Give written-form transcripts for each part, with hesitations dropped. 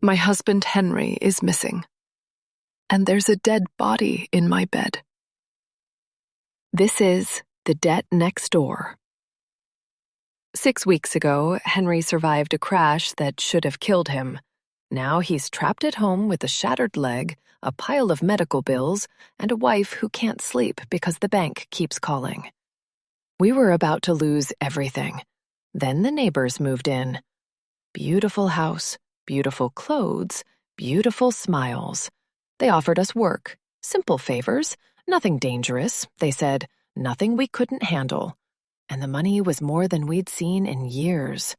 My husband Henry is missing, and there's a dead body in my bed. This is The Debt Next Door. 6 weeks ago, Henry survived a crash that should have killed him. Now he's trapped at home with a shattered leg, a pile of medical bills, and a wife who can't sleep because the bank keeps calling. We were about to lose everything. Then the neighbors moved in. Beautiful house, beautiful clothes, beautiful smiles. They offered us work, simple favors, nothing dangerous, they said, nothing we couldn't handle. And the money was more than we'd seen in years.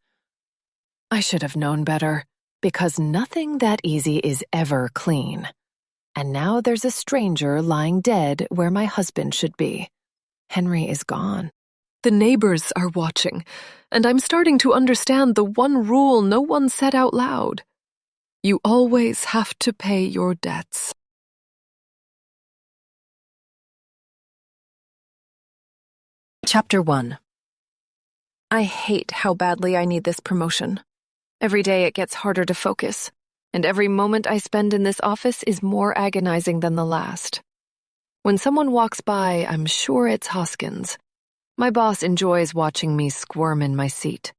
I should have known better, because nothing that easy is ever clean. And now there's a stranger lying dead where my husband should be. Henry is gone. The neighbors are watching, and I'm starting to understand the one rule no one said out loud. You always have to pay your debts. Chapter 1. I hate how badly I need this promotion. Every day it gets harder to focus, and every moment I spend in this office is more agonizing than the last. When someone walks by, I'm sure it's Hoskins. My boss enjoys watching me squirm in my seat.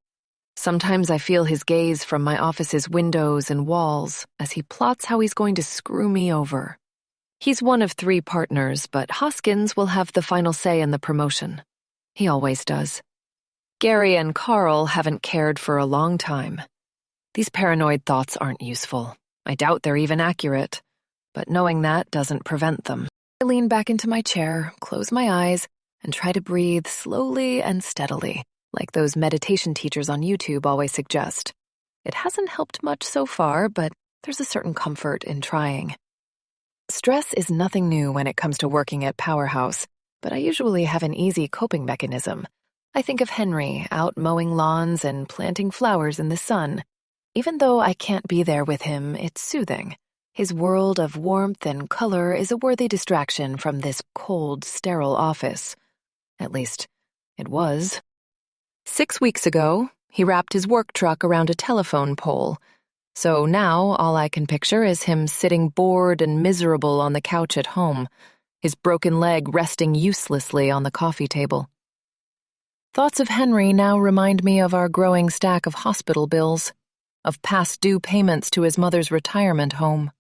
Sometimes I feel his gaze from my office's windows and walls as he plots how he's going to screw me over. He's one of 3 partners, but Hoskins will have the final say in the promotion. He always does. Gary and Carl haven't cared for a long time. These paranoid thoughts aren't useful. I doubt they're even accurate. But knowing that doesn't prevent them. I lean back into my chair, close my eyes, and try to breathe slowly and steadily, like those meditation teachers on YouTube always suggest. It hasn't helped much so far, but there's a certain comfort in trying. Stress is nothing new when it comes to working at Powerhouse, but I usually have an easy coping mechanism. I think of Henry out mowing lawns and planting flowers in the sun. Even though I can't be there with him, it's soothing. His world of warmth and color is a worthy distraction from this cold, sterile office. At least, it was. 6 weeks ago, he wrapped his work truck around a telephone pole. So now all I can picture is him sitting bored and miserable on the couch at home, his broken leg resting uselessly on the coffee table. Thoughts of Henry now remind me of our growing stack of hospital bills, of past due payments to his mother's retirement home.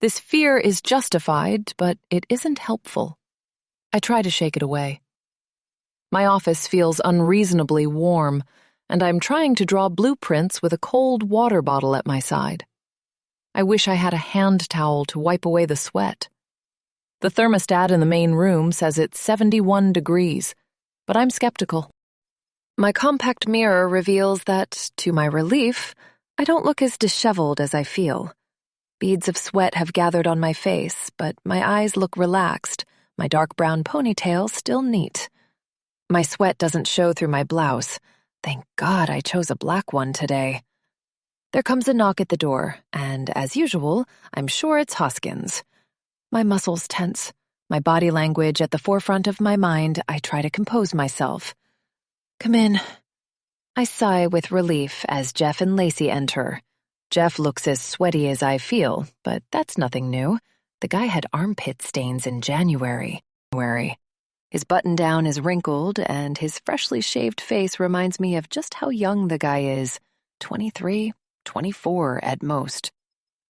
This fear is justified, but it isn't helpful. I try to shake it away. My office feels unreasonably warm, and I'm trying to draw blueprints with a cold water bottle at my side. I wish I had a hand towel to wipe away the sweat. The thermostat in the main room says it's 71 degrees, but I'm skeptical. My compact mirror reveals that, to my relief, I don't look as disheveled as I feel. Beads of sweat have gathered on my face, but my eyes look relaxed, my dark brown ponytail still neat. My sweat doesn't show through my blouse. Thank God I chose a black one today. There comes a knock at the door, and as usual, I'm sure it's Hoskins. My muscles tense, my body language at the forefront of my mind. I try to compose myself. Come in. I sigh with relief as Jeff and Lacey enter. Jeff looks as sweaty as I feel, but that's nothing new. The guy had armpit stains in January. His button-down is wrinkled, and his freshly shaved face reminds me of just how young the guy is. 23, 24 at most.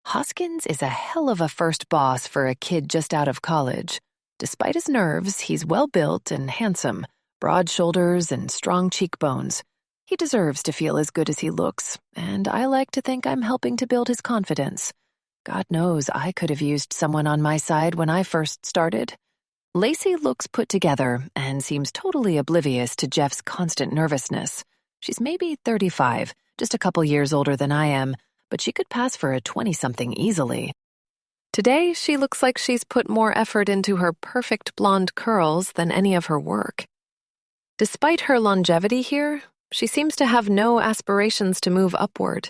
Hoskins is a hell of a first boss for a kid just out of college. Despite his nerves, he's well-built and handsome, broad shoulders and strong cheekbones. He deserves to feel as good as he looks, and I like to think I'm helping to build his confidence. God knows I could have used someone on my side when I first started. Lacey looks put together and seems totally oblivious to Jeff's constant nervousness. She's maybe 35, just a couple years older than I am, but she could pass for a 20-something easily. Today, she looks like she's put more effort into her perfect blonde curls than any of her work. Despite her longevity here, she seems to have no aspirations to move upward.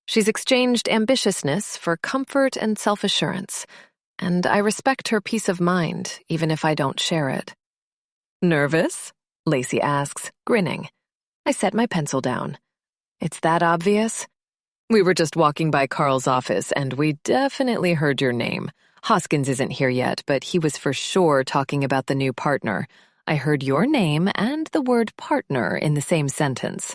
She's exchanged ambitiousness for comfort and self-assurance, and I respect her peace of mind, even if I don't share it. Nervous? Lacey asks, grinning. I set my pencil down. It's that obvious? We were just walking by Carl's office, and we definitely heard your name. Hoskins isn't here yet, but he was for sure talking about the new partner. I heard your name and the word partner in the same sentence.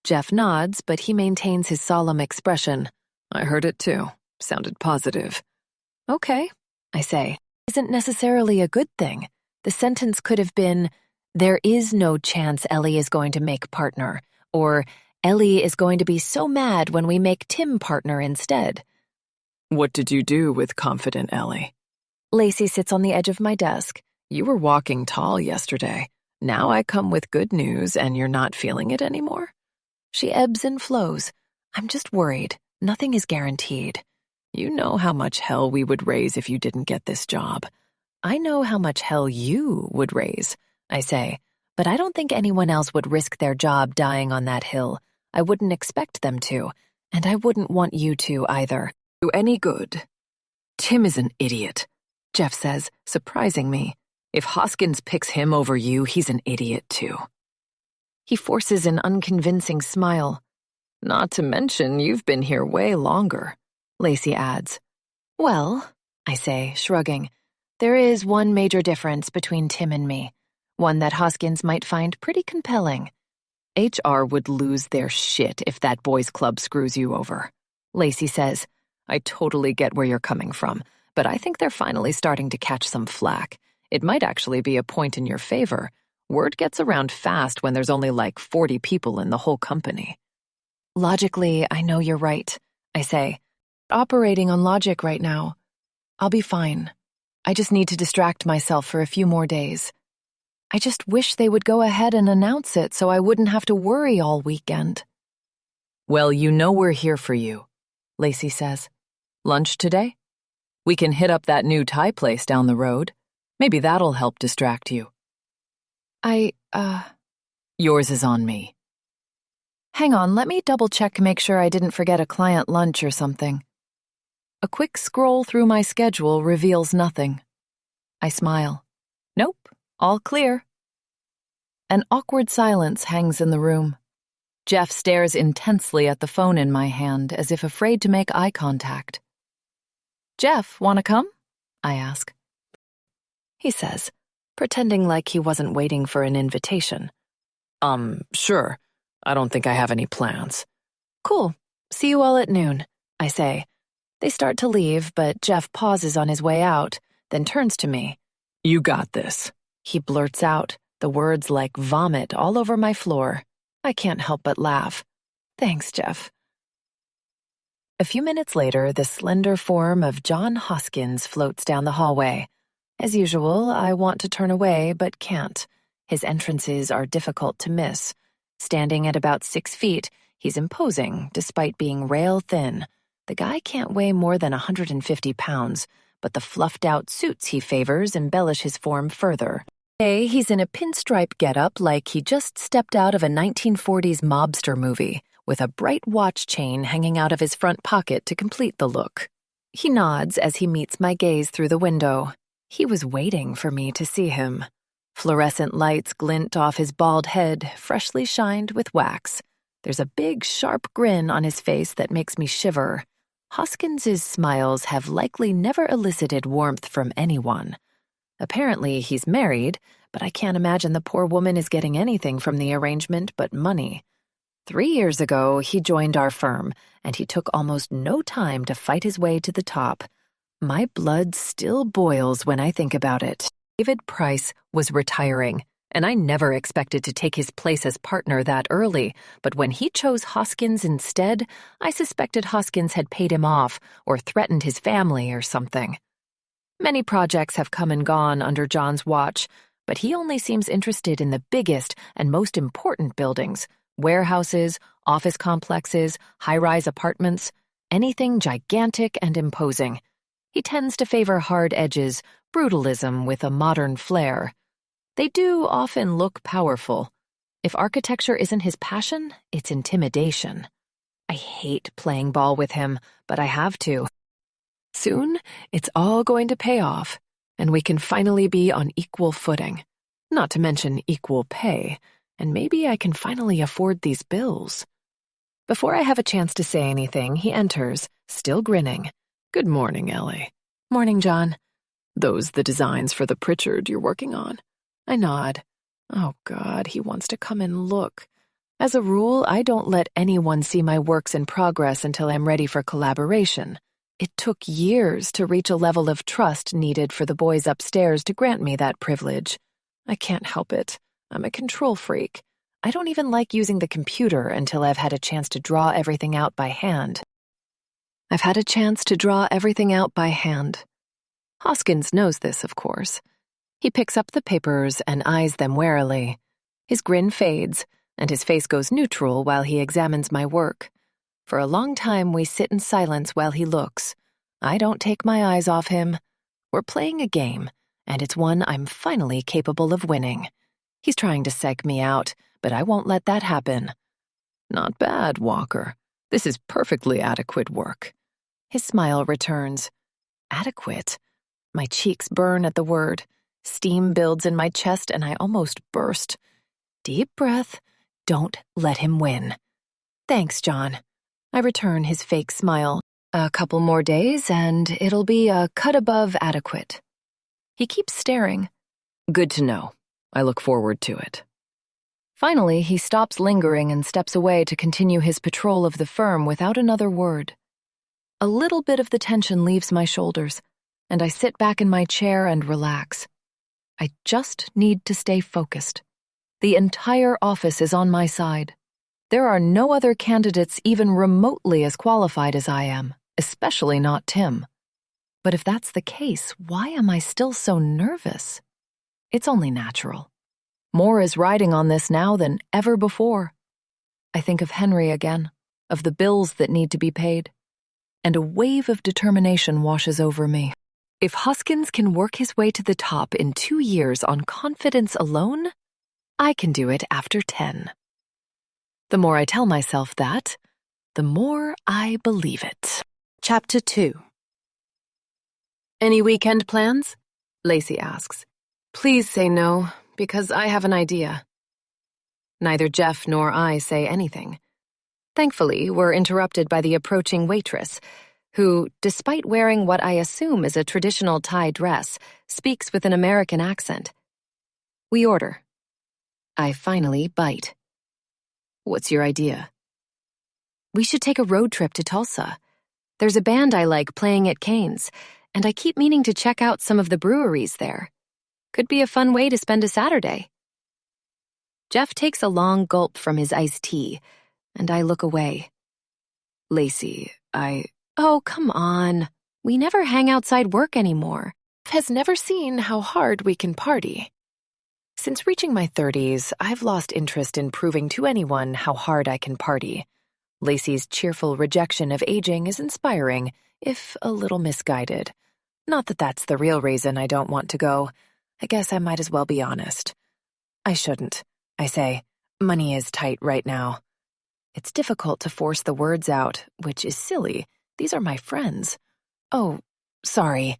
Jeff nods, but he maintains his solemn expression. I heard it too. Sounded positive. Okay, I say. Isn't necessarily a good thing. The sentence could have been, there is no chance Ellie is going to make partner, or Ellie is going to be so mad when we make Tim partner instead. What did you do with confident Ellie? Lacey sits on the edge of my desk. You were walking tall yesterday. Now I come with good news and you're not feeling it anymore? She ebbs and flows. I'm just worried. Nothing is guaranteed. You know how much hell we would raise if you didn't get this job. I know how much hell you would raise, I say, but I don't think anyone else would risk their job dying on that hill. I wouldn't expect them to, and I wouldn't want you to either. Do any good. Tim is an idiot, Jeff says, surprising me. If Hoskins picks him over you, he's an idiot too. He forces an unconvincing smile. Not to mention, you've been here way longer, Lacey adds. Well, I say, shrugging, there is one major difference between Tim and me, one that Hoskins might find pretty compelling. HR would lose their shit if that boys' club screws you over, Lacey says. I totally get where you're coming from, but I think they're finally starting to catch some flack. It might actually be a point in your favor. Word gets around fast when there's only like 40 people in the whole company. Logically, I know you're right, I say. Operating on logic right now. I'll be fine. I just need to distract myself for a few more days. I just wish they would go ahead and announce it so I wouldn't have to worry all weekend. Well, you know we're here for you, Lacey says. Lunch today? We can hit up that new Thai place down the road. Maybe that'll help distract you. Yours is on me. Hang on, let me double-check to make sure I didn't forget a client lunch or something. A quick scroll through my schedule reveals nothing. I smile. Nope, all clear. An awkward silence hangs in the room. Jeff stares intensely at the phone in my hand as if afraid to make eye contact. Jeff, wanna come? I ask. He says, pretending like he wasn't waiting for an invitation. Sure. I don't think I have any plans. Cool. See you all at noon, I say. They start to leave, but Jeff pauses on his way out, then turns to me. You got this. He blurts out, the words like vomit all over my floor. I can't help but laugh. Thanks, Jeff. A few minutes later, the slender form of John Hoskins floats down the hallway. As usual, I want to turn away, but can't. His entrances are difficult to miss. Standing at about 6 feet, he's imposing, despite being rail thin. The guy can't weigh more than 150 pounds, but the fluffed-out suits he favors embellish his form further. Today, he's in a pinstripe getup like he just stepped out of a 1940s mobster movie, with a bright watch chain hanging out of his front pocket to complete the look. He nods as he meets my gaze through the window. He was waiting for me to see him. Fluorescent lights glint off his bald head, freshly shined with wax. There's a big, sharp grin on his face that makes me shiver. Hoskins's smiles have likely never elicited warmth from anyone. Apparently, he's married, but I can't imagine the poor woman is getting anything from the arrangement but money. 3 years ago, he joined our firm, and he took almost no time to fight his way to the top. My blood still boils when I think about it. David Price was retiring, and I never expected to take his place as partner that early, but when he chose Hoskins instead, I suspected Hoskins had paid him off or threatened his family or something. Many projects have come and gone under John's watch, but he only seems interested in the biggest and most important buildings, warehouses, office complexes, high-rise apartments, anything gigantic and imposing. He tends to favor hard edges, brutalism with a modern flair. They do often look powerful. If architecture isn't his passion, it's intimidation. I hate playing ball with him, but I have to. Soon, it's all going to pay off, and we can finally be on equal footing. Not to mention equal pay, and maybe I can finally afford these bills. Before I have a chance to say anything, he enters, still grinning. Good morning, Ellie. Morning, John. Those the designs for the Pritchard you're working on? I nod. Oh, God, he wants to come and look. As a rule, I don't let anyone see my works in progress until I'm ready for collaboration. It took years to reach a level of trust needed for the boys upstairs to grant me that privilege. I can't help it. I'm a control freak. I don't even like using the computer until I've had a chance to draw everything out by hand. Hoskins knows this, of course. He picks up the papers and eyes them warily. His grin fades, and his face goes neutral while he examines my work. For a long time, we sit in silence while he looks. I don't take my eyes off him. We're playing a game, and it's one I'm finally capable of winning. He's trying to psych me out, but I won't let that happen. Not bad, Walker. This is perfectly adequate work. His smile returns. Adequate? My cheeks burn at the word. Steam builds in my chest, and I almost burst. Deep breath. Don't let him win. Thanks, John. I return his fake smile. A couple more days, and it'll be a cut above adequate. He keeps staring. Good to know. I look forward to it. Finally, he stops lingering and steps away to continue his patrol of the firm without another word. A little bit of the tension leaves my shoulders, and I sit back in my chair and relax. I just need to stay focused. The entire office is on my side. There are no other candidates even remotely as qualified as I am, especially not Tim. But if that's the case, why am I still so nervous? It's only natural. More is riding on this now than ever before. I think of Henry again, of the bills that need to be paid, and a wave of determination washes over me. If Hoskins can work his way to the top in 2 years on confidence alone, I can do it after 10. The more I tell myself that, the more I believe it. Chapter 2. Any weekend plans? Lacey asks. Please say no, because I have an idea. Neither Jeff nor I say anything. Thankfully, we're interrupted by the approaching waitress, who, despite wearing what I assume is a traditional Thai dress, speaks with an American accent. We order. I finally bite. What's your idea? We should take a road trip to Tulsa. There's a band I like playing at Kane's, and I keep meaning to check out some of the breweries there. Could be a fun way to spend a Saturday. Jeff takes a long gulp from his iced tea, and I look away. Lacey, Oh, come on. We never hang outside work anymore. Has never seen how hard we can party. Since reaching my 30s, I've lost interest in proving to anyone how hard I can party. Lacey's cheerful rejection of aging is inspiring, if a little misguided. Not that that's the real reason I don't want to go. I guess I might as well be honest. I shouldn't. I say, money is tight right now. It's difficult to force the words out, which is silly. These are my friends. Oh, sorry.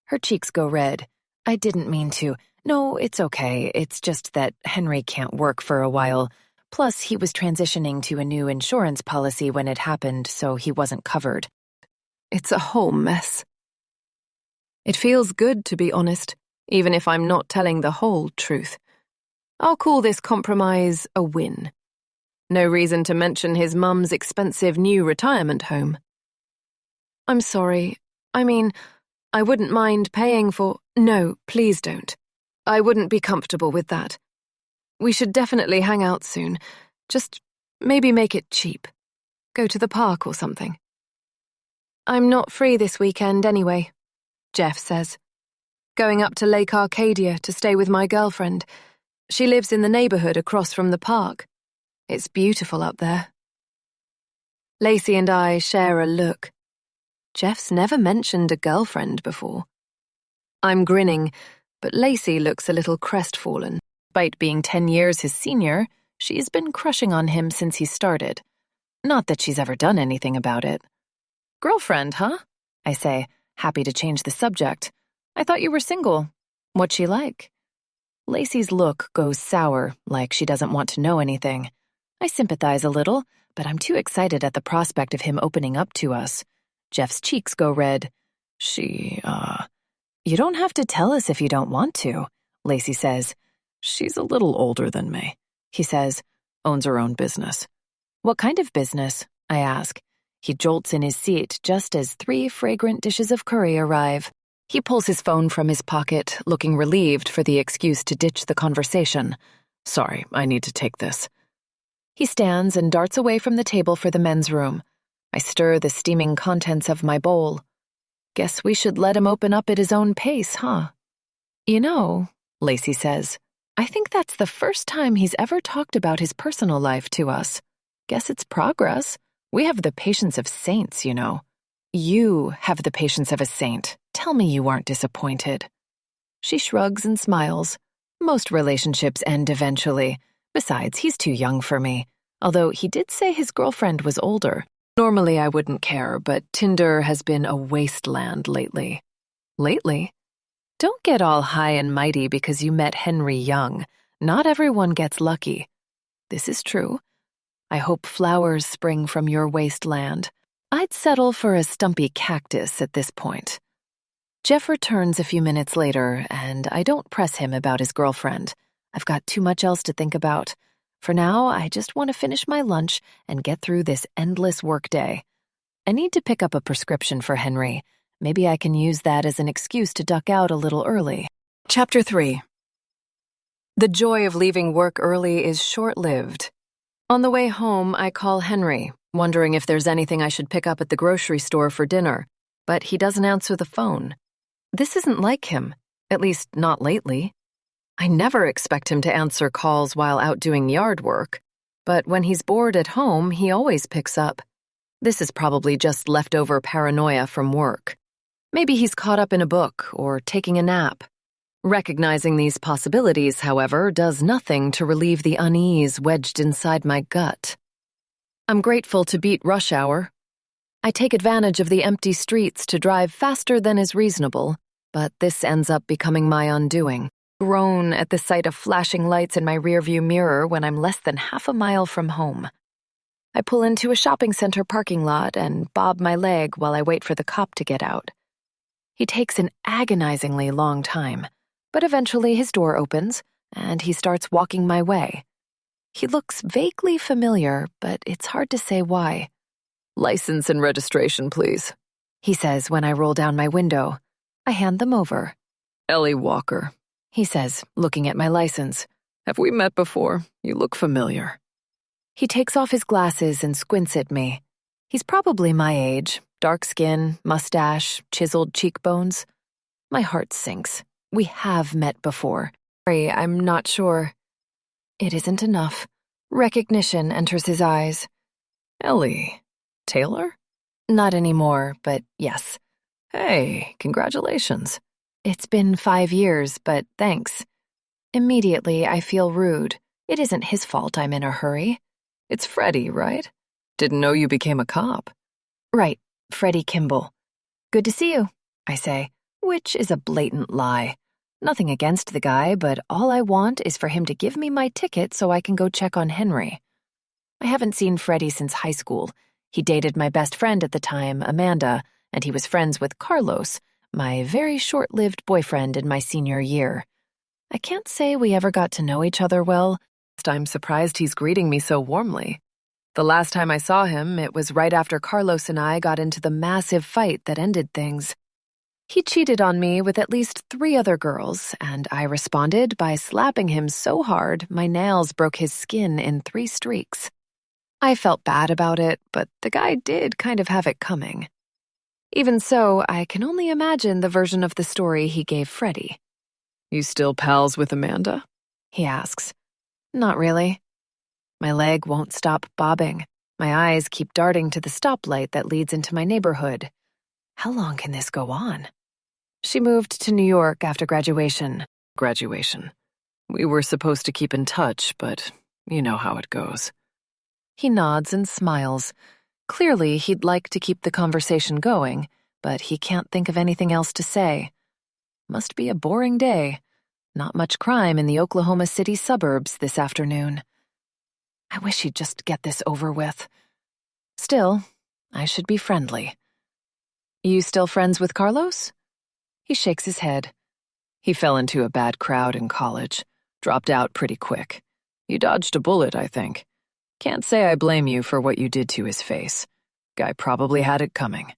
Her cheeks go red. I didn't mean to. No, it's okay. It's just that Henry can't work for a while. Plus, he was transitioning to a new insurance policy when it happened, so he wasn't covered. It's a whole mess. It feels good to be honest, even if I'm not telling the whole truth. I'll call this compromise a win. No reason to mention his mum's expensive new retirement home. I'm sorry. I mean, I wouldn't mind paying for— No, please don't. I wouldn't be comfortable with that. We should definitely hang out soon. Just maybe make it cheap. Go to the park or something. I'm not free this weekend anyway, Jeff says. Going up to Lake Arcadia to stay with my girlfriend. She lives in the neighborhood across from the park. It's beautiful up there. Lacey and I share a look. Jeff's never mentioned a girlfriend before. I'm grinning, but Lacey looks a little crestfallen. Despite being 10 years his senior, she's been crushing on him since he started. Not that she's ever done anything about it. Girlfriend, huh? I say, happy to change the subject. I thought you were single. What's she like? Lacey's look goes sour, like she doesn't want to know anything. I sympathize a little, but I'm too excited at the prospect of him opening up to us. Jeff's cheeks go red. You don't have to tell us if you don't want to, Lacey says. She's a little older than me, he says. Owns her own business. What kind of business? I ask. He jolts in his seat just as 3 fragrant dishes of curry arrive. He pulls his phone from his pocket, looking relieved for the excuse to ditch the conversation. Sorry, I need to take this. He stands and darts away from the table for the men's room. I stir the steaming contents of my bowl. Guess we should let him open up at his own pace, huh? You know, Lacey says, I think that's the first time he's ever talked about his personal life to us. Guess it's progress. We have the patience of saints, you know. You have the patience of a saint. Tell me you aren't disappointed. She shrugs and smiles. Most relationships end eventually. Besides, he's too young for me. Although he did say his girlfriend was older. Normally I wouldn't care, but Tinder has been a wasteland lately. Lately? Don't get all high and mighty because you met Henry young. Not everyone gets lucky. This is true. I hope flowers spring from your wasteland. I'd settle for a stumpy cactus at this point. Jeff returns a few minutes later, and I don't press him about his girlfriend. I've got too much else to think about. For now, I just want to finish my lunch and get through this endless workday. I need to pick up a prescription for Henry. Maybe I can use that as an excuse to duck out a little early. Chapter 3. The joy of leaving work early is short-lived. On the way home, I call Henry, wondering if there's anything I should pick up at the grocery store for dinner, but he doesn't answer the phone. This isn't like him, at least not lately. I never expect him to answer calls while out doing yard work, but when he's bored at home, he always picks up. This is probably just leftover paranoia from work. Maybe he's caught up in a book or taking a nap. Recognizing these possibilities, however, does nothing to relieve the unease wedged inside my gut. I'm grateful to beat rush hour. I take advantage of the empty streets to drive faster than is reasonable, but this ends up becoming my undoing. Groan at the sight of flashing lights in my rearview mirror when I'm less than half a mile from home. I pull into a shopping center parking lot and bob my leg while I wait for the cop to get out. He takes an agonizingly long time, but eventually his door opens and he starts walking my way. He looks vaguely familiar, but it's hard to say why. License and registration, please, he says when I roll down my window. I hand them over. Ellie Walker, he says, looking at my license. Have we met before? You look familiar. He takes off his glasses and squints at me. He's probably my age, dark skin, mustache, chiseled cheekbones. My heart sinks. We have met before. Sorry, I'm not sure. It isn't enough. Recognition enters his eyes. Ellie. Taylor? Not anymore, but yes. Hey, congratulations. It's been 5 years, but thanks. Immediately, I feel rude. It isn't his fault I'm in a hurry. It's Freddie, right? Didn't know you became a cop. Right, Freddie Kimball. Good to see you, I say, which is a blatant lie. Nothing against the guy, but all I want is for him to give me my ticket so I can go check on Henry. I haven't seen Freddie since high school. He dated my best friend at the time, Amanda, and he was friends with Carlos, my very short-lived boyfriend in my senior year. I can't say we ever got to know each other well. I'm surprised he's greeting me so warmly. The last time I saw him, it was right after Carlos and I got into the massive fight that ended things. He cheated on me with at least 3 other girls, and I responded by slapping him so hard my nails broke his skin in 3 streaks. I felt bad about it, but the guy did kind of have it coming. Even so, I can only imagine the version of the story he gave Freddie. You still pals with Amanda? He asks. Not really. My leg won't stop bobbing. My eyes keep darting to the stoplight that leads into my neighborhood. How long can this go on? She moved to New York after graduation. Graduation. We were supposed to keep in touch, but you know how it goes. He nods and smiles. Clearly, he'd like to keep the conversation going, but he can't think of anything else to say. Must be a boring day. Not much crime in the Oklahoma City suburbs this afternoon. I wish he'd just get this over with. Still, I should be friendly. You still friends with Carlos? He shakes his head. He fell into a bad crowd in college. Dropped out pretty quick. You dodged a bullet, I think. Can't say I blame you for what you did to his face. Guy probably had it coming.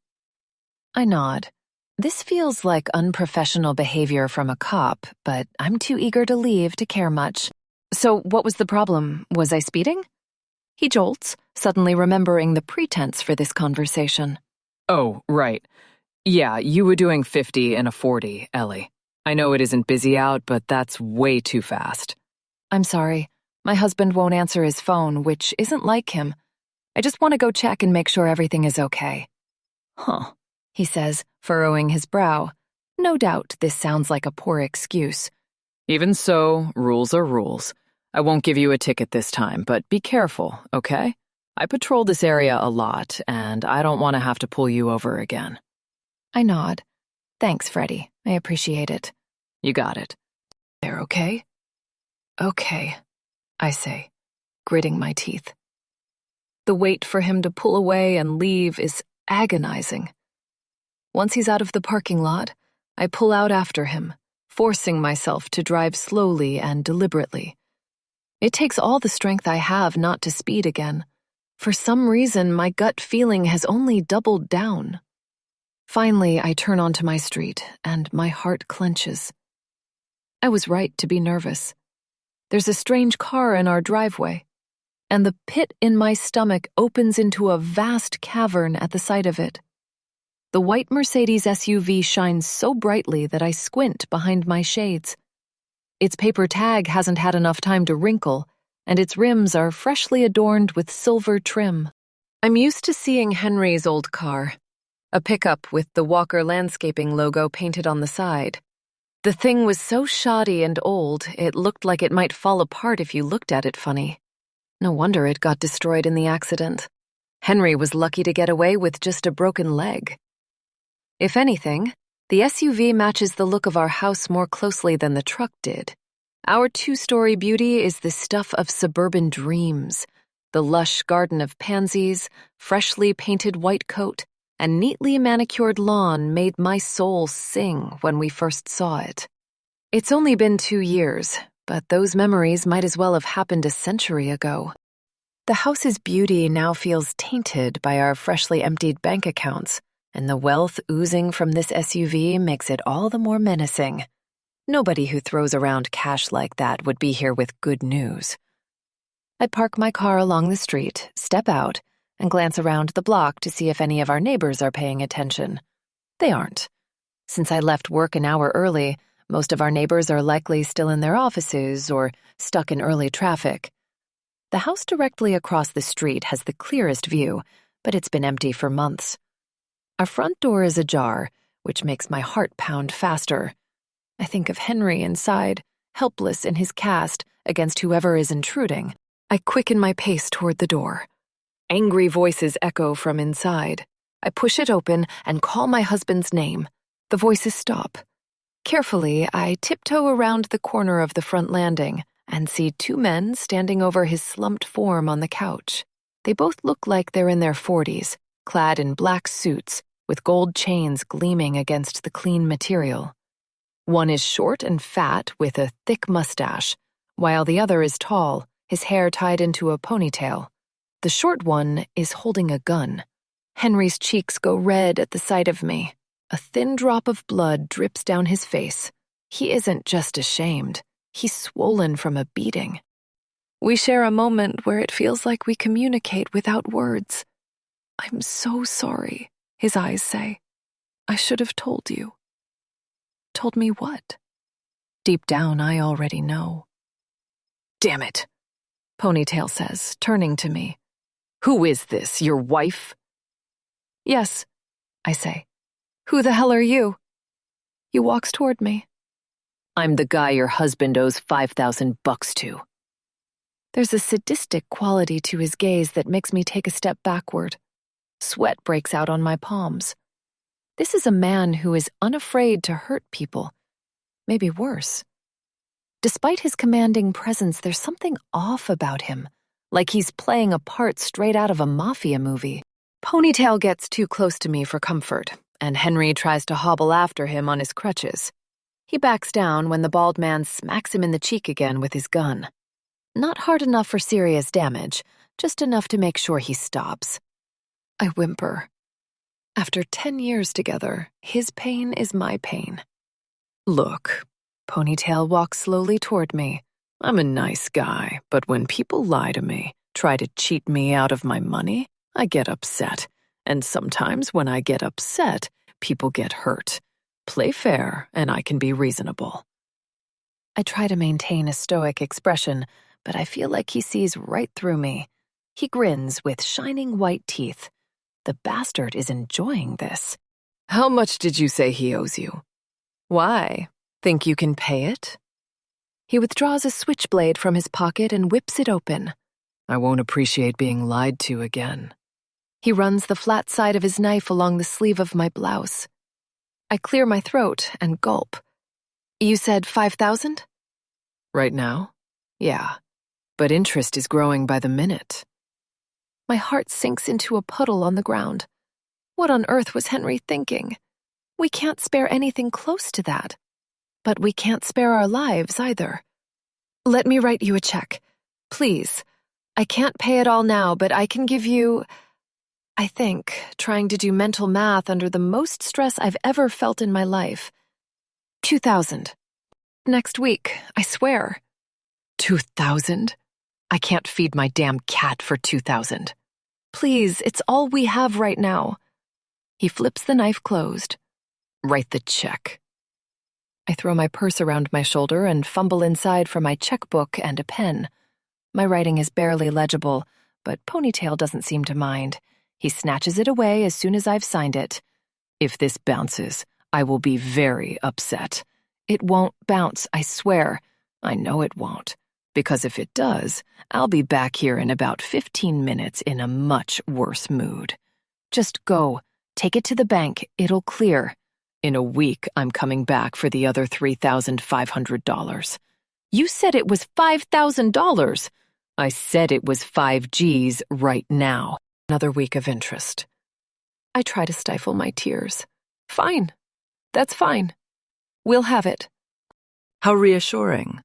I nod. This feels like unprofessional behavior from a cop, but I'm too eager to leave to care much. So what was the problem? Was I speeding? He jolts, suddenly remembering the pretense for this conversation. Oh, right. Yeah, you were doing 50 and a 40, Ellie. I know it isn't busy out, but that's way too fast. I'm sorry. My husband won't answer his phone, which isn't like him. I just want to go check and make sure everything is okay. Huh, he says, furrowing his brow. No doubt this sounds like a poor excuse. Even so, rules are rules. I won't give you a ticket this time, but be careful, okay? I patrol this area a lot, and I don't want to have to pull you over again. I nod. Thanks, Freddie. I appreciate it. You got it. They're okay? Okay, I say, gritting my teeth. The wait for him to pull away and leave is agonizing. Once he's out of the parking lot, I pull out after him, forcing myself to drive slowly and deliberately. It takes all the strength I have not to speed again. For some reason, my gut feeling has only doubled down. Finally, I turn onto my street, and my heart clenches. I was right to be nervous. There's a strange car in our driveway, and the pit in my stomach opens into a vast cavern at the sight of it. The white Mercedes SUV shines so brightly that I squint behind my shades. Its paper tag hasn't had enough time to wrinkle, and its rims are freshly adorned with silver trim. I'm used to seeing Henry's old car, a pickup with the Walker Landscaping logo painted on the side. The thing was so shoddy and old, it looked like it might fall apart if you looked at it funny. No wonder it got destroyed in the accident. Henry was lucky to get away with just a broken leg. If anything, the SUV matches the look of our house more closely than the truck did. Our two-story beauty is the stuff of suburban dreams. The lush garden of pansies, freshly painted white coat, and neatly manicured lawn made my soul sing when we first saw it. It's only been 2 years, but those memories might as well have happened a century ago. The house's beauty now feels tainted by our freshly emptied bank accounts, and the wealth oozing from this SUV makes it all the more menacing. Nobody who throws around cash like that would be here with good news. I park my car along the street, step out, and glance around the block to see if any of our neighbors are paying attention. They aren't. Since I left work an hour early, most of our neighbors are likely still in their offices or stuck in early traffic. The house directly across the street has the clearest view, but it's been empty for months. Our front door is ajar, which makes my heart pound faster. I think of Henry inside, helpless in his cast against whoever is intruding. I quicken my pace toward the door. Angry voices echo from inside. I push it open and call my husband's name. The voices stop. Carefully, I tiptoe around the corner of the front landing and see 2 men standing over his slumped form on the couch. They both look like they're in their 40s, clad in black suits, with gold chains gleaming against the clean material. One is short and fat with a thick mustache, while the other is tall, his hair tied into a ponytail. The short one is holding a gun. Henry's cheeks go red at the sight of me. A thin drop of blood drips down his face. He isn't just ashamed. He's swollen from a beating. We share a moment where it feels like we communicate without words. "I'm so sorry," his eyes say. "I should have told you." Told me what? Deep down, I already know. "Damn it," Ponytail says, turning to me. "Who is this, your wife?" "Yes," I say. "Who the hell are you?" He walks toward me. "I'm the guy your husband owes $5,000 to." There's a sadistic quality to his gaze that makes me take a step backward. Sweat breaks out on my palms. This is a man who is unafraid to hurt people. Maybe worse. Despite his commanding presence, there's something off about him, like he's playing a part straight out of a mafia movie. Ponytail gets too close to me for comfort, and Henry tries to hobble after him on his crutches. He backs down when the bald man smacks him in the cheek again with his gun. Not hard enough for serious damage, just enough to make sure he stops. I whimper. After 10 years together, his pain is my pain. Look, Ponytail walks slowly toward me. I'm a nice guy, but when people lie to me, try to cheat me out of my money, I get upset. And sometimes when I get upset, people get hurt. Play fair, and I can be reasonable. I try to maintain a stoic expression, but I feel like he sees right through me. He grins with shining white teeth. The bastard is enjoying this. How much did you say he owes you? Why? Think you can pay it? He withdraws a switchblade from his pocket and whips it open. I won't appreciate being lied to again. He runs the flat side of his knife along the sleeve of my blouse. I clear my throat and gulp. You said 5,000? Right now? Yeah. But interest is growing by the minute. My heart sinks into a puddle on the ground. What on earth was Henry thinking? We can't spare anything close to that. But we can't spare our lives either. Let me write you a check. Please. I can't pay it all now, but I can give you... I think, trying to do mental math under the most stress I've ever felt in my life. 2,000. Next week, I swear. 2,000? I can't feed my damn cat for 2,000. Please, it's all we have right now. He flips the knife closed. Write the check. I throw my purse around my shoulder and fumble inside for my checkbook and a pen. My writing is barely legible, but Ponytail doesn't seem to mind. He snatches it away as soon as I've signed it. If this bounces, I will be very upset. It won't bounce, I swear. I know it won't, because if it does, I'll be back here in about 15 minutes in a much worse mood. Just go. Take it to the bank. It'll clear. In a week, I'm coming back for the other $3,500. You said it was $5,000. I said it was 5 Gs right now. Another week of interest. I try to stifle my tears. Fine. That's fine. We'll have it. How reassuring.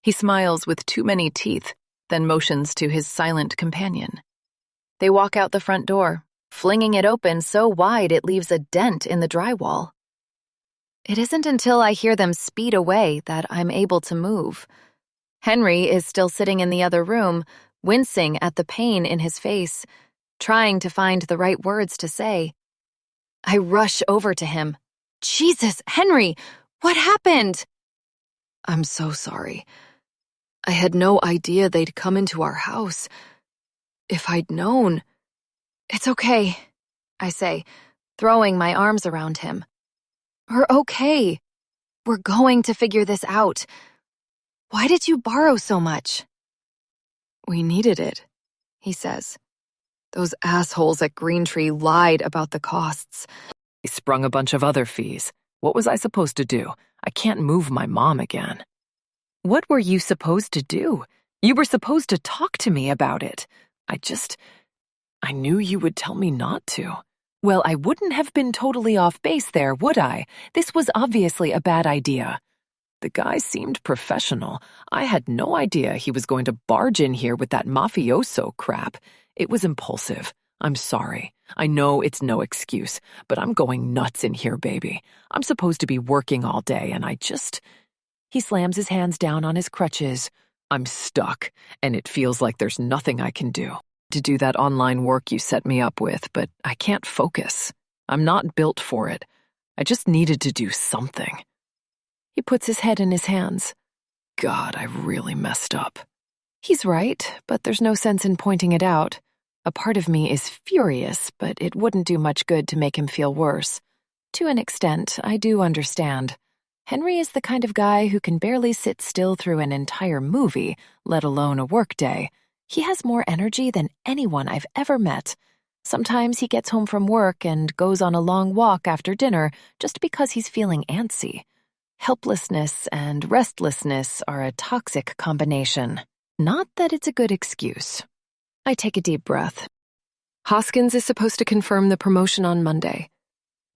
He smiles with too many teeth, then motions to his silent companion. They walk out the front door, flinging it open so wide it leaves a dent in the drywall. It isn't until I hear them speed away that I'm able to move. Henry is still sitting in the other room, wincing at the pain in his face, trying to find the right words to say. I rush over to him. Jesus, Henry, what happened? I'm so sorry. I had no idea they'd come into our house. If I'd known... It's okay, I say, throwing my arms around him. We're okay. We're going to figure this out. Why did you borrow so much? We needed it, he says. Those assholes at Greentree lied about the costs. They sprung a bunch of other fees. What was I supposed to do? I can't move my mom again. What were you supposed to do? You were supposed to talk to me about it. I knew you would tell me not to. Well, I wouldn't have been totally off base there, would I? This was obviously a bad idea. The guy seemed professional. I had no idea he was going to barge in here with that mafioso crap. It was impulsive. I'm sorry. I know it's no excuse, but I'm going nuts in here, baby. I'm supposed to be working all day, and He slams his hands down on his crutches. I'm stuck, and it feels like there's nothing I can do. To do that online work you set me up with, but I can't focus. I'm not built for it. I just needed to do something. He puts his head in his hands. God, I really messed up. He's right, but there's no sense in pointing it out. A part of me is furious, but it wouldn't do much good to make him feel worse. To an extent, I do understand. Henry is the kind of guy who can barely sit still through an entire movie, let alone a workday. He has more energy than anyone I've ever met. Sometimes he gets home from work and goes on a long walk after dinner just because he's feeling antsy. Helplessness and restlessness are a toxic combination. Not that it's a good excuse. I take a deep breath. Hoskins is supposed to confirm the promotion on Monday.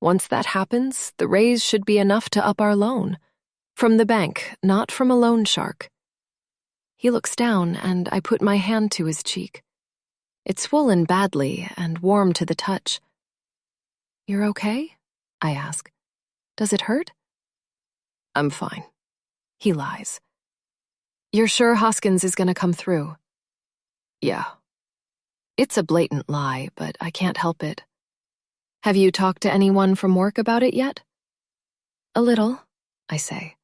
Once that happens, the raise should be enough to up our loan. From the bank, not from a loan shark. He looks down, and I put my hand to his cheek. It's swollen badly and warm to the touch. "You're okay?" I ask. "Does it hurt?" "I'm fine." He lies. "You're sure Hoskins is gonna come through?" "Yeah." It's a blatant lie, but I can't help it. "Have you talked to anyone from work about it yet?" "A little," I say.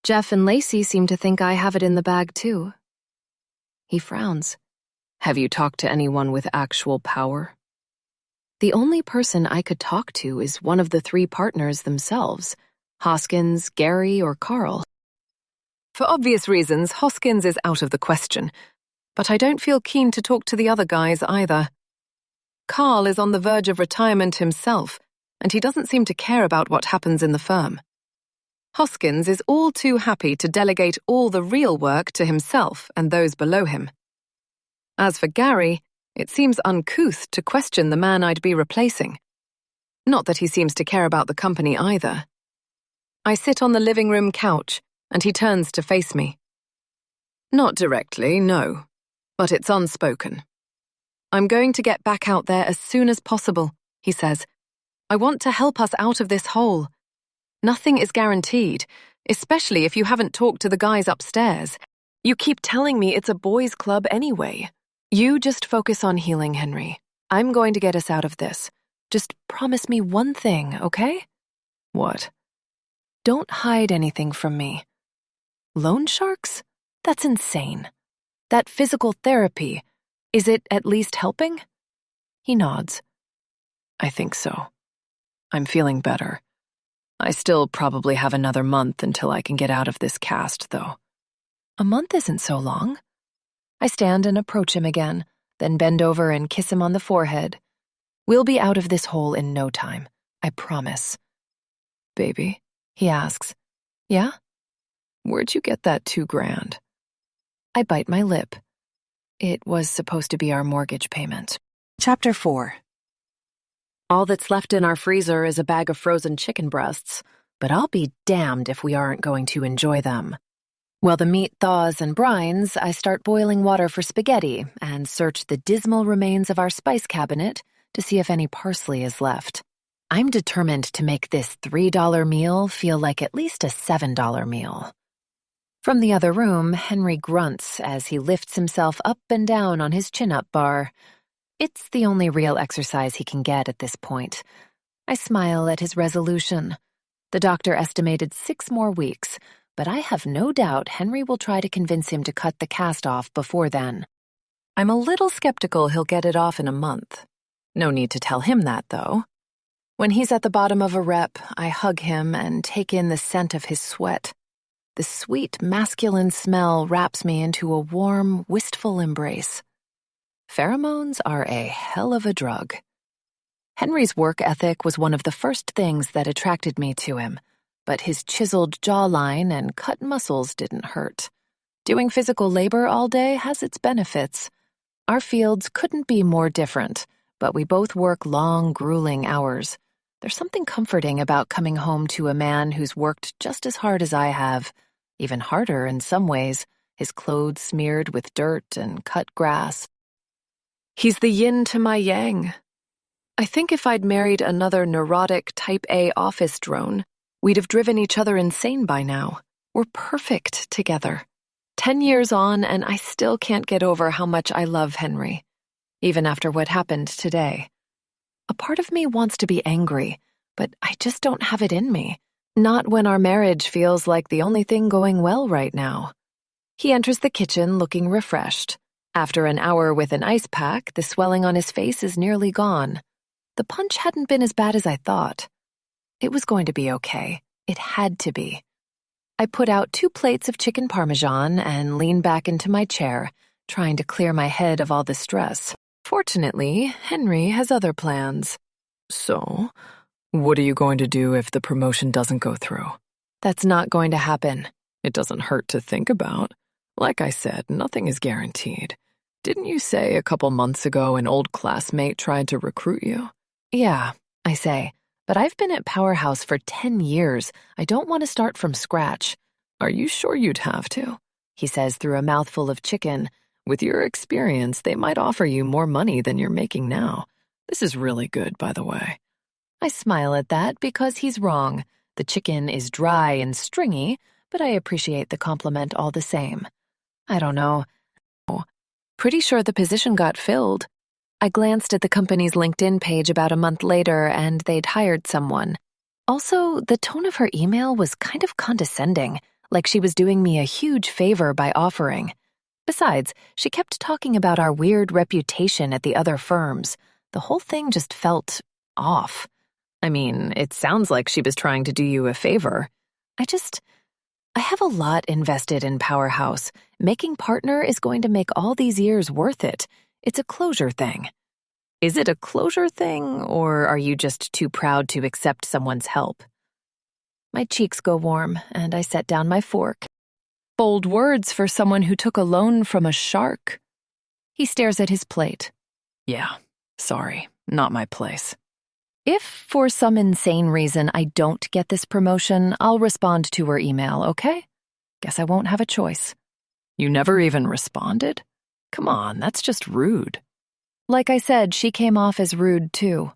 "Jeff and Lacey seem to think I have it in the bag, too." He frowns. "Have you talked to anyone with actual power?" The only person I could talk to is one of the 3 partners themselves, Hoskins, Gary, or Carl. For obvious reasons, Hoskins is out of the question, but I don't feel keen to talk to the other guys either. Carl is on the verge of retirement himself, and he doesn't seem to care about what happens in the firm. Hoskins is all too happy to delegate all the real work to himself and those below him. As for Gary, it seems uncouth to question the man I'd be replacing. Not that he seems to care about the company either. I sit on the living room couch, and he turns to face me. Not directly, no, but it's unspoken. "I'm going to get back out there as soon as possible," he says. "I want to help us out of this hole. Nothing is guaranteed, especially if you haven't talked to the guys upstairs. You keep telling me it's a boys' club anyway. You just focus on healing, Henry. I'm going to get us out of this. Just promise me one thing, okay?" "What?" "Don't hide anything from me." "Loan sharks? That's insane. That physical therapy, is it at least helping?" He nods. "I think so. I'm feeling better. I still probably have another month until I can get out of this cast, though." "A month isn't so long." I stand and approach him again, then bend over and kiss him on the forehead. "We'll be out of this hole in no time. I promise." "Baby?" he asks. "Yeah?" "Where'd you get that $2,000? I bite my lip. It was supposed to be our mortgage payment. Chapter 4. All that's left in our freezer is a bag of frozen chicken breasts, but I'll be damned if we aren't going to enjoy them. While the meat thaws and brines, I start boiling water for spaghetti and search the dismal remains of our spice cabinet to see if any parsley is left. I'm determined to make this $3 meal feel like at least a $7 meal. From the other room, Henry grunts as he lifts himself up and down on his chin-up bar. It's the only real exercise he can get at this point. I smile at his resolution. The doctor estimated 6 more weeks, but I have no doubt Henry will try to convince him to cut the cast off before then. I'm a little skeptical he'll get it off in a month. No need to tell him that, though. When he's at the bottom of a rep, I hug him and take in the scent of his sweat. The sweet, masculine smell wraps me into a warm, wistful embrace. Pheromones are a hell of a drug. Henry's work ethic was one of the first things that attracted me to him, but his chiseled jawline and cut muscles didn't hurt. Doing physical labor all day has its benefits. Our fields couldn't be more different, but we both work long, grueling hours. There's something comforting about coming home to a man who's worked just as hard as I have, even harder in some ways, his clothes smeared with dirt and cut grass. He's the yin to my yang. I think if I'd married another neurotic Type A office drone, we'd have driven each other insane by now. We're perfect together. 10 years on, and I still can't get over how much I love Henry, even after what happened today. A part of me wants to be angry, but I just don't have it in me. Not when our marriage feels like the only thing going well right now. He enters the kitchen looking refreshed. After an hour with an ice pack, the swelling on his face is nearly gone. The punch hadn't been as bad as I thought. It was going to be okay. It had to be. I put out 2 plates of chicken parmesan and lean back into my chair, trying to clear my head of all the stress. Fortunately, Henry has other plans. So, what are you going to do if the promotion doesn't go through? That's not going to happen. It doesn't hurt to think about. Like I said, nothing is guaranteed. Didn't you say a couple months ago an old classmate tried to recruit you? Yeah, I say, but I've been at Powerhouse for 10 years. I don't want to start from scratch. Are you sure you'd have to? He says through a mouthful of chicken. With your experience, they might offer you more money than you're making now. This is really good, by the way. I smile at that because he's wrong. The chicken is dry and stringy, but I appreciate the compliment all the same. I don't know. Pretty sure the position got filled. I glanced at the company's LinkedIn page about a month later, and they'd hired someone. Also, the tone of her email was kind of condescending, like she was doing me a huge favor by offering. Besides, she kept talking about our weird reputation at the other firms. The whole thing just felt off. I mean, it sounds like she was trying to do you a favor. I have a lot invested in Powerhouse. Making partner is going to make all these years worth it. It's a closure thing. Is it a closure thing, or are you just too proud to accept someone's help? My cheeks go warm, and I set down my fork. Bold words for someone who took a loan from a shark. He stares at his plate. Yeah, sorry, not my place. If, for some insane reason, I don't get this promotion, I'll respond to her email, okay? Guess I won't have a choice. You never even responded? Come on, that's just rude. Like I said, she came off as rude, too.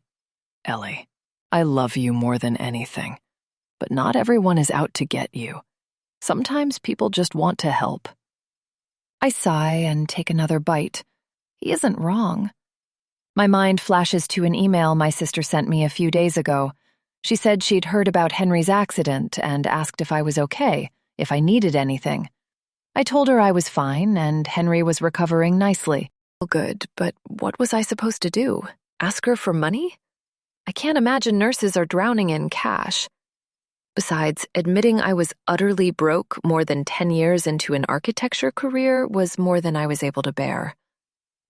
Ellie, I love you more than anything. But not everyone is out to get you. Sometimes people just want to help. I sigh and take another bite. He isn't wrong. My mind flashes to an email my sister sent me a few days ago. She said she'd heard about Henry's accident and asked if I was okay, if I needed anything. I told her I was fine and Henry was recovering nicely. Good, but what was I supposed to do? Ask her for money? I can't imagine nurses are drowning in cash. Besides, admitting I was utterly broke more than 10 years into an architecture career was more than I was able to bear.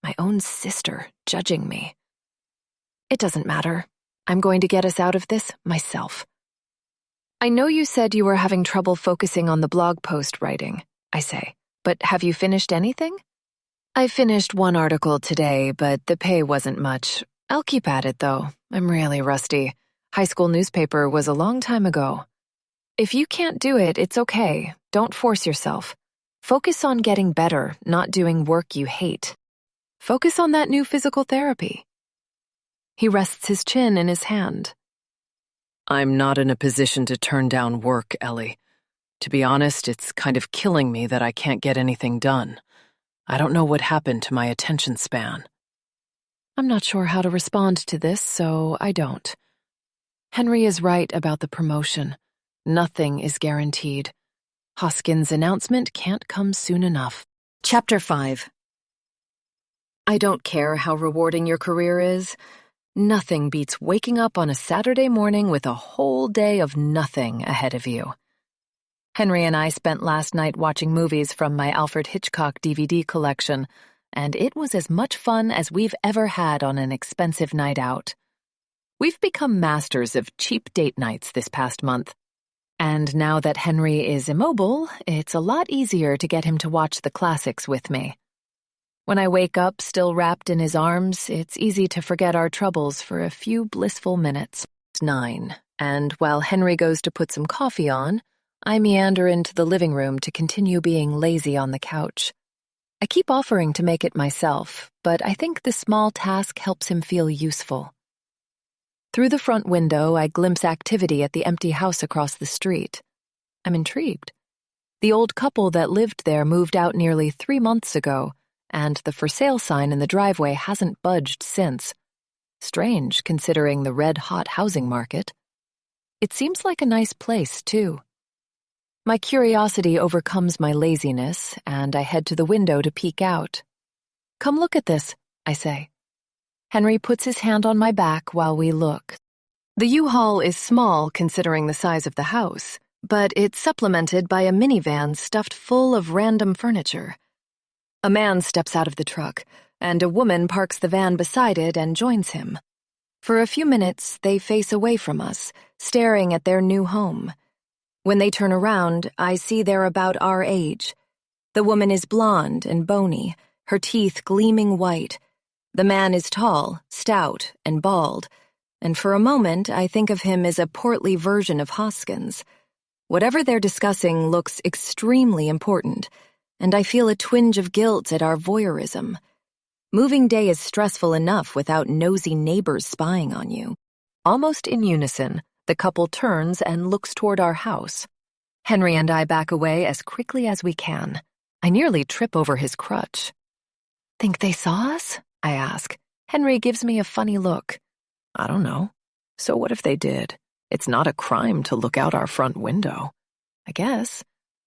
My own sister judging me. It doesn't matter. I'm going to get us out of this myself. I know you said you were having trouble focusing on the blog post writing, I say, but have you finished anything? I finished one article today, but the pay wasn't much. I'll keep at it, though. I'm really rusty. High school newspaper was a long time ago. If you can't do it, it's okay. Don't force yourself. Focus on getting better, not doing work you hate. Focus on that new physical therapy. He rests his chin in his hand. I'm not in a position to turn down work, Ellie. To be honest, it's kind of killing me that I can't get anything done. I don't know what happened to my attention span. I'm not sure how to respond to this, so I don't. Henry is right about the promotion. Nothing is guaranteed. Hoskins' announcement can't come soon enough. Chapter 5. I don't care how rewarding your career is. Nothing beats waking up on a Saturday morning with a whole day of nothing ahead of you. Henry and I spent last night watching movies from my Alfred Hitchcock DVD collection, and it was as much fun as we've ever had on an expensive night out. We've become masters of cheap date nights this past month, and now that Henry is immobile, it's a lot easier to get him to watch the classics with me. When I wake up still wrapped in his arms, it's easy to forget our troubles for a few blissful minutes. It's 9, and while Henry goes to put some coffee on, I meander into the living room to continue being lazy on the couch. I keep offering to make it myself, but I think the small task helps him feel useful. Through the front window, I glimpse activity at the empty house across the street. I'm intrigued. The old couple that lived there moved out nearly 3 months ago, and the for sale sign in the driveway hasn't budged since. Strange, considering the red-hot housing market. It seems like a nice place, too. My curiosity overcomes my laziness, and I head to the window to peek out. Come look at this, I say. Henry puts his hand on my back while we look. The U-Haul is small considering the size of the house, but it's supplemented by a minivan stuffed full of random furniture. A man steps out of the truck, and a woman parks the van beside it and joins him. For a few minutes, they face away from us, staring at their new home. When they turn around, I see they're about our age. The woman is blonde and bony, her teeth gleaming white. The man is tall, stout, and bald, and for a moment I think of him as a portly version of Hoskins. Whatever they're discussing looks extremely important, and I feel a twinge of guilt at our voyeurism. Moving day is stressful enough without nosy neighbors spying on you. Almost in unison, the couple turns and looks toward our house. Henry and I back away as quickly as we can. I nearly trip over his crutch. "Think they saw us?" I ask. Henry gives me a funny look. "I don't know. So what if they did? It's not a crime to look out our front window. I guess.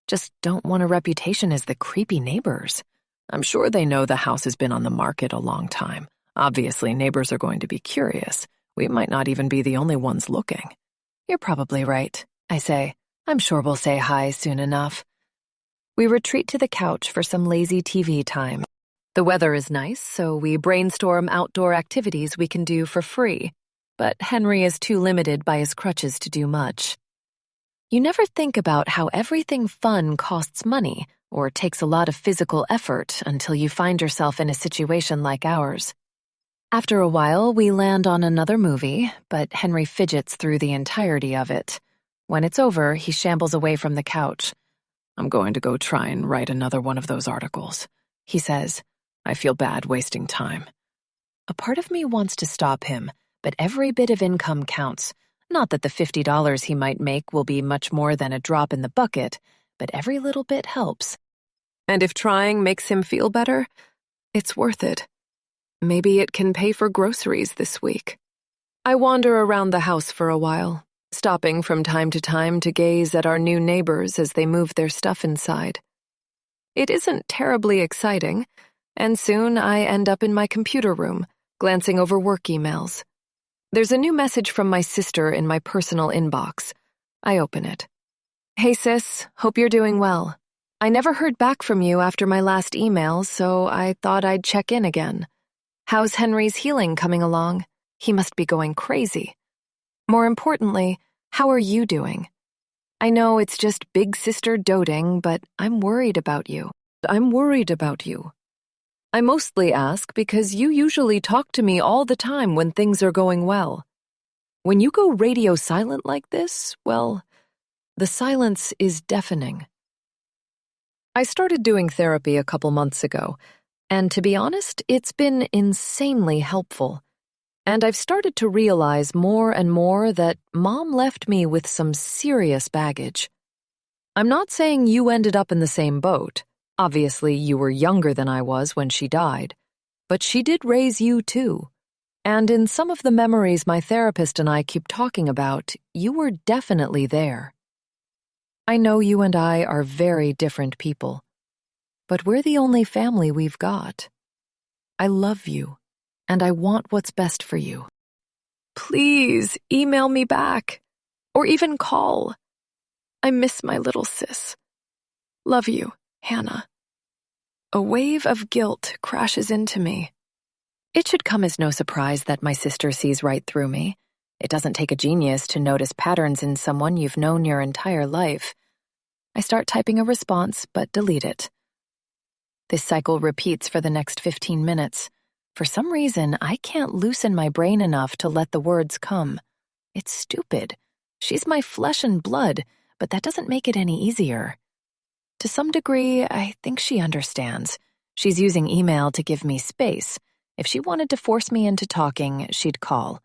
Just don't want a reputation as the creepy neighbors. I'm sure they know the house has been on the market a long time. Obviously, neighbors are going to be curious. We might not even be the only ones looking." "You're probably right," I say. "I'm sure we'll say hi soon enough." We retreat to the couch for some lazy TV time. The weather is nice, so we brainstorm outdoor activities we can do for free, but Henry is too limited by his crutches to do much. You never think about how everything fun costs money or takes a lot of physical effort until you find yourself in a situation like ours. After a while, we land on another movie, but Henry fidgets through the entirety of it. When it's over, he shambles away from the couch. "I'm going to go try and write another one of those articles," he says. "I feel bad wasting time." A part of me wants to stop him, but every bit of income counts. Not that the $50 he might make will be much more than a drop in the bucket, but every little bit helps. And if trying makes him feel better, it's worth it. Maybe it can pay for groceries this week. I wander around the house for a while, stopping from time to gaze at our new neighbors as they move their stuff inside. It isn't terribly exciting, and soon I end up in my computer room, glancing over work emails. There's a new message from my sister in my personal inbox. I open it. "Hey sis, hope you're doing well. I never heard back from you after my last email, so I thought I'd check in again. How's Henry's healing coming along? He must be going crazy. More importantly, how are you doing? I know it's just big sister doting, but I'm worried about you. I mostly ask because you usually talk to me all the time when things are going well. When you go radio silent like this, well, the silence is deafening." I started doing therapy a couple months ago, and to be honest, it's been insanely helpful. And I've started to realize more and more that Mom left me with some serious baggage. I'm not saying you ended up in the same boat. Obviously, you were younger than I was when she died, but she did raise you too. And in some of the memories my therapist and I keep talking about, you were definitely there. I know you and I are very different people, but we're the only family we've got. I love you, and I want what's best for you. Please email me back, or even call. I miss my little sis. Love you, Hannah. A wave of guilt crashes into me. It should come as no surprise that my sister sees right through me. It doesn't take a genius to notice patterns in someone you've known your entire life. I start typing a response, but delete it. This cycle repeats for the next 15 minutes. For some reason, I can't loosen my brain enough to let the words come. It's stupid. She's my flesh and blood, but that doesn't make it any easier. To some degree, I think she understands. She's using email to give me space. If she wanted to force me into talking, she'd call.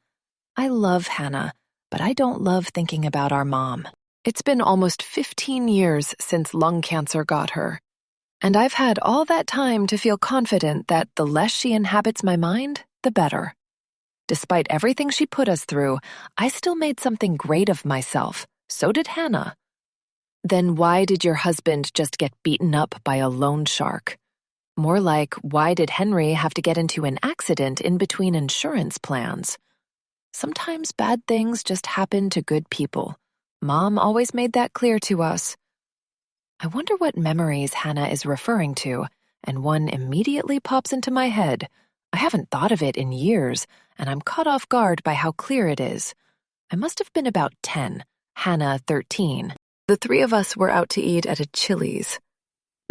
I love Hannah, but I don't love thinking about our mom. It's been almost 15 years since lung cancer got her. And I've had all that time to feel confident that the less she inhabits my mind, the better. Despite everything she put us through, I still made something great of myself. So did Hannah. Then why did your husband just get beaten up by a loan shark? More like, why did Henry have to get into an accident in between insurance plans? Sometimes bad things just happen to good people. Mom always made that clear to us. I wonder what memories Hannah is referring to, and one immediately pops into my head. I haven't thought of it in years, and I'm caught off guard by how clear it is. I must have been about 10, Hannah 13. The three of us were out to eat at a Chili's.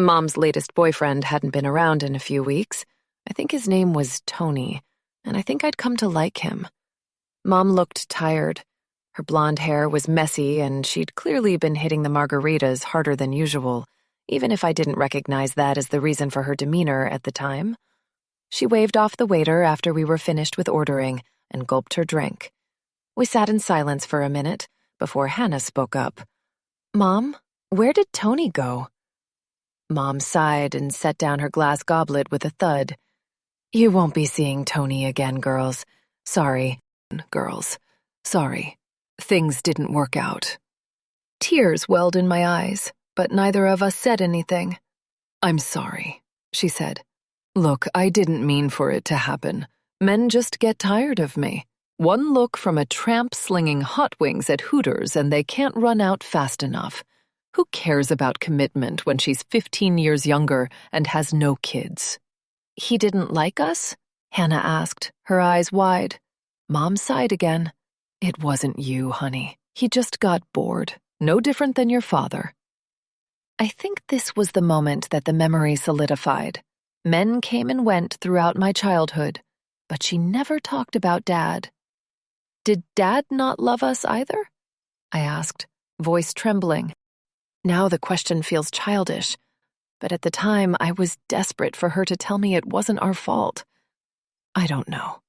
Mom's latest boyfriend hadn't been around in a few weeks. I think his name was Tony, and I think I'd come to like him. Mom looked tired. Her blonde hair was messy, and she'd clearly been hitting the margaritas harder than usual, even if I didn't recognize that as the reason for her demeanor at the time. She waved off the waiter after we were finished with ordering and gulped her drink. We sat in silence for a minute before Hannah spoke up. "Mom, where did Tony go?" Mom sighed and set down her glass goblet with a thud. "You won't be seeing Tony again, girls. Sorry, girls. Sorry. Things didn't work out." Tears welled in my eyes, but neither of us said anything. "I'm sorry," she said. "Look, I didn't mean for it to happen. Men just get tired of me. One look from a tramp slinging hot wings at Hooters and they can't run out fast enough. Who cares about commitment when she's 15 years younger and has no kids?" "He didn't like us?" Hannah asked, her eyes wide. Mom sighed again. "It wasn't you, honey. He just got bored. No different than your father." I think this was the moment that the memory solidified. Men came and went throughout my childhood, but she never talked about Dad. "Did Dad not love us either?" I asked, voice trembling. Now the question feels childish, but at the time I was desperate for her to tell me it wasn't our fault. "I don't know,"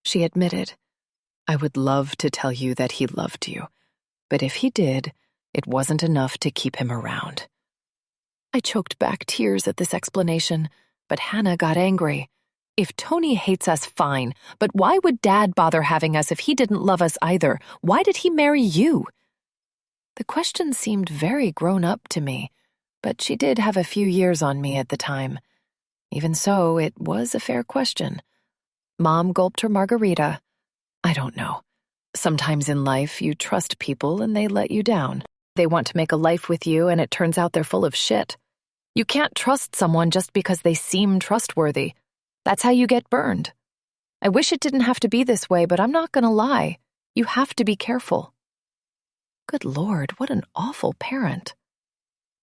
she admitted. "I would love to tell you that he loved you, but if he did, it wasn't enough to keep him around." I choked back tears at this explanation, but Hannah got angry. "If Tony hates us, fine, but why would Dad bother having us if he didn't love us either? Why did he marry you?" The question seemed very grown up to me, but she did have a few years on me at the time. Even so, it was a fair question. Mom gulped her margarita. "I don't know. Sometimes in life, you trust people and they let you down. They want to make a life with you and it turns out they're full of shit. You can't trust someone just because they seem trustworthy. That's how you get burned. I wish it didn't have to be this way, but I'm not gonna lie. You have to be careful." Good Lord, what an awful parent.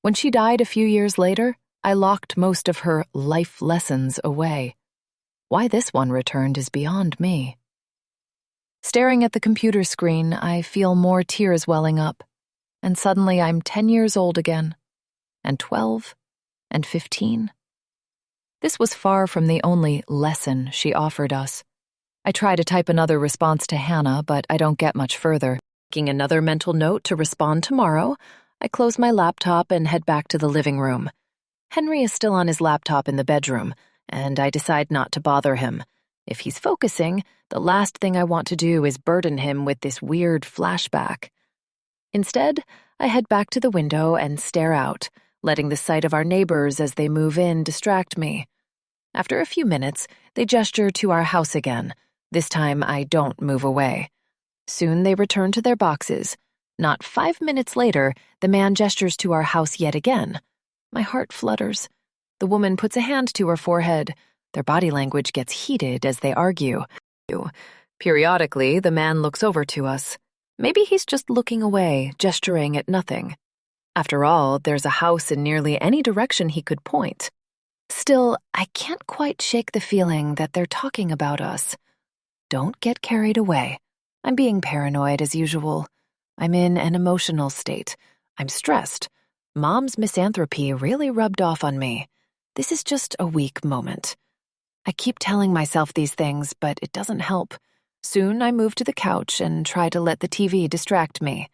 When she died a few years later, I locked most of her life lessons away. Why this one returned is beyond me. Staring at the computer screen, I feel more tears welling up, and suddenly I'm 10 years old again, and 12, and 15. This was far from the only lesson she offered us. I try to type another response to Hannah, but I don't get much further. Making another mental note to respond tomorrow, I close my laptop and head back to the living room. Henry is still on his laptop in the bedroom, and I decide not to bother him. If he's focusing, the last thing I want to do is burden him with this weird flashback. Instead, I head back to the window and stare out, letting the sight of our neighbors as they move in distract me. After a few minutes, they gesture to our house again. This time, I don't move away. Soon they return to their boxes. Not 5 minutes later, the man gestures to our house yet again. My heart flutters. The woman puts a hand to her forehead. Their body language gets heated as they argue. Periodically, the man looks over to us. Maybe he's just looking away, gesturing at nothing. After all, there's a house in nearly any direction he could point. Still, I can't quite shake the feeling that they're talking about us. Don't get carried away. I'm being paranoid as usual. I'm in an emotional state. I'm stressed. Mom's misanthropy really rubbed off on me. This is just a weak moment. I keep telling myself these things, but it doesn't help. Soon I move to the couch and try to let the TV distract me.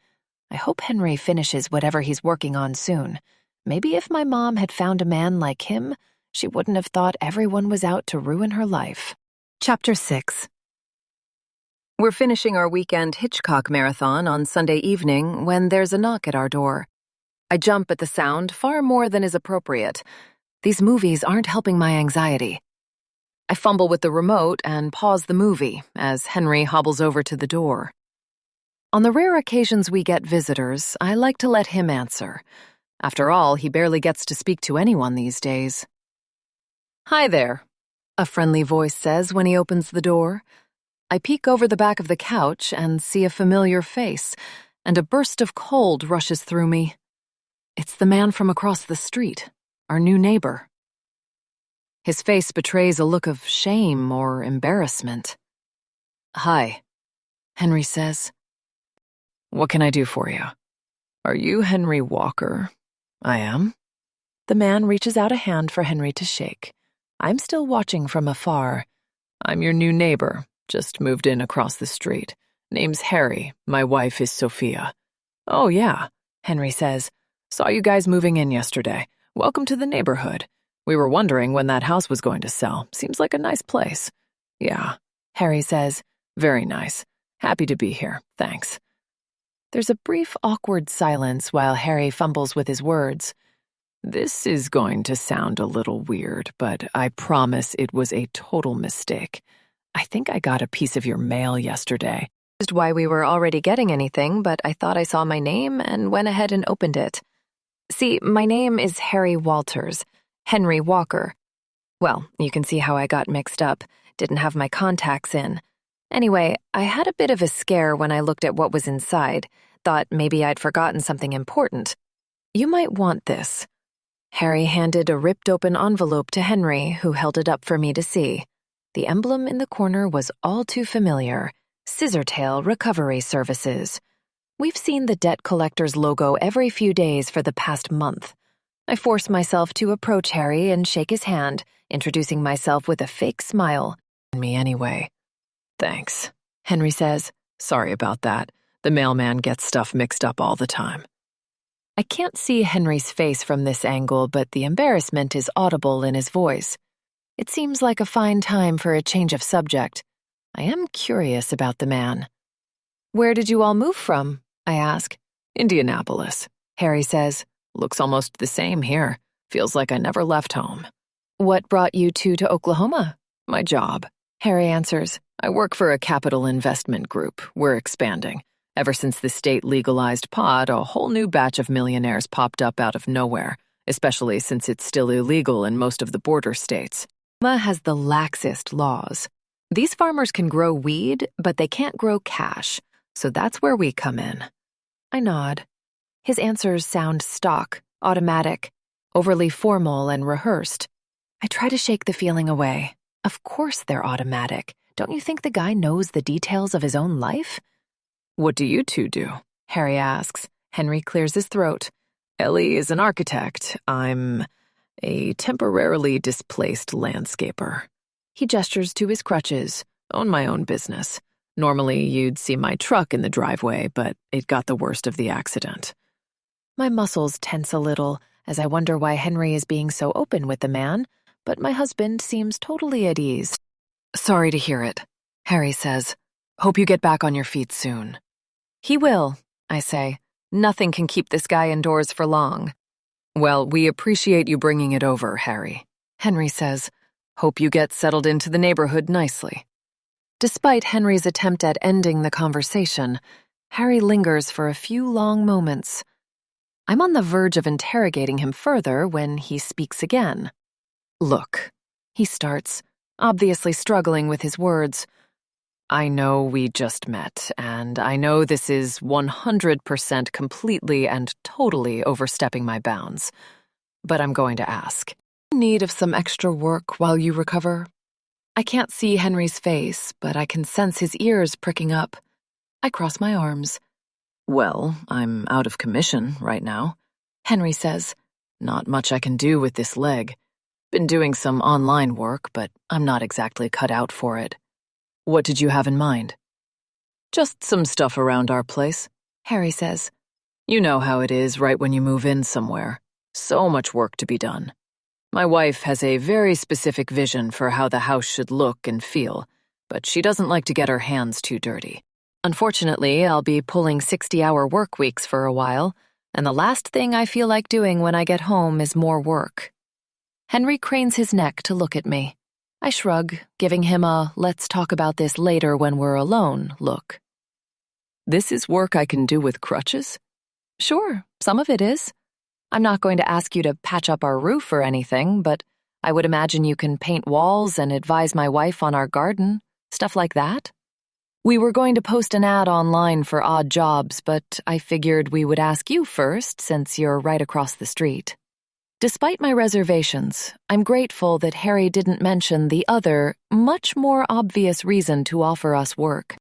I hope Henry finishes whatever he's working on soon. Maybe if my mom had found a man like him, she wouldn't have thought everyone was out to ruin her life. Chapter 6. We're finishing our weekend Hitchcock marathon on Sunday evening when there's a knock at our door. I jump at the sound far more than is appropriate. These movies aren't helping my anxiety. I fumble with the remote and pause the movie as Henry hobbles over to the door. On the rare occasions we get visitors, I like to let him answer. After all, he barely gets to speak to anyone these days. "Hi there," a friendly voice says when he opens the door. I peek over the back of the couch and see a familiar face, and a burst of cold rushes through me. It's the man from across the street, our new neighbor. His face betrays a look of shame or embarrassment. Hi, Henry says. What can I do for you? Are you Henry Walker? I am. The man reaches out a hand for Henry to shake. I'm still watching from afar. I'm your new neighbor, just moved in across the street. Name's Harry. My wife is Sophia. Oh, yeah, Henry says. Saw you guys moving in yesterday. Welcome to the neighborhood. We were wondering when that house was going to sell. Seems like a nice place. Yeah, Harry says. Very nice. Happy to be here. Thanks. There's a brief, awkward silence while Harry fumbles with his words. This is going to sound a little weird, but I promise it was a total mistake. I think I got a piece of your mail yesterday. Why we were already getting anything, but I thought I saw my name and went ahead and opened it. See, my name is Harry Walters, Henry Walker. Well, you can see how I got mixed up. Didn't have my contacts in. Anyway, I had a bit of a scare when I looked at what was inside. Thought maybe I'd forgotten something important. You might want this. Harry handed a ripped-open envelope to Henry, who held it up for me to see. The emblem in the corner was all too familiar. Scissortail Recovery Services. We've seen the debt collector's logo every few days for the past month. I force myself to approach Harry and shake his hand, introducing myself with a fake smile. Me anyway. Thanks, Henry says. Sorry about that. The mailman gets stuff mixed up all the time. I can't see Henry's face from this angle, but the embarrassment is audible in his voice. It seems like a fine time for a change of subject. I am curious about the man. Where did you all move from? I ask. Indianapolis, Harry says. Looks almost the same here. Feels like I never left home. What brought you two to Oklahoma? My job, Harry answers. I work for a capital investment group. We're expanding. Ever since the state legalized pot, a whole new batch of millionaires popped up out of nowhere, especially since it's still illegal in most of the border states. Oklahoma has the laxest laws. These farmers can grow weed, but they can't grow cash, so that's where we come in. I nod. His answers sound stock, automatic, overly formal and rehearsed. I try to shake the feeling away. Of course they're automatic. Don't you think the guy knows the details of his own life? What do you two do? Harry asks. Henry clears his throat. Ellie is an architect. I'm a temporarily displaced landscaper. He gestures to his crutches. Own my own business. Normally, you'd see my truck in the driveway, but it got the worst of the accident. My muscles tense a little as I wonder why Henry is being so open with the man, but my husband seems totally at ease. Sorry to hear it, Harry says. Hope you get back on your feet soon. He will, I say. Nothing can keep this guy indoors for long. Well, we appreciate you bringing it over, Harry, Henry says. Hope you get settled into the neighborhood nicely. Despite Henry's attempt at ending the conversation, Harry lingers for a few long moments. I'm on the verge of interrogating him further when he speaks again. Look, he starts, obviously struggling with his words. I know we just met, and I know this is 100% completely and totally overstepping my bounds. But I'm going to ask. Need of some extra work while you recover? I can't see Henry's face, but I can sense his ears pricking up. I cross my arms. Well, I'm out of commission right now, Henry says. Not much I can do with this leg. Been doing some online work, but I'm not exactly cut out for it. What did you have in mind? Just some stuff around our place, Harry says. You know how it is right when you move in somewhere. So much work to be done. My wife has a very specific vision for how the house should look and feel, but she doesn't like to get her hands too dirty. Unfortunately, I'll be pulling 60-hour work weeks for a while, and the last thing I feel like doing when I get home is more work. Henry cranes his neck to look at me. I shrug, giving him a let's talk about this later when we're alone look. This is work I can do with crutches? Sure, some of it is. I'm not going to ask you to patch up our roof or anything, but I would imagine you can paint walls and advise my wife on our garden, stuff like that. We were going to post an ad online for odd jobs, but I figured we would ask you first since you're right across the street. Despite my reservations, I'm grateful that Harry didn't mention the other, much more obvious reason to offer us work.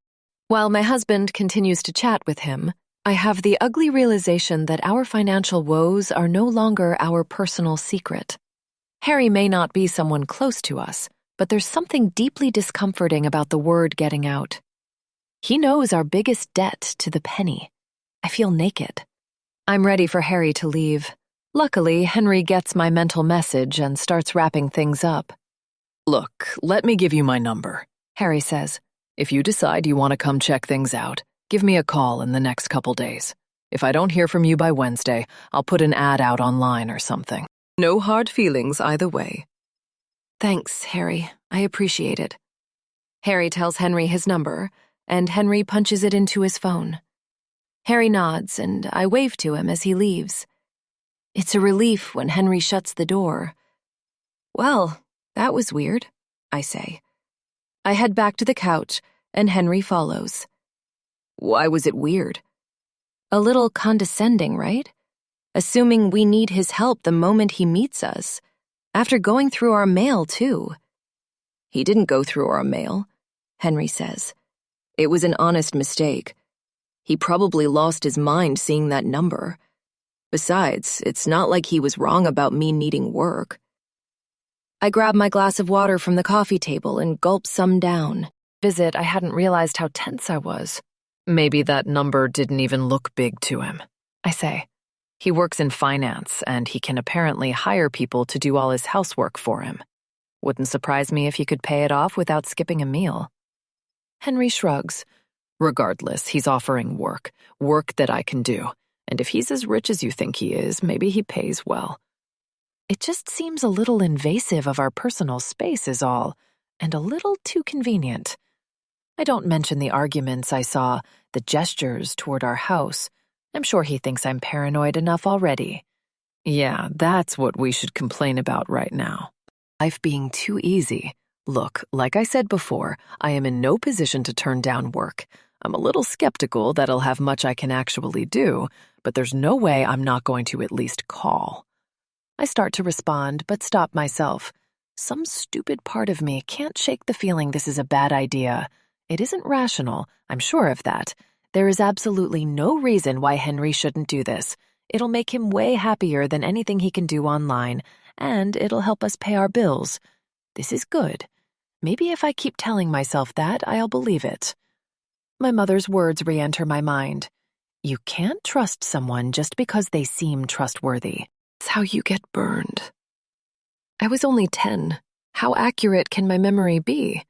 While my husband continues to chat with him, I have the ugly realization that our financial woes are no longer our personal secret. Harry may not be someone close to us, but there's something deeply discomforting about the word getting out. He knows our biggest debt to the penny. I feel naked. I'm ready for Harry to leave. Luckily, Henry gets my mental message and starts wrapping things up. Look, let me give you my number, Harry says. If you decide you want to come check things out, give me a call in the next couple days. If I don't hear from you by Wednesday, I'll put an ad out online or something. No hard feelings either way. Thanks, Harry. I appreciate it. Harry tells Henry his number, and Henry punches it into his phone. Harry nods, and I wave to him as he leaves. It's a relief when Henry shuts the door. Well, that was weird, I say. I head back to the couch, and Henry follows. Why was it weird? A little condescending, right? Assuming we need his help the moment he meets us. After going through our mail, too. He didn't go through our mail, Henry says. It was an honest mistake. He probably lost his mind seeing that number. Besides, it's not like he was wrong about me needing work. I grab my glass of water from the coffee table and gulp some down. I hadn't realized how tense I was. Maybe that number didn't even look big to him, I say. He works in finance, and he can apparently hire people to do all his housework for him. Wouldn't surprise me if he could pay it off without skipping a meal. Henry shrugs. Regardless, he's offering work that I can do. And if he's as rich as you think he is, maybe he pays well. It just seems a little invasive of our personal space is all, and a little too convenient. I don't mention the arguments I saw, the gestures toward our house. I'm sure he thinks I'm paranoid enough already. Yeah, that's what we should complain about right now. Life being too easy. Look, like I said before, I am in no position to turn down work. I'm a little skeptical that I'll have much I can actually do, but there's no way I'm not going to at least call. I start to respond, but stop myself. Some stupid part of me can't shake the feeling this is a bad idea. It isn't rational, I'm sure of that. There is absolutely no reason why Henry shouldn't do this. It'll make him way happier than anything he can do online, and it'll help us pay our bills. This is good. Maybe if I keep telling myself that, I'll believe it. My mother's words re-enter my mind. You can't trust someone just because they seem trustworthy. It's how you get burned. I was only 10. How accurate can my memory be?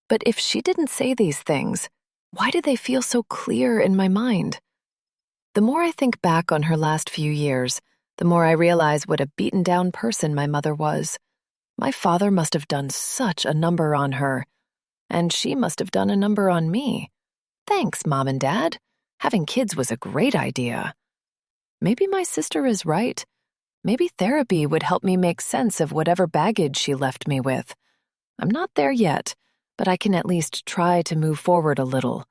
But if she didn't say these things, why do they feel so clear in my mind? The more I think back on her last few years, the more I realize what a beaten-down person my mother was. My father must have done such a number on her, and she must have done a number on me. Thanks, Mom and Dad. Having kids was a great idea. Maybe my sister is right. Maybe therapy would help me make sense of whatever baggage she left me with. I'm not there yet, but I can at least try to move forward a little.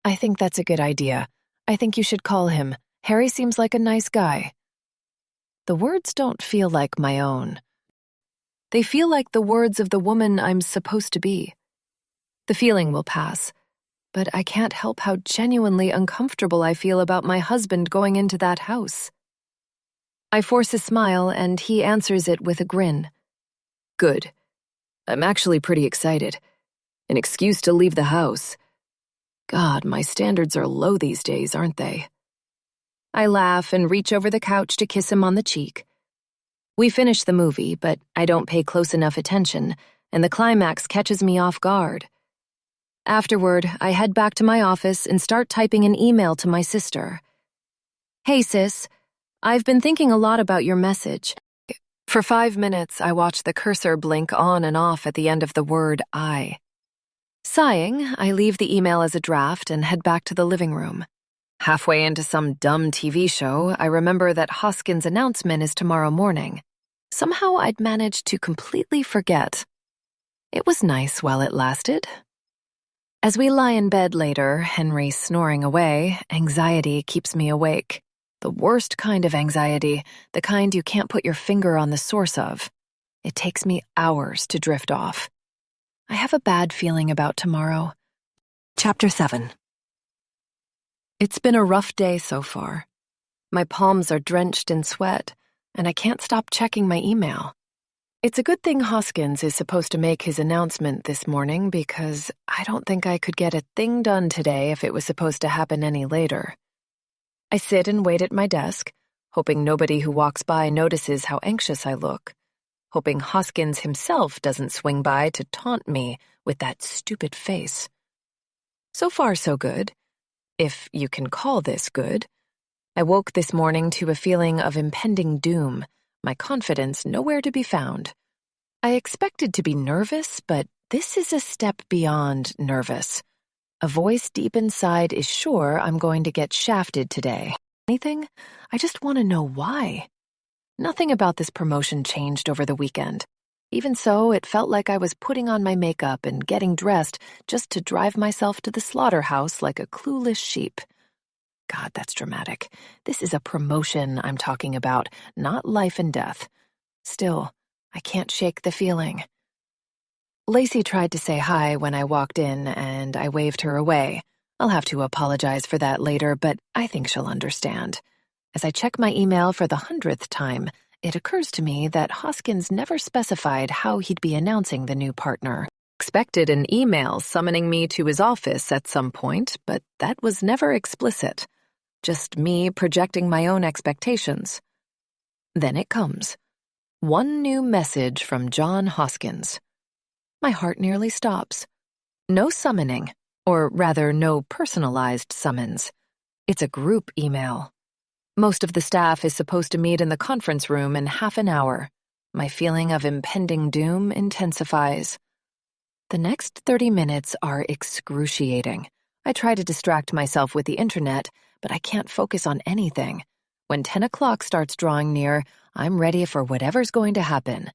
I think that's a good idea. I think you should call him. Harry seems like a nice guy. The words don't feel like my own. They feel like the words of the woman I'm supposed to be. The feeling will pass, but I can't help how genuinely uncomfortable I feel about my husband going into that house. I force a smile, and he answers it with a grin. Good. I'm actually pretty excited. An excuse to leave the house. God, my standards are low these days, aren't they? I laugh and reach over the couch to kiss him on the cheek. We finish the movie, but I don't pay close enough attention, and the climax catches me off guard. Afterward, I head back to my office and start typing an email to my sister. Hey, sis. I've been thinking a lot about your message. For 5 minutes, I watch the cursor blink on and off at the end of the word I. Sighing, I leave the email as a draft and head back to the living room. Halfway into some dumb TV show, I remember that Hoskins' announcement is tomorrow morning. Somehow I'd managed to completely forget. It was nice while it lasted. As we lie in bed later, Henry snoring away, anxiety keeps me awake. The worst kind of anxiety, the kind you can't put your finger on the source of. It takes me hours to drift off. I have a bad feeling about tomorrow. Chapter 7. It's been a rough day so far. My palms are drenched in sweat, and I can't stop checking my email. It's a good thing Hoskins is supposed to make his announcement this morning because I don't think I could get a thing done today if it was supposed to happen any later. I sit and wait at my desk, hoping nobody who walks by notices how anxious I look, hoping Hoskins himself doesn't swing by to taunt me with that stupid face. So far, so good, if you can call this good. I woke this morning to a feeling of impending doom, my confidence nowhere to be found. I expected to be nervous, but this is a step beyond nervous. A voice deep inside is sure I'm going to get shafted today. Anything? I just want to know why. Nothing about this promotion changed over the weekend. Even so, it felt like I was putting on my makeup and getting dressed just to drive myself to the slaughterhouse like a clueless sheep. God, that's dramatic. This is a promotion I'm talking about, not life and death. Still, I can't shake the feeling. Lacey tried to say hi when I walked in, and I waved her away. I'll have to apologize for that later, but I think she'll understand. As I check my email for the 100th time, it occurs to me that Hoskins never specified how he'd be announcing the new partner. Expected an email summoning me to his office at some point, but that was never explicit. Just me projecting my own expectations. Then it comes. One new message from John Hoskins. My heart nearly stops. No summoning, or rather no personalized summons. It's a group email. Most of the staff is supposed to meet in the conference room in half an hour. My feeling of impending doom intensifies. The next 30 minutes are excruciating. I try to distract myself with the internet, but I can't focus on anything. When 10 o'clock starts drawing near, I'm ready for whatever's going to happen.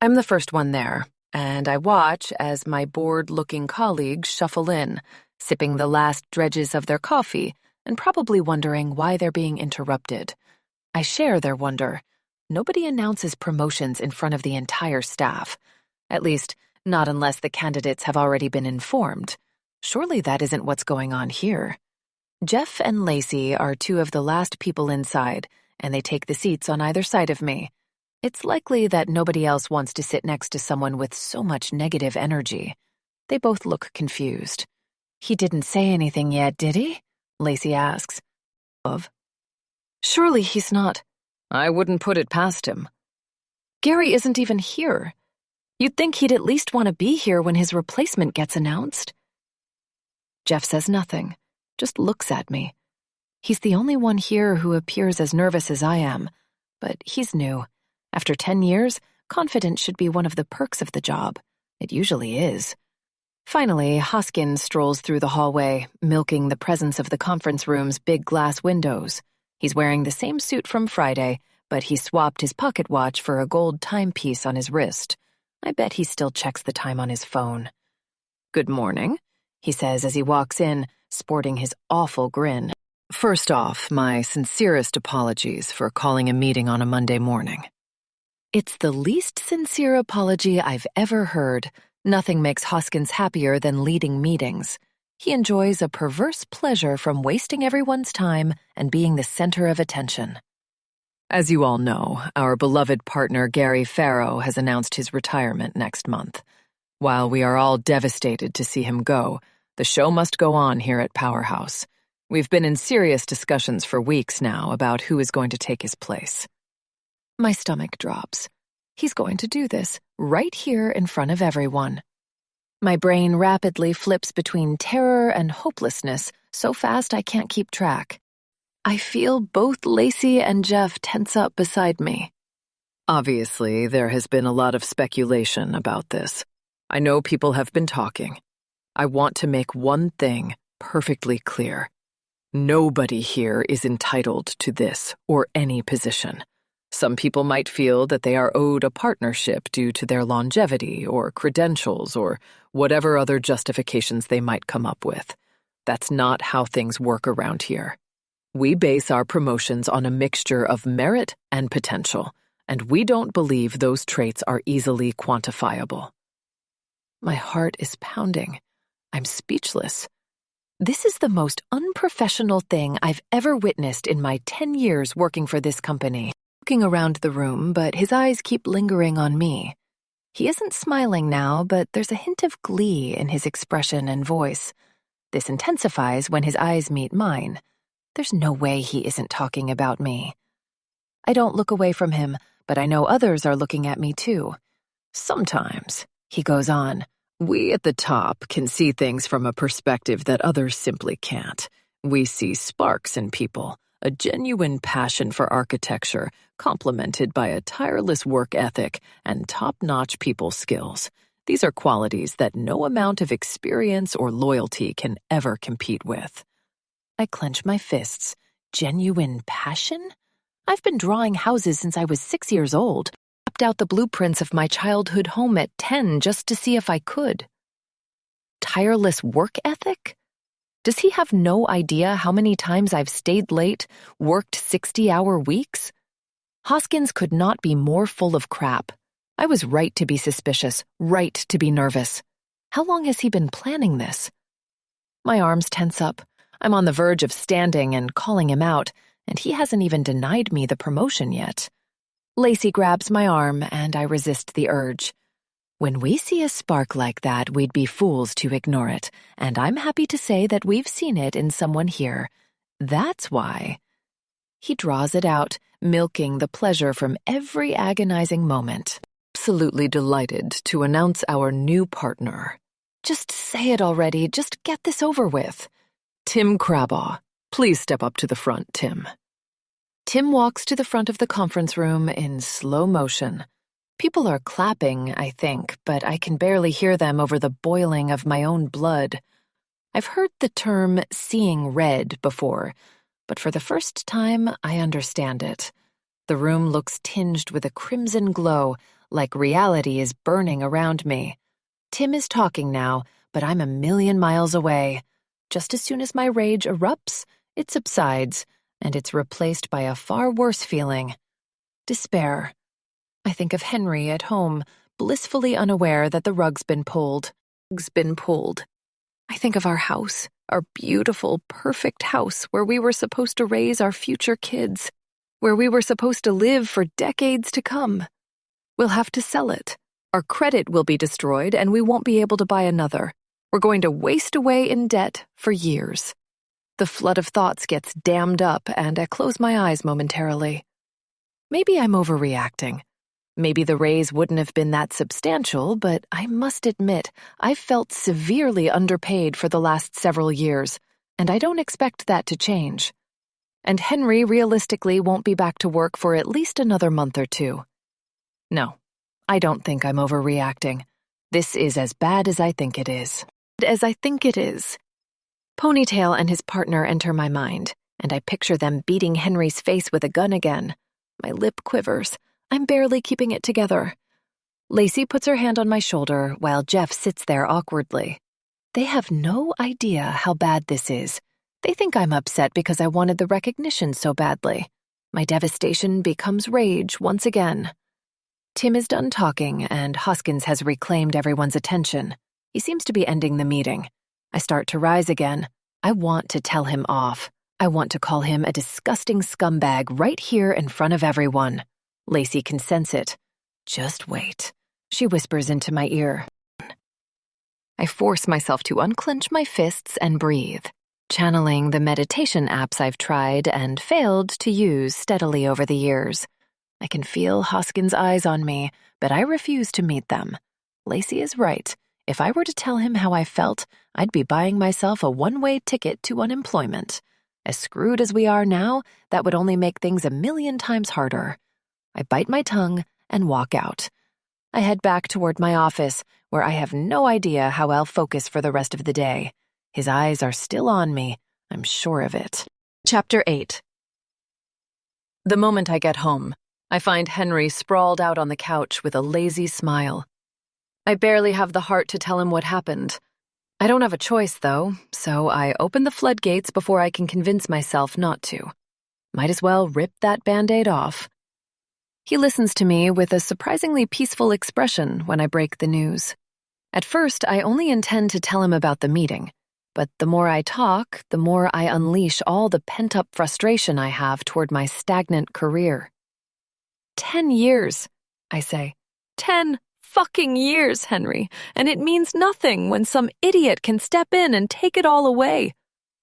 I'm the first one there, and I watch as my bored-looking colleagues shuffle in, sipping the last dredges of their coffee and probably wondering why they're being interrupted. I share their wonder. Nobody announces promotions in front of the entire staff. At least, not unless the candidates have already been informed. Surely that isn't what's going on here. Jeff and Lacey are two of the last people inside, and they take the seats on either side of me. It's likely that nobody else wants to sit next to someone with so much negative energy. They both look confused. He didn't say anything yet, did he? Lacey asks. Surely he's not. I wouldn't put it past him. Gary isn't even here. You'd think he'd at least want to be here when his replacement gets announced. Jeff says nothing, just looks at me. He's the only one here who appears as nervous as I am, but he's new. After 10 years, confidence should be one of the perks of the job. It usually is. Finally, Hoskins strolls through the hallway, milking the presence of the conference room's big glass windows. He's wearing the same suit from Friday, but he swapped his pocket watch for a gold timepiece on his wrist. I bet he still checks the time on his phone. Good morning, he says as he walks in, sporting his awful grin. First off, my sincerest apologies for calling a meeting on a Monday morning. It's the least sincere apology I've ever heard. Nothing makes Hoskins happier than leading meetings. He enjoys a perverse pleasure from wasting everyone's time and being the center of attention. As you all know, our beloved partner Gary Farrow has announced his retirement next month. While we are all devastated to see him go, the show must go on here at Powerhouse. We've been in serious discussions for weeks now about who is going to take his place. My stomach drops. He's going to do this, right here in front of everyone. My brain rapidly flips between terror and hopelessness, so fast I can't keep track. I feel both Lacey and Jeff tense up beside me. Obviously, there has been a lot of speculation about this. I know people have been talking. I want to make one thing perfectly clear. Nobody here is entitled to this or any position. Some people might feel that they are owed a partnership due to their longevity or credentials or whatever other justifications they might come up with. That's not how things work around here. We base our promotions on a mixture of merit and potential, and we don't believe those traits are easily quantifiable. My heart is pounding. I'm speechless. This is the most unprofessional thing I've ever witnessed in my 10 years working for this company. Looking around the room, but his eyes keep lingering on me. He isn't smiling now, but there's a hint of glee in his expression and voice. This intensifies when his eyes meet mine. There's no way he isn't talking about me. I don't look away from him, but I know others are looking at me too. Sometimes, he goes on, we at the top can see things from a perspective that others simply can't. We see sparks in people, a genuine passion for architecture, complemented by a tireless work ethic and top-notch people skills. These are qualities that no amount of experience or loyalty can ever compete with. I clench my fists. Genuine passion? I've been drawing houses since I was 6 years old. Mapped out the blueprints of my childhood home at 10 just to see if I could. Tireless work ethic? Does he have no idea how many times I've stayed late, worked 60-hour weeks? Hoskins could not be more full of crap. I was right to be suspicious, right to be nervous. How long has he been planning this? My arms tense up. I'm on the verge of standing and calling him out, and he hasn't even denied me the promotion yet. Lacey grabs my arm, and I resist the urge. When we see a spark like that, we'd be fools to ignore it, and I'm happy to say that we've seen it in someone here. That's why. He draws it out, milking the pleasure from every agonizing moment. Absolutely delighted to announce our new partner. Just say it already, just get this over with. Tim Crabaugh. Please step up to the front, Tim. Tim walks to the front of the conference room in slow motion. People are clapping, I think, but I can barely hear them over the boiling of my own blood. I've heard the term seeing red before, but for the first time, I understand it. The room looks tinged with a crimson glow, like reality is burning around me. Tim is talking now, but I'm a million miles away. Just as soon as my rage erupts, it subsides, and it's replaced by a far worse feeling. Despair. I think of Henry at home, blissfully unaware that the rug's been pulled. I think of our house, our beautiful, perfect house where we were supposed to raise our future kids, where we were supposed to live for decades to come. We'll have to sell it. Our credit will be destroyed, and we won't be able to buy another. We're going to waste away in debt for years. The flood of thoughts gets dammed up, and I close my eyes momentarily. Maybe I'm overreacting. Maybe the raise wouldn't have been that substantial, but I must admit, I've felt severely underpaid for the last several years, and I don't expect that to change. And Henry realistically won't be back to work for at least another month or two. No, I don't think I'm overreacting. This is as bad as I think it is. Ponytail and his partner enter my mind, and I picture them beating Henry's face with a gun again. My lip quivers. I'm barely keeping it together. Lacey puts her hand on my shoulder while Jeff sits there awkwardly. They have no idea how bad this is. They think I'm upset because I wanted the recognition so badly. My devastation becomes rage once again. Tim is done talking, and Hoskins has reclaimed everyone's attention. He seems to be ending the meeting. I start to rise again. I want to tell him off. I want to call him a disgusting scumbag right here in front of everyone. Lacey can sense it. Just wait. She whispers into my ear. I force myself to unclench my fists and breathe, channeling the meditation apps I've tried and failed to use steadily over the years. I can feel Hoskins' eyes on me, but I refuse to meet them. Lacey is right. If I were to tell him how I felt, I'd be buying myself a one-way ticket to unemployment. As screwed as we are now, that would only make things a million times harder. I bite my tongue and walk out. I head back toward my office, where I have no idea how I'll focus for the rest of the day. His eyes are still on me, I'm sure of it. Chapter 8. The moment I get home, I find Henry sprawled out on the couch with a lazy smile. I barely have the heart to tell him what happened. I don't have a choice, though, so I open the floodgates before I can convince myself not to. Might as well rip that Band-Aid off. He listens to me with a surprisingly peaceful expression when I break the news. At first, I only intend to tell him about the meeting, but the more I talk, the more I unleash all the pent-up frustration I have toward my stagnant career. 10 years, I say. 10 fucking years, Henry, and it means nothing when some idiot can step in and take it all away.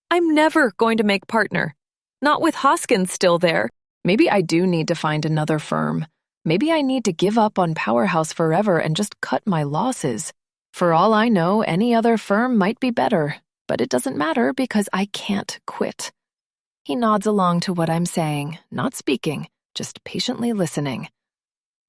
I'm never going to make partner. Not with Hoskins still there. Maybe I do need to find another firm. Maybe I need to give up on Powerhouse forever and just cut my losses. For all I know, any other firm might be better, but it doesn't matter because I can't quit. He nods along to what I'm saying, not speaking, just patiently listening.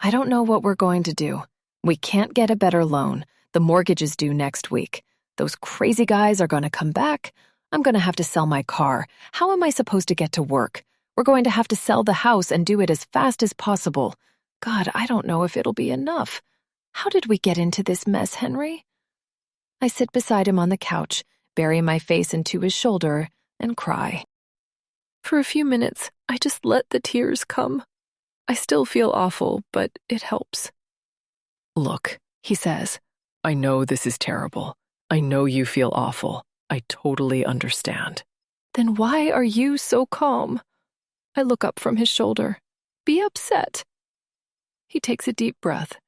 I don't know what we're going to do. We can't get a better loan. The mortgage is due next week. Those crazy guys are going to come back. I'm going to have to sell my car. How am I supposed to get to work? We're going to have to sell the house and do it as fast as possible. God, I don't know if it'll be enough. How did we get into this mess, Henry? I sit beside him on the couch, bury my face into his shoulder, and cry. For a few minutes, I just let the tears come. I still feel awful, but it helps. Look, he says, I know this is terrible. I know you feel awful. I totally understand. Then why are you so calm? I look up from his shoulder. Be upset. He takes a deep breath.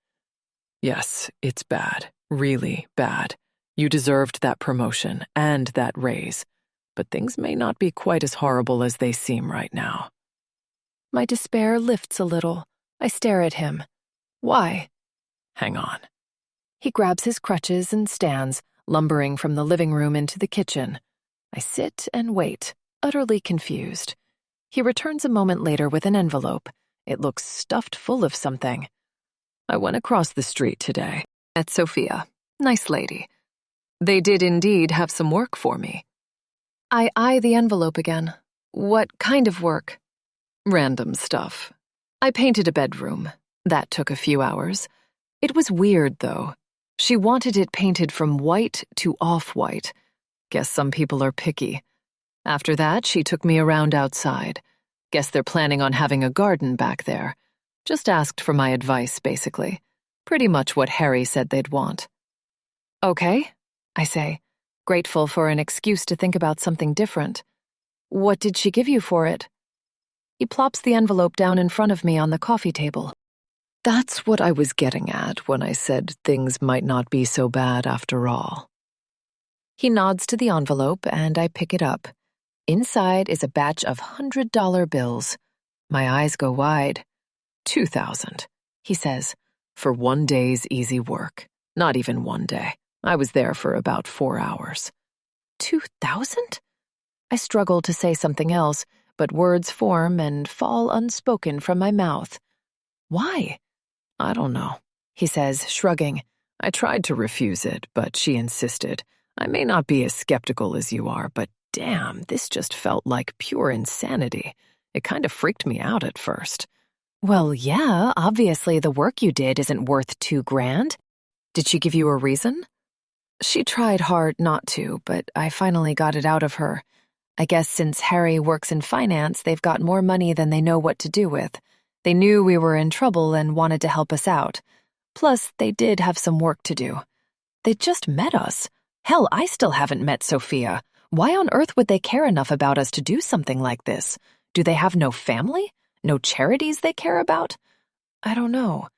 Yes, it's bad, really bad. You deserved that promotion and that raise, but things may not be quite as horrible as they seem right now. My despair lifts a little. I stare at him. Why? Hang on. He grabs his crutches and stands, lumbering from the living room into the kitchen. I sit and wait, utterly confused. He returns a moment later with an envelope. It looks stuffed full of something. I went across the street today. At Sophia. Nice lady. They did indeed have some work for me. I eye the envelope again. What kind of work? Random stuff. I painted a bedroom. That took a few hours. It was weird, though. She wanted it painted from white to off-white. Guess some people are picky. After that, she took me around outside. Guess they're planning on having a garden back there. Just asked for my advice, basically. Pretty much what Harry said they'd want. Okay, I say, grateful for an excuse to think about something different. What did she give you for it? He plops the envelope down in front of me on the coffee table. That's what I was getting at when I said things might not be so bad after all. He nods to the envelope, and I pick it up. Inside is a batch of $100 bills. My eyes go wide. 2,000, he says, for 1 day's easy work. Not even 1 day. I was there for about 4 hours. 2,000? I struggle to say something else, but words form and fall unspoken from my mouth. Why? I don't know, he says, shrugging. I tried to refuse it, but she insisted. I may not be as skeptical as you are, but damn, this just felt like pure insanity. It kind of freaked me out at first. Well, yeah, obviously the work you did isn't worth $2,000. Did she give you a reason? She tried hard not to, but I finally got it out of her. I guess since Harry works in finance, they've got more money than they know what to do with. They knew we were in trouble and wanted to help us out. Plus, they did have some work to do. They'd just met us. Hell, I still haven't met Sophia. Why on earth would they care enough about us to do something like this? Do they have no family? No charities they care about? I don't know.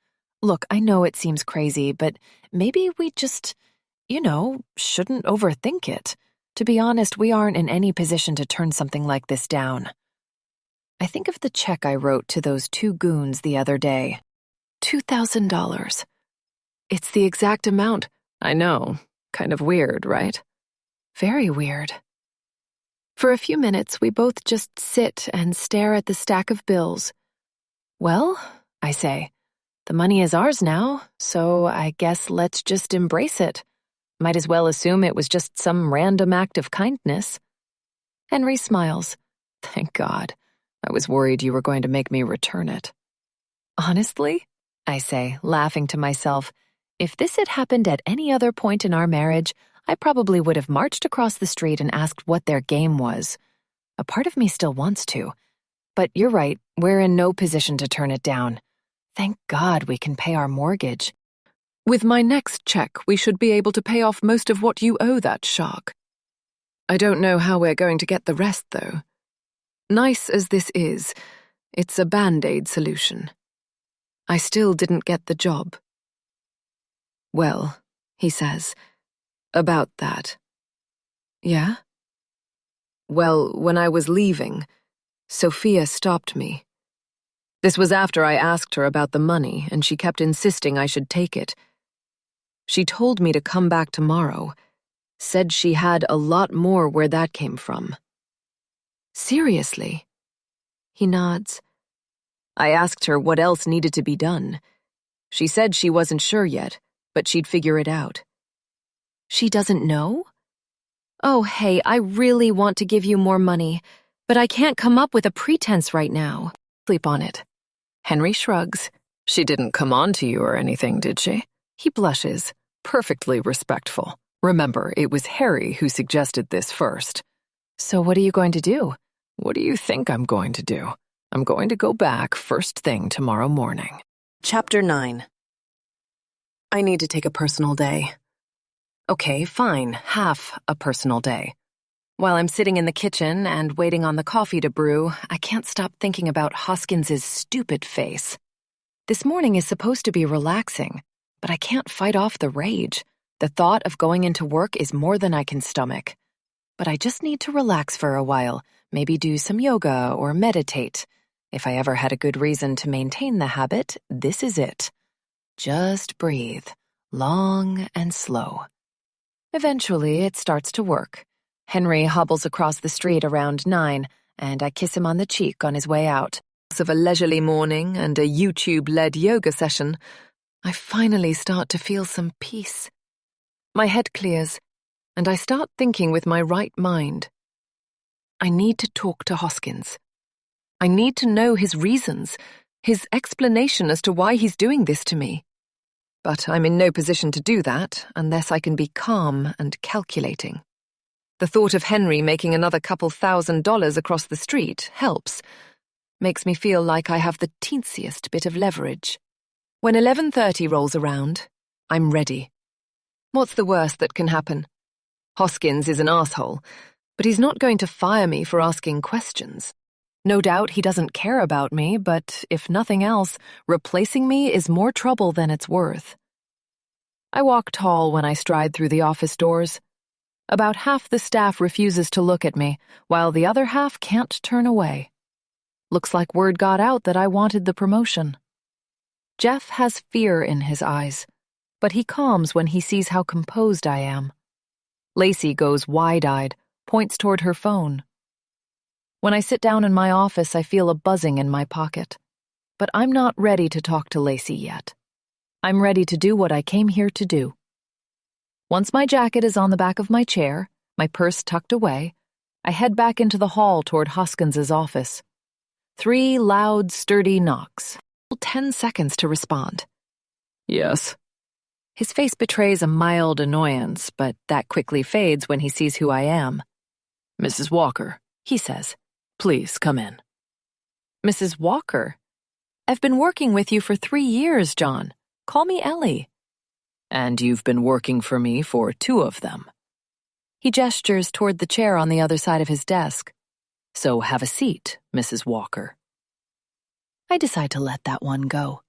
Look, I know it seems crazy, but maybe we just, shouldn't overthink it. To be honest, we aren't in any position to turn something like this down. I think of the check I wrote to those 2 goons the other day. $2,000. It's the exact amount. I know. Kind of weird, right? Very weird. For a few minutes, we both just sit and stare at the stack of bills. Well, I say, the money is ours now, so I guess let's just embrace it. Might as well assume it was just some random act of kindness. Henry smiles. Thank God. I was worried you were going to make me return it. Honestly, I say, laughing to myself, if this had happened at any other point in our marriage, I probably would have marched across the street and asked what their game was. A part of me still wants to. But you're right, we're in no position to turn it down. Thank God we can pay our mortgage. With my next check, we should be able to pay off most of what you owe that shark. I don't know how we're going to get the rest, though. Nice as this is, it's a Band-Aid solution. I still didn't get the job. Well, he says, about that. Yeah? Well, when I was leaving, Sophia stopped me. This was after I asked her about the money, and she kept insisting I should take it. She told me to come back tomorrow, said she had a lot more where that came from. Seriously? He nods. I asked her what else needed to be done. She said she wasn't sure yet, but she'd figure it out. She doesn't know? Oh, hey, I really want to give you more money, but I can't come up with a pretense right now. Sleep on it. Henry shrugs. She didn't come on to you or anything, did she? He blushes. Perfectly respectful. Remember, it was Harry who suggested this first. So what are you going to do? What do you think I'm going to do? I'm going to go back first thing tomorrow morning. Chapter 9. I need to take a personal day. Okay, fine, half a personal day. While I'm sitting in the kitchen and waiting on the coffee to brew, I can't stop thinking about Hoskins's stupid face. This morning is supposed to be relaxing, but I can't fight off the rage. The thought of going into work is more than I can stomach. But I just need to relax for a while, maybe do some yoga or meditate. If I ever had a good reason to maintain the habit, this is it. Just breathe, long and slow. Eventually, it starts to work. Henry hobbles across the street around 9, and I kiss him on the cheek on his way out. Of a leisurely morning and a YouTube-led yoga session, I finally start to feel some peace. My head clears, and I start thinking with my right mind. I need to talk to Hoskins. I need to know his reasons, his explanation as to why he's doing this to me. But I'm in no position to do that unless I can be calm and calculating. The thought of Henry making another couple $1,000 across the street helps. Makes me feel like I have the teensiest bit of leverage. When 11:30 rolls around, I'm ready. What's the worst that can happen? Hoskins is an asshole, but he's not going to fire me for asking questions. No doubt he doesn't care about me, but if nothing else, replacing me is more trouble than it's worth. I walk tall when I stride through the office doors. About half the staff refuses to look at me, while the other half can't turn away. Looks like word got out that I wanted the promotion. Jeff has fear in his eyes, but he calms when he sees how composed I am. Lacey goes wide-eyed, points toward her phone. When I sit down in my office, I feel a buzzing in my pocket. But I'm not ready to talk to Lacey yet. I'm ready to do what I came here to do. Once my jacket is on the back of my chair, my purse tucked away, I head back into the hall toward Hoskins's office. 3 loud, sturdy knocks. 10 seconds to respond. Yes. His face betrays a mild annoyance, but that quickly fades when he sees who I am. Mrs. Walker, he says. Please come in. Mrs. Walker? I've been working with you for 3 years, John. Call me Ellie. And you've been working for me for 2 of them. He gestures toward the chair on the other side of his desk. So have a seat, Mrs. Walker. I decide to let that one go.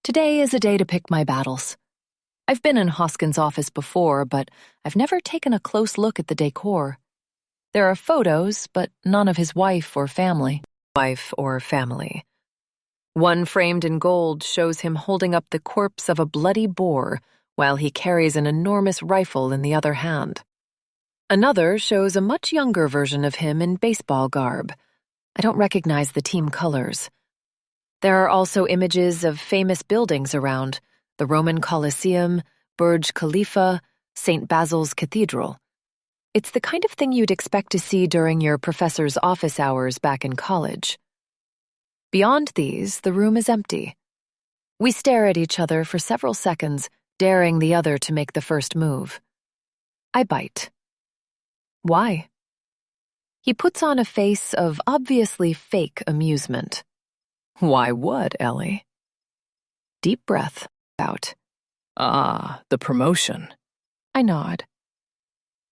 Today is a day to pick my battles. I've been in Hoskins' office before, but I've never taken a close look at the decor. There are photos, but none of his wife or family. One framed in gold shows him holding up the corpse of a bloody boar while he carries an enormous rifle in the other hand. Another shows a much younger version of him in baseball garb. I don't recognize the team colors. There are also images of famous buildings around: the Roman Colosseum, Burj Khalifa, St. Basil's Cathedral. It's the kind of thing you'd expect to see during your professor's office hours back in college. Beyond these, the room is empty. We stare at each other for several seconds, daring the other to make the first move. I bite. Why? He puts on a face of obviously fake amusement. Why what, Ellie? Deep breath out. Ah, the promotion. I nod.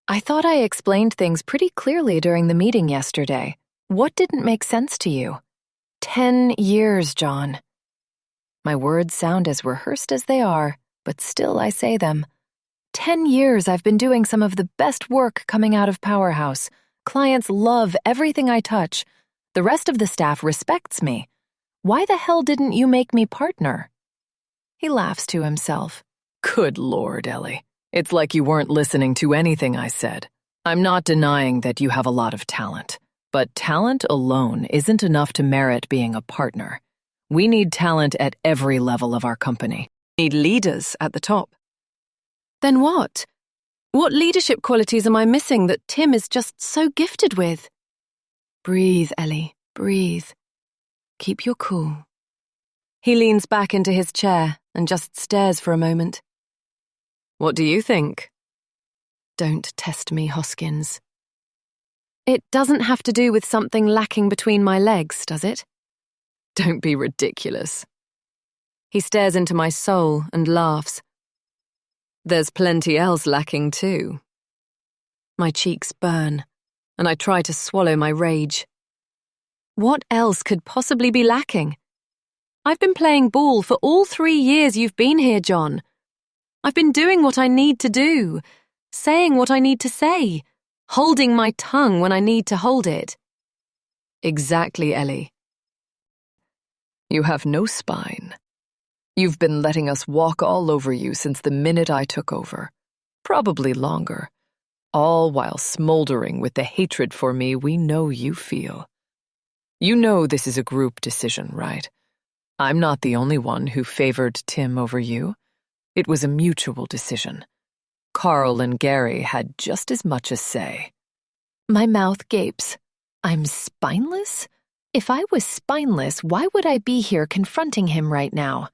I thought I explained things pretty clearly during the meeting yesterday. What didn't make sense to you? 10 years, John. My words sound as rehearsed as they are, but still I say them. 10 years I've been doing some of the best work coming out of Powerhouse. Clients love everything I touch. The rest of the staff respects me. Why the hell didn't you make me partner? He laughs to himself. Good Lord, Ellie. It's like you weren't listening to anything I said. I'm not denying that you have a lot of talent, but talent alone isn't enough to merit being a partner. We need talent at every level of our company. We need leaders at the top. Then what? What leadership qualities am I missing that Tim is just so gifted with? Breathe, Ellie, breathe. Keep your cool. He leans back into his chair and just stares for a moment. What do you think? Don't test me, Hoskins. It doesn't have to do with something lacking between my legs, does it? Don't be ridiculous. He stares into my soul and laughs. There's plenty else lacking too. My cheeks burn, and I try to swallow my rage. What else could possibly be lacking? I've been playing ball for all 3 years you've been here, John. I've been doing what I need to do, saying what I need to say, holding my tongue when I need to hold it. Exactly, Ellie. You have no spine. You've been letting us walk all over you since the minute I took over. Probably longer. All while smoldering with the hatred for me we know you feel. You know this is a group decision, right? I'm not the only one who favored Tim over you. It was a mutual decision. Carl and Gary had just as much a say. My mouth gapes. I'm spineless? If I was spineless, why would I be here confronting him right now?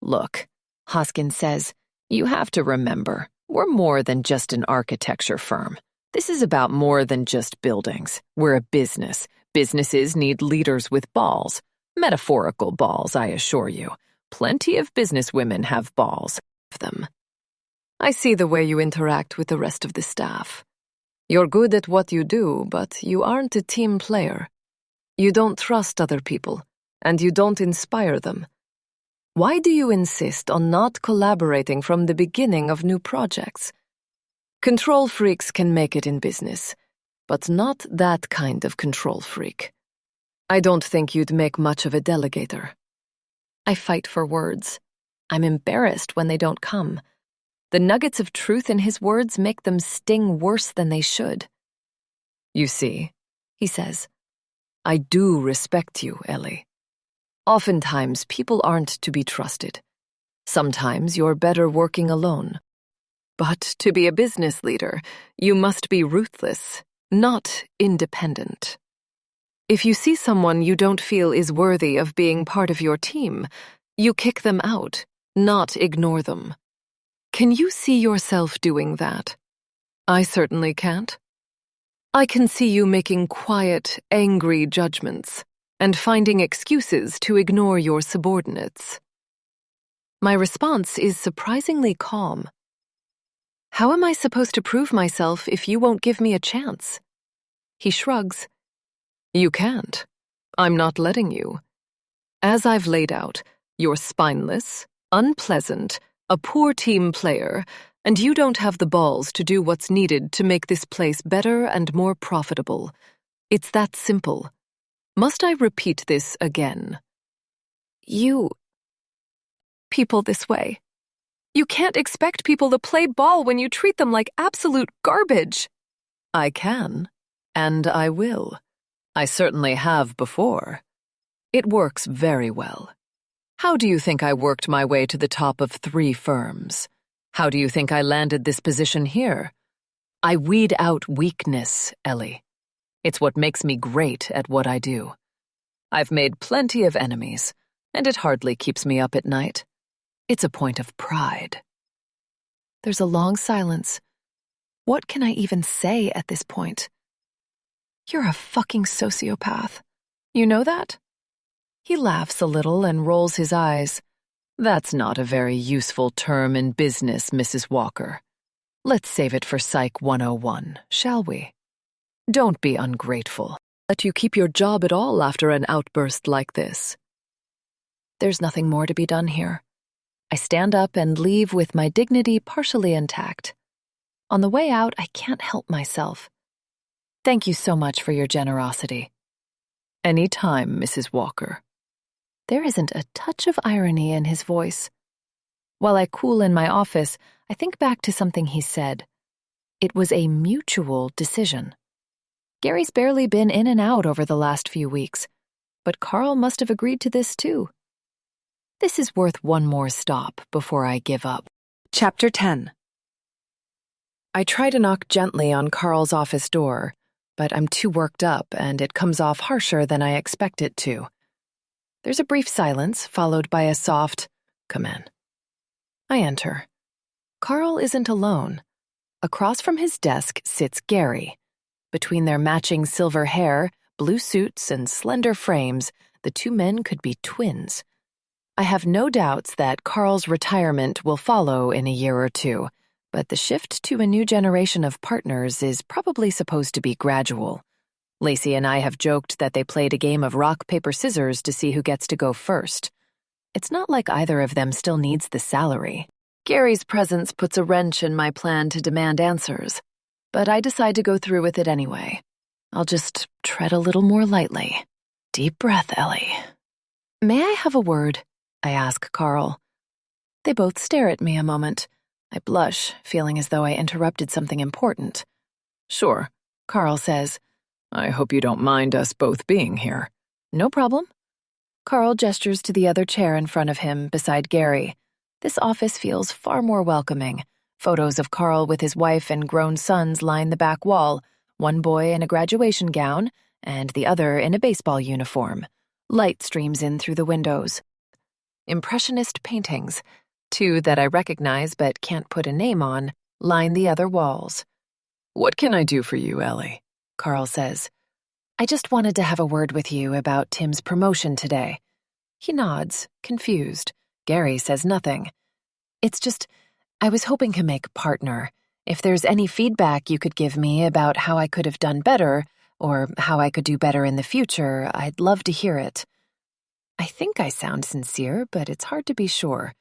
Look, Hoskins says, you have to remember, we're more than just an architecture firm. This is about more than just buildings. We're a business. Businesses need leaders with balls. Metaphorical balls, I assure you. Plenty of businesswomen have balls. Them. I see the way you interact with the rest of the staff. You're good at what you do, but you aren't a team player. You don't trust other people, and you don't inspire them. Why do you insist on not collaborating from the beginning of new projects? Control freaks can make it in business, but not that kind of control freak. I don't think you'd make much of a delegator. I fight for words. I'm embarrassed when they don't come. The nuggets of truth in his words make them sting worse than they should. You see, he says, I do respect you, Ellie. Oftentimes, people aren't to be trusted. Sometimes you're better working alone. But to be a business leader, you must be ruthless, not independent. If you see someone you don't feel is worthy of being part of your team, you kick them out, not ignore them. Can you see yourself doing that? I certainly can't. I can see you making quiet, angry judgments and finding excuses to ignore your subordinates. My response is surprisingly calm. How am I supposed to prove myself if you won't give me a chance? He shrugs. You can't. I'm not letting you. As I've laid out, you're spineless, unpleasant, a poor team player, and you don't have the balls to do what's needed to make this place better and more profitable. It's that simple. Must I repeat this again? You people this way. You can't expect people to play ball when you treat them like absolute garbage. I can, and I will. I certainly have before. It works very well. How do you think I worked my way to the top of 3 firms? How do you think I landed this position here? I weed out weakness, Ellie. It's what makes me great at what I do. I've made plenty of enemies, and it hardly keeps me up at night. It's a point of pride. There's a long silence. What can I even say at this point? You're a fucking sociopath. You know that? He laughs a little and rolls his eyes. That's not a very useful term in business, Mrs. Walker. Let's save it for Psych 101, shall we? Don't be ungrateful. Let you keep your job at all after an outburst like this. There's nothing more to be done here. I stand up and leave with my dignity partially intact. On the way out, I can't help myself. Thank you so much for your generosity. Any time, Mrs. Walker. There isn't a touch of irony in his voice. While I cool in my office, I think back to something he said. It was a mutual decision. Gary's barely been in and out over the last few weeks, but Carl must have agreed to this too. This is worth one more stop before I give up. Chapter 10. I try to knock gently on Carl's office door, but I'm too worked up and it comes off harsher than I expect it to. There's a brief silence, followed by a soft, "Come in." I enter. Carl isn't alone. Across from his desk sits Gary. Between their matching silver hair, blue suits, and slender frames, the two men could be twins. I have no doubts that Carl's retirement will follow in a year or two, but the shift to a new generation of partners is probably supposed to be gradual. Lacey and I have joked that they played a game of rock, paper, scissors to see who gets to go first. It's not like either of them still needs the salary. Gary's presence puts a wrench in my plan to demand answers, but I decide to go through with it anyway. I'll just tread a little more lightly. Deep breath, Ellie. May I have a word? I ask Carl. They both stare at me a moment. I blush, feeling as though I interrupted something important. Sure, Carl says. I hope you don't mind us both being here. No problem. Carl gestures to the other chair in front of him, beside Gary. This office feels far more welcoming. Photos of Carl with his wife and grown sons line the back wall, one boy in a graduation gown and the other in a baseball uniform. Light streams in through the windows. Impressionist paintings, two that I recognize but can't put a name on, line the other walls. What can I do for you, Ellie? Carl says. I just wanted to have a word with you about Tim's promotion today. He nods, confused. Gary says nothing. It's just, I was hoping to make partner. If there's any feedback you could give me about how I could have done better, or how I could do better in the future, I'd love to hear it. I think I sound sincere, but it's hard to be sure.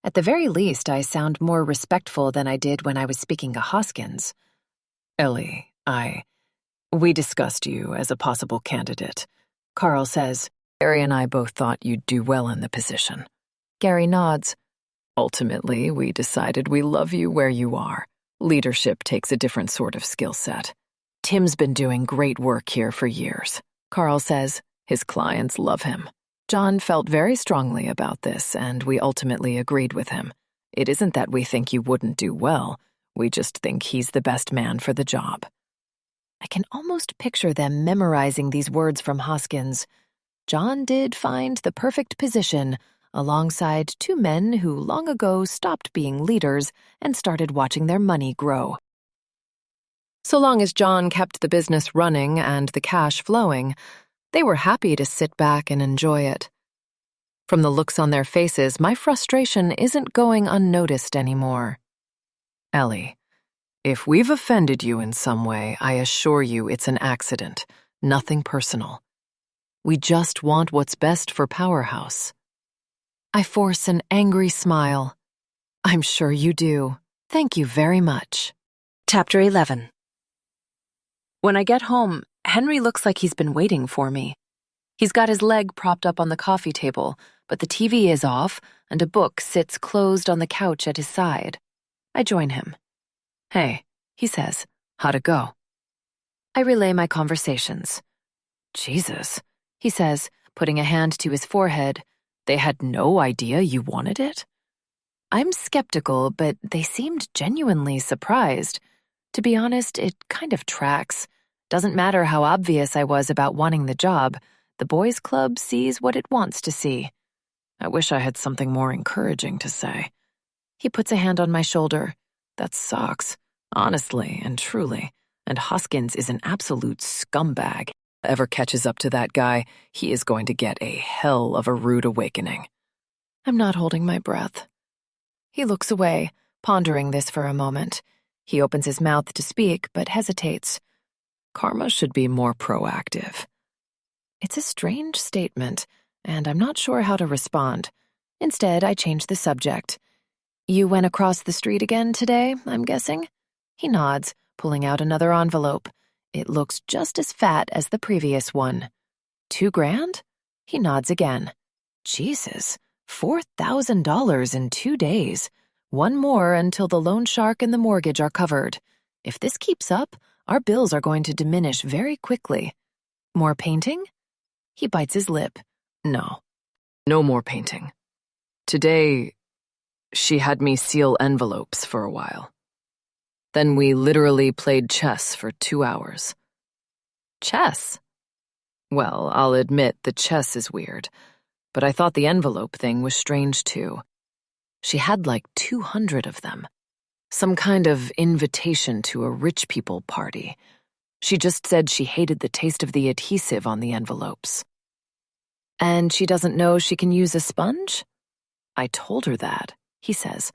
At the very least, I sound more respectful than I did when I was speaking to Hoskins. Ellie, we discussed you as a possible candidate. Carl says. Gary and I both thought you'd do well in the position. Gary nods. Ultimately, we decided we love you where you are. Leadership takes a different sort of skill set. Tim's been doing great work here for years, Carl says. His clients love him. John felt very strongly about this, and we ultimately agreed with him. It isn't that we think you wouldn't do well. We just think he's the best man for the job. I can almost picture them memorizing these words from Hoskins. John did find the perfect position alongside two men who long ago stopped being leaders and started watching their money grow. So long as John kept the business running and the cash flowing, they were happy to sit back and enjoy it. From the looks on their faces, my frustration isn't going unnoticed anymore. Ellie, if we've offended you in some way, I assure you it's an accident, nothing personal. We just want what's best for Powerhouse. I force an angry smile. I'm sure you do. Thank you very much. Chapter 11. When I get home, Henry looks like he's been waiting for me. He's got his leg propped up on the coffee table, but the TV is off and a book sits closed on the couch at his side. I join him. Hey, he says, how'd it go? I relay my conversations. Jesus, he says, putting a hand to his forehead. They had no idea you wanted it? I'm skeptical, but they seemed genuinely surprised. To be honest, it kind of tracks. Doesn't matter how obvious I was about wanting the job, the boys' club sees what it wants to see. I wish I had something more encouraging to say. He puts a hand on my shoulder. That sucks. Honestly and truly. And Hoskins is an absolute scumbag. Ever catches up to that guy, he is going to get a hell of a rude awakening. I'm not holding my breath. He looks away, pondering this for a moment. He opens his mouth to speak, but hesitates. Karma should be more proactive. It's a strange statement, and I'm not sure how to respond. Instead, I change the subject. You went across the street again today, I'm guessing? He nods, pulling out another envelope. It looks just as fat as the previous one. $2,000? He nods again. Jesus, $4,000 in 2 days. One more until the loan shark and the mortgage are covered. If this keeps up, our bills are going to diminish very quickly. More painting? He bites his lip. No more painting. Today, she had me seal envelopes for a while. Then we literally played chess for 2 hours. Chess? Well, I'll admit the chess is weird, but I thought the envelope thing was strange too. She had like 200 of them. Some kind of invitation to a rich people party. She just said she hated the taste of the adhesive on the envelopes. And she doesn't know she can use a sponge? I told her that, he says.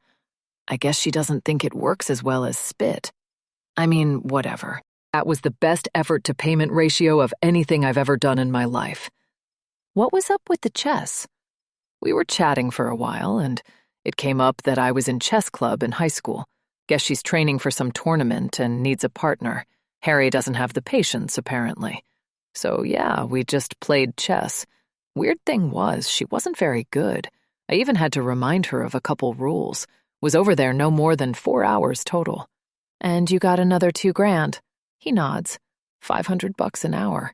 I guess she doesn't think it works as well as spit. I mean, whatever. That was the best effort to payment ratio of anything I've ever done in my life. What was up with the chess? We were chatting for a while, and it came up that I was in chess club in high school. Guess she's training for some tournament and needs a partner. Harry doesn't have the patience, apparently. So yeah, we just played chess. Weird thing was, she wasn't very good. I even had to remind her of a couple rules. Was over there no more than 4 hours total. And you got another $2,000. He nods. $500 an hour.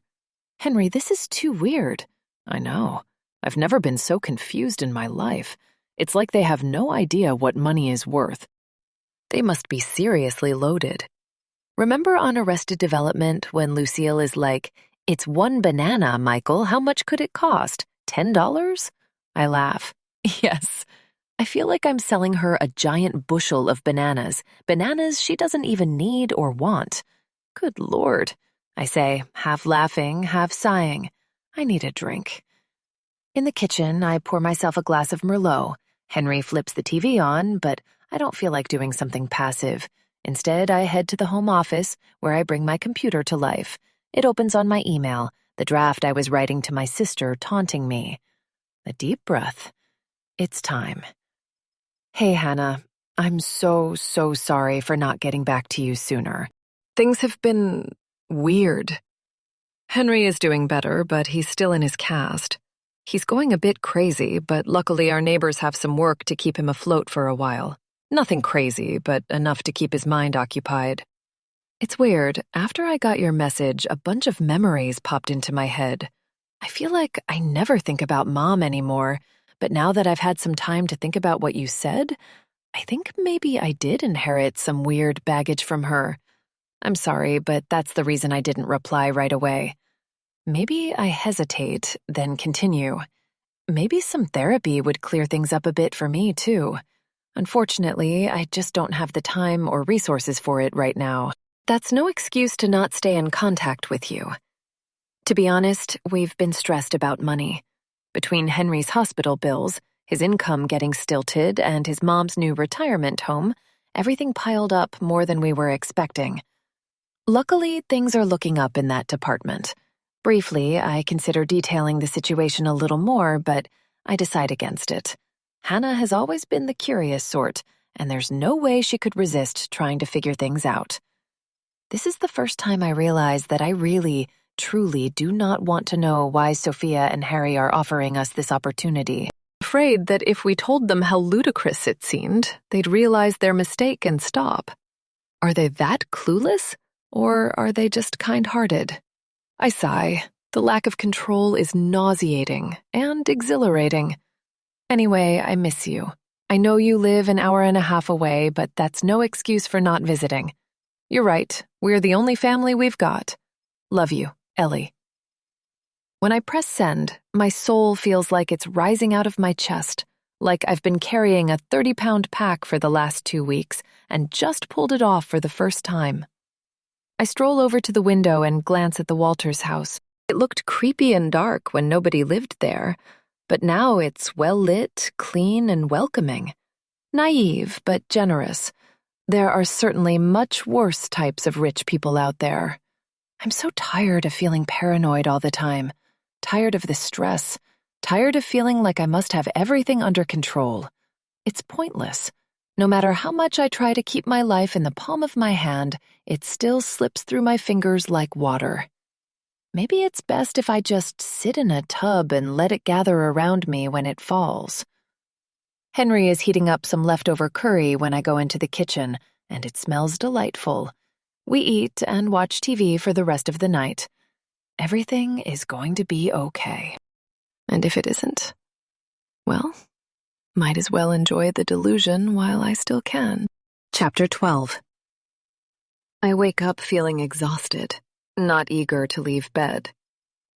Henry, this is too weird. I know. I've never been so confused in my life. It's like they have no idea what money is worth. They must be seriously loaded. Remember on Arrested Development when Lucille is like, "It's one banana, Michael. How much could it cost? $10? I laugh. Yes. I feel like I'm selling her a giant bushel of bananas. Bananas she doesn't even need or want. Good Lord, I say, half laughing, half sighing. I need a drink. In the kitchen, I pour myself a glass of Merlot. Henry flips the TV on, but I don't feel like doing something passive. Instead, I head to the home office, where I bring my computer to life. It opens on my email, the draft I was writing to my sister taunting me. A deep breath. It's time. Hey, Hannah. I'm so sorry for not getting back to you sooner. Things have been weird. Henry is doing better, but he's still in his cast. He's going a bit crazy, but luckily our neighbors have some work to keep him afloat for a while. Nothing crazy, but enough to keep his mind occupied. It's weird. After I got your message, a bunch of memories popped into my head. I feel like I never think about Mom anymore, but now that I've had some time to think about what you said, I think maybe I did inherit some weird baggage from her. I'm sorry, but that's the reason I didn't reply right away. Maybe I hesitate, then continue. Maybe some therapy would clear things up a bit for me, too. Unfortunately, I just don't have the time or resources for it right now. That's no excuse to not stay in contact with you. To be honest, we've been stressed about money. Between Henry's hospital bills, his income getting stilted, and his mom's new retirement home, everything piled up more than we were expecting. Luckily, things are looking up in that department. Briefly, I consider detailing the situation a little more, but I decide against it. Hannah has always been the curious sort, and there's no way she could resist trying to figure things out. This is the first time I realize that I really, truly do not want to know why Sophia and Harry are offering us this opportunity. Afraid that if we told them how ludicrous it seemed, they'd realize their mistake and stop. Are they that clueless, or are they just kind-hearted? I sigh. The lack of control is nauseating and exhilarating. Anyway, I miss you. I know you live an hour and a half away, but that's no excuse for not visiting. You're right, we're the only family we've got. Love you, Ellie. When I press send, my soul feels like it's rising out of my chest. like I've been carrying a 30-pound pack for the last 2 weeks and just pulled it off for the first time. I stroll over to the window and glance at the Walters house. It looked creepy and dark when nobody lived there, but now it's well-lit, clean, and welcoming. Naive, but generous. There are certainly much worse types of rich people out there. I'm so tired of feeling paranoid all the time, tired of the stress, tired of feeling like I must have everything under control. It's pointless. No matter how much I try to keep my life in the palm of my hand, it still slips through my fingers like water. Maybe it's best if I just sit in a tub and let it gather around me when it falls. Henry is heating up some leftover curry when I go into the kitchen, and it smells delightful. We eat and watch TV for the rest of the night. Everything is going to be okay. And if it isn't, well, might as well enjoy the delusion while I still can. Chapter 12. I wake up feeling exhausted, not eager to leave bed.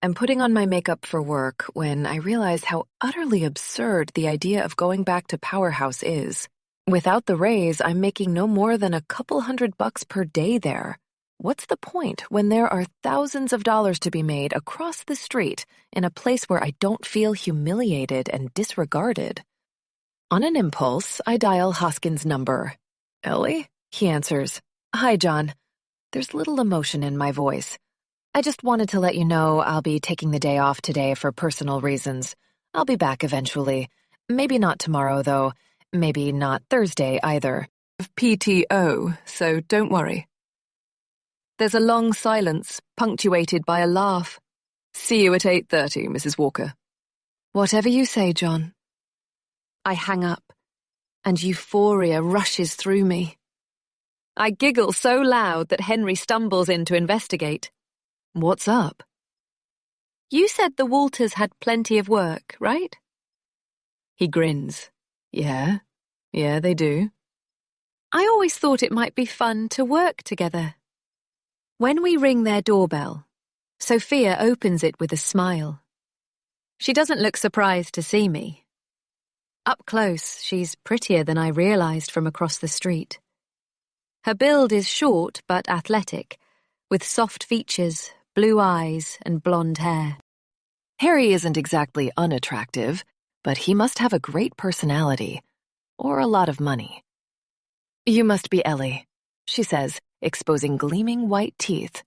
I'm putting on my makeup for work when I realize how utterly absurd the idea of going back to Powerhouse is. Without the raise, I'm making no more than a couple $100 per day there. What's the point when there are thousands of dollars to be made across the street in a place where I don't feel humiliated and disregarded? On an impulse, I dial Hoskins' number. "Ellie?" He answers. "Hi, John." There's little emotion in my voice. "I just wanted to let you know I'll be taking the day off today for personal reasons. I'll be back eventually. Maybe not tomorrow, though. Maybe not Thursday, either. PTO, so don't worry." There's a long silence, punctuated by a laugh. "See you at 8:30, Mrs. Walker." "Whatever you say, John." I hang up, and euphoria rushes through me. I giggle so loud that Henry stumbles in to investigate. "What's up?" "You said the Walters had plenty of work, right?" He grins. Yeah, they do." "I always thought it might be fun to work together." When we ring their doorbell, Sophia opens it with a smile. She doesn't look surprised to see me. Up close, she's prettier than I realized from across the street. Her build is short but athletic, with soft features, blue eyes, and blonde hair. Harry isn't exactly unattractive, but he must have a great personality, or a lot of money. "You must be Ellie," she says, exposing gleaming white teeth.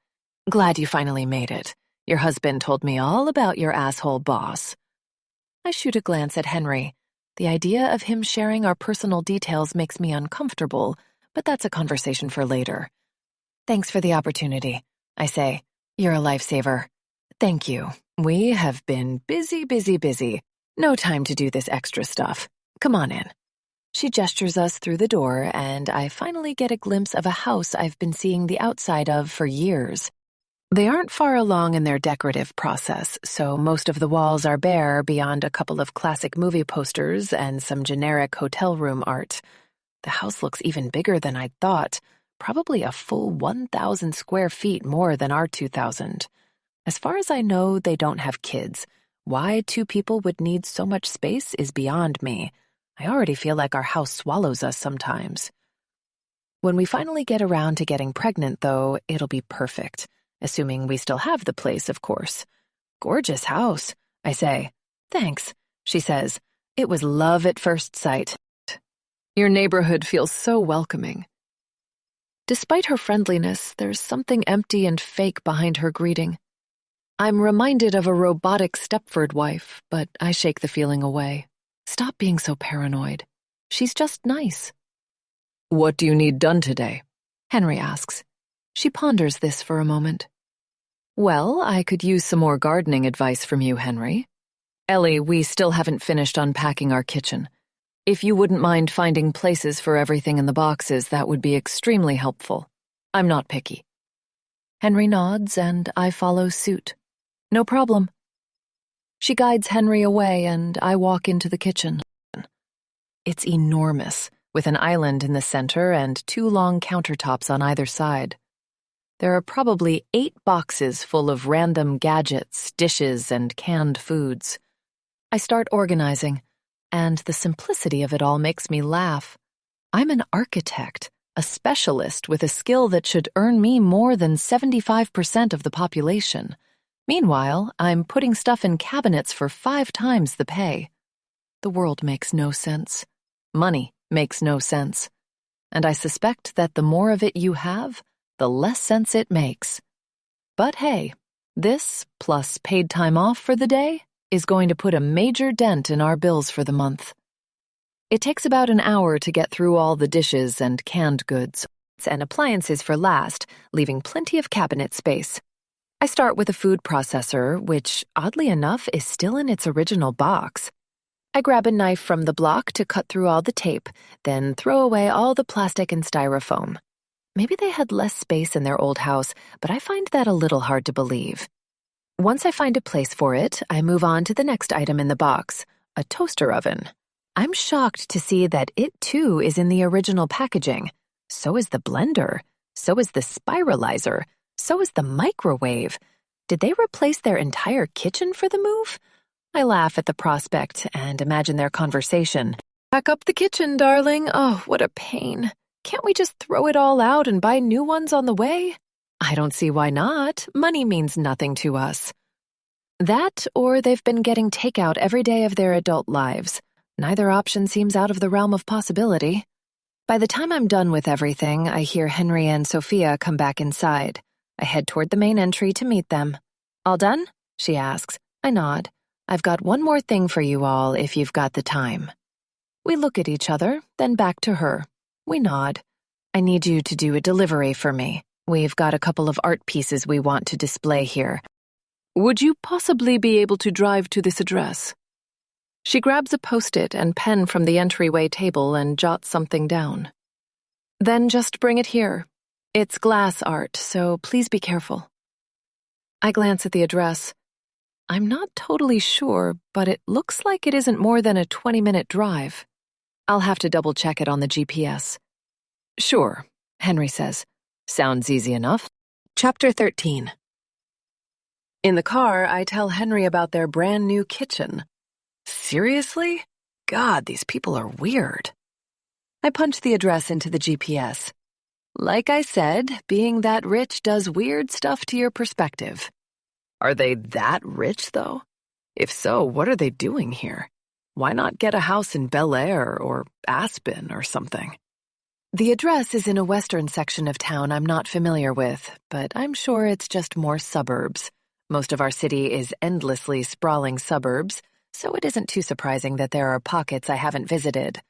"Glad you finally made it. Your husband told me all about your asshole boss." I shoot a glance at Henry. The idea of him sharing our personal details makes me uncomfortable, but that's a conversation for later. "Thanks for the opportunity," I say. "You're a lifesaver." "Thank you. We have been busy. No time to do this extra stuff. Come on in." She gestures us through the door, and I finally get a glimpse of a house I've been seeing the outside of for years. They aren't far along in their decorative process, so most of the walls are bare beyond a couple of classic movie posters and some generic hotel room art. The house looks even bigger than I'd thought, probably a full 1,000 square feet more than our 2,000. As far as I know, they don't have kids. Why 2 people would need so much space is beyond me. I already feel like our house swallows us sometimes. When we finally get around to getting pregnant, though, it'll be perfect. Assuming we still have the place, of course. "Gorgeous house," I say. "Thanks," she says. "It was love at first sight. Your neighborhood feels so welcoming." Despite her friendliness, there's something empty and fake behind her greeting. I'm reminded of a robotic Stepford wife, but I shake the feeling away. Stop being so paranoid. She's just nice. "What do you need done today?" Henry asks. She ponders this for a moment. "Well, I could use some more gardening advice from you, Henry. Ellie, we still haven't finished unpacking our kitchen. If you wouldn't mind finding places for everything in the boxes, that would be extremely helpful. I'm not picky." Henry nods, and I follow suit. "No problem." She guides Henry away, and I walk into the kitchen. It's enormous, with an island in the center and 2 long countertops on either side. There are probably 8 boxes full of random gadgets, dishes, and canned foods. I start organizing. and the simplicity of it all makes me laugh. I'm an architect, a specialist with a skill that should earn me more than 75% of the population. Meanwhile, I'm putting stuff in cabinets for 5 times the pay. The world makes no sense. Money makes no sense. And I suspect that the more of it you have, the less sense it makes. But hey, this, plus paid time off for the day, is going to put a major dent in our bills for the month. It takes about an hour to get through all the dishes and canned goods and appliances for last, leaving plenty of cabinet space. I start with a food processor, which, oddly enough, is still in its original box. I grab a knife from the block to cut through all the tape, then throw away all the plastic and styrofoam. Maybe they had less space in their old house, but I find that a little hard to believe. Once I find a place for it, I move on to the next item in the box, a toaster oven. I'm shocked to see that it too is in the original packaging. So is the blender. So is the spiralizer. So is the microwave. Did they replace their entire kitchen for the move? I laugh at the prospect and imagine their conversation. Pack up the kitchen, darling. Oh, what a pain. Can't we just throw it all out and buy new ones on the way? I don't see why not. Money means nothing to us. That, or they've been getting takeout every day of their adult lives. Neither option seems out of the realm of possibility. By the time I'm done with everything, I hear Henry and Sophia come back inside. I head toward the main entry to meet them. All done? She asks. I nod. I've got one more thing for you all if you've got the time. We look at each other, then back to her. We nod. I need you to do a delivery for me. We've got a couple of art pieces we want to display here. Would you possibly be able to drive to this address? She grabs a Post-it and pen from the entryway table and jots something down. Then just bring it here. It's glass art, so please be careful. I glance at the address. I'm not totally sure, but it looks like it isn't more than a 20-minute drive. I'll have to double-check it on the GPS. Sure, Henry says. Sounds easy enough. Chapter 13. In the car, I tell Henry about their brand new kitchen. Seriously? God, these people are weird. I punch the address into the GPS. Like I said, being that rich does weird stuff to your perspective. Are they that rich, though? If so, what are they doing here? Why not get a house in Bel Air or Aspen or something? The address is in a western section of town I'm not familiar with, but I'm sure it's just more suburbs. Most of our city is endlessly sprawling suburbs, so it isn't too surprising that there are pockets I haven't visited.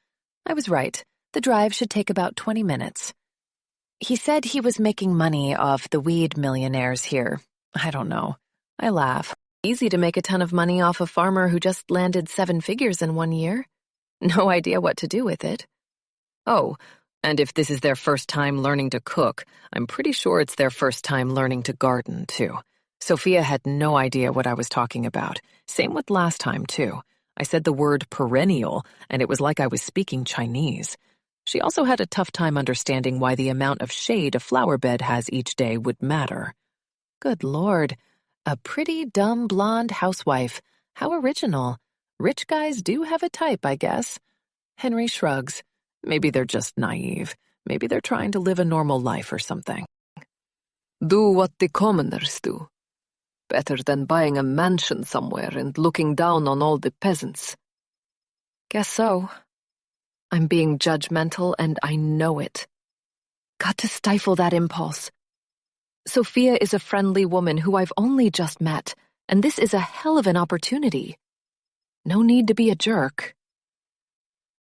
I was right. The drive should take about 20 minutes. He said he was making money off the weed millionaires here. I don't know. I laugh. Easy to make a ton of money off a farmer who just landed 7 figures in 1 year. No idea what to do with it. Oh, and if this is their first time learning to cook, I'm pretty sure it's their first time learning to garden, too. Sophia had no idea what I was talking about. Same with last time, too. I said the word perennial, and it was like I was speaking Chinese. She also had a tough time understanding why the amount of shade a flower bed has each day would matter. Good Lord. A pretty, dumb, blonde housewife. How original. Rich guys do have a type, I guess. Henry shrugs. Maybe they're just naive. Maybe they're trying to live a normal life or something. Do what the commoners do. Better than buying a mansion somewhere and looking down on all the peasants. Guess so. I'm being judgmental and I know it. Got to stifle that impulse. Sophia is a friendly woman who I've only just met, and this is a hell of an opportunity. No need to be a jerk.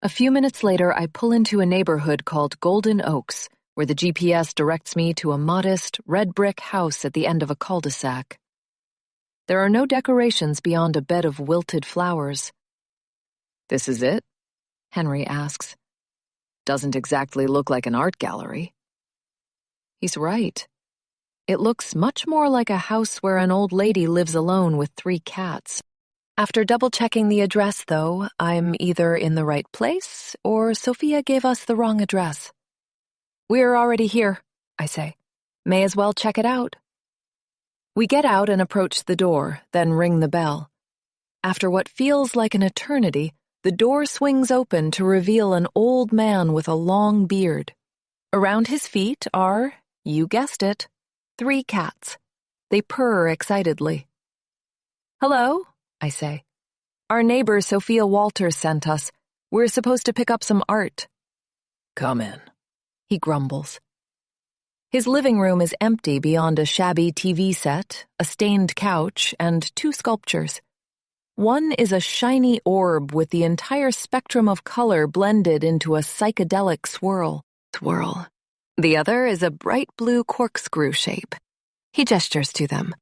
A few minutes later, I pull into a neighborhood called Golden Oaks, where the GPS directs me to a modest, red brick house at the end of a cul-de-sac. There are no decorations beyond a bed of wilted flowers. This is it? Henry asks. Doesn't exactly look like an art gallery. He's right. It looks much more like a house where an old lady lives alone with 3 cats. After double-checking the address, though, I'm either in the right place or Sophia gave us the wrong address. We're already here, I say. May as well check it out. We get out and approach the door, then ring the bell. After what feels like an eternity, the door swings open to reveal an old man with a long beard. Around his feet are, you guessed it, 3 cats. They purr excitedly. "Hello," I say. "Our neighbor Sophia Walters sent us. We're supposed to pick up some art." Come in. He grumbles. His living room is empty beyond a shabby TV set, a stained couch, and 2 sculptures. One is a shiny orb with the entire spectrum of color blended into a psychedelic swirl. The other is a bright blue corkscrew shape. He gestures to them.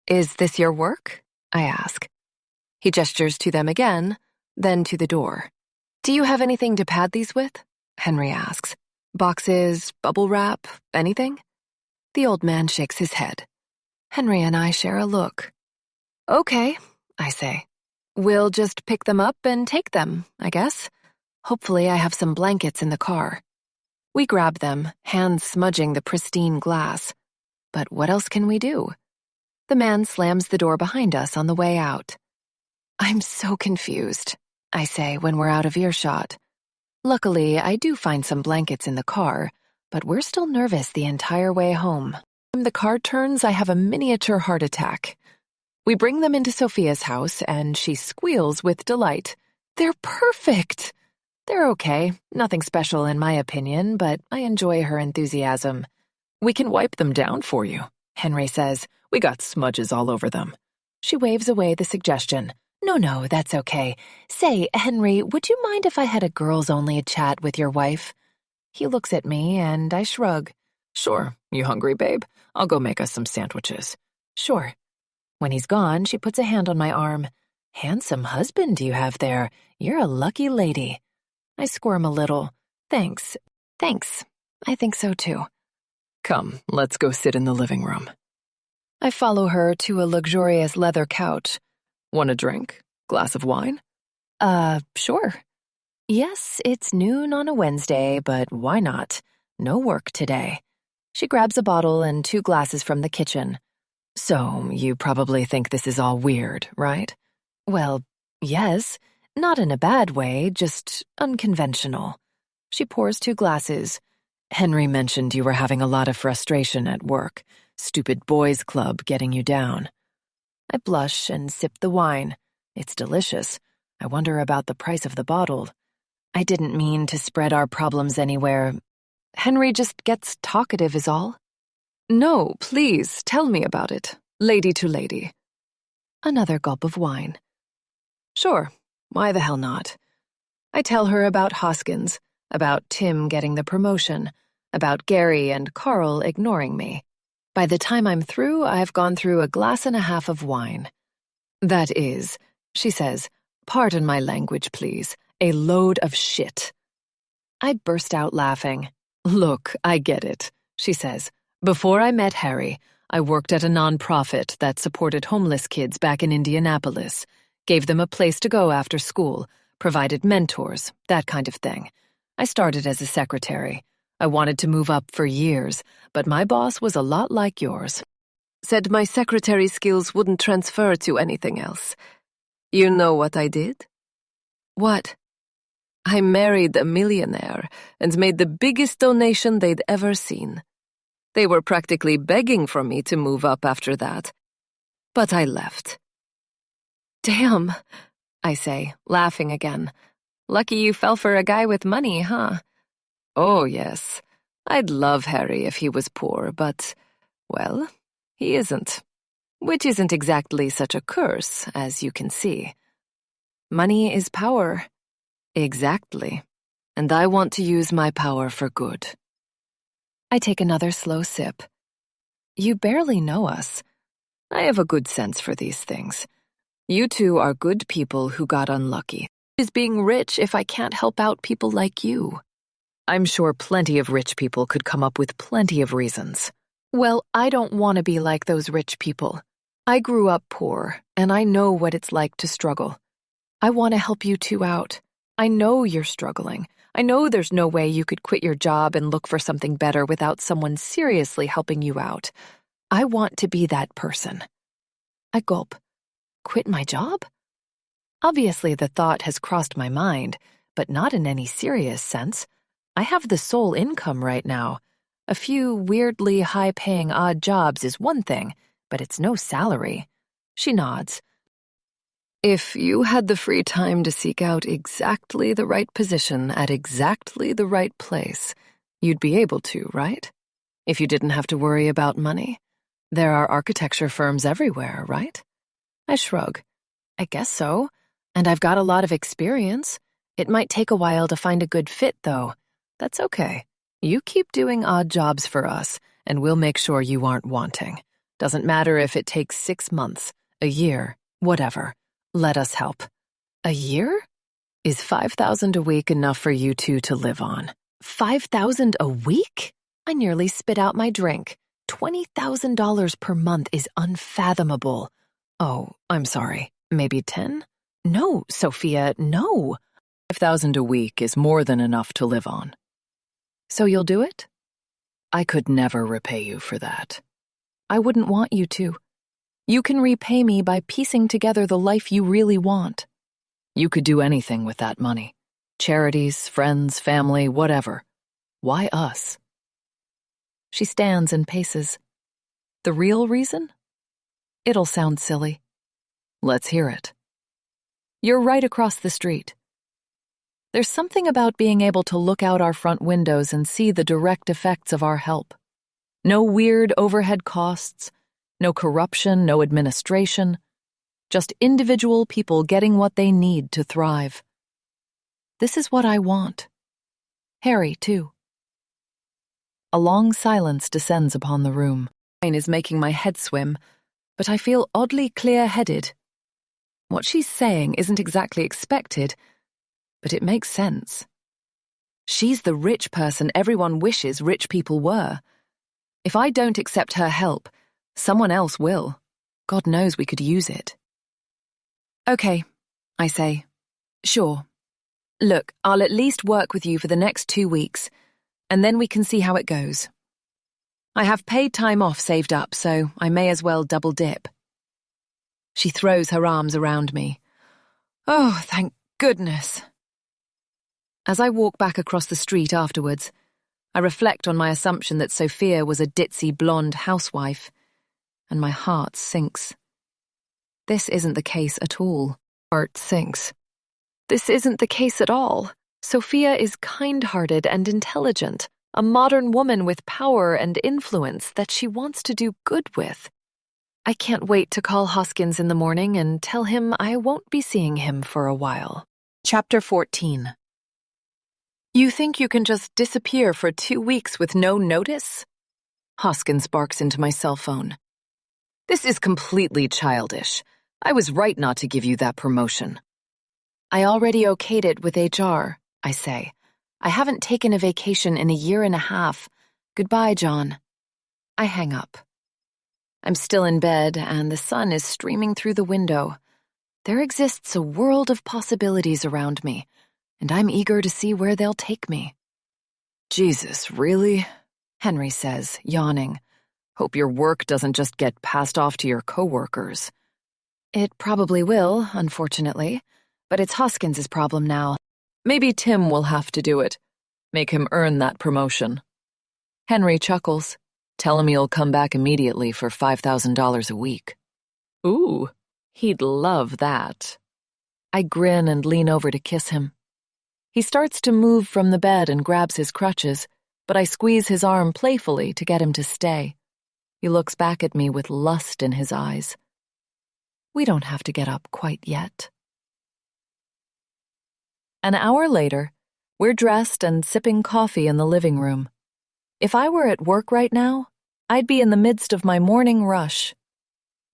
"Is this your work?" I ask. He gestures to them again, then to the door. "Do you have anything to pad these with?" Henry asks. "Boxes, bubble wrap, anything?" The old man shakes his head. Henry and I share a look. "Okay," I say. "We'll just pick them up and take them, I guess. Hopefully I have some blankets in the car." We grab them, hands smudging the pristine glass. But what else can we do? The man slams the door behind us on the way out. "I'm so confused," I say when we're out of earshot. Luckily, I do find some blankets in the car, but we're still nervous the entire way home. When the car turns, I have a miniature heart attack. We bring them into Sophia's house, and she squeals with delight. "They're perfect!" They're okay, nothing special in my opinion, but I enjoy her enthusiasm. "We can wipe them down for you," Henry says. "We got smudges all over them." She waves away the suggestion. No, that's okay. Say, Henry, would you mind if I had a girls-only chat with your wife?" He looks at me, and I shrug. "Sure. You hungry, babe? I'll go make us some sandwiches." "Sure." When he's gone, she puts a hand on my arm. "Handsome husband you have there. You're a lucky lady." I squirm a little. Thanks. I think so too." "Come, let's go sit in the living room." I follow her to a luxurious leather couch. "Want a drink? Glass of wine?" Sure." Yes, it's noon on a Wednesday, but why not? No work today. She grabs a bottle and 2 glasses from the kitchen. "So, you probably think this is all weird, right?" "Well, yes. Not in a bad way, just unconventional." She pours 2 glasses. "Henry mentioned you were having a lot of frustration at work. Stupid boys' club getting you down." I blush and sip the wine. It's delicious. I wonder about the price of the bottle. I didn't mean to spread our problems anywhere. Henry just gets talkative is all. "No, please, tell me about it. Lady to lady." Another gulp of wine. "Sure. Why the hell not?" I tell her about Hoskins, about Tim getting the promotion, about Gary and Carl ignoring me. By the time I'm through, I've gone through a glass and a half of wine. "That is," she says, "pardon my language, please, a load of shit." I burst out laughing. "Look, I get it," she says. "Before I met Harry, I worked at a nonprofit that supported homeless kids back in Indianapolis, gave them a place to go after school, provided mentors, that kind of thing. I started as a secretary. I wanted to move up for years, but my boss was a lot like yours. Said my secretary skills wouldn't transfer to anything else. You know what I did?" "What?" "I married a millionaire and made the biggest donation they'd ever seen. They were practically begging for me to move up after that. But I left." "Damn," I say, laughing again. "Lucky you fell for a guy with money, huh?" "Oh, yes. I'd love Harry if he was poor, but, well, he isn't. Which isn't exactly such a curse, as you can see. Money is power." "Exactly. And I want to use my power for good." I take another slow sip. "You barely know us. I have a good sense for these things. You two are good people who got unlucky. Is being rich if I can't help out people like you? I'm sure plenty of rich people could come up with plenty of reasons. Well, I don't want to be like those rich people. I grew up poor, and I know what it's like to struggle. I want to help you two out. I know you're struggling. I know there's no way you could quit your job and look for something better without someone seriously helping you out. I want to be that person." I gulp. "Quit my job?" Obviously, the thought has crossed my mind, but not in any serious sense. I have the sole income right now. A few weirdly high-paying odd jobs is one thing, but it's no salary. She nods. If you had the free time to seek out exactly the right position at exactly the right place, you'd be able to, right? If you didn't have to worry about money. There are architecture firms everywhere, right? I shrug. I guess so. And I've got a lot of experience. It might take a while to find a good fit, though. That's okay. You keep doing odd jobs for us, and we'll make sure you aren't wanting. Doesn't matter if it takes 6 months, a year, whatever. Let us help. A year? Is $5,000 a week enough for you two to live on? $5,000 a week? I nearly spit out my drink. $20,000 per month is unfathomable. Oh, I'm sorry. Maybe 10? No, Sophia, no. $5,000 a week is more than enough to live on. So you'll do it? I could never repay you for that. I wouldn't want you to. You can repay me by piecing together the life you really want. You could do anything with that money. Charities, friends, family, whatever. Why us? She stands and paces. The real reason? It'll sound silly. Let's hear it. You're right across the street. There's something about being able to look out our front windows and see the direct effects of our help. No weird overhead costs, no corruption, no administration, just individual people getting what they need to thrive. This is what I want. Harry, too. A long silence descends upon the room. Mine is making my head swim, but I feel oddly clear-headed. What she's saying isn't exactly expected, but it makes sense. She's the rich person everyone wishes rich people were. If I don't accept her help, someone else will. God knows we could use it. Okay, I say. Sure. Look, I'll at least work with you for the next 2 weeks, and then we can see how it goes. I have paid time off saved up, so I may as well double dip. She throws her arms around me. Oh, thank goodness. As I walk back across the street afterwards, I reflect on my assumption that Sophia was a ditzy blonde housewife, and my heart sinks. This isn't the case at all. Heart sinks. This isn't the case at all. Sophia is kind-hearted and intelligent, a modern woman with power and influence that she wants to do good with. I can't wait to call Hoskins in the morning and tell him I won't be seeing him for a while. Chapter 14. You think you can just disappear for 2 weeks with no notice? Hoskins barks into my cell phone. This is completely childish. I was right not to give you that promotion. I already okayed it with HR, I say. I haven't taken a vacation in a year and a half. Goodbye, John. I hang up. I'm still in bed, and the sun is streaming through the window. There exists a world of possibilities around me, and I'm eager to see where they'll take me. Jesus, really? Henry says, yawning. Hope your work doesn't just get passed off to your coworkers. It probably will, unfortunately, but it's Hoskins' problem now. Maybe Tim will have to do it. Make him earn that promotion. Henry chuckles. Tell him he'll come back immediately for $5,000 a week. Ooh, he'd love that. I grin and lean over to kiss him. He starts to move from the bed and grabs his crutches, but I squeeze his arm playfully to get him to stay. He looks back at me with lust in his eyes. We don't have to get up quite yet. An hour later, we're dressed and sipping coffee in the living room. If I were at work right now, I'd be in the midst of my morning rush.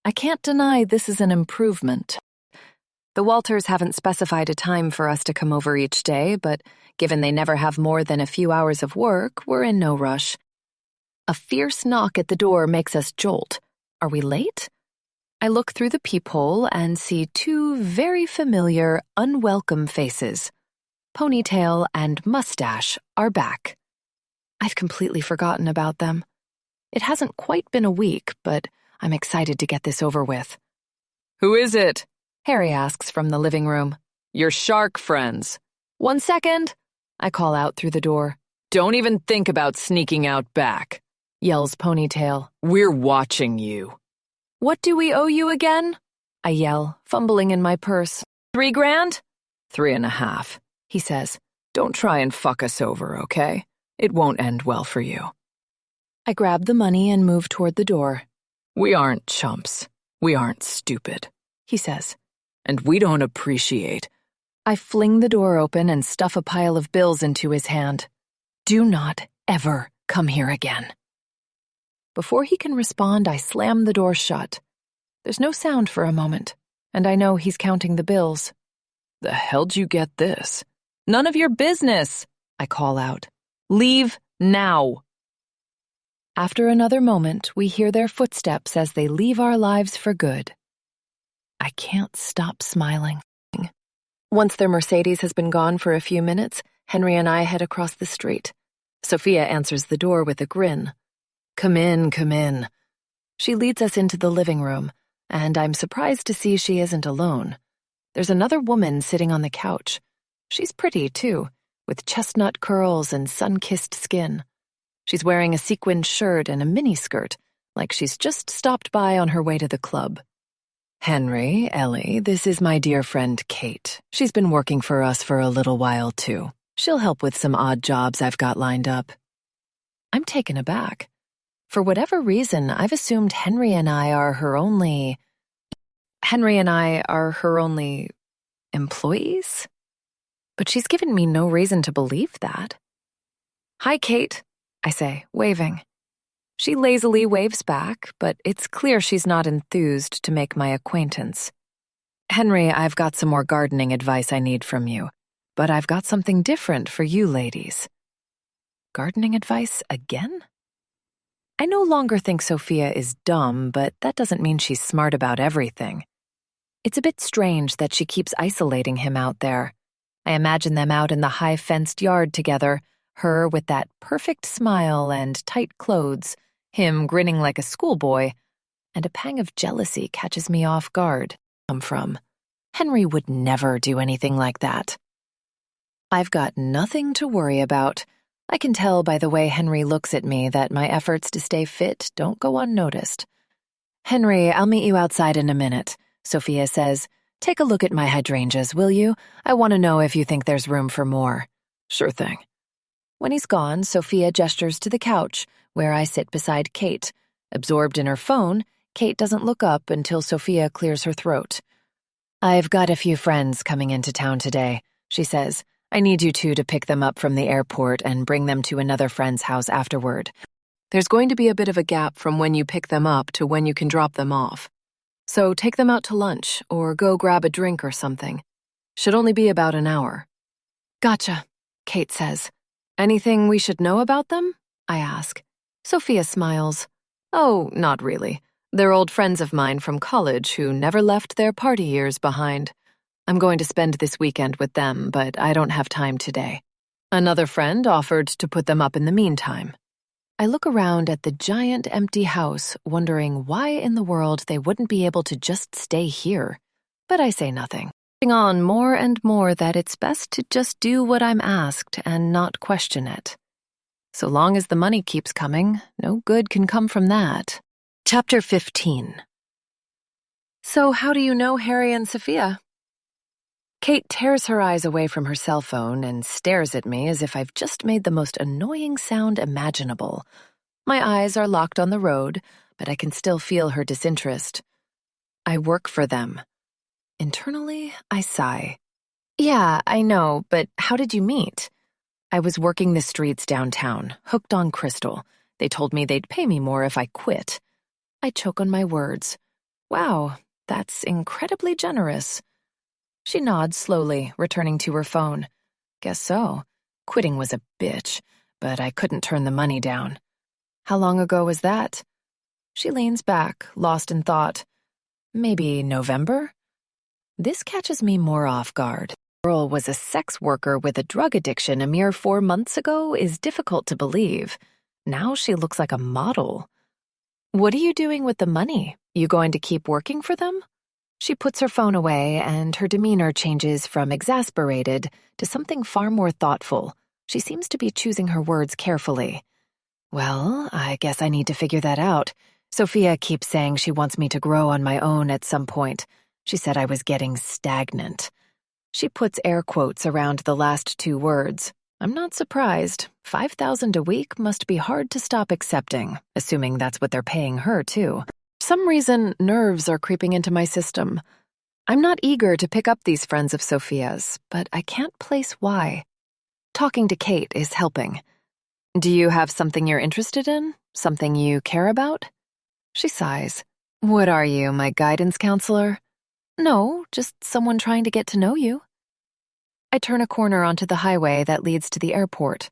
I can't deny this is an improvement. The Walters haven't specified a time for us to come over each day, but given they never have more than a few hours of work, we're in no rush. A fierce knock at the door makes us jolt. Are we late? I look through the peephole and see 2 very familiar, unwelcome faces. Ponytail and mustache are back. I've completely forgotten about them. It hasn't quite been a week, but I'm excited to get this over with. Who is it? Harry asks from the living room. Your shark friends. 1 second, I call out through the door. Don't even think about sneaking out back, Yells Ponytail. We're watching you. What do we owe you again? I yell, fumbling in my purse. 3 grand? 3.5, he says. Don't try and fuck us over, okay? It won't end well for you. I grab the money and move toward the door. We aren't chumps. We aren't stupid, he says. And we don't appreciate. I fling the door open and stuff a pile of bills into his hand. Do not ever come here again. Before he can respond, I slam the door shut. There's no sound for a moment, and I know he's counting the bills. The hell'd you get this? None of your business, I call out. Leave now. After another moment, we hear their footsteps as they leave our lives for good. I can't stop smiling. Once their Mercedes has been gone for a few minutes, Henry and I head across the street. Sophia answers the door with a grin. Come in, come in. She leads us into the living room, and I'm surprised to see she isn't alone. There's another woman sitting on the couch. She's pretty, too, with chestnut curls and sun-kissed skin. She's wearing a sequined shirt and a miniskirt, like she's just stopped by on her way to the club. Henry, Ellie, this is my dear friend Kate. She's been working for us for a little while, too. She'll help with some odd jobs I've got lined up. I'm taken aback. For whatever reason, I've assumed Henry and I are her only employees? But she's given me no reason to believe that. Hi, Kate, I say, waving. She lazily waves back, but it's clear she's not enthused to make my acquaintance. Henry, I've got some more gardening advice I need from you, but I've got something different for you ladies. Gardening advice again? I no longer think Sophia is dumb, but that doesn't mean she's smart about everything. It's a bit strange that she keeps isolating him out there. I imagine them out in the high-fenced yard together, her with that perfect smile and tight clothes, him grinning like a schoolboy, and a pang of jealousy catches me off guard. Henry would never do anything like that. I've got nothing to worry about. I can tell by the way Henry looks at me that my efforts to stay fit don't go unnoticed. Henry, I'll meet you outside in a minute, Sophia says. Take a look at my hydrangeas, will you? I want to know if you think there's room for more. Sure thing. When he's gone, Sophia gestures to the couch, where I sit beside Kate. Absorbed in her phone, Kate doesn't look up until Sophia clears her throat. I've got a few friends coming into town today, she says. I need you two to pick them up from the airport and bring them to another friend's house afterward. There's going to be a bit of a gap from when you pick them up to when you can drop them off. So take them out to lunch or go grab a drink or something. Should only be about an hour. Gotcha, Kate says. Anything we should know about them? I ask. Sophia smiles. Oh, not really. They're old friends of mine from college who never left their party years behind. I'm going to spend this weekend with them, but I don't have time today. Another friend offered to put them up in the meantime. I look around at the giant empty house, wondering why in the world they wouldn't be able to just stay here. But I say nothing, on more and more that it's best to just do what I'm asked and not question it. So long as the money keeps coming, no good can come from that. Chapter 15. So how do you know Harry and Sophia? Kate tears her eyes away from her cell phone and stares at me as if I've just made the most annoying sound imaginable. My eyes are locked on the road, but I can still feel her disinterest. I work for them. Internally, I sigh. Yeah, I know, but how did you meet? I was working the streets downtown, hooked on crystal. They told me they'd pay me more if I quit. I choke on my words. Wow, that's incredibly generous. She nods slowly, returning to her phone. Guess so. Quitting was a bitch, but I couldn't turn the money down. How long ago was that? She leans back, lost in thought. Maybe November? This catches me more off guard. The girl was a sex worker with a drug addiction a mere 4 months ago is difficult to believe. Now she looks like a model. What are you doing with the money? You going to keep working for them? She puts her phone away, and her demeanor changes from exasperated to something far more thoughtful. She seems to be choosing her words carefully. Well, I guess I need to figure that out. Sophia keeps saying she wants me to grow on my own at some point. She said I was getting stagnant. She puts air quotes around the last two words. I'm not surprised. $5,000 a week must be hard to stop accepting, assuming that's what they're paying her, too. For some reason, nerves are creeping into my system. I'm not eager to pick up these friends of Sophia's, but I can't place why. Talking to Kate is helping. Do you have something you're interested in? Something you care about? She sighs. What are you, my guidance counselor? No, just someone trying to get to know you. I turn a corner onto the highway that leads to the airport.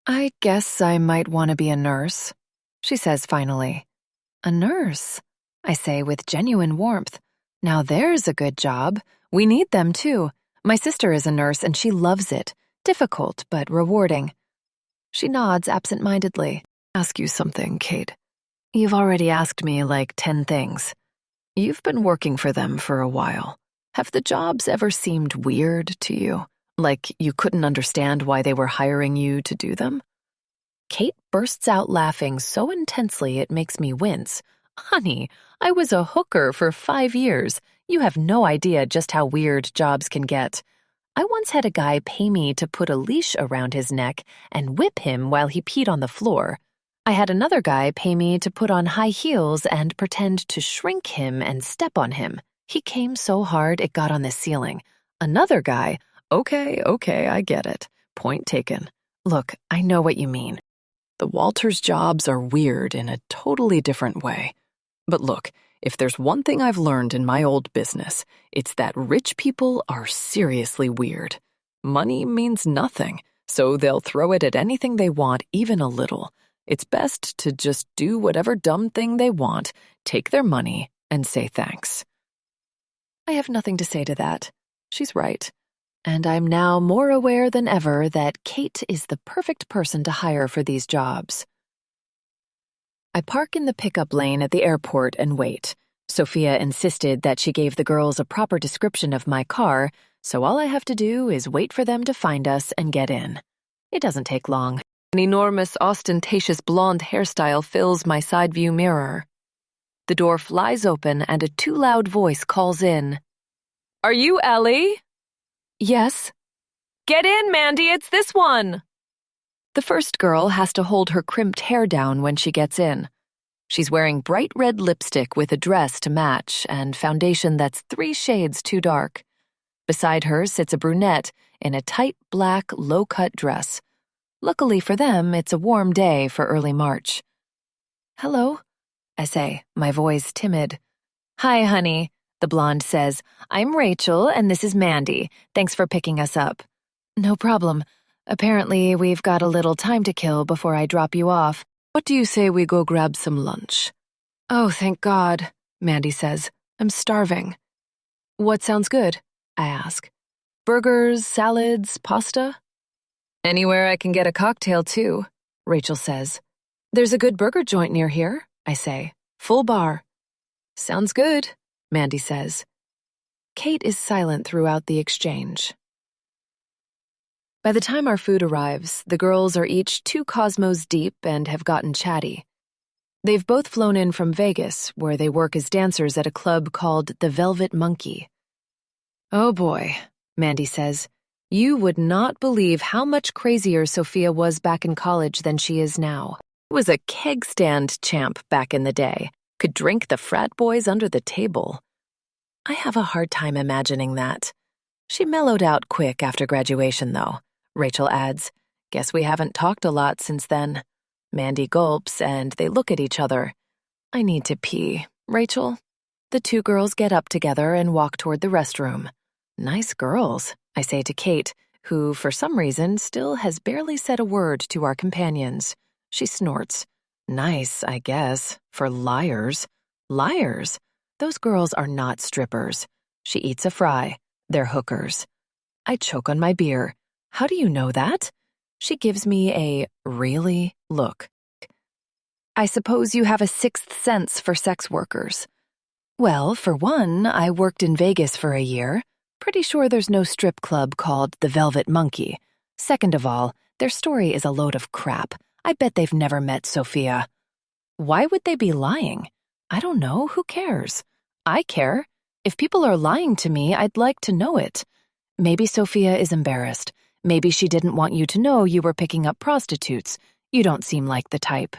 I guess I might want to be a nurse, she says finally. A nurse, I say with genuine warmth. Now there's a good job. We need them too. My sister is a nurse and she loves it. Difficult, but rewarding. She nods absent-mindedly. Ask you something, Kate. You've already asked me like 10 things. You've been working for them for a while. Have the jobs ever seemed weird to you? Like you couldn't understand why they were hiring you to do them? Kate bursts out laughing so intensely it makes me wince. Honey, I was a hooker for 5 years. You have no idea just how weird jobs can get. I once had a guy pay me to put a leash around his neck and whip him while he peed on the floor. I had another guy pay me to put on high heels and pretend to shrink him and step on him. He came so hard it got on the ceiling. Another guy, okay, I get it. Point taken. Look, I know what you mean. The Walters jobs are weird in a totally different way. But look, if there's one thing I've learned in my old business, it's that rich people are seriously weird. Money means nothing, so they'll throw it at anything they want, even a little. It's best to just do whatever dumb thing they want, take their money, and say thanks. I have nothing to say to that. She's right. And I'm now more aware than ever that Kate is the perfect person to hire for these jobs. I park in the pickup lane at the airport and wait. Sophia insisted that she gave the girls a proper description of my car, so all I have to do is wait for them to find us and get in. It doesn't take long. An enormous, ostentatious blonde hairstyle fills my side view mirror. The door flies open and a too loud voice calls in. Are you Ellie? Yes. Get in, Mandy, it's this one. The first girl has to hold her crimped hair down when she gets in. She's wearing bright red lipstick with a dress to match and foundation that's 3 shades too dark. Beside her sits a brunette in a tight black low-cut dress. Luckily for them, it's a warm day for early March. Hello, I say, my voice timid. Hi, honey, the blonde says. I'm Rachel, and this is Mandy. Thanks for picking us up. No problem. Apparently, we've got a little time to kill before I drop you off. What do you say we go grab some lunch? Oh, thank God, Mandy says. I'm starving. What sounds good? I ask. Burgers, salads, pasta? Anywhere I can get a cocktail, too, Rachel says. There's a good burger joint near here, I say. Full bar. Sounds good, Mandy says. Kate is silent throughout the exchange. By the time our food arrives, the girls are each 2 Cosmos deep and have gotten chatty. They've both flown in from Vegas, where they work as dancers at a club called the Velvet Monkey. Oh boy, Mandy says. You would not believe how much crazier Sophia was back in college than she is now. She was a keg stand champ back in the day. Could drink the frat boys under the table. I have a hard time imagining that. She mellowed out quick after graduation, though. Rachel adds, guess we haven't talked a lot since then. Mandy gulps, and they look at each other. I need to pee. Rachel? The 2 girls get up together and walk toward the restroom. Nice girls, I say to Kate, who, for some reason, still has barely said a word to our companions. She snorts. Nice, I guess, for liars. Liars? Those girls are not strippers. She eats a fry. They're hookers. I choke on my beer. How do you know that? She gives me a really look. I suppose you have a 6th sense for sex workers. Well, for one, I worked in Vegas for a year. Pretty sure there's no strip club called the Velvet Monkey. Second of all, their story is a load of crap. I bet they've never met Sophia. Why would they be lying? I don't know. Who cares? I care. If people are lying to me, I'd like to know it. Maybe Sophia is embarrassed. Maybe she didn't want you to know you were picking up prostitutes. You don't seem like the type.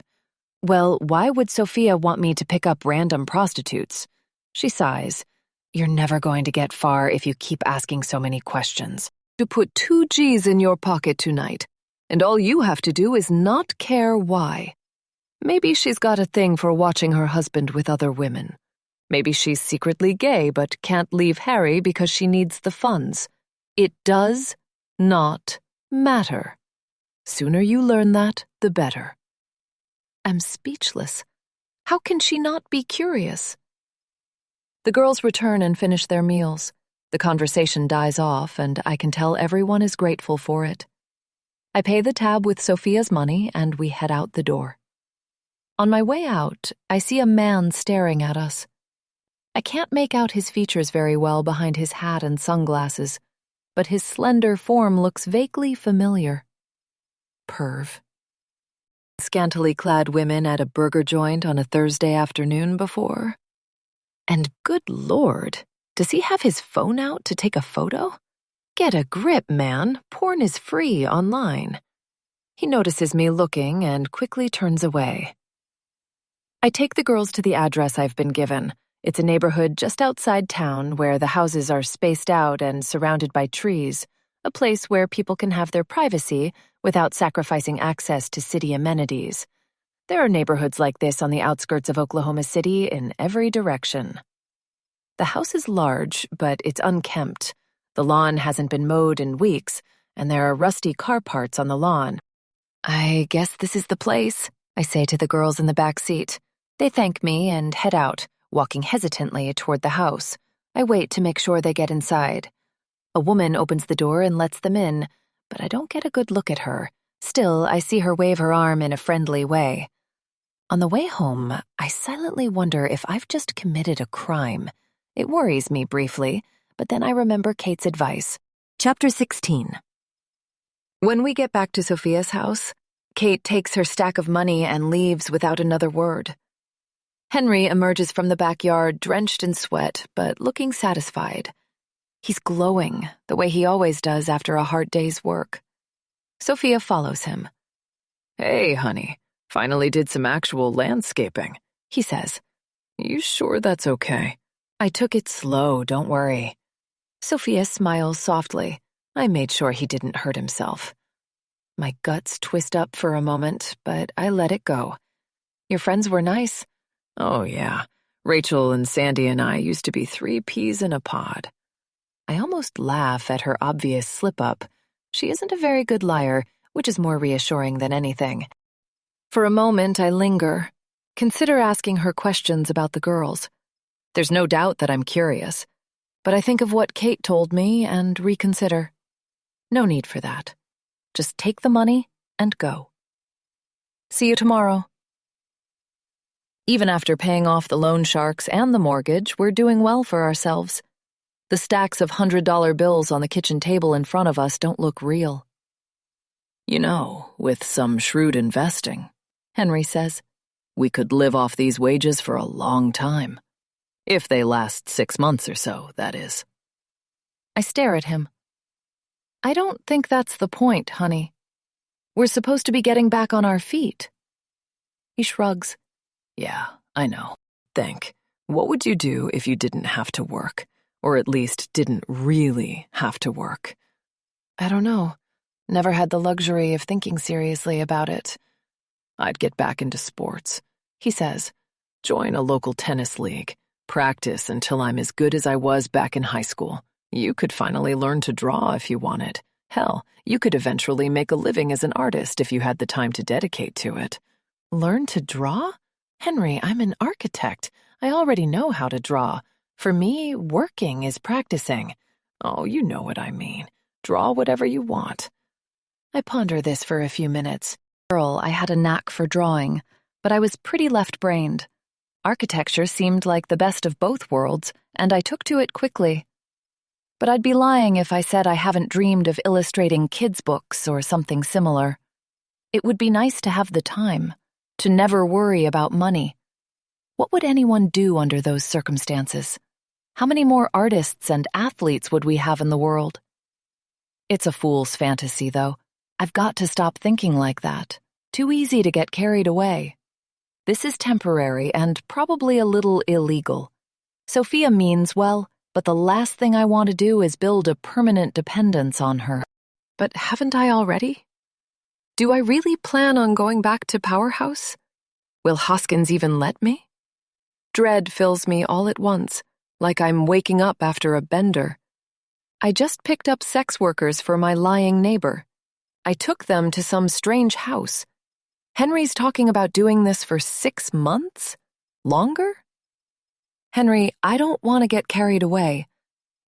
Well, why would Sophia want me to pick up random prostitutes? She sighs. You're never going to get far if you keep asking so many questions. To put 2 G's in your pocket tonight, and all you have to do is not care why. Maybe she's got a thing for watching her husband with other women. Maybe she's secretly gay but can't leave Harry because she needs the funds. It does not matter. Sooner you learn that, the better. I'm speechless. How can she not be curious? The girls return and finish their meals. The conversation dies off, and I can tell everyone is grateful for it. I pay the tab with Sophia's money, and we head out the door. On my way out, I see a man staring at us. I can't make out his features very well behind his hat and sunglasses, but his slender form looks vaguely familiar. Perv. Scantily clad women at a burger joint on a Thursday afternoon before. And good Lord, does he have his phone out to take a photo? Get a grip, man. Porn is free online. He notices me looking and quickly turns away. I take the girls to the address I've been given. It's a neighborhood just outside town where the houses are spaced out and surrounded by trees, a place where people can have their privacy without sacrificing access to city amenities. There are neighborhoods like this on the outskirts of Oklahoma City in every direction. The house is large, but it's unkempt. The lawn hasn't been mowed in weeks, and there are rusty car parts on the lawn. I guess this is the place, I say to the girls in the back seat. They thank me and head out, walking hesitantly toward the house. I wait to make sure they get inside. A woman opens the door and lets them in, but I don't get a good look at her. Still, I see her wave her arm in a friendly way. On the way home, I silently wonder if I've just committed a crime. It worries me briefly, but then I remember Kate's advice. Chapter 16. When we get back to Sophia's house, Kate takes her stack of money and leaves without another word. Henry emerges from the backyard drenched in sweat, but looking satisfied. He's glowing, the way he always does after a hard day's work. Sophia follows him. Hey, honey, finally did some actual landscaping, he says. You sure that's okay? I took it slow, don't worry. Sophia smiles softly. I made sure he didn't hurt himself. My guts twist up for a moment, but I let it go. Your friends were nice. Oh, yeah. Rachel and Sandy and I used to be 3 peas in a pod. I almost laugh at her obvious slip-up. She isn't a very good liar, which is more reassuring than anything. For a moment, I linger. Consider asking her questions about the girls. There's no doubt that I'm curious, but I think of what Kate told me and reconsider. No need for that. Just take the money and go. See you tomorrow. Even after paying off the loan sharks and the mortgage, we're doing well for ourselves. The stacks of $100 bills on the kitchen table in front of us don't look real. You know, with some shrewd investing, Henry says, we could live off these wages for a long time. If they last 6 months or so, that is. I stare at him. I don't think that's the point, honey. We're supposed to be getting back on our feet. He shrugs. Yeah, I know. Think. What would you do if you didn't have to work? Or at least didn't really have to work? I don't know. Never had the luxury of thinking seriously about it. I'd get back into sports, he says. Join a local tennis league. Practice until I'm as good as I was back in high school. You could finally learn to draw if you wanted. Hell, you could eventually make a living as an artist if you had the time to dedicate to it. Learn to draw? Henry, I'm an architect. I already know how to draw. For me, working is practicing. Oh, you know what I mean. Draw whatever you want. I ponder this for a few minutes. Girl, I had a knack for drawing, but I was pretty left-brained. Architecture seemed like the best of both worlds, and I took to it quickly. But I'd be lying if I said I haven't dreamed of illustrating kids' books or something similar. It would be nice to have the time, to never worry about money. What would anyone do under those circumstances? How many more artists and athletes would we have in the world? It's a fool's fantasy, though. I've got to stop thinking like that. Too easy to get carried away. This is temporary and probably a little illegal. Sophia means well, but the last thing I want to do is build a permanent dependence on her. But haven't I already? Do I really plan on going back to Powerhouse? Will Hoskins even let me? Dread fills me all at once, like I'm waking up after a bender. I just picked up sex workers for my lying neighbor. I took them to some strange house. Henry's talking about doing this for 6 months? Longer? Henry, I don't want to get carried away.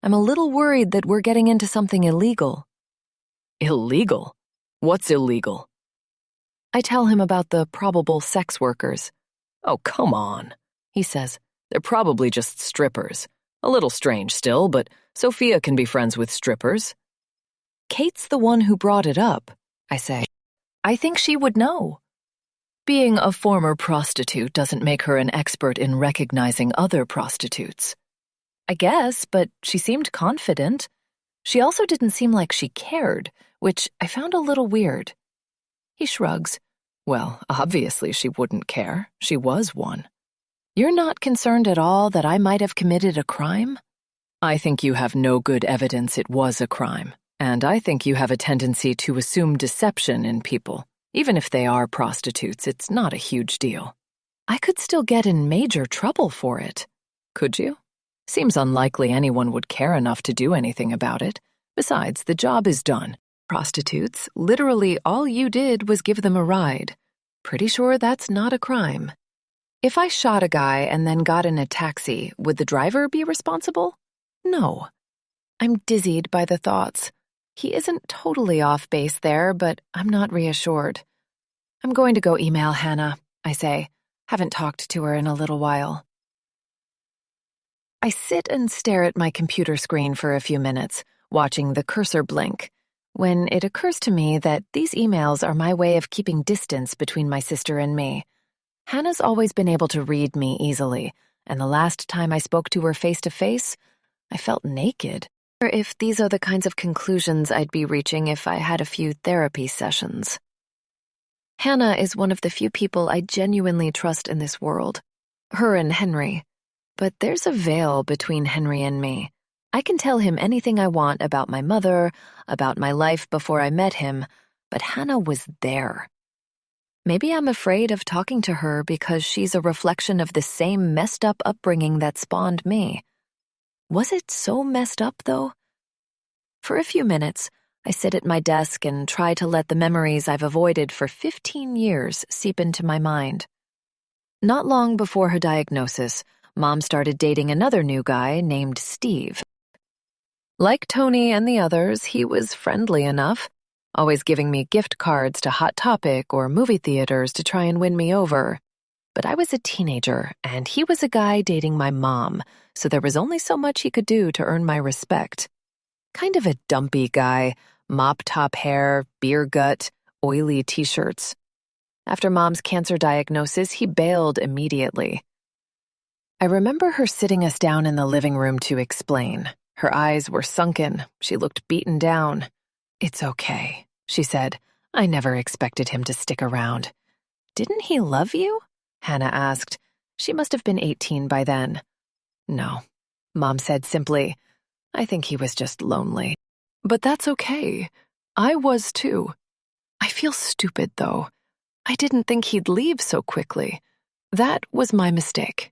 I'm a little worried that we're getting into something illegal. Illegal? What's illegal? I tell him about the probable sex workers. Oh, come on, he says. They're probably just strippers. A little strange still, but Sophia can be friends with strippers. Kate's the one who brought it up, I say. I think she would know. Being a former prostitute doesn't make her an expert in recognizing other prostitutes. I guess, but she seemed confident. She also didn't seem like she cared, which I found a little weird. He shrugs. Well, obviously she wouldn't care. She was one. You're not concerned at all that I might have committed a crime? I think you have no good evidence it was a crime, and I think you have a tendency to assume deception in people. Even if they are prostitutes, it's not a huge deal. I could still get in major trouble for it. Could you? Seems unlikely anyone would care enough to do anything about it. Besides, the job is done. Prostitutes, literally all you did was give them a ride. Pretty sure that's not a crime. If I shot a guy and then got in a taxi, would the driver be responsible? No. I'm dizzied by the thoughts. He isn't totally off base there, but I'm not reassured. I'm going to go email Hannah, I say. Haven't talked to her in a little while. I sit and stare at my computer screen for a few minutes, watching the cursor blink, when it occurs to me that these emails are my way of keeping distance between my sister and me. Hannah's always been able to read me easily, and the last time I spoke to her face-to-face, I felt naked. Or if these are the kinds of conclusions I'd be reaching if I had a few therapy sessions. Hannah is one of the few people I genuinely trust in this world. Her and Henry. But there's a veil between Henry and me. I can tell him anything I want about my mother, about my life before I met him, but Hannah was there. Maybe I'm afraid of talking to her because she's a reflection of the same messed up upbringing that spawned me. Was it so messed up, though? For a few minutes, I sit at my desk and try to let the memories I've avoided for 15 years seep into my mind. Not long before her diagnosis, Mom started dating another new guy named Steve. Like Tony and the others, he was friendly enough, always giving me gift cards to Hot Topic or movie theaters to try and win me over. But I was a teenager, and he was a guy dating my mom, so there was only so much he could do to earn my respect. Kind of a dumpy guy, mop-top hair, beer gut, oily t-shirts. After Mom's cancer diagnosis, he bailed immediately. I remember her sitting us down in the living room to explain. Her eyes were sunken. She looked beaten down. "It's okay," she said. "I never expected him to stick around." "Didn't he love you?" Hannah asked. She must have been 18 by then. "No," Mom said simply. "I think he was just lonely." But that's okay. I was too. I feel stupid, though. I didn't think he'd leave so quickly. That was my mistake.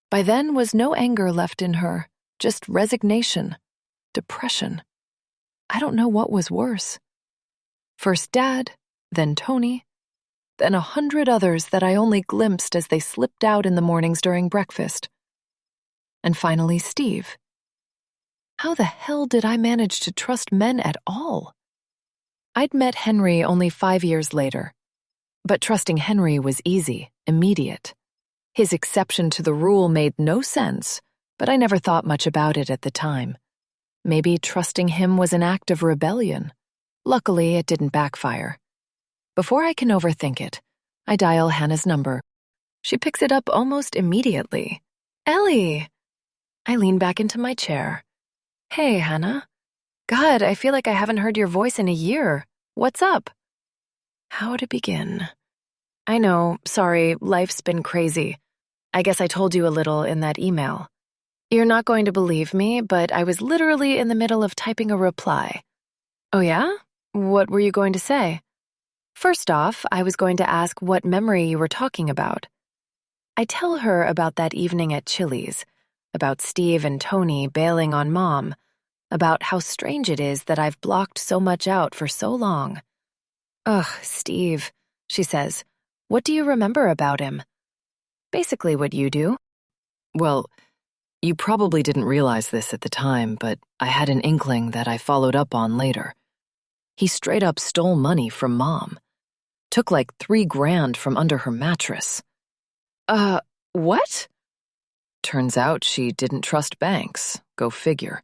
By then was no anger left in her, just resignation, depression. I don't know what was worse. First Dad, then Tony, then 100 others that I only glimpsed as they slipped out in the mornings during breakfast. And finally Steve. How the hell did I manage to trust men at all? I'd met Henry only 5 years later. But trusting Henry was easy, immediate. His exception to the rule made no sense, but I never thought much about it at the time. Maybe trusting him was an act of rebellion. Luckily, it didn't backfire. Before I can overthink it, I dial Hannah's number. She picks it up almost immediately. Ellie! I lean back into my chair. Hey, Hannah. God, I feel like I haven't heard your voice in a year. What's up? How to begin? I know, sorry, life's been crazy. I guess I told you a little in that email. You're not going to believe me, but I was literally in the middle of typing a reply. Oh yeah? What were you going to say? First off, I was going to ask what memory you were talking about. I tell her about that evening at Chili's, about Steve and Tony bailing on Mom, about how strange it is that I've blocked so much out for so long. Ugh, Steve, she says. What do you remember about him? Basically what you do. Well, you probably didn't realize this at the time, but I had an inkling that I followed up on later. He straight up stole money from Mom. Took like $3,000 from under her mattress. What? Turns out she didn't trust banks. Go figure.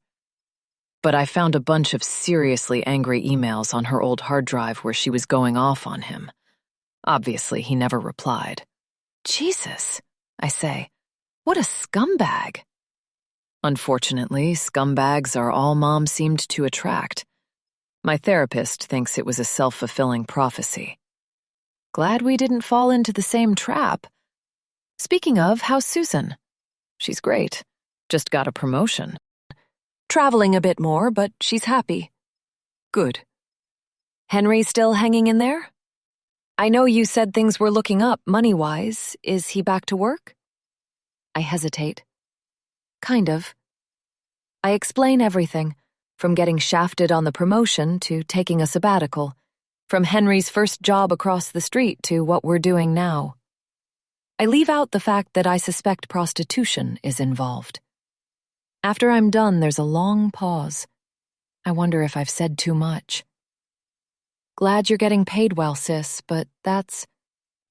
But I found a bunch of seriously angry emails on her old hard drive where she was going off on him. Obviously, he never replied. Jesus, I say. What a scumbag. Unfortunately, scumbags are all Mom seemed to attract. My therapist thinks it was a self-fulfilling prophecy. Glad we didn't fall into the same trap. Speaking of, how's Susan? She's great. Just got a promotion. Traveling a bit more, but she's happy. Good. Henry still hanging in there? I know you said things were looking up money-wise. Is he back to work? I hesitate. Kind of. I explain everything, from getting shafted on the promotion to taking a sabbatical, from Henry's first job across the street to what we're doing now. I leave out the fact that I suspect prostitution is involved. After I'm done, there's a long pause. I wonder if I've said too much. Glad you're getting paid well, sis, but that's...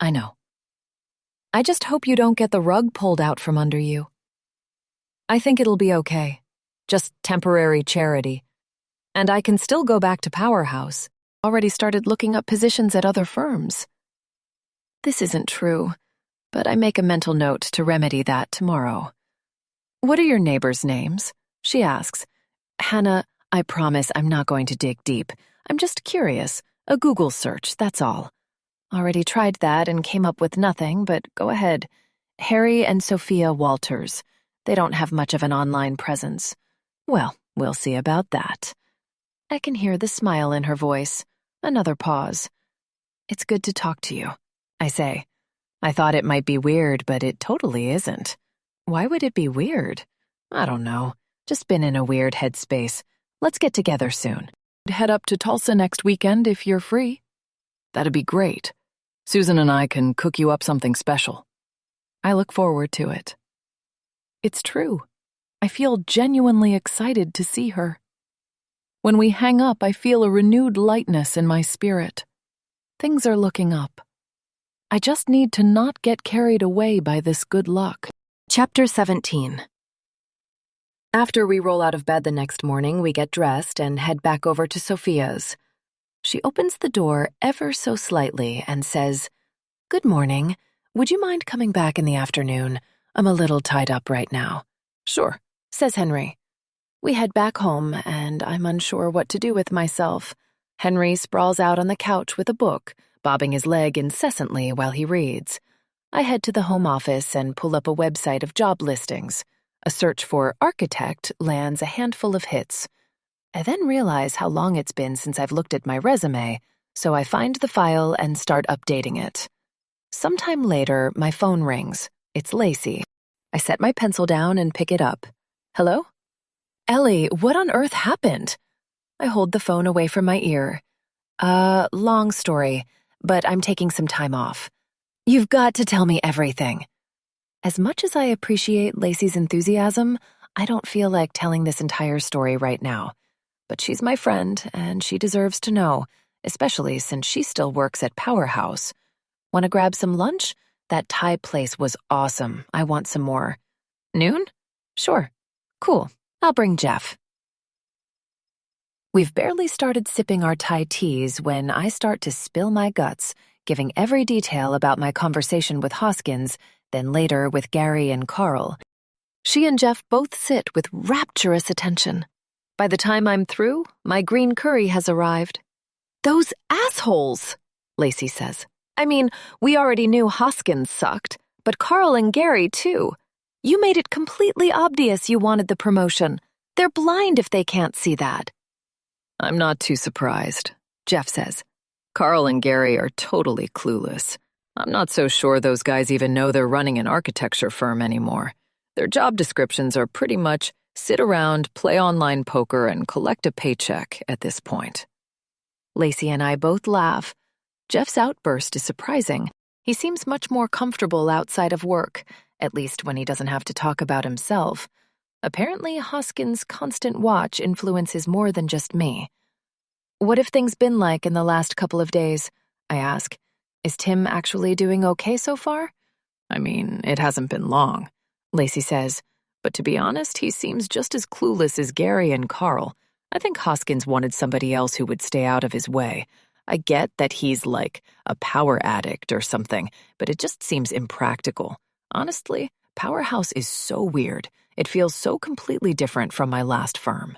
I know. I just hope you don't get the rug pulled out from under you. I think it'll be okay. Just temporary charity. And I can still go back to Powerhouse. Already started looking up positions at other firms. This isn't true, but I make a mental note to remedy that tomorrow. What are your neighbors' names? She asks. Hannah, I promise I'm not going to dig deep. I'm just curious. A Google search, that's all. Already tried that and came up with nothing, but go ahead. Harry and Sophia Walters. They don't have much of an online presence. Well, we'll see about that. I can hear the smile in her voice. Another pause. It's good to talk to you, I say. I thought it might be weird, but it totally isn't. Why would it be weird? I don't know. Just been in a weird headspace. Let's get together soon. Head up to Tulsa next weekend if you're free. That'd be great. Susan and I can cook you up something special. I look forward to it. It's true. I feel genuinely excited to see her. When we hang up, I feel a renewed lightness in my spirit. Things are looking up. I just need to not get carried away by this good luck. Chapter 17. After we roll out of bed the next morning, we get dressed and head back over to Sophia's. She opens the door ever so slightly and says, "Good morning. Would you mind coming back in the afternoon? I'm a little tied up right now." "Sure," says Henry. We head back home, and I'm unsure what to do with myself. Henry sprawls out on the couch with a book, bobbing his leg incessantly while he reads. I head to the home office and pull up a website of job listings. A search for architect lands a handful of hits. I then realize how long it's been since I've looked at my resume, so I find the file and start updating it. Sometime later, my phone rings. It's Lacey. I set my pencil down and pick it up. Hello? Ellie, what on earth happened? I hold the phone away from my ear. Long story, but I'm taking some time off. You've got to tell me everything. As much as I appreciate Lacey's enthusiasm, I don't feel like telling this entire story right now. But she's my friend, and she deserves to know, especially since she still works at Powerhouse. Want to grab some lunch? That Thai place was awesome. I want some more. Noon? Sure. Cool. I'll bring Jeff. We've barely started sipping our Thai teas when I start to spill my guts, giving every detail about my conversation with Hoskins, then later with Gary and Carl. She and Jeff both sit with rapturous attention. By the time I'm through, my green curry has arrived. "Those assholes," Lacey says. "I mean, we already knew Hoskins sucked, but Carl and Gary, too. You made it completely obvious you wanted the promotion. They're blind if they can't see that." I'm not too surprised, Jeff says. Carl and Gary are totally clueless. I'm not so sure those guys even know they're running an architecture firm anymore. Their job descriptions are pretty much sit around, play online poker, and collect a paycheck at this point. Lacey and I both laugh. Jeff's outburst is surprising. He seems much more comfortable outside of work, at least when he doesn't have to talk about himself. Apparently, Hoskins' constant watch influences more than just me. "What have things been like in the last couple of days?" I ask. "Is Tim actually doing okay so far?" I mean, it hasn't been long, Lacey says. But to be honest, he seems just as clueless as Gary and Carl. I think Hoskins wanted somebody else who would stay out of his way. I get that he's like a power addict or something, but it just seems impractical. Honestly, Powerhouse is so weird. It feels so completely different from my last firm.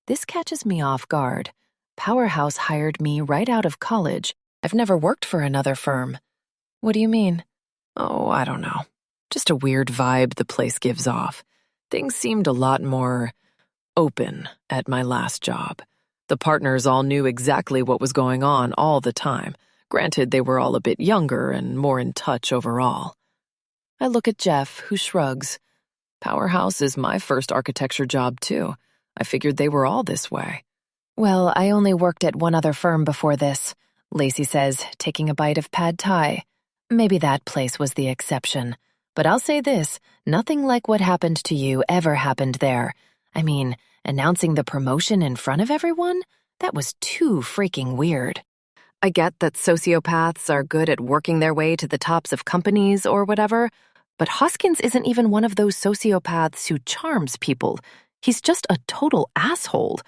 This catches me off guard. Powerhouse hired me right out of college. I've never worked for another firm. What do you mean? Oh, I don't know. Just a weird vibe the place gives off. Things seemed a lot more open at my last job. The partners all knew exactly what was going on all the time. Granted, they were all a bit younger and more in touch overall. I look at Jeff, who shrugs. Powerhouse is my first architecture job, too. I figured they were all this way. "Well, I only worked at one other firm before this," Lacey says, taking a bite of pad thai. "Maybe that place was the exception. But I'll say this, nothing like what happened to you ever happened there. I mean, announcing the promotion in front of everyone? That was too freaking weird." I get that sociopaths are good at working their way to the tops of companies or whatever, but Hoskins isn't even one of those sociopaths who charms people. He's just a total asshole,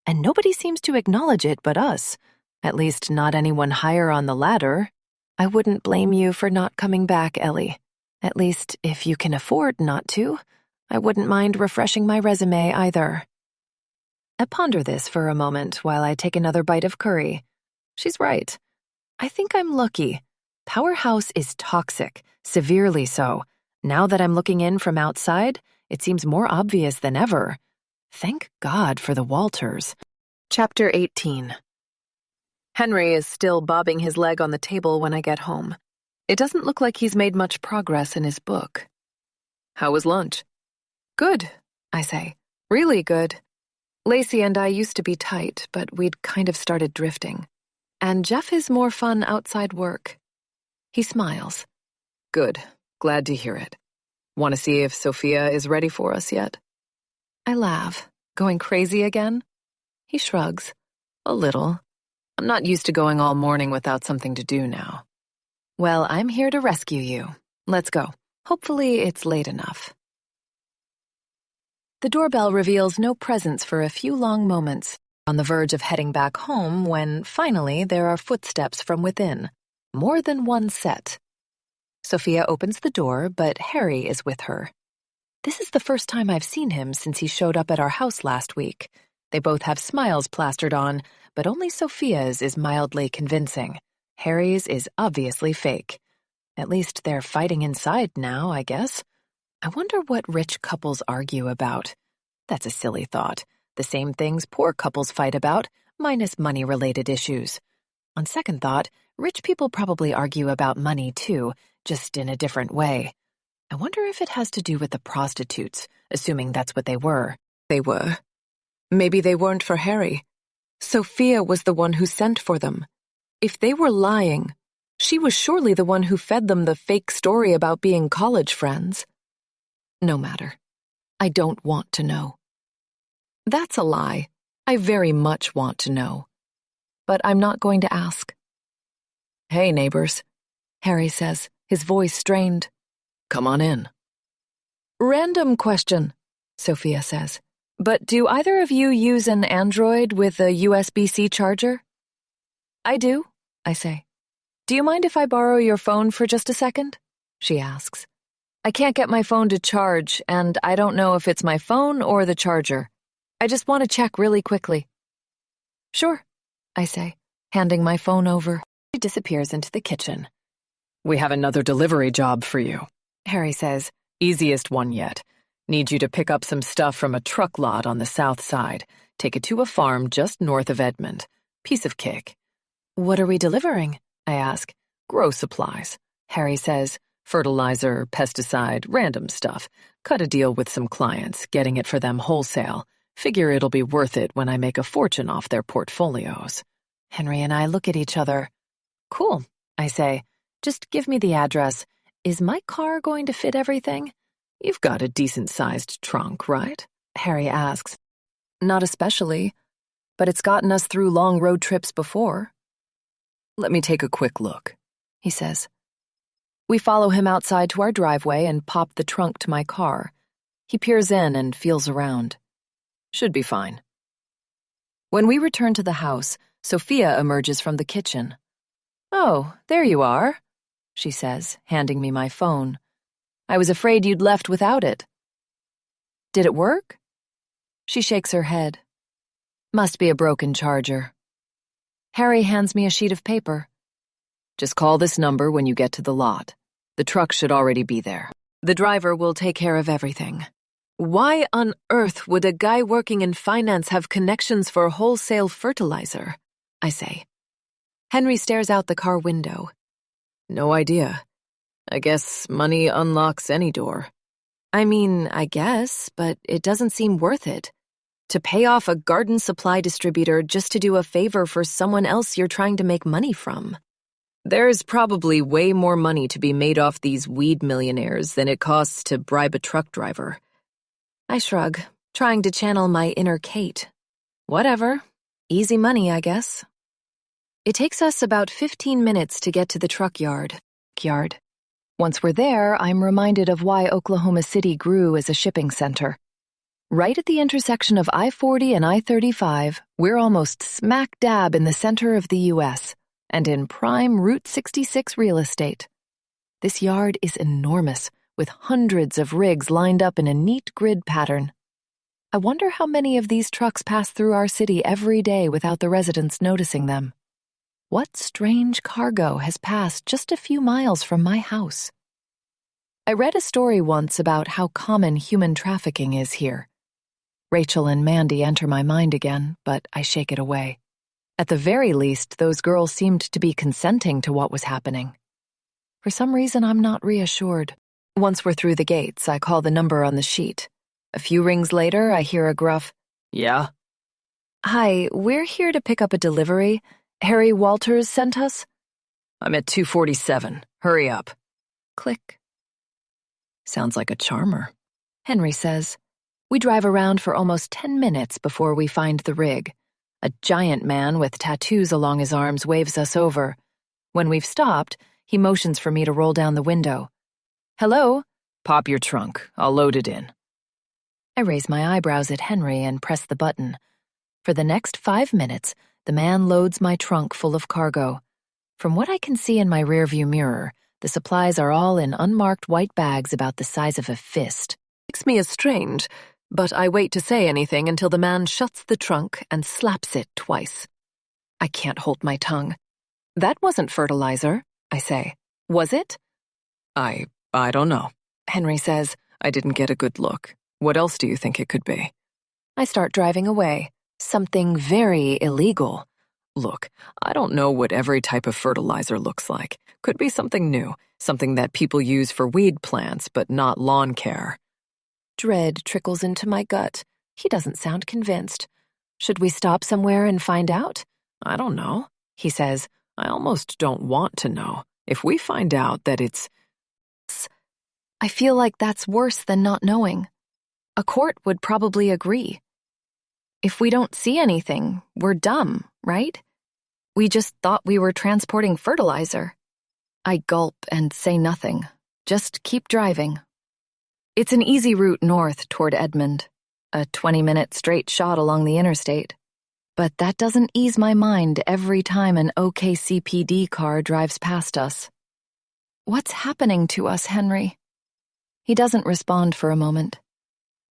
and nobody seems to acknowledge it but us. At least not anyone higher on the ladder. I wouldn't blame you for not coming back, Ellie. At least, if you can afford not to, I wouldn't mind refreshing my resume either. I ponder this for a moment while I take another bite of curry. She's right. I think I'm lucky. Powerhouse is toxic, severely so. Now that I'm looking in from outside, it seems more obvious than ever. Thank God for the Walters. Chapter 18. Henry is still bobbing his leg on the table when I get home. It doesn't look like he's made much progress in his book. "How was lunch?" "Good," I say. "Really good. Lacey and I used to be tight, but we'd kind of started drifting. And Jeff is more fun outside work." He smiles. "Good. Glad to hear it. Want to see if Sophia is ready for us yet?" I laugh. Going crazy again? He shrugs. "A little. I'm not used to going all morning without something to do now." "Well, I'm here to rescue you. Let's go. Hopefully it's late enough." The doorbell reveals no presence for a few long moments, on the verge of heading back home when, finally, there are footsteps from within. More than one set. Sophia opens the door, but Harry is with her. This is the first time I've seen him since he showed up at our house last week. They both have smiles plastered on, but only Sophia's is mildly convincing. Harry's is obviously fake. At least they're fighting inside now, I guess. I wonder what rich couples argue about. That's a silly thought. The same things poor couples fight about, minus money-related issues. On second thought, rich people probably argue about money too, just in a different way. I wonder if it has to do with the prostitutes, assuming that's what they were. They were. Maybe they weren't for Harry. Sophia was the one who sent for them. If they were lying, she was surely the one who fed them the fake story about being college friends. No matter. I don't want to know. That's a lie. I very much want to know. But I'm not going to ask. "Hey, neighbors," Harry says, his voice strained. Come on in. Random question, Sophia says. But do either of you use an Android with a USB-C charger? I do, I say. Do you mind if I borrow your phone for just a second? She asks. I can't get my phone to charge, and I don't know if it's my phone or the charger. I just want to check really quickly. Sure, I say, handing my phone over. She disappears into the kitchen. We have another delivery job for you, Harry says. Easiest one yet. Need you to pick up some stuff from a truck lot on the south side. Take it to a farm just north of Edmond. Piece of cake. What are we delivering? I ask. Grow supplies, Harry says. Fertilizer, pesticide, random stuff. Cut a deal with some clients, getting it for them wholesale. Figure it'll be worth it when I make a fortune off their portfolios. Henry and I look at each other. Cool, I say. Just give me the address. Is my car going to fit everything? You've got a decent-sized trunk, right? Harry asks. Not especially, but it's gotten us through long road trips before. Let me take a quick look, he says. We follow him outside to our driveway and pop the trunk to my car. He peers in and feels around. Should be fine. When we return to the house, Sophia emerges from the kitchen. Oh, there you are, she says, handing me my phone. I was afraid you'd left without it. Did it work? She shakes her head. Must be a broken charger. Harry hands me a sheet of paper. Just call this number when you get to the lot. The truck should already be there. The driver will take care of everything. Why on earth would a guy working in finance have connections for wholesale fertilizer? I say. Henry stares out the car window. No idea. I guess money unlocks any door. I mean, I guess, but it doesn't seem worth it. To pay off a garden supply distributor just to do a favor for someone else you're trying to make money from. There's probably way more money to be made off these weed millionaires than it costs to bribe a truck driver. I shrug, trying to channel my inner Kate. Whatever. Easy money, I guess. It takes us about 15 minutes to get to the truck yard. Once we're there, I'm reminded of why Oklahoma City grew as a shipping center. Right at the intersection of I-40 and I-35, we're almost smack dab in the center of the U.S., and in prime Route 66 real estate. This yard is enormous, with hundreds of rigs lined up in a neat grid pattern. I wonder how many of these trucks pass through our city every day without the residents noticing them. What strange cargo has passed just a few miles from my house? I read a story once about how common human trafficking is here. Rachel and Mandy enter my mind again, but I shake it away. At the very least, those girls seemed to be consenting to what was happening. For some reason, I'm not reassured. Once we're through the gates, I call the number on the sheet. A few rings later, I hear a gruff, "Yeah?" "Hi, we're here to pick up a delivery. Harry Walters sent us." "I'm at 247. Hurry up." Click. Sounds like a charmer, Henry says. We drive around for almost 10 minutes before we find the rig. A giant man with tattoos along his arms waves us over. When we've stopped, he motions for me to roll down the window. "Hello?" "Pop your trunk. I'll load it in." I raise my eyebrows at Henry and press the button. For the next 5 minutes, the man loads my trunk full of cargo. From what I can see in my rearview mirror, the supplies are all in unmarked white bags about the size of a fist. It makes me as strange, but I wait to say anything until the man shuts the trunk and slaps it twice. I can't hold my tongue. "That wasn't fertilizer," I say. "Was it?" I don't know," Henry says. "I didn't get a good look. What else do you think it could be?" I start driving away. Something very illegal. Look, I don't know what every type of fertilizer looks like. Could be something new, something that people use for weed plants, but not lawn care. Dread trickles into my gut. He doesn't sound convinced. "Should we stop somewhere and find out?" "I don't know," he says. "I almost don't want to know. If we find out that it's..." I feel like that's worse than not knowing. A court would probably agree. If we don't see anything, we're dumb, right? We just thought we were transporting fertilizer. I gulp and say nothing. Just keep driving. It's an easy route north toward Edmond, a 20-minute straight shot along the interstate. But that doesn't ease my mind every time an OKCPD car drives past us. What's happening to us, Henry? He doesn't respond for a moment.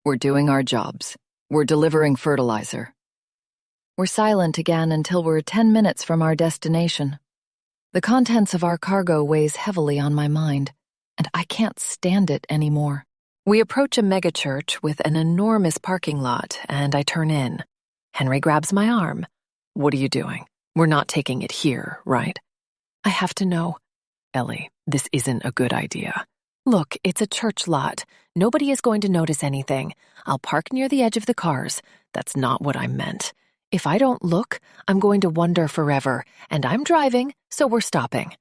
We're doing our jobs. We're delivering fertilizer. We're silent again until we're 10 minutes from our destination. The contents of our cargo weighs heavily on my mind, and I can't stand it anymore. We approach a megachurch with an enormous parking lot, and I turn in. Henry grabs my arm. What are you doing? We're not taking it here, right? I have to know. Ellie, this isn't a good idea. Look, it's a church lot. Nobody is going to notice anything. I'll park near the edge of the cars. That's not what I meant. If I don't look, I'm going to wonder forever, and I'm driving, so we're stopping.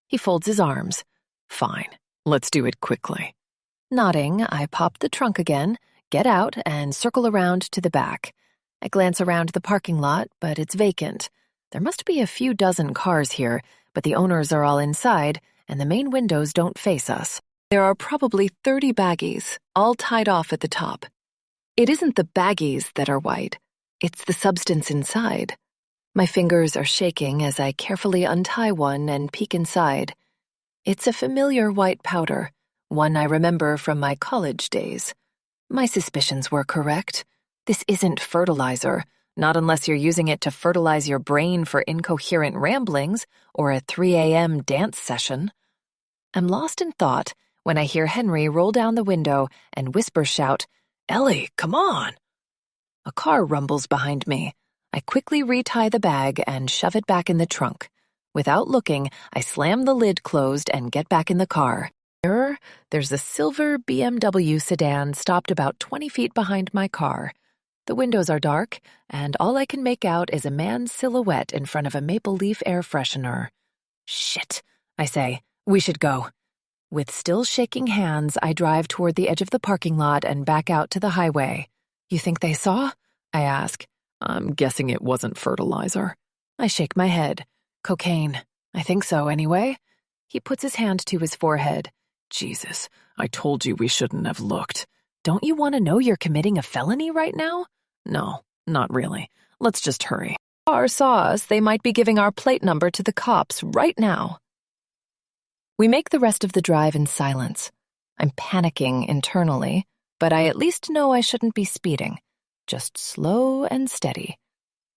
He folds his arms. Fine, let's do it quickly. Nodding, I pop the trunk again, get out, and circle around to the back. I glance around the parking lot, but it's vacant. There must be a few dozen cars here, but the owners are all inside, and the main windows don't face us. There are probably 30 baggies, all tied off at the top. It isn't the baggies that are white. It's the substance inside. My fingers are shaking as I carefully untie one and peek inside. It's a familiar white powder, one I remember from my college days. My suspicions were correct. This isn't fertilizer, not unless you're using it to fertilize your brain for incoherent ramblings or a 3 a.m. dance session. I'm lost in thought when I hear Henry roll down the window and whisper shout, "Ellie, come on!" A car rumbles behind me. I quickly retie the bag and shove it back in the trunk. Without looking, I slam the lid closed and get back in the car. There's a silver BMW sedan stopped about 20 feet behind my car. The windows are dark, and all I can make out is a man's silhouette in front of a maple leaf air freshener. Shit, I say. We should go. With still shaking hands, I drive toward the edge of the parking lot and back out to the highway. You think they saw? I ask. I'm guessing it wasn't fertilizer. I shake my head. Cocaine. I think so, anyway. He puts his hand to his forehead. Jesus, I told you we shouldn't have looked. Don't you want to know you're committing a felony right now? No, not really. Let's just hurry. If the car saw us, they might be giving our plate number to the cops right now. We make the rest of the drive in silence. I'm panicking internally, but I at least know I shouldn't be speeding. Just slow and steady.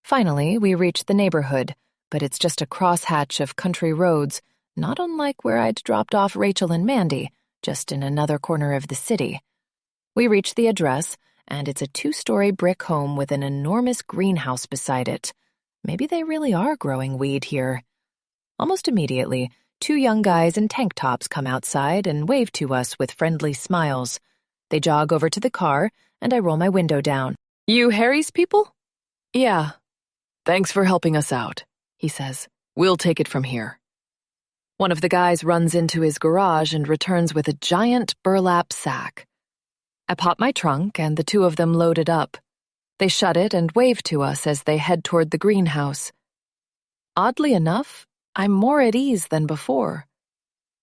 Finally, we reach the neighborhood, but it's just a crosshatch of country roads, not unlike where I'd dropped off Rachel and Mandy, just in another corner of the city. We reach the address, and it's a 2-story brick home with an enormous greenhouse beside it. Maybe they really are growing weed here. Almost immediately, 2 young guys in tank tops come outside and wave to us with friendly smiles. They jog over to the car, and I roll my window down. You Harry's people? Yeah. Thanks for helping us out, he says. We'll take it from here. One of the guys runs into his garage and returns with a giant burlap sack. I pop my trunk, and the 2 of them load it up. They shut it and wave to us as they head toward the greenhouse. Oddly enough, I'm more at ease than before.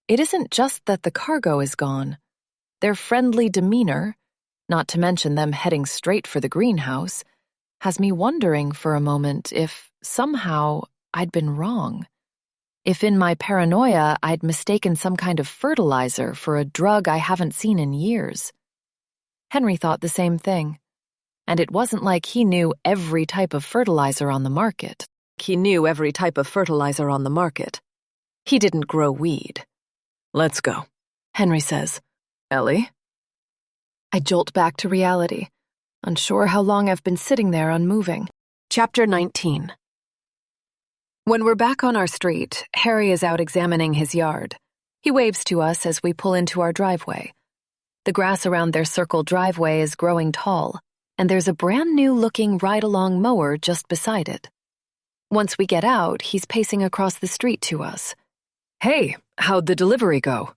It isn't just that the cargo is gone. Their friendly demeanor, not to mention them heading straight for the greenhouse, has me wondering for a moment if, somehow, I'd been wrong. If in my paranoia I'd mistaken some kind of fertilizer for a drug I haven't seen in years. Henry thought the same thing. And it wasn't like he knew every type of fertilizer on the market. He knew every type of fertilizer on the market. He didn't grow weed. Let's go, Henry says. Ellie? I jolt back to reality, unsure how long I've been sitting there unmoving. Chapter 19. When we're back on our street, Harry is out examining his yard. He waves to us as we pull into our driveway. The grass around their circle driveway is growing tall, and there's a brand new looking ride-along mower just beside it. Once we get out, he's pacing across the street to us. Hey, how'd the delivery go?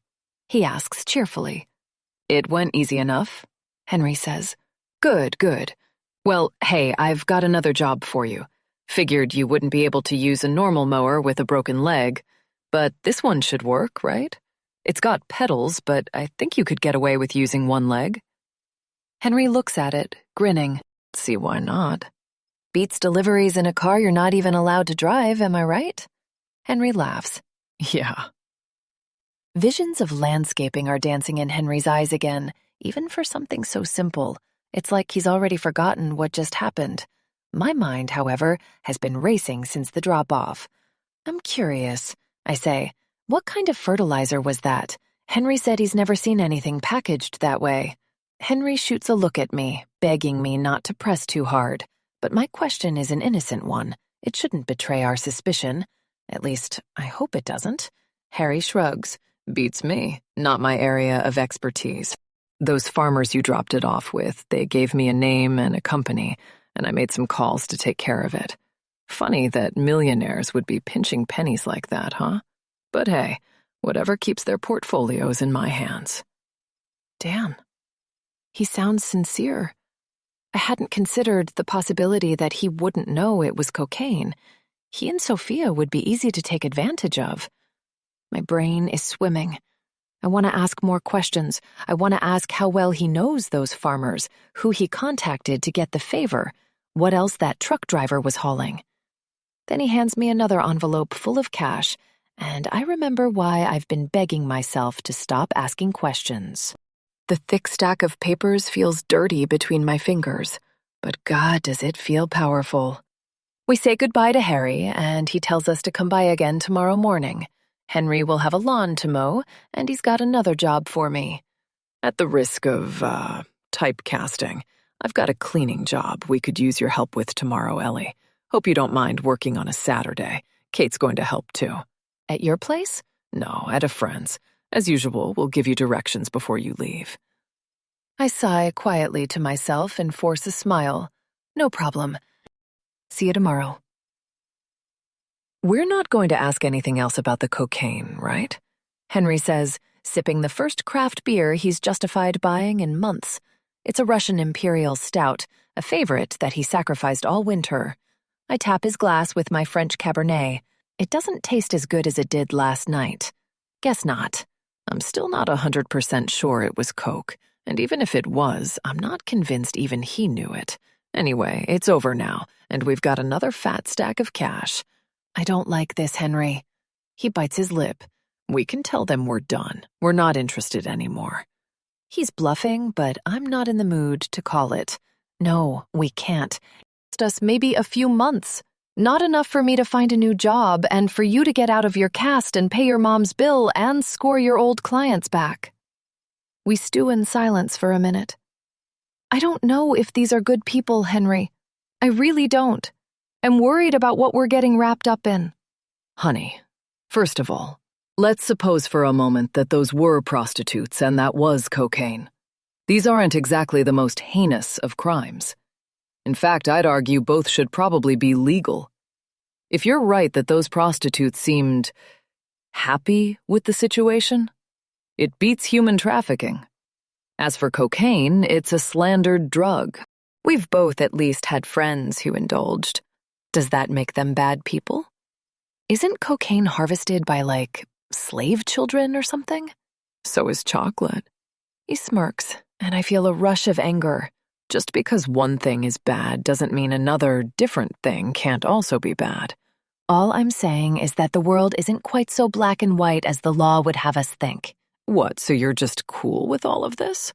He asks cheerfully. It went easy enough, Henry says. Good, good. Well, hey, I've got another job for you. Figured you wouldn't be able to use a normal mower with a broken leg, But this one should work, right? It's got pedals, but I think you could get away with using one leg. Henry looks at it, grinning. See why not? Beats deliveries in a car you're not even allowed to drive, am I right? Henry laughs. Yeah. Visions of landscaping are dancing in Henry's eyes again, even for something so simple. It's like he's already forgotten what just happened. My mind, however, has been racing since the drop-off. I'm curious, I say. What kind of fertilizer was that? Henry said he's never seen anything packaged that way. Henry shoots a look at me, begging me not to press too hard. But my question is an innocent one. It shouldn't betray our suspicion. At least, I hope it doesn't. Harry shrugs. Beats me. Not my area of expertise. Those farmers you dropped it off with, they gave me a name and a company, and I made some calls to take care of it. Funny that millionaires would be pinching pennies like that, huh? But hey, whatever keeps their portfolios in my hands. Damn. He sounds sincere. I hadn't considered the possibility that he wouldn't know it was cocaine. He and Sophia would be easy to take advantage of. My brain is swimming. I want to ask more questions. I want to ask how well he knows those farmers, who he contacted to get the favor, what else that truck driver was hauling. Then he hands me another envelope full of cash, and I remember why I've been begging myself to stop asking questions. The thick stack of papers feels dirty between my fingers, but God, does it feel powerful. We say goodbye to Harry, and he tells us to come by again tomorrow morning. Henry will have a lawn to mow, and he's got another job for me. At the risk of, typecasting, I've got a cleaning job we could use your help with tomorrow, Ellie. Hope you don't mind working on a Saturday. Kate's going to help too. At your place? No, at a friend's. As usual, we'll give you directions before you leave. I sigh quietly to myself and force a smile. No problem. See you tomorrow. We're not going to ask anything else about the cocaine, right? Henry says, sipping the first craft beer he's justified buying in months. It's a Russian Imperial Stout, a favorite that he sacrificed all winter. I tap his glass with my French Cabernet. It doesn't taste as good as it did last night. Guess not. I'm still not 100% sure it was coke, and even if it was, I'm not convinced even he knew it. Anyway, it's over now, and we've got another fat stack of cash. I don't like this, Henry. He bites his lip. We can tell them we're done. We're not interested anymore. He's bluffing, but I'm not in the mood to call it. No, we can't. It's just maybe a few months. Not enough for me to find a new job and for you to get out of your cast and pay your mom's bill and score your old clients back. We stew in silence for a minute. I don't know if these are good people, Henry. I really don't. I'm worried about what we're getting wrapped up in. Honey, first of all, let's suppose for a moment that those were prostitutes and that was cocaine. These aren't exactly the most heinous of crimes. In fact, I'd argue both should probably be legal. If you're right that those prostitutes seemed happy with the situation, it beats human trafficking. As for cocaine, it's a slandered drug. We've both at least had friends who indulged. Does that make them bad people? Isn't cocaine harvested by, slave children or something? So is chocolate. He smirks, and I feel a rush of anger. Just because one thing is bad doesn't mean another, different thing can't also be bad. All I'm saying is that the world isn't quite so black and white as the law would have us think. What, so you're just cool with all of this?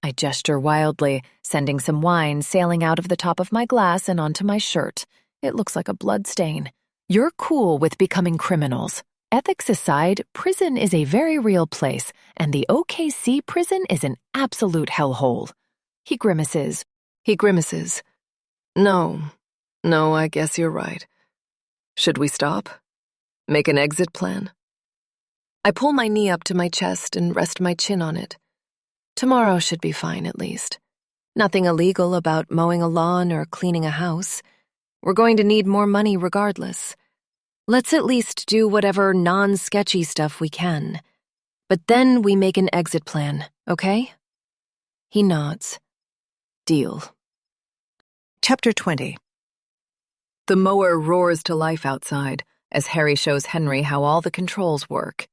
I gesture wildly, sending some wine sailing out of the top of my glass and onto my shirt. It looks like a blood stain. You're cool with becoming criminals. Ethics aside, prison is a very real place, and the OKC prison is an absolute hellhole. He grimaces. No, I guess you're right. Should we stop? Make an exit plan? I pull my knee up to my chest and rest my chin on it. Tomorrow should be fine, at least. Nothing illegal about mowing a lawn or cleaning a house. We're going to need more money regardless. Let's at least do whatever non-sketchy stuff we can. But then we make an exit plan, okay? He nods. Deal. Chapter 20. The mower roars to life outside, as Harry shows Henry how all the controls work.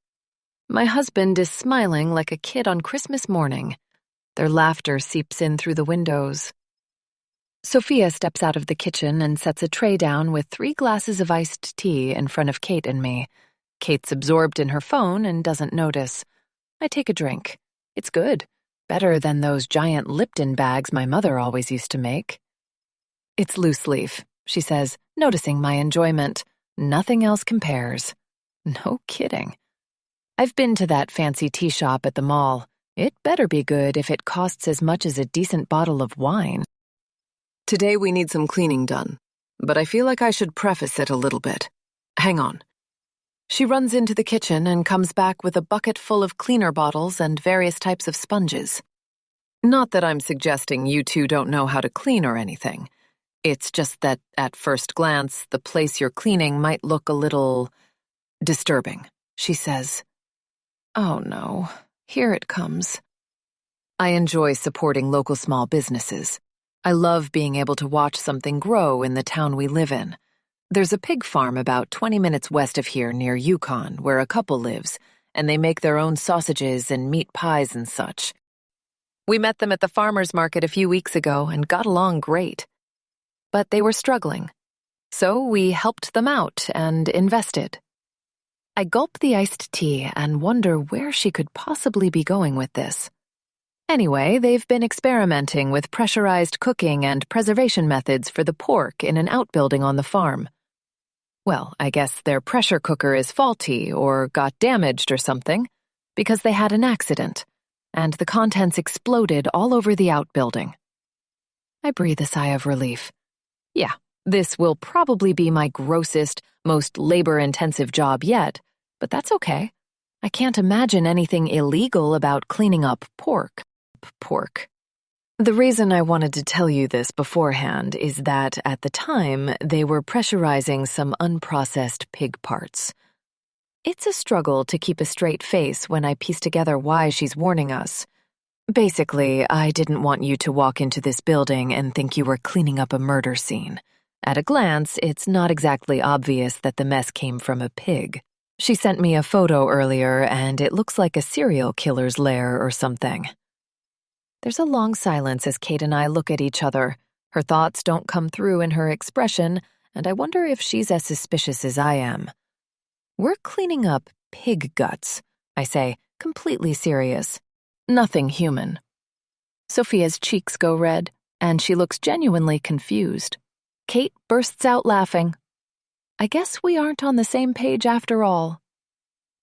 My husband is smiling like a kid on Christmas morning. Their laughter seeps in through the windows. Sophia steps out of the kitchen and sets a tray down with 3 glasses of iced tea in front of Kate and me. Kate's absorbed in her phone and doesn't notice. I take a drink. It's good. Better than those giant Lipton bags my mother always used to make. It's loose leaf, she says, noticing my enjoyment. Nothing else compares. No kidding. I've been to that fancy tea shop at the mall. It better be good if it costs as much as a decent bottle of wine. Today we need some cleaning done, but I feel like I should preface it a little bit. Hang on. She runs into the kitchen and comes back with a bucket full of cleaner bottles and various types of sponges. Not that I'm suggesting you two don't know how to clean or anything. It's just that, at first glance, the place you're cleaning might look a little disturbing, she says. Oh no, here it comes. I enjoy supporting local small businesses. I love being able to watch something grow in the town we live in. There's a pig farm about 20 minutes west of here near Yukon where a couple lives, and they make their own sausages and meat pies and such. We met them at the farmer's market a few weeks ago and got along great. But they were struggling, so we helped them out and invested. I gulp the iced tea and wonder where she could possibly be going with this. Anyway, they've been experimenting with pressurized cooking and preservation methods for the pork in an outbuilding on the farm. Well, I guess their pressure cooker is faulty or got damaged or something, because they had an accident, and the contents exploded all over the outbuilding. I breathe a sigh of relief. Yeah, this will probably be my grossest, most labor-intensive job yet, but that's okay. I can't imagine anything illegal about cleaning up pork. The reason I wanted to tell you this beforehand is that, at the time, they were pressurizing some unprocessed pig parts. It's a struggle to keep a straight face when I piece together why she's warning us. Basically, I didn't want you to walk into this building and think you were cleaning up a murder scene. At a glance, it's not exactly obvious that the mess came from a pig. She sent me a photo earlier, and it looks like a serial killer's lair or something. There's a long silence as Kate and I look at each other. Her thoughts don't come through in her expression, and I wonder if she's as suspicious as I am. We're cleaning up pig guts, I say, completely serious. Nothing human. Sophia's cheeks go red, and she looks genuinely confused. Kate bursts out laughing. I guess we aren't on the same page after all.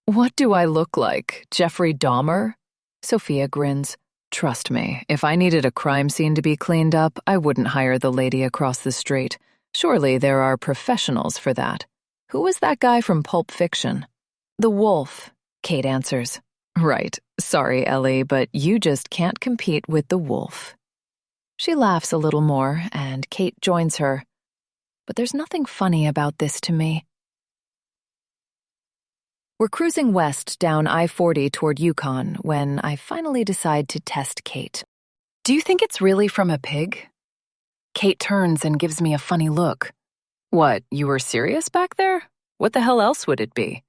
What do I look like, Jeffrey Dahmer? Sophia grins. Trust me, if I needed a crime scene to be cleaned up, I wouldn't hire the lady across the street. Surely there are professionals for that. Who was that guy from Pulp Fiction? The wolf, Kate answers. Right. Sorry, Ellie, but you just can't compete with the wolf. She laughs a little more, and Kate joins her. But there's nothing funny about this to me. We're cruising west down I-40 toward Yukon when I finally decide to test Kate. Do you think it's really from a pig? Kate turns and gives me a funny look. What, you were serious back there? What the hell else would it be?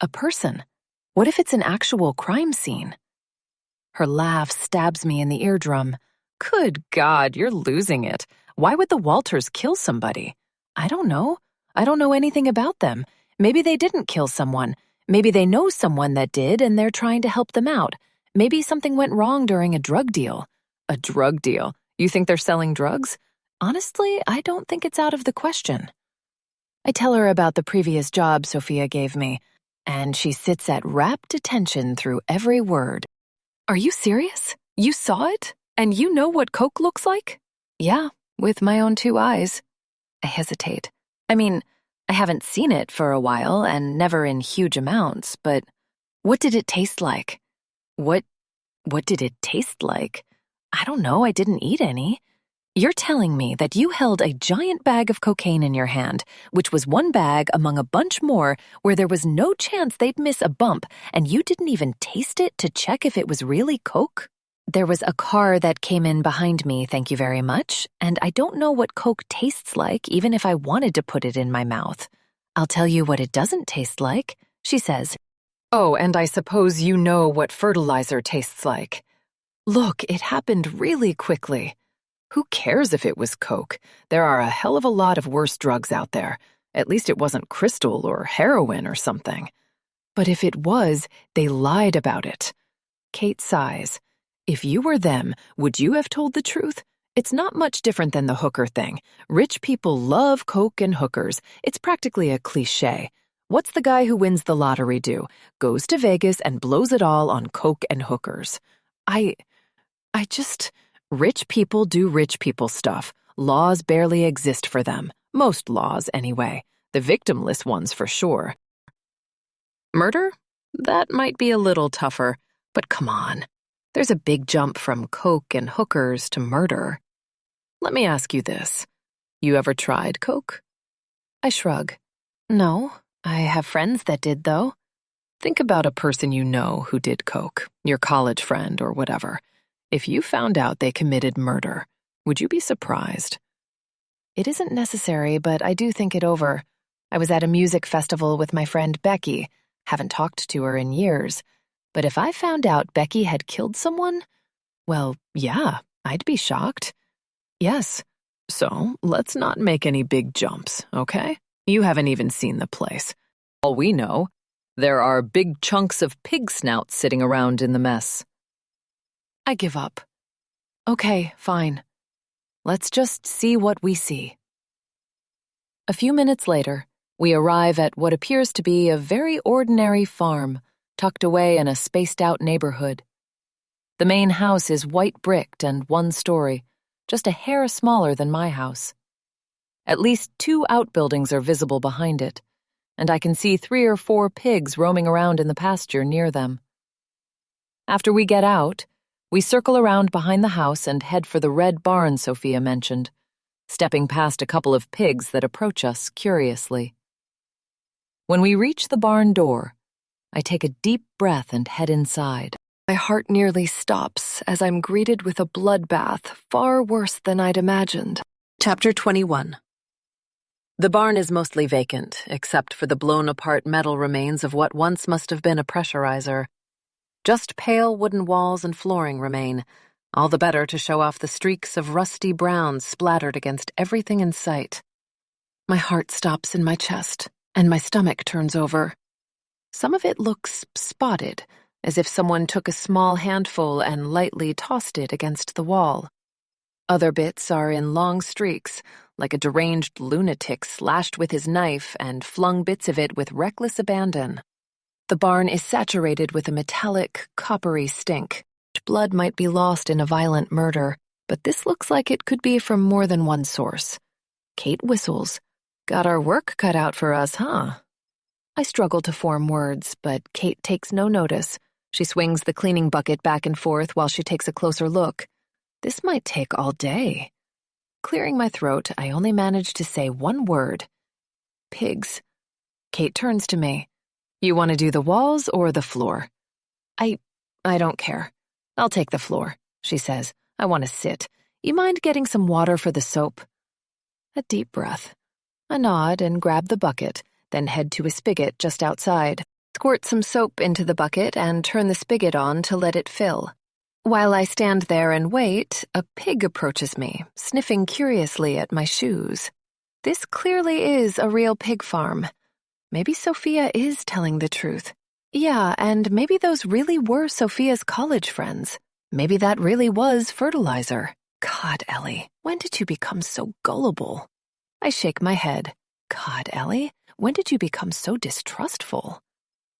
A person. What if it's an actual crime scene? Her laugh stabs me in the eardrum. Good God, you're losing it. Why would the Walters kill somebody? I don't know. I don't know anything about them. Maybe they didn't kill someone. Maybe they know someone that did and they're trying to help them out. Maybe something went wrong during a drug deal. A drug deal? You think they're selling drugs? Honestly, I don't think it's out of the question. I tell her about the previous job Sophia gave me, and she sits at rapt attention through every word. Are you serious? You saw it? And you know what coke looks like? Yeah, with my own 2 eyes. I hesitate. I mean, I haven't seen it for a while and never in huge amounts, but what did it taste like? What did it taste like? I don't know, I didn't eat any. You're telling me that you held a giant bag of cocaine in your hand, which was one bag among a bunch more where there was no chance they'd miss a bump, and you didn't even taste it to check if it was really coke? There was a car that came in behind me, thank you very much, and I don't know what coke tastes like even if I wanted to put it in my mouth. I'll tell you what it doesn't taste like, she says. Oh, and I suppose you know what fertilizer tastes like. Look, it happened really quickly. Who cares if it was coke? There are a hell of a lot of worse drugs out there. At least it wasn't crystal or heroin or something. But if it was, they lied about it. Kate sighs. If you were them, would you have told the truth? It's not much different than the hooker thing. Rich people love coke and hookers. It's practically a cliché. What's the guy who wins the lottery do? Goes to Vegas and blows it all on coke and hookers. Rich people do rich people stuff. Laws barely exist for them. Most laws, anyway. The victimless ones for sure. Murder? That might be a little tougher, but come on. There's a big jump from coke and hookers to murder. Let me ask you this. You ever tried coke? I shrug. No, I have friends that did, though. Think about a person you know who did coke, your college friend or whatever. If you found out they committed murder, would you be surprised? It isn't necessary, but I do think it over. I was at a music festival with my friend Becky. Haven't talked to her in years. But if I found out Becky had killed someone, well, yeah, I'd be shocked. Yes. So, let's not make any big jumps, okay? You haven't even seen the place. All we know, there are big chunks of pig snouts sitting around in the mess. I give up. Okay, fine. Let's just see what we see. A few minutes later, we arrive at what appears to be a very ordinary farm, tucked away in a spaced-out neighborhood. The main house is white-bricked and one-story, just a hair smaller than my house. At least 2 outbuildings are visible behind it, and I can see 3 or 4 pigs roaming around in the pasture near them. After we get out, we circle around behind the house and head for the red barn Sophia mentioned, stepping past a couple of pigs that approach us curiously. When we reach the barn door, I take a deep breath and head inside. My heart nearly stops as I'm greeted with a bloodbath far worse than I'd imagined. Chapter 21. The barn is mostly vacant, except for the blown-apart metal remains of what once must have been a pressurizer. Just pale wooden walls and flooring remain, all the better to show off the streaks of rusty brown splattered against everything in sight. My heart stops in my chest, and my stomach turns over. Some of it looks spotted, as if someone took a small handful and lightly tossed it against the wall. Other bits are in long streaks, like a deranged lunatic slashed with his knife and flung bits of it with reckless abandon. The barn is saturated with a metallic, coppery stink. Blood might be lost in a violent murder, but this looks like it could be from more than one source. Kate whistles. Got our work cut out for us, huh? I struggle to form words, but Kate takes no notice. She swings the cleaning bucket back and forth while she takes a closer look. This might take all day. Clearing my throat, I only manage to say one word. Pigs. Kate turns to me. You want to do the walls or the floor? I don't care. I'll take the floor, she says. I want to sit. You mind getting some water for the soap? A deep breath. A nod and grab the bucket, then head to a spigot just outside. Squirt some soap into the bucket and turn the spigot on to let it fill. While I stand there and wait, a pig approaches me, sniffing curiously at my shoes. This clearly is a real pig farm. Maybe Sophia is telling the truth. Yeah, and maybe those really were Sophia's college friends. Maybe that really was fertilizer. God, Ellie, when did you become so gullible? I shake my head. God, Ellie, when did you become so distrustful?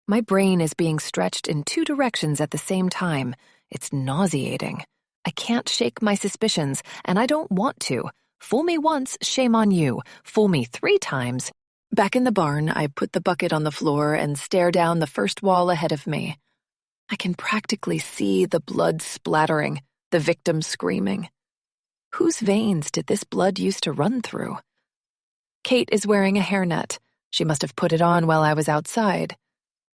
My brain is being stretched in 2 directions at the same time. It's nauseating. I can't shake my suspicions, and I don't want to. Fool me once, shame on you. Fool me 3 times. Back in the barn, I put the bucket on the floor and stare down the first wall ahead of me. I can practically see the blood splattering, the victim screaming. Whose veins did this blood used to run through? Kate is wearing a hairnet. She must have put it on while I was outside.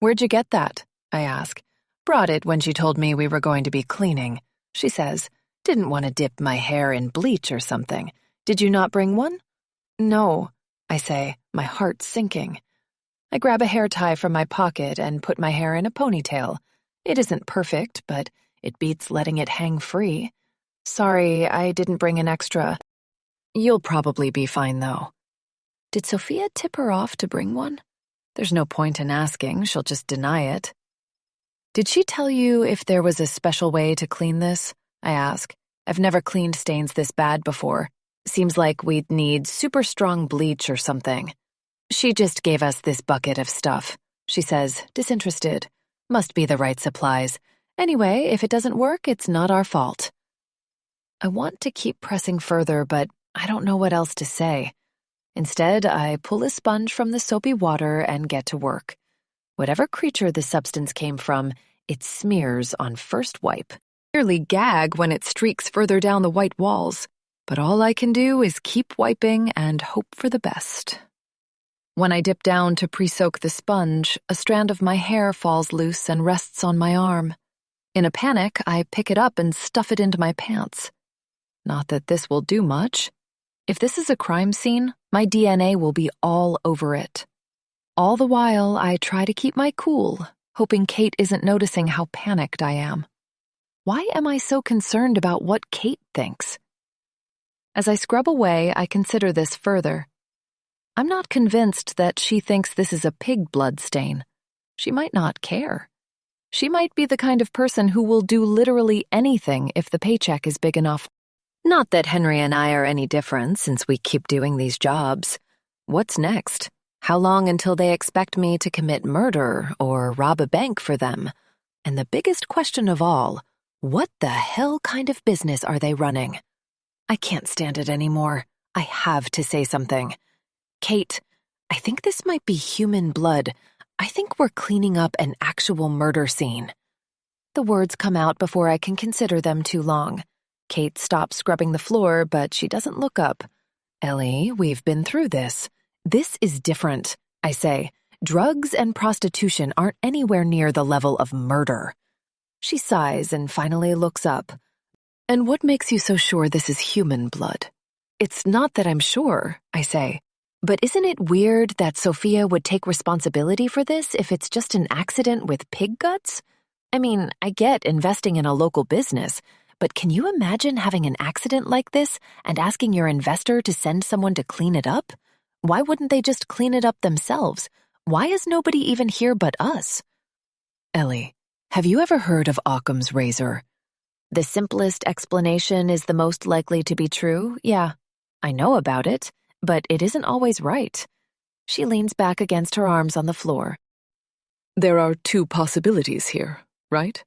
Where'd you get that? I ask. Brought it when she told me we were going to be cleaning. She says, didn't want to dip my hair in bleach or something. Did you not bring one? No, I say, my heart sinking. I grab a hair tie from my pocket and put my hair in a ponytail. It isn't perfect, but it beats letting it hang free. Sorry, I didn't bring an extra. You'll probably be fine, though. Did Sophia tip her off to bring one? There's no point in asking, she'll just deny it. Did she tell you if there was a special way to clean this? I ask. I've never cleaned stains this bad before. Seems like we'd need super strong bleach or something. She just gave us this bucket of stuff, she says, disinterested. Must be the right supplies. Anyway, if it doesn't work, it's not our fault. I want to keep pressing further, but I don't know what else to say. Instead, I pull a sponge from the soapy water and get to work. Whatever creature the substance came from, it smears on first wipe. I nearly gag when it streaks further down the white walls, but all I can do is keep wiping and hope for the best. When I dip down to pre-soak the sponge, a strand of my hair falls loose and rests on my arm. In a panic, I pick it up and stuff it into my pants. Not that this will do much. If this is a crime scene, my DNA will be all over it. All the while, I try to keep my cool, hoping Kate isn't noticing how panicked I am. Why am I so concerned about what Kate thinks? As I scrub away, I consider this further. I'm not convinced that she thinks this is a pig blood stain. She might not care. She might be the kind of person who will do literally anything if the paycheck is big enough. Not that Henry and I are any different since we keep doing these jobs. What's next? How long until they expect me to commit murder or rob a bank for them? And the biggest question of all, what the hell kind of business are they running? I can't stand it anymore. I have to say something. Kate, I think this might be human blood. I think we're cleaning up an actual murder scene. The words come out before I can consider them too long. Kate stops scrubbing the floor, but she doesn't look up. Ellie, we've been through this. This is different, I say. Drugs and prostitution aren't anywhere near the level of murder. She sighs and finally looks up. And what makes you so sure this is human blood? It's not that I'm sure, I say. But isn't it weird that Sophia would take responsibility for this if it's just an accident with pig guts? I mean, I get investing in a local business, but can you imagine having an accident like this and asking your investor to send someone to clean it up? Why wouldn't they just clean it up themselves? Why is nobody even here but us? Ellie, have you ever heard of Occam's razor? The simplest explanation is the most likely to be true, yeah. I know about it, but it isn't always right. She leans back against her arms on the floor. There are two possibilities here, right?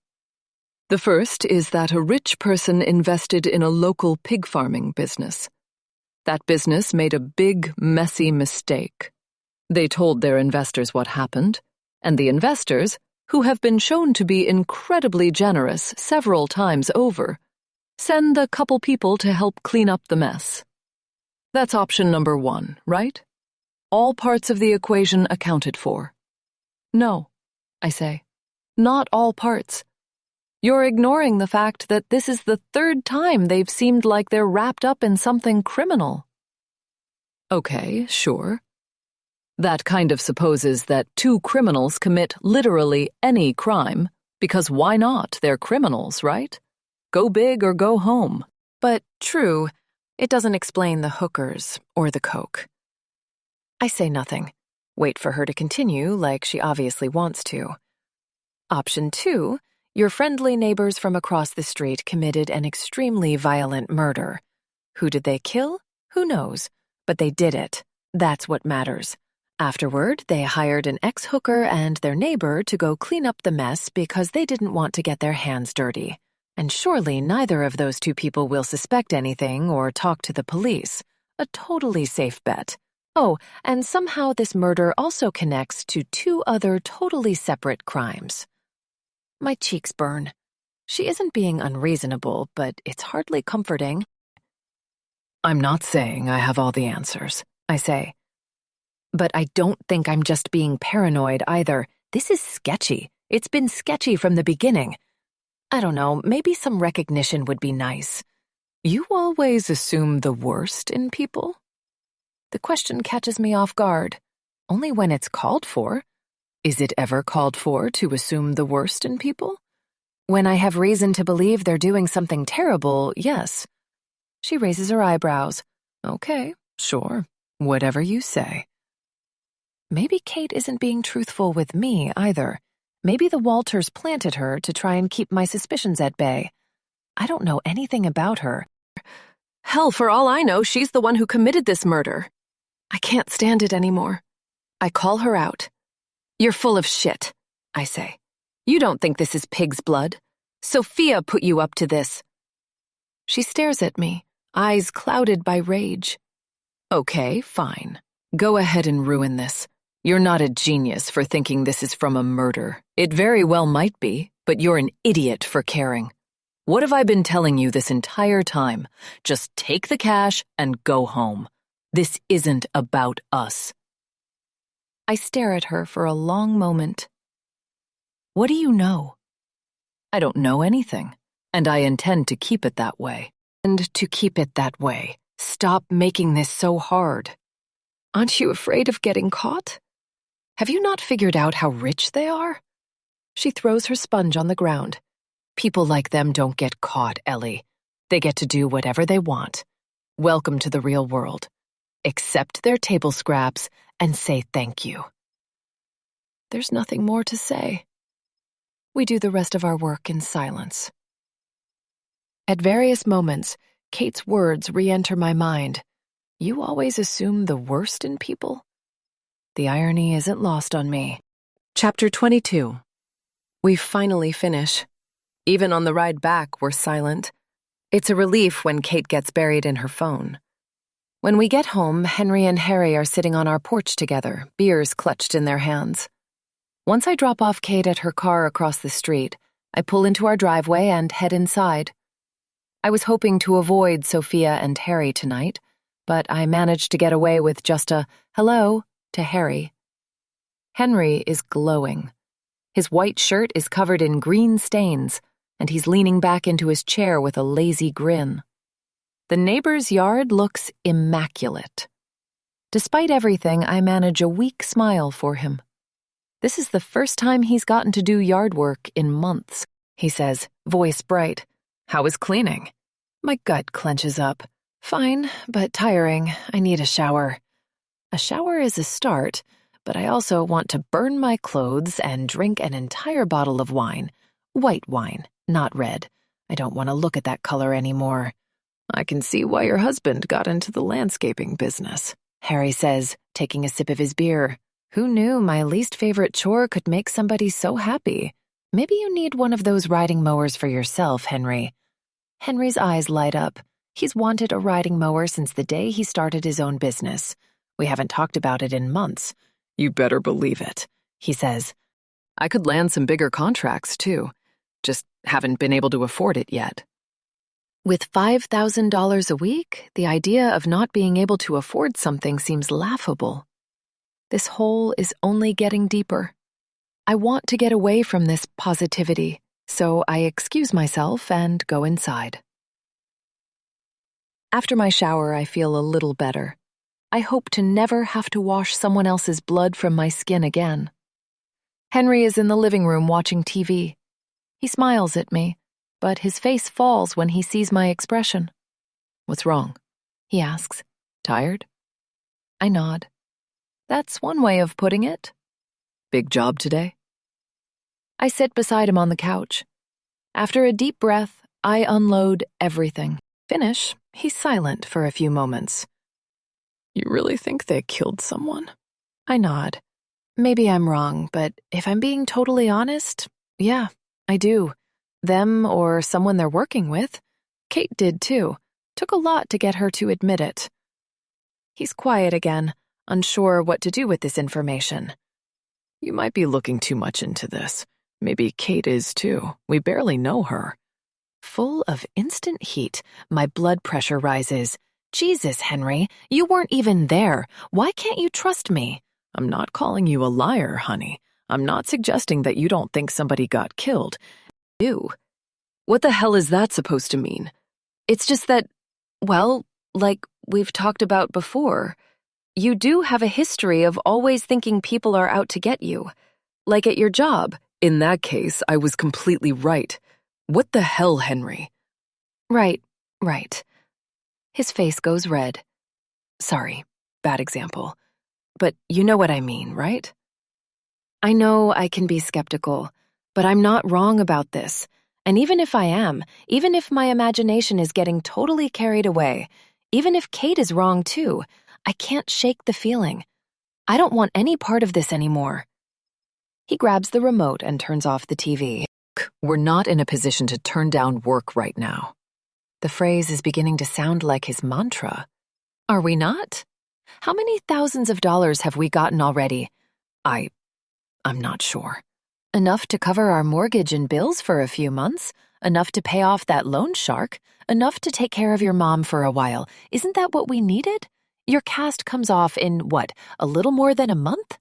The first is that a rich person invested in a local pig farming business. That business made a big, messy mistake. They told their investors what happened, and the investors, who have been shown to be incredibly generous several times over, send a couple people to help clean up the mess. That's option number one, right? All parts of the equation accounted for. No, I say. Not all parts. You're ignoring the fact that this is the third time they've seemed like they're wrapped up in something criminal. Okay, sure. That kind of supposes that two criminals commit literally any crime, because why not? They're criminals, right? Go big or go home. But true, it doesn't explain the hookers or the coke. I say nothing. Wait for her to continue like she obviously wants to. Option 2, your friendly neighbors from across the street committed an extremely violent murder. Who did they kill? Who knows? But they did it. That's what matters. Afterward, they hired an ex-hooker and their neighbor to go clean up the mess because they didn't want to get their hands dirty. And surely neither of those two people will suspect anything or talk to the police. A totally safe bet. Oh, and somehow this murder also connects to two other totally separate crimes. My cheeks burn. She isn't being unreasonable, but it's hardly comforting. I'm not saying I have all the answers, I say. But I don't think I'm just being paranoid either. This is sketchy. It's been sketchy from the beginning. I don't know, maybe some recognition would be nice. You always assume the worst in people? The question catches me off guard. only when it's called for. Is it ever called for to assume the worst in people? When I have reason to believe they're doing something terrible, yes. She raises her eyebrows. Okay, sure, whatever you say. Maybe Kate isn't being truthful with me either. Maybe the Walters planted her to try and keep my suspicions at bay. I don't know anything about her. Hell, for all I know, she's the one who committed this murder. I can't stand it anymore. I call her out. You're full of shit, I say. You don't think this is pig's blood. Sophia put you up to this. She stares at me, eyes clouded by rage. Okay, fine. Go ahead and ruin this. You're not a genius for thinking this is from a murder. It very well might be, but you're an idiot for caring. What have I been telling you this entire time? Just take the cash and go home. This isn't about us. I stare at her for a long moment. What do you know? I don't know anything, and I intend to keep it that way. And to keep it that way, stop making this so hard. Aren't you afraid of getting caught? Have you not figured out how rich they are? She throws her sponge on the ground. People like them don't get caught, Ellie. They get to do whatever they want. Welcome to the real world. Accept their table scraps and say thank you. There's nothing more to say. We do the rest of our work in silence. At various moments, Kate's words re-enter my mind. You always assume the worst in people? The irony isn't lost on me. Chapter 22. We finally finish. Even on the ride back, we're silent. It's a relief when Kate gets buried in her phone. When we get home, Henry and Harry are sitting on our porch together, beers clutched in their hands. Once I drop off Kate at her car across the street, I pull into our driveway and head inside. I was hoping to avoid Sophia and Harry tonight, but I managed to get away with just a hello to Harry. Henry is glowing. His white shirt is covered in green stains, and he's leaning back into his chair with a lazy grin. The neighbor's yard looks immaculate. Despite everything, I manage a weak smile for him. This is the first time he's gotten to do yard work in months, he says, voice bright. How is cleaning? My gut clenches up. Fine, but tiring. I need a shower. A shower is a start, but I also want to burn my clothes and drink an entire bottle of wine. White wine, not red. I don't want to look at that color anymore. I can see why your husband got into the landscaping business, Harry says, taking a sip of his beer. Who knew my least favorite chore could make somebody so happy? Maybe you need one of those riding mowers for yourself, Henry. Henry's eyes light up. He's wanted a riding mower since the day he started his own business. We haven't talked about it in months. You better believe it, he says. I could land some bigger contracts, too. Just haven't been able to afford it yet. With $5,000 a week, the idea of not being able to afford something seems laughable. This hole is only getting deeper. I want to get away from this positivity, so I excuse myself and go inside. After my shower, I feel a little better. I hope to never have to wash someone else's blood from my skin again. Henry is in the living room watching TV. He smiles at me, but his face falls when he sees my expression. What's wrong? He asks. Tired? I nod. That's one way of putting it. Big job today? I sit beside him on the couch. After a deep breath, I unload everything. Finish, he's silent for a few moments. You really think they killed someone? I nod. Maybe I'm wrong, but if I'm being totally honest, yeah, I do. Them or someone they're working with. Kate did too. Took a lot to get her to admit it. He's quiet again, unsure what to do with this information. You might be looking too much into this. Maybe Kate is too. We barely know her. Full of instant heat, my blood pressure rises. Jesus, Henry, you weren't even there. Why can't you trust me? I'm not calling you a liar, honey. I'm not suggesting that you don't think somebody got killed. You. What the hell is that supposed to mean? It's just that, well, like we've talked about before, You do have a history of always thinking people are out to get you. Like at your job. In that case, I was completely right. What the hell, Henry? Right. His face goes red. Sorry, bad example. But you know what I mean, right? I know I can be skeptical, but I'm not wrong about this. And even if I am, even if my imagination is getting totally carried away, even if Kate is wrong too, I can't shake the feeling. I don't want any part of this anymore. He grabs the remote and turns off the TV. We're not in a position to turn down work right now. The phrase is beginning to sound like his mantra. Are we not? How many thousands of dollars have we gotten already? I'm not sure. Enough to cover our mortgage and bills for a few months, enough to pay off that loan shark, enough to take care of your mom for a while. Isn't that what we needed? Your cast comes off in, what, a little more than a month?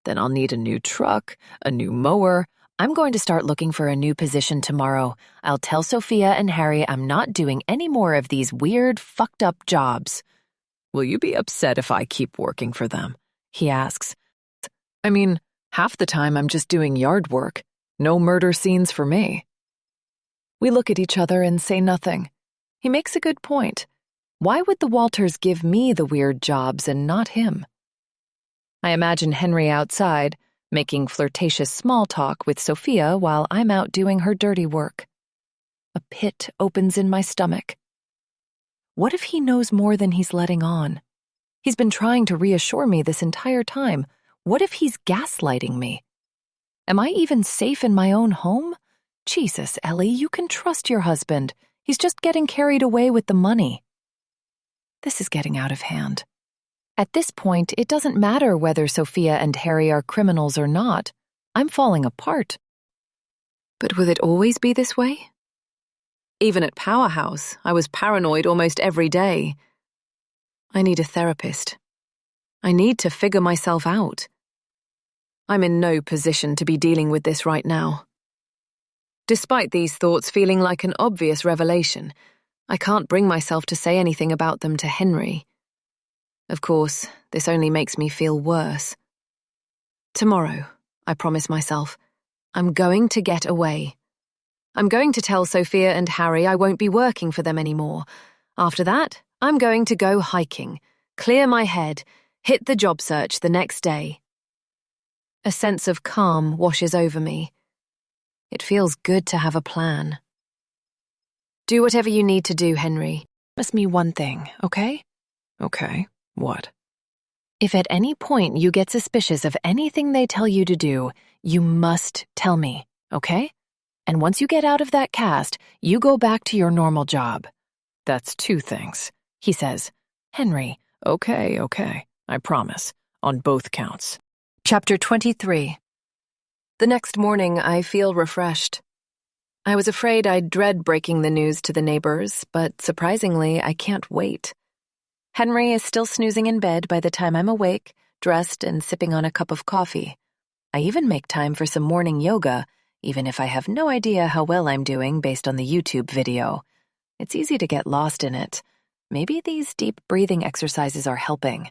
Then I'll need a new truck, a new mower. I'm going to start looking for a new position tomorrow. I'll tell Sophia and Harry I'm not doing any more of these weird, fucked up jobs. Will you be upset if I keep working for them? He asks. I mean, half the time I'm just doing yard work. No murder scenes for me. We look at each other and say nothing. He makes a good point. Why would the Walters give me the weird jobs and not him? I imagine Henry outside, making flirtatious small talk with Sophia while I'm out doing her dirty work. A pit opens in my stomach. What if he knows more than he's letting on? He's been trying to reassure me this entire time. What if he's gaslighting me? Am I even safe in my own home? Jesus, Ellie, you can trust your husband. He's just getting carried away with the money. This is getting out of hand. At this point, it doesn't matter whether Sophia and Harry are criminals or not. I'm falling apart. But will it always be this way? Even at Powerhouse, I was paranoid almost every day. I need a therapist. I need to figure myself out. I'm in no position to be dealing with this right now. Despite these thoughts feeling like an obvious revelation, I can't bring myself to say anything about them to Henry. Of course, this only makes me feel worse. Tomorrow, I promise myself, I'm going to get away. I'm going to tell Sophia and Harry I won't be working for them anymore. After that, I'm going to go hiking, clear my head, hit the job search the next day. A sense of calm washes over me. It feels good to have a plan. Do whatever you need to do, Henry. Promise me one thing, okay? Okay, what? If at any point you get suspicious of anything they tell you to do, you must tell me, okay? And once you get out of that cast, you go back to your normal job. That's two things, he says. Henry. Okay, I promise, on both counts. Chapter 23. The next morning, I feel refreshed. I was afraid I'd dread breaking the news to the neighbors, but surprisingly, I can't wait. Henry is still snoozing in bed by the time I'm awake, dressed, and sipping on a cup of coffee. I even make time for some morning yoga, even if I have no idea how well I'm doing based on the YouTube video. It's easy to get lost in it. Maybe these deep breathing exercises are helping.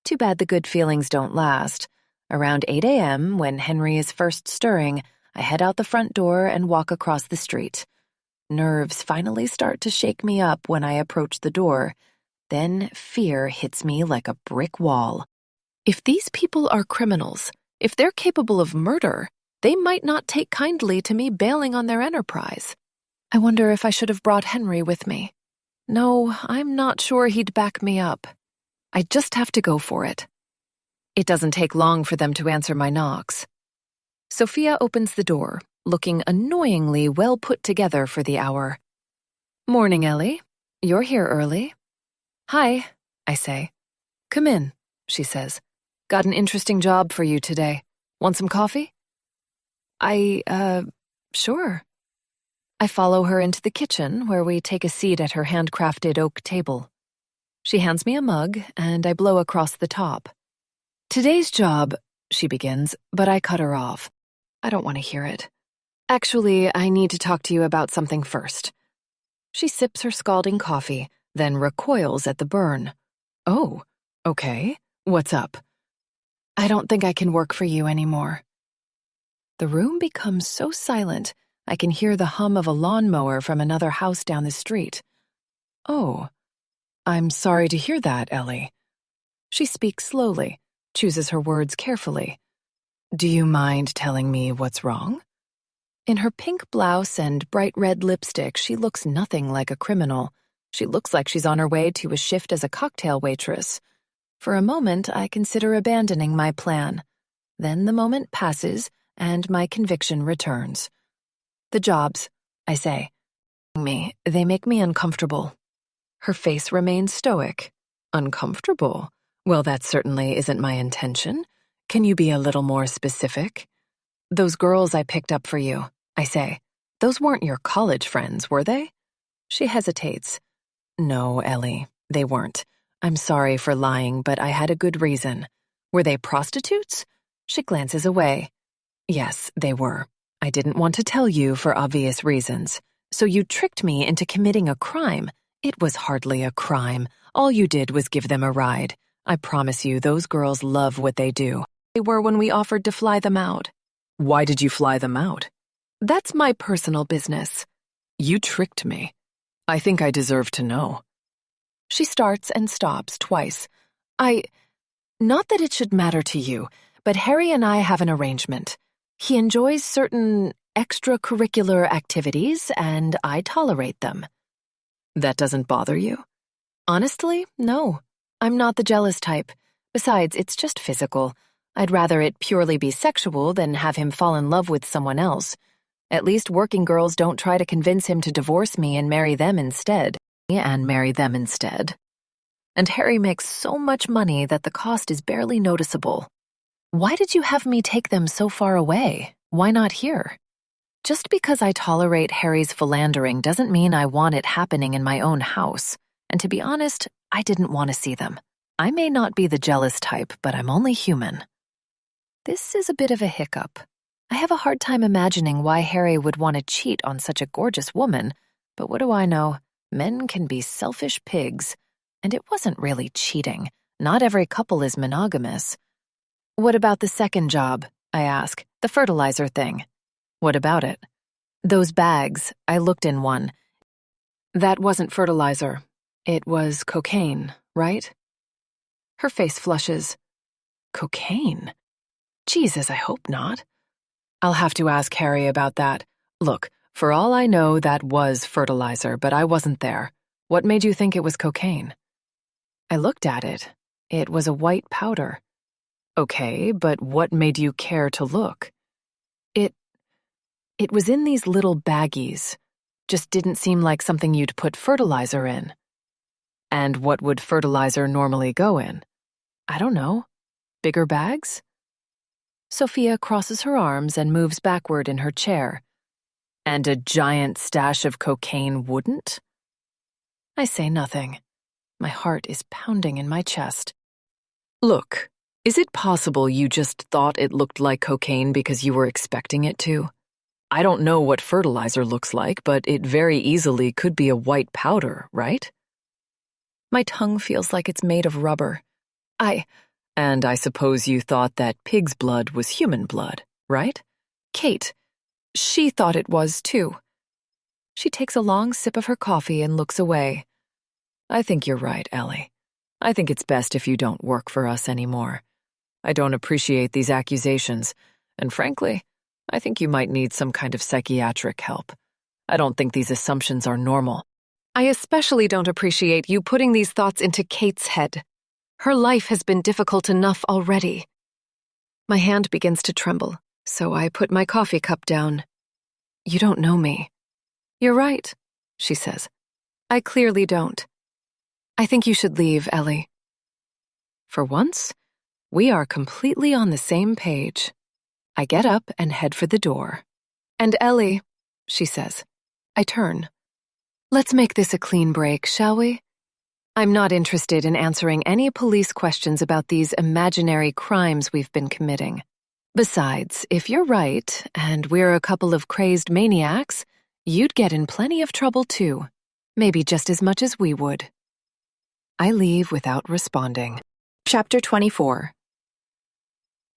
Too bad the good feelings don't last. Around 8 a.m., when Henry is first stirring, I head out the front door and walk across the street. Nerves finally start to shake me up when I approach the door. Then fear hits me like a brick wall. If these people are criminals, if they're capable of murder, they might not take kindly to me bailing on their enterprise. I wonder if I should have brought Henry with me. No, I'm not sure he'd back me up. I just have to go for it. It doesn't take long for them to answer my knocks. Sophia opens the door, looking annoyingly well put together for the hour. Morning, Ellie. You're here early. Hi, I say. Come in, she says. Got an interesting job for you today. Want some coffee? Sure. I follow her into the kitchen, where we take a seat at her handcrafted oak table. She hands me a mug, and I blow across the top. Today's job, she begins, but I cut her off. I don't want to hear it. Actually, I need to talk to you about something first. She sips her scalding coffee, then recoils at the burn. Oh, okay. What's up? I don't think I can work for you anymore. The room becomes so silent, I can hear the hum of a lawnmower from another house down the street. Oh, I'm sorry to hear that, Ellie. She speaks slowly, chooses her words carefully. Do you mind telling me what's wrong? In her pink blouse and bright red lipstick, she looks nothing like a criminal. She looks like she's on her way to a shift as a cocktail waitress. For a moment, I consider abandoning my plan. Then the moment passes, and my conviction returns. The jobs, I say. They make me uncomfortable. Her face remains stoic. Uncomfortable? Well, that certainly isn't my intention. Can you be a little more specific? Those girls I picked up for you, I say. Those weren't your college friends, were they? She hesitates. No, Ellie, they weren't. I'm sorry for lying, but I had a good reason. Were they prostitutes? She glances away. Yes, they were. I didn't want to tell you for obvious reasons. So you tricked me into committing a crime. It was hardly a crime. All you did was give them a ride. I promise you, those girls love what they do. They were when we offered to fly them out. Why did you fly them out? That's my personal business. You tricked me. I think I deserve to know. She starts and stops twice. Not that it should matter to you, but Harry and I have an arrangement. He enjoys certain extracurricular activities, and I tolerate them. That doesn't bother you? Honestly, no. I'm not the jealous type. Besides, it's just physical. I'd rather it purely be sexual than have him fall in love with someone else. At least working girls don't try to convince him to divorce me and marry them instead. And Harry makes so much money that the cost is barely noticeable. Why did you have me take them so far away? Why not here? Just because I tolerate Harry's philandering doesn't mean I want it happening in my own house. And to be honest, I didn't want to see them. I may not be the jealous type, but I'm only human. This is a bit of a hiccup. I have a hard time imagining why Harry would want to cheat on such a gorgeous woman, but what do I know? Men can be selfish pigs. And it wasn't really cheating. Not every couple is monogamous. What about the second job? I ask. The fertilizer thing. What about it? Those bags. I looked in one. That wasn't fertilizer. It was cocaine, right? Her face flushes. Cocaine? Jesus, I hope not. I'll have to ask Harry about that. Look, for all I know, that was fertilizer, but I wasn't there. What made you think it was cocaine? I looked at it. It was a white powder. Okay, but what made you care to look? It was in these little baggies. Just didn't seem like something you'd put fertilizer in. And what would fertilizer normally go in? I don't know. Bigger bags? Sophia crosses her arms and moves backward in her chair. And a giant stash of cocaine wouldn't? I say nothing. My heart is pounding in my chest. Look, is it possible you just thought it looked like cocaine because you were expecting it to? I don't know what fertilizer looks like, but it very easily could be a white powder, right? My tongue feels like it's made of rubber. And I suppose you thought that pig's blood was human blood, right? Kate, she thought it was too. She takes a long sip of her coffee and looks away. I think you're right, Ellie. I think it's best if you don't work for us anymore. I don't appreciate these accusations, and frankly, I think you might need some kind of psychiatric help. I don't think these assumptions are normal. I especially don't appreciate you putting these thoughts into Kate's head. Her life has been difficult enough already. My hand begins to tremble, so I put my coffee cup down. You don't know me. You're right, she says. I clearly don't. I think you should leave, Ellie. For once, we are completely on the same page. I get up and head for the door. And Ellie, she says. I turn. Let's make this a clean break, shall we? I'm not interested in answering any police questions about these imaginary crimes we've been committing. Besides, if you're right, and we're a couple of crazed maniacs, you'd get in plenty of trouble too. Maybe just as much as we would. I leave without responding. Chapter 24.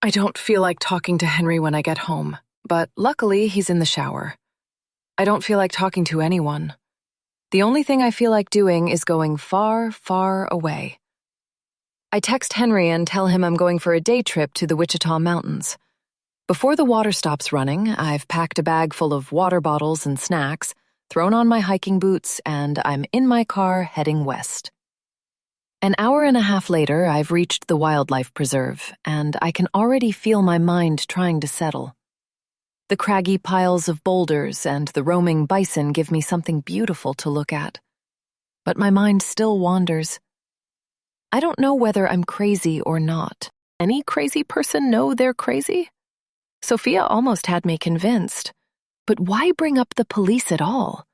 I don't feel like talking to Henry when I get home, but luckily he's in the shower. I don't feel like talking to anyone. The only thing I feel like doing is going far, far away. I text Henry and tell him I'm going for a day trip to the Wichita Mountains. Before the water stops running, I've packed a bag full of water bottles and snacks, thrown on my hiking boots, and I'm in my car heading west. An hour and a half later, I've reached the wildlife preserve, and I can already feel my mind trying to settle. The craggy piles of boulders and the roaming bison give me something beautiful to look at. But my mind still wanders. I don't know whether I'm crazy or not. Any crazy person know they're crazy? Sophia almost had me convinced. But why bring up the police at all?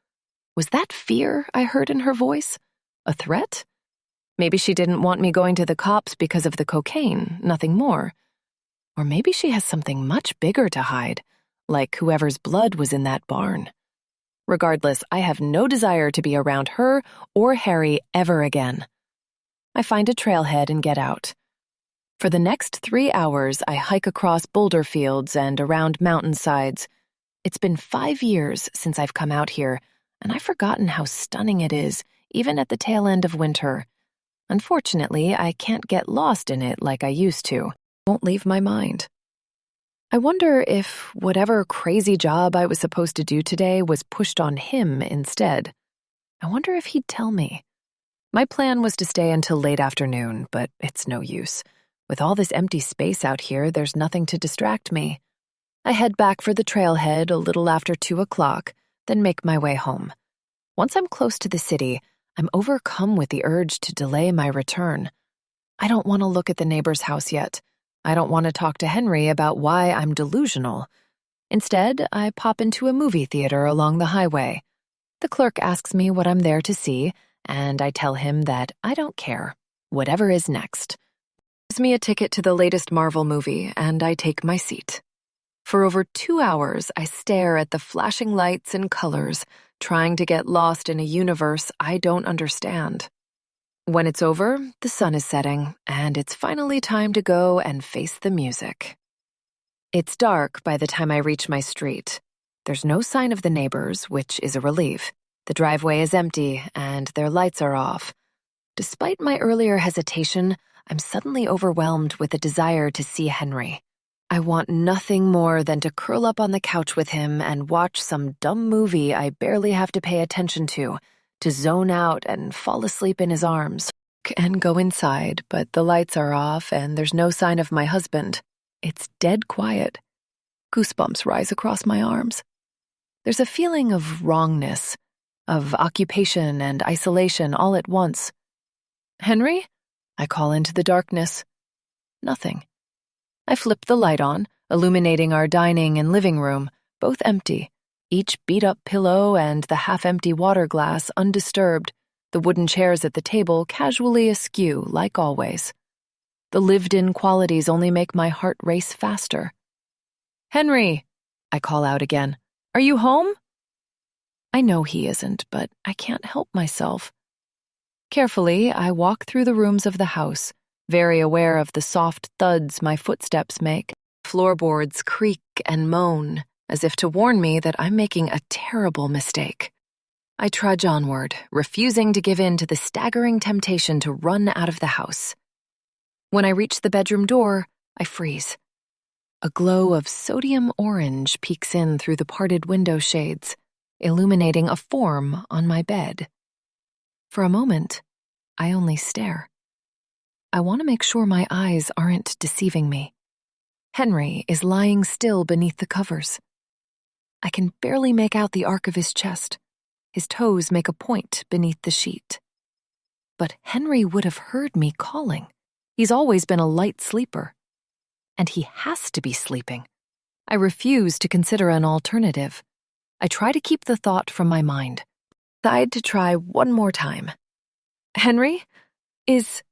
Was that fear I heard in her voice? A threat? Maybe she didn't want me going to the cops because of the cocaine, nothing more. Or maybe she has something much bigger to hide, like whoever's blood was in that barn. Regardless, I have no desire to be around her or Harry ever again. I find a trailhead and get out. For the next 3 hours, I hike across boulder fields and around mountainsides. It's been 5 years since I've come out here, and I've forgotten how stunning it is, even at the tail end of winter. Unfortunately, I can't get lost in it like I used to. It won't leave my mind. I wonder if whatever crazy job I was supposed to do today was pushed on him instead. I wonder if he'd tell me. My plan was to stay until late afternoon, but it's no use. With all this empty space out here, there's nothing to distract me. I head back for the trailhead a little after 2 o'clock, then make my way home. Once I'm close to the city, I'm overcome with the urge to delay my return. I don't want to look at the neighbor's house yet. I don't want to talk to Henry about why I'm delusional. Instead, I pop into a movie theater along the highway. The clerk asks me what I'm there to see, and I tell him that I don't care. Whatever is next. He gives me a ticket to the latest Marvel movie, and I take my seat. For over 2 hours, I stare at the flashing lights and colors, trying to get lost in a universe I don't understand. When it's over, the sun is setting, and it's finally time to go and face the music. It's dark by the time I reach my street. There's no sign of the neighbors, which is a relief. The driveway is empty, and their lights are off. Despite my earlier hesitation, I'm suddenly overwhelmed with a desire to see Henry. I want nothing more than to curl up on the couch with him and watch some dumb movie I barely have to pay attention to zone out and fall asleep in his arms. And go inside, but the lights are off and there's no sign of my husband. It's dead quiet. Goosebumps rise across my arms. There's a feeling of wrongness, of occupation and isolation all at once. Henry? I call into the darkness. Nothing. I flip the light on, illuminating our dining and living room, both empty, each beat-up pillow and the half-empty water glass undisturbed, the wooden chairs at the table casually askew, like always. The lived-in qualities only make my heart race faster. Henry, I call out again. Are you home? I know he isn't, but I can't help myself. Carefully, I walk through the rooms of the house, very aware of the soft thuds my footsteps make. Floorboards creak and moan, as if to warn me that I'm making a terrible mistake. I trudge onward, refusing to give in to the staggering temptation to run out of the house. When I reach the bedroom door, I freeze. A glow of sodium orange peeks in through the parted window shades, illuminating a form on my bed. For a moment, I only stare. I want to make sure my eyes aren't deceiving me. Henry is lying still beneath the covers. I can barely make out the arc of his chest. His toes make a point beneath the sheet. But Henry would have heard me calling. He's always been a light sleeper. And he has to be sleeping. I refuse to consider an alternative. I try to keep the thought from my mind. Decide to try one more time. Henry? Is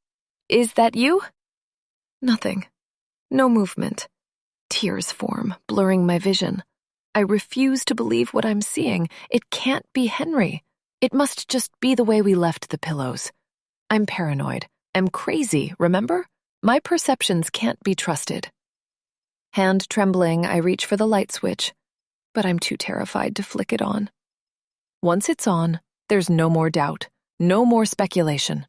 that you? Nothing. No movement. Tears form, blurring my vision. I refuse to believe what I'm seeing. It can't be Henry. It must just be the way we left the pillows. I'm paranoid. I'm crazy, remember? My perceptions can't be trusted. Hand trembling, I reach for the light switch, but I'm too terrified to flick it on. Once it's on, there's no more doubt, no more speculation.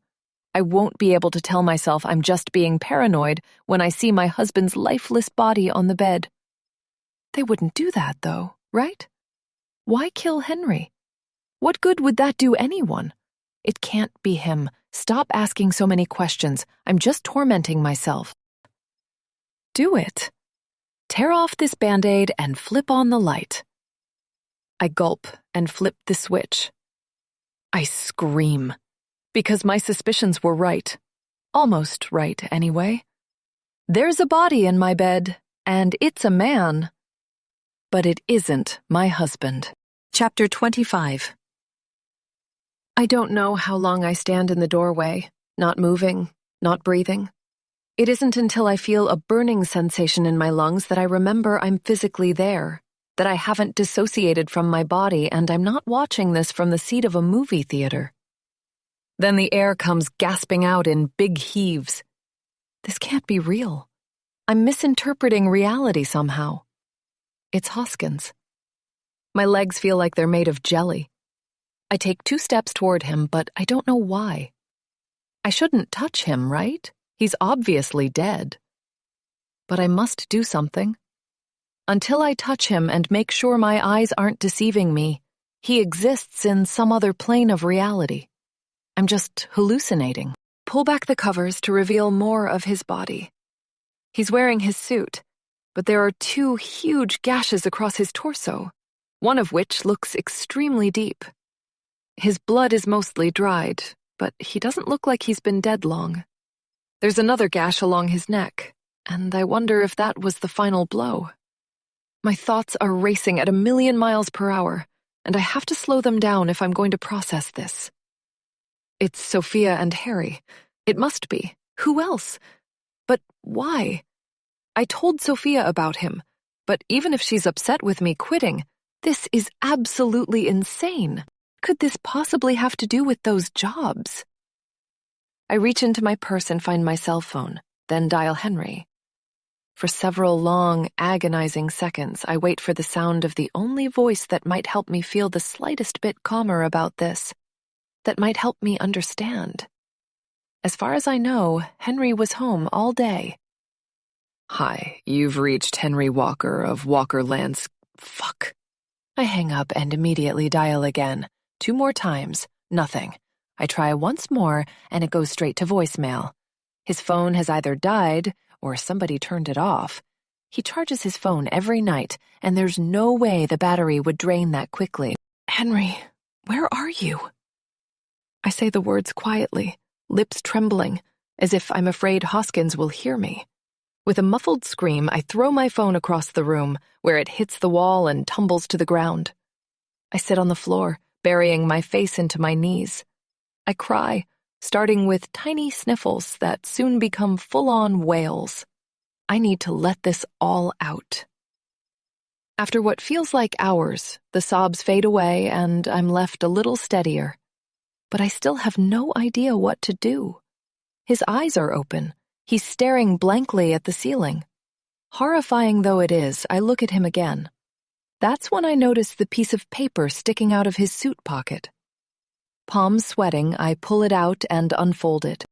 I won't be able to tell myself I'm just being paranoid when I see my husband's lifeless body on the bed. They wouldn't do that, though, right? Why kill Henry? What good would that do anyone? It can't be him. Stop asking so many questions. I'm just tormenting myself. Do it. Tear off this Band-Aid and flip on the light. I gulp and flip the switch. I scream, because my suspicions were right. Almost right, anyway. There's a body in my bed, and it's a man. But it isn't my husband. Chapter 25. I don't know how long I stand in the doorway, not moving, not breathing. It isn't until I feel a burning sensation in my lungs that I remember I'm physically there, that I haven't dissociated from my body and I'm not watching this from the seat of a movie theater. Then the air comes gasping out in big heaves. This can't be real. I'm misinterpreting reality somehow. It's Hoskins. My legs feel like they're made of jelly. I take 2 steps toward him, but I don't know why. I shouldn't touch him, right? He's obviously dead. But I must do something. Until I touch him and make sure my eyes aren't deceiving me, he exists in some other plane of reality. I'm just hallucinating. Pull back the covers to reveal more of his body. He's wearing his suit, but there are 2 huge gashes across his torso, one of which looks extremely deep. His blood is mostly dried, but he doesn't look like he's been dead long. There's another gash along his neck, and I wonder if that was the final blow. My thoughts are racing at 1,000,000 miles per hour, and I have to slow them down if I'm going to process this. It's Sophia and Harry. It must be. Who else? But why? I told Sophia about him, but even if she's upset with me quitting, this is absolutely insane. Could this possibly have to do with those jobs? I reach into my purse and find my cell phone, then dial Henry. For several long, agonizing seconds, I wait for the sound of the only voice that might help me feel the slightest bit calmer about this, that might help me understand. As far as I know, Henry was home all day. Hi, you've reached Henry Walker of Walker Lands. Fuck. I hang up and immediately dial again. 2 more times. Nothing. I try once more, and it goes straight to voicemail. His phone has either died, or somebody turned it off. He charges his phone every night, and there's no way the battery would drain that quickly. Henry, where are you? I say the words quietly, lips trembling, as if I'm afraid Hoskins will hear me. With a muffled scream, I throw my phone across the room, where it hits the wall and tumbles to the ground. I sit on the floor, burying my face into my knees. I cry, starting with tiny sniffles that soon become full-on wails. I need to let this all out. After what feels like hours, the sobs fade away and I'm left a little steadier. But I still have no idea what to do. His eyes are open. He's staring blankly at the ceiling. Horrifying though it is, I look at him again. That's when I notice the piece of paper sticking out of his suit pocket. Palms sweating, I pull it out and unfold it.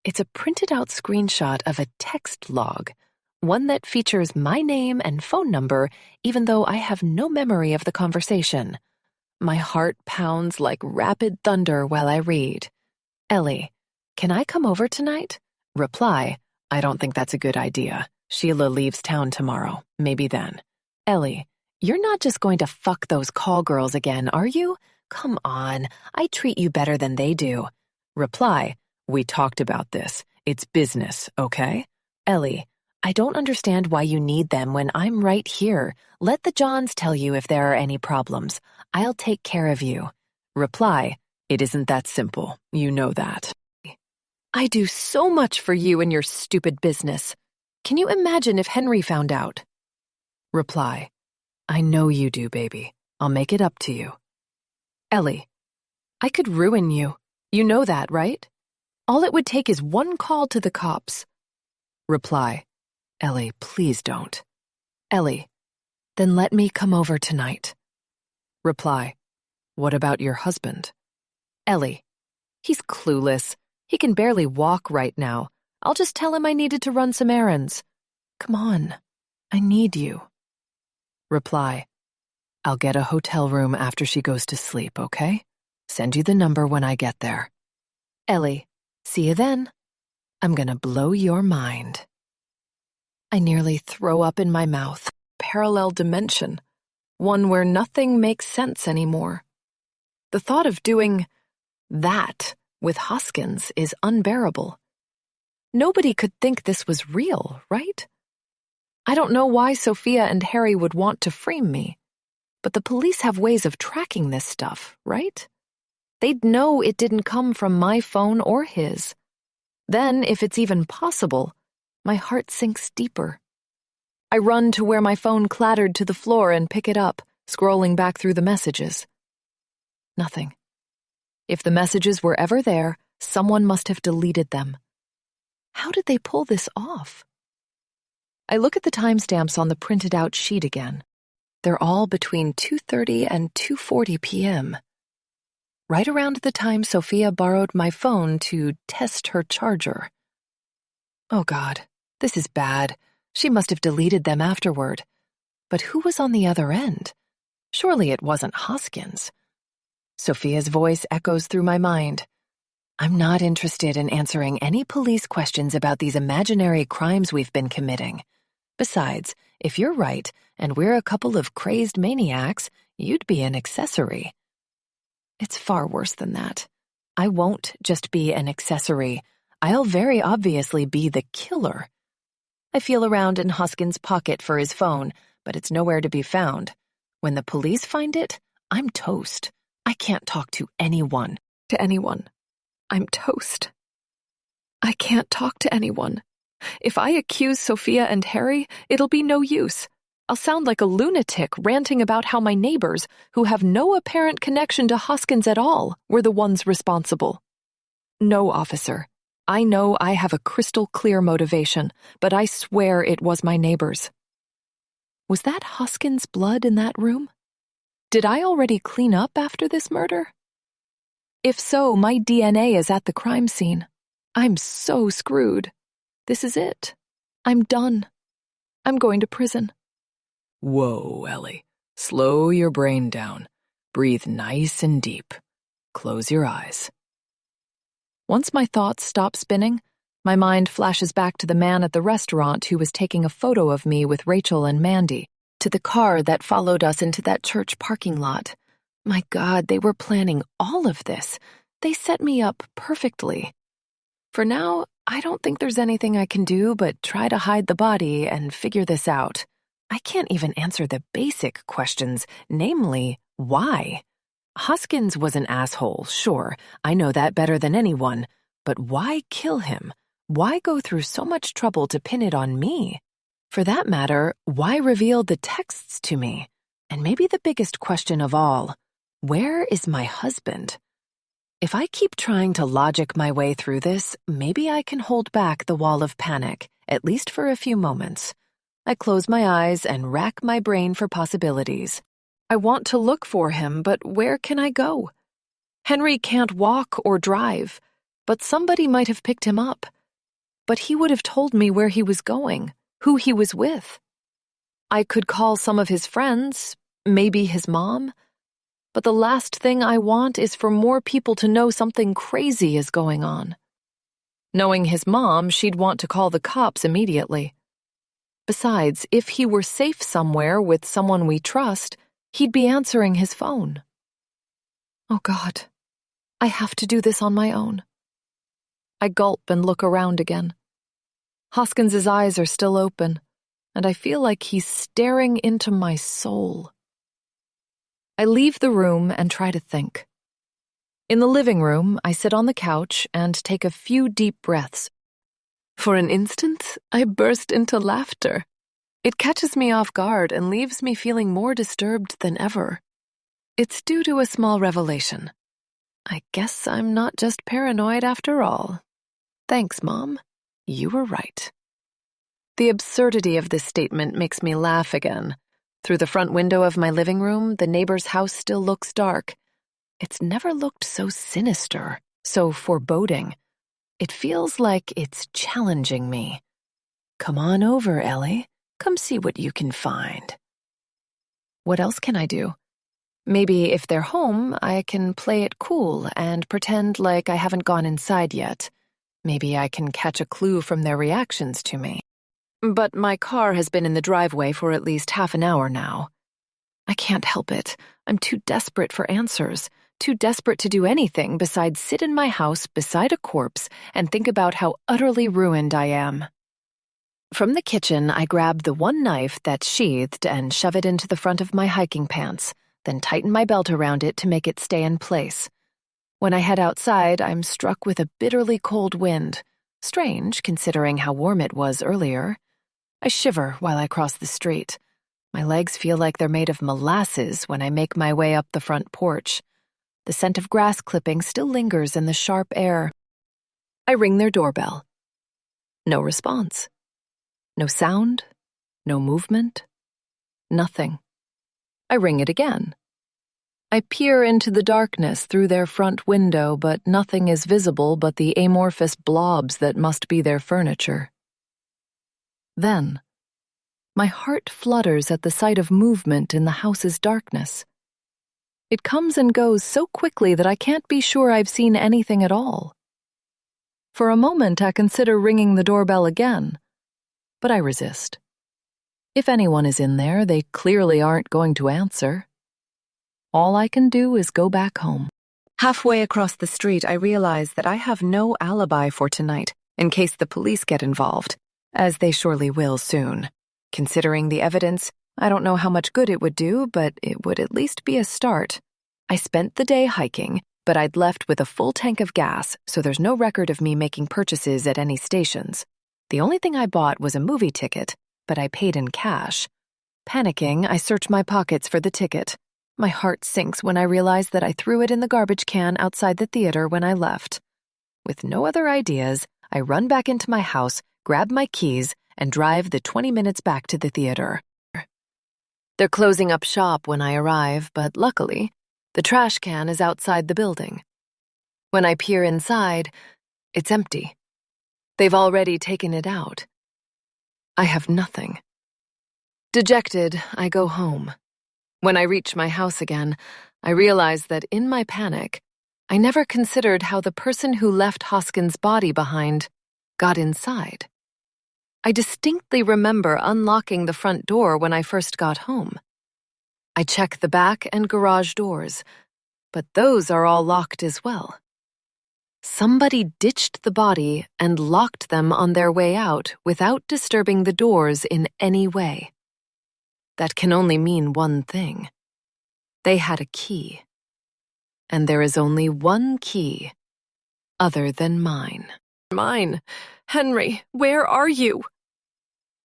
It's a printed-out screenshot of a text log, one that features my name and phone number, even though I have no memory of the conversation. My heart pounds like rapid thunder while I read. Ellie, can I come over tonight? Reply, I don't think that's a good idea. Sheila leaves town tomorrow. Maybe then. Ellie, you're not just going to fuck those call girls again, are you? Come on, I treat you better than they do. Reply, we talked about this. It's business, okay? Ellie, I don't understand why you need them when I'm right here. Let the Johns tell you if there are any problems. I'll take care of you. Reply, it isn't that simple. You know that. I do so much for you and your stupid business. Can you imagine if Henry found out? Reply, I know you do, baby. I'll make it up to you. Ellie, I could ruin you. You know that, right? All it would take is one call to the cops. Reply, Ellie, please don't. Ellie, then let me come over tonight. Reply, what about your husband? Ellie, he's clueless. He can barely walk right now. I'll just tell him I needed to run some errands. Come on, I need you. Reply, I'll get a hotel room after she goes to sleep, okay? Send you the number when I get there. Ellie, see you then. I'm gonna blow your mind. I nearly throw up in my mouth. Parallel dimension. One where nothing makes sense anymore. The thought of doing that with Hoskins is unbearable. Nobody could think this was real, right? I don't know why Sophia and Harry would want to frame me, but the police have ways of tracking this stuff, right? They'd know it didn't come from my phone or his. Then, if it's even possible, my heart sinks deeper. I run to where my phone clattered to the floor and pick it up, scrolling back through the messages. Nothing. If the messages were ever there, someone must have deleted them. How did they pull this off? I look at the timestamps on the printed out sheet again. They're all between 2:30 and 2:40 p.m. Right around the time Sophia borrowed my phone to test her charger. Oh God, this is bad. She must have deleted them afterward. But who was on the other end? Surely it wasn't Hoskins. Sophia's voice echoes through my mind. I'm not interested in answering any police questions about these imaginary crimes we've been committing. Besides, if you're right, and we're a couple of crazed maniacs, you'd be an accessory. It's far worse than that. I won't just be an accessory. I'll very obviously be the killer. I feel around in Hoskins' pocket for his phone, but it's nowhere to be found. When the police find it, I'm toast. I can't talk to anyone. I'm toast. I can't talk to anyone. If I accuse Sophia and Harry, it'll be no use. I'll sound like a lunatic ranting about how my neighbors, who have no apparent connection to Hoskins at all, were the ones responsible. No, officer. I know I have a crystal clear motivation, but I swear it was my neighbors. Was that Hoskins' blood in that room? Did I already clean up after this murder? If so, my DNA is at the crime scene. I'm so screwed. This is it. I'm done. I'm going to prison. Whoa, Ellie. Slow your brain down. Breathe nice and deep. Close your eyes. Once my thoughts stop spinning, my mind flashes back to the man at the restaurant who was taking a photo of me with Rachel and Mandy, to the car that followed us into that church parking lot. My God, they were planning all of this. They set me up perfectly. For now, I don't think there's anything I can do but try to hide the body and figure this out. I can't even answer the basic questions, namely, why? Hoskins was an asshole, sure, I know that better than anyone, but why kill him? Why go through so much trouble to pin it on me? For that matter, why reveal the texts to me? And maybe the biggest question of all, where is my husband? If I keep trying to logic my way through this, maybe I can hold back the wall of panic, at least for a few moments. I close my eyes and rack my brain for possibilities. I want to look for him, but where can I go? Henry can't walk or drive, but somebody might have picked him up. But he would have told me where he was going, who he was with. I could call some of his friends, maybe his mom. But the last thing I want is for more people to know something crazy is going on. Knowing his mom, she'd want to call the cops immediately. Besides, if he were safe somewhere with someone we trust, he'd be answering his phone. Oh God, I have to do this on my own. I gulp and look around again. Hoskins's eyes are still open, and I feel like he's staring into my soul. I leave the room and try to think. In the living room, I sit on the couch and take a few deep breaths. For an instant, I burst into laughter. It catches me off guard and leaves me feeling more disturbed than ever. It's due to a small revelation. I guess I'm not just paranoid after all. Thanks, Mom. You were right. The absurdity of this statement makes me laugh again. Through the front window of my living room, the neighbor's house still looks dark. It's never looked so sinister, so foreboding. It feels like it's challenging me. Come on over, Ellie. Come see what you can find. What else can I do? Maybe if they're home, I can play it cool and pretend like I haven't gone inside yet. Maybe I can catch a clue from their reactions to me. But my car has been in the driveway for at least half an hour now. I can't help it. I'm too desperate for answers, too desperate to do anything besides sit in my house beside a corpse and think about how utterly ruined I am. From the kitchen, I grab the one knife that's sheathed and shove it into the front of my hiking pants, then tighten my belt around it to make it stay in place. When I head outside, I'm struck with a bitterly cold wind. Strange, considering how warm it was earlier. I shiver while I cross the street. My legs feel like they're made of molasses when I make my way up the front porch. The scent of grass clippings still lingers in the sharp air. I ring their doorbell. No response. No sound. No movement. Nothing. I ring it again. I peer into the darkness through their front window, but nothing is visible but the amorphous blobs that must be their furniture. Then, my heart flutters at the sight of movement in the house's darkness. It comes and goes so quickly that I can't be sure I've seen anything at all. For a moment, I consider ringing the doorbell again, but I resist. If anyone is in there, they clearly aren't going to answer. All I can do is go back home. Halfway across the street, I realize that I have no alibi for tonight, in case the police get involved, as they surely will soon. Considering the evidence, I don't know how much good it would do, but it would at least be a start. I spent the day hiking, but I'd left with a full tank of gas, so there's no record of me making purchases at any stations. The only thing I bought was a movie ticket, but I paid in cash. Panicking, I search my pockets for the ticket. My heart sinks when I realize that I threw it in the garbage can outside the theater when I left. With no other ideas, I run back into my house, grab my keys, and drive the 20 minutes back to the theater. They're closing up shop when I arrive, but luckily, the trash can is outside the building. When I peer inside, it's empty. They've already taken it out. I have nothing. Dejected, I go home. When I reach my house again, I realize that in my panic, I never considered how the person who left Hoskins' body behind got inside. I distinctly remember unlocking the front door when I first got home. I check the back and garage doors, but those are all locked as well. Somebody ditched the body and locked them on their way out without disturbing the doors in any way. That can only mean one thing. They had a key. And there is only one key other than mine. Mine. Henry, where are you?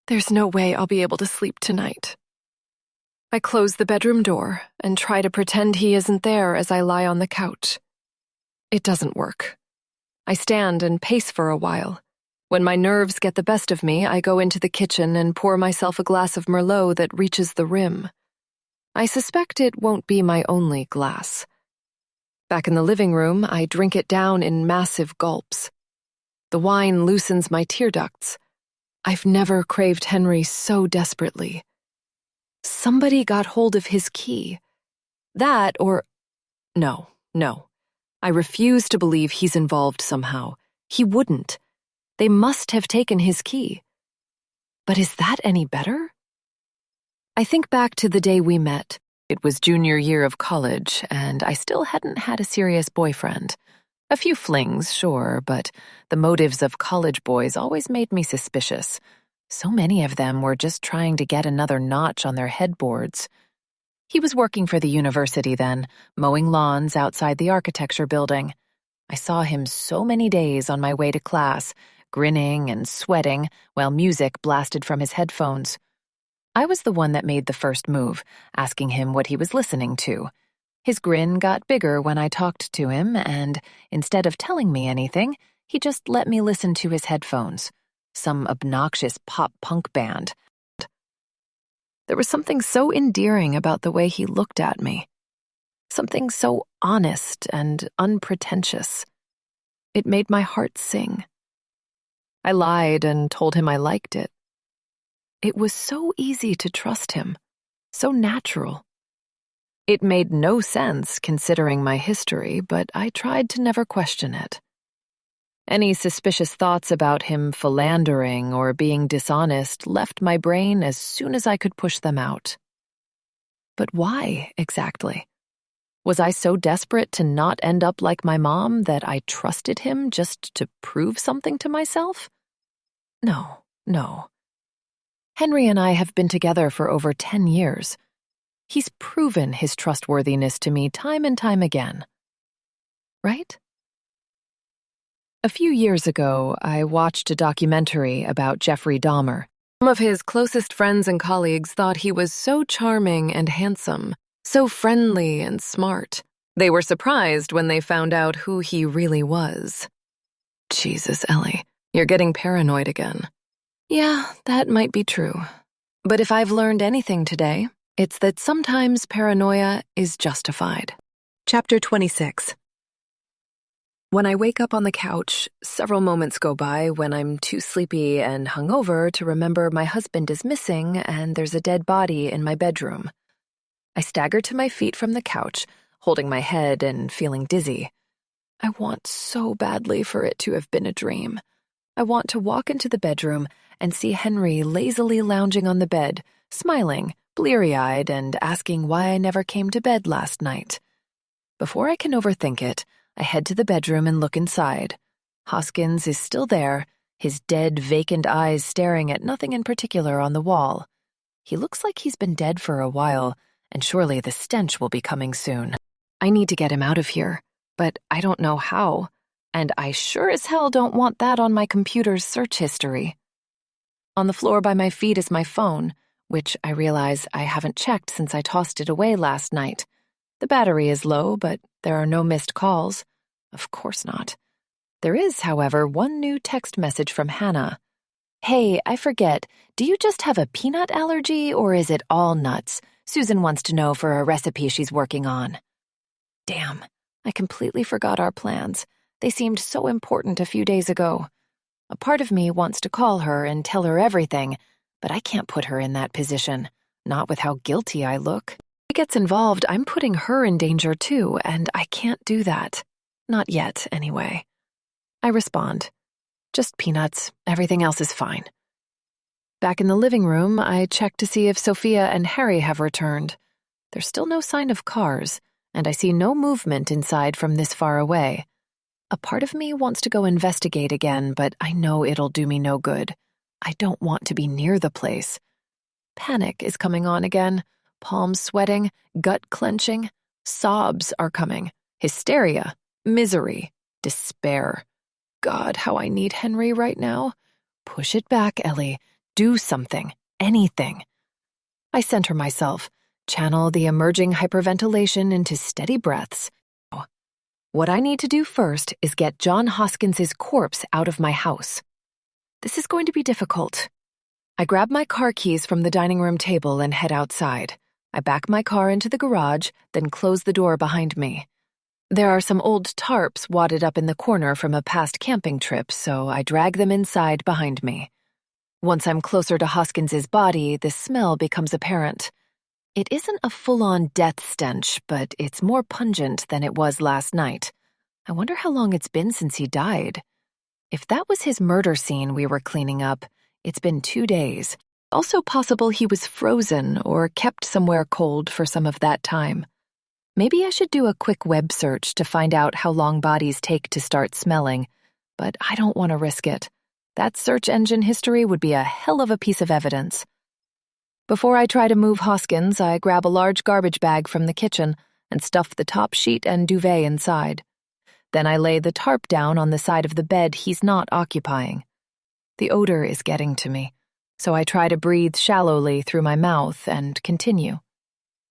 There's no way I'll be able to sleep tonight. I close the bedroom door and try to pretend he isn't there as I lie on the couch. It doesn't work. I stand and pace for a while. When my nerves get the best of me, I go into the kitchen and pour myself a glass of Merlot that reaches the rim. I suspect it won't be my only glass. Back in the living room, I drink it down in massive gulps. The wine loosens my tear ducts. I've never craved Henry so desperately. Somebody got hold of his key. That or... No. I refuse to believe he's involved somehow. He wouldn't. They must have taken his key. But is that any better? I think back to the day we met. It was junior year of college, and I still hadn't had a serious boyfriend. A few flings, sure, but the motives of college boys always made me suspicious. So many of them were just trying to get another notch on their headboards. He was working for the university then, mowing lawns outside the architecture building. I saw him so many days on my way to class, grinning and sweating while music blasted from his headphones. I was the one that made the first move, asking him what he was listening to. His grin got bigger when I talked to him, and instead of telling me anything, he just let me listen to his headphones. some obnoxious pop-punk band. There was something so endearing about the way he looked at me, something so honest and unpretentious. It made my heart sing. I lied and told him I liked it. It was so easy to trust him, so natural. It made no sense considering my history, but I tried to never question it. Any suspicious thoughts about him philandering or being dishonest left my brain as soon as I could push them out. But why, exactly? Was I so desperate to not end up like my mom that I trusted him just to prove something to myself? No. Henry and I have been together for over 10 years. He's proven his trustworthiness to me time and time again. Right? A few years ago, I watched a documentary about Jeffrey Dahmer. Some of his closest friends and colleagues thought he was so charming and handsome, so friendly and smart. They were surprised when they found out who he really was. Jesus, Ellie, you're getting paranoid again. Yeah, that might be true. But if I've learned anything today, it's that sometimes paranoia is justified. Chapter 26. When I wake up on the couch, several moments go by when I'm too sleepy and hungover to remember my husband is missing and there's a dead body in my bedroom. I stagger to my feet from the couch, holding my head and feeling dizzy. I want so badly for it to have been a dream. I want to walk into the bedroom and see Henry lazily lounging on the bed, smiling, bleary-eyed, and asking why I never came to bed last night. Before I can overthink it, I head to the bedroom and look inside. Hoskins is still there, his dead, vacant eyes staring at nothing in particular on the wall. He looks like he's been dead for a while, and surely the stench will be coming soon. I need to get him out of here, but I don't know how, and I sure as hell don't want that on my computer's search history. On the floor by my feet is my phone, which I realize I haven't checked since I tossed it away last night. The battery is low, but there are no missed calls. Of course not. There is, however, one new text message from Hannah. Hey, I forget, do you just have a peanut allergy or is it all nuts? Susan wants to know for a recipe she's working on. Damn, I completely forgot our plans. They seemed so important a few days ago. A part of me wants to call her and tell her everything, but I can't put her in that position, not with how guilty I look. If she gets involved, I'm putting her in danger too, and I can't do that. Not yet, anyway. I respond. Just peanuts. Everything else is fine. Back in the living room, I check to see if Sophia and Harry have returned. There's still no sign of cars, and I see no movement inside from this far away. A part of me wants to go investigate again, but I know it'll do me no good. I don't want to be near the place. Panic is coming on again. Palms sweating, gut clenching. Sobs are coming. Hysteria. Misery. Despair. God, how I need Henry right now. Push it back, Ellie. Do something. Anything. I center myself, channel the emerging hyperventilation into steady breaths. What I need to do first is get John Hoskins's corpse out of my house. This is going to be difficult. I grab my car keys from the dining room table and head outside. I back my car into the garage, then close the door behind me. There are some old tarps wadded up in the corner from a past camping trip, so I drag them inside behind me. Once I'm closer to Hoskins's body, the smell becomes apparent. It isn't a full-on death stench, but it's more pungent than it was last night. I wonder how long it's been since he died. If that was his murder scene we were cleaning up, it's been 2 days. Also possible he was frozen or kept somewhere cold for some of that time. Maybe I should do a quick web search to find out how long bodies take to start smelling, but I don't want to risk it. That search engine history would be a hell of a piece of evidence. Before I try to move Hoskins, I grab a large garbage bag from the kitchen and stuff the top sheet and duvet inside. Then I lay the tarp down on the side of the bed he's not occupying. The odor is getting to me, so I try to breathe shallowly through my mouth and continue.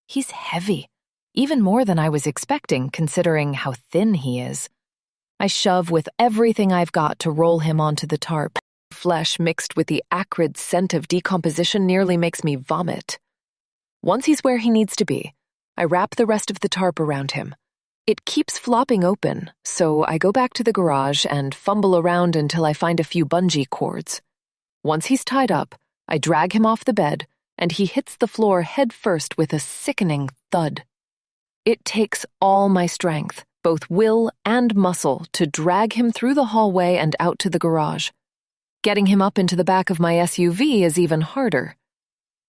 He's heavy, even more than I was expecting considering how thin he is. I shove with everything I've got to roll him onto the tarp. flesh mixed with the acrid scent of decomposition nearly makes me vomit. Once he's where he needs to be, I wrap the rest of the tarp around him. It keeps flopping open, so I go back to the garage and fumble around until I find a few bungee cords. Once he's tied up, I drag him off the bed, and he hits the floor head first with a sickening thud. It takes all my strength, both will and muscle, to drag him through the hallway and out to the garage. Getting him up into the back of my SUV is even harder.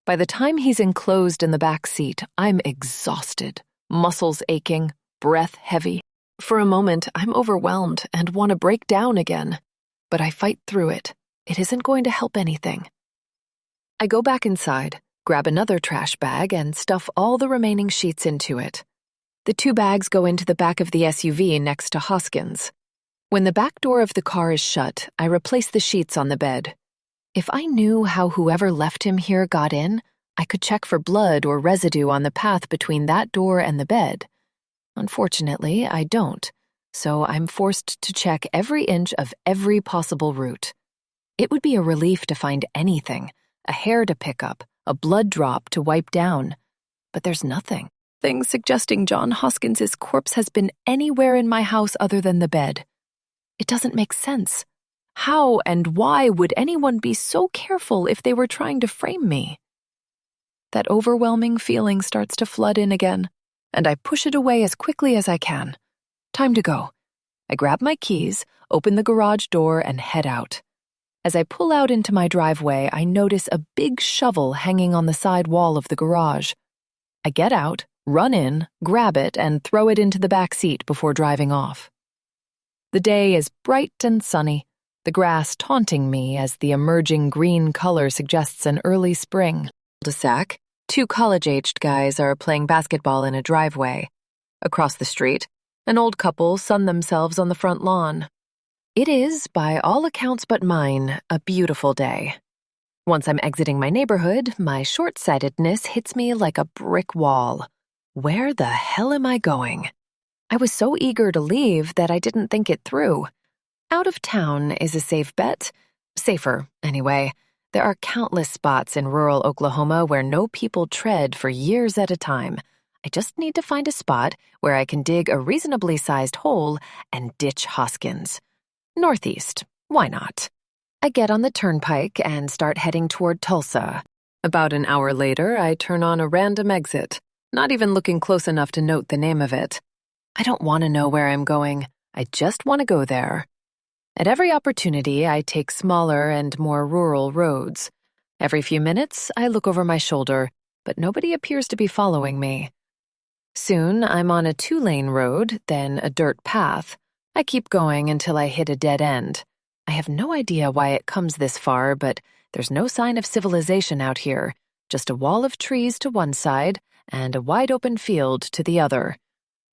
By the time he's enclosed in the back seat, I'm exhausted, muscles aching, breath heavy. For a moment, I'm overwhelmed and want to break down again. But I fight through it. It isn't going to help anything. I go back inside, grab another trash bag, and stuff all the remaining sheets into it. The 2 bags go into the back of the SUV next to Hoskins. When the back door of the car is shut, I replace the sheets on the bed. If I knew how whoever left him here got in, I could check for blood or residue on the path between that door and the bed. Unfortunately, I don't, so I'm forced to check every inch of every possible route. It would be a relief to find anything, a hair to pick up, a blood drop to wipe down. But there's nothing. Things suggesting John Hoskins's corpse has been anywhere in my house other than the bed. It doesn't make sense. How and why would anyone be so careful if they were trying to frame me? That overwhelming feeling starts to flood in again, and I push it away as quickly as I can. Time to go. I grab my keys, open the garage door, and head out. As I pull out into my driveway, I notice a big shovel hanging on the side wall of the garage. I get out, run in, grab it, and throw it into the back seat before driving off. The day is bright and sunny, the grass taunting me as the emerging green color suggests an early spring. Cul-de-sac, 2 college-aged guys are playing basketball in a driveway. Across the street, an old couple sun themselves on the front lawn. It is, by all accounts but mine, a beautiful day. Once I'm exiting my neighborhood, my short-sightedness hits me like a brick wall. Where the hell am I going? I was so eager to leave that I didn't think it through. Out of town is a safe bet. Safer, anyway. There are countless spots in rural Oklahoma where no people tread for years at a time. I just need to find a spot where I can dig a reasonably sized hole and ditch Hoskins. Northeast, why not? I get on the turnpike and start heading toward Tulsa. About an hour later, I turn on a random exit, not even looking close enough to note the name of it. I don't want to know where I'm going. I just want to go there. At every opportunity, I take smaller and more rural roads. Every few minutes, I look over my shoulder, but nobody appears to be following me. Soon, I'm on a 2-lane road, then a dirt path. I keep going until I hit a dead end. I have no idea why it comes this far, but there's no sign of civilization out here, just a wall of trees to one side and a wide-open field to the other.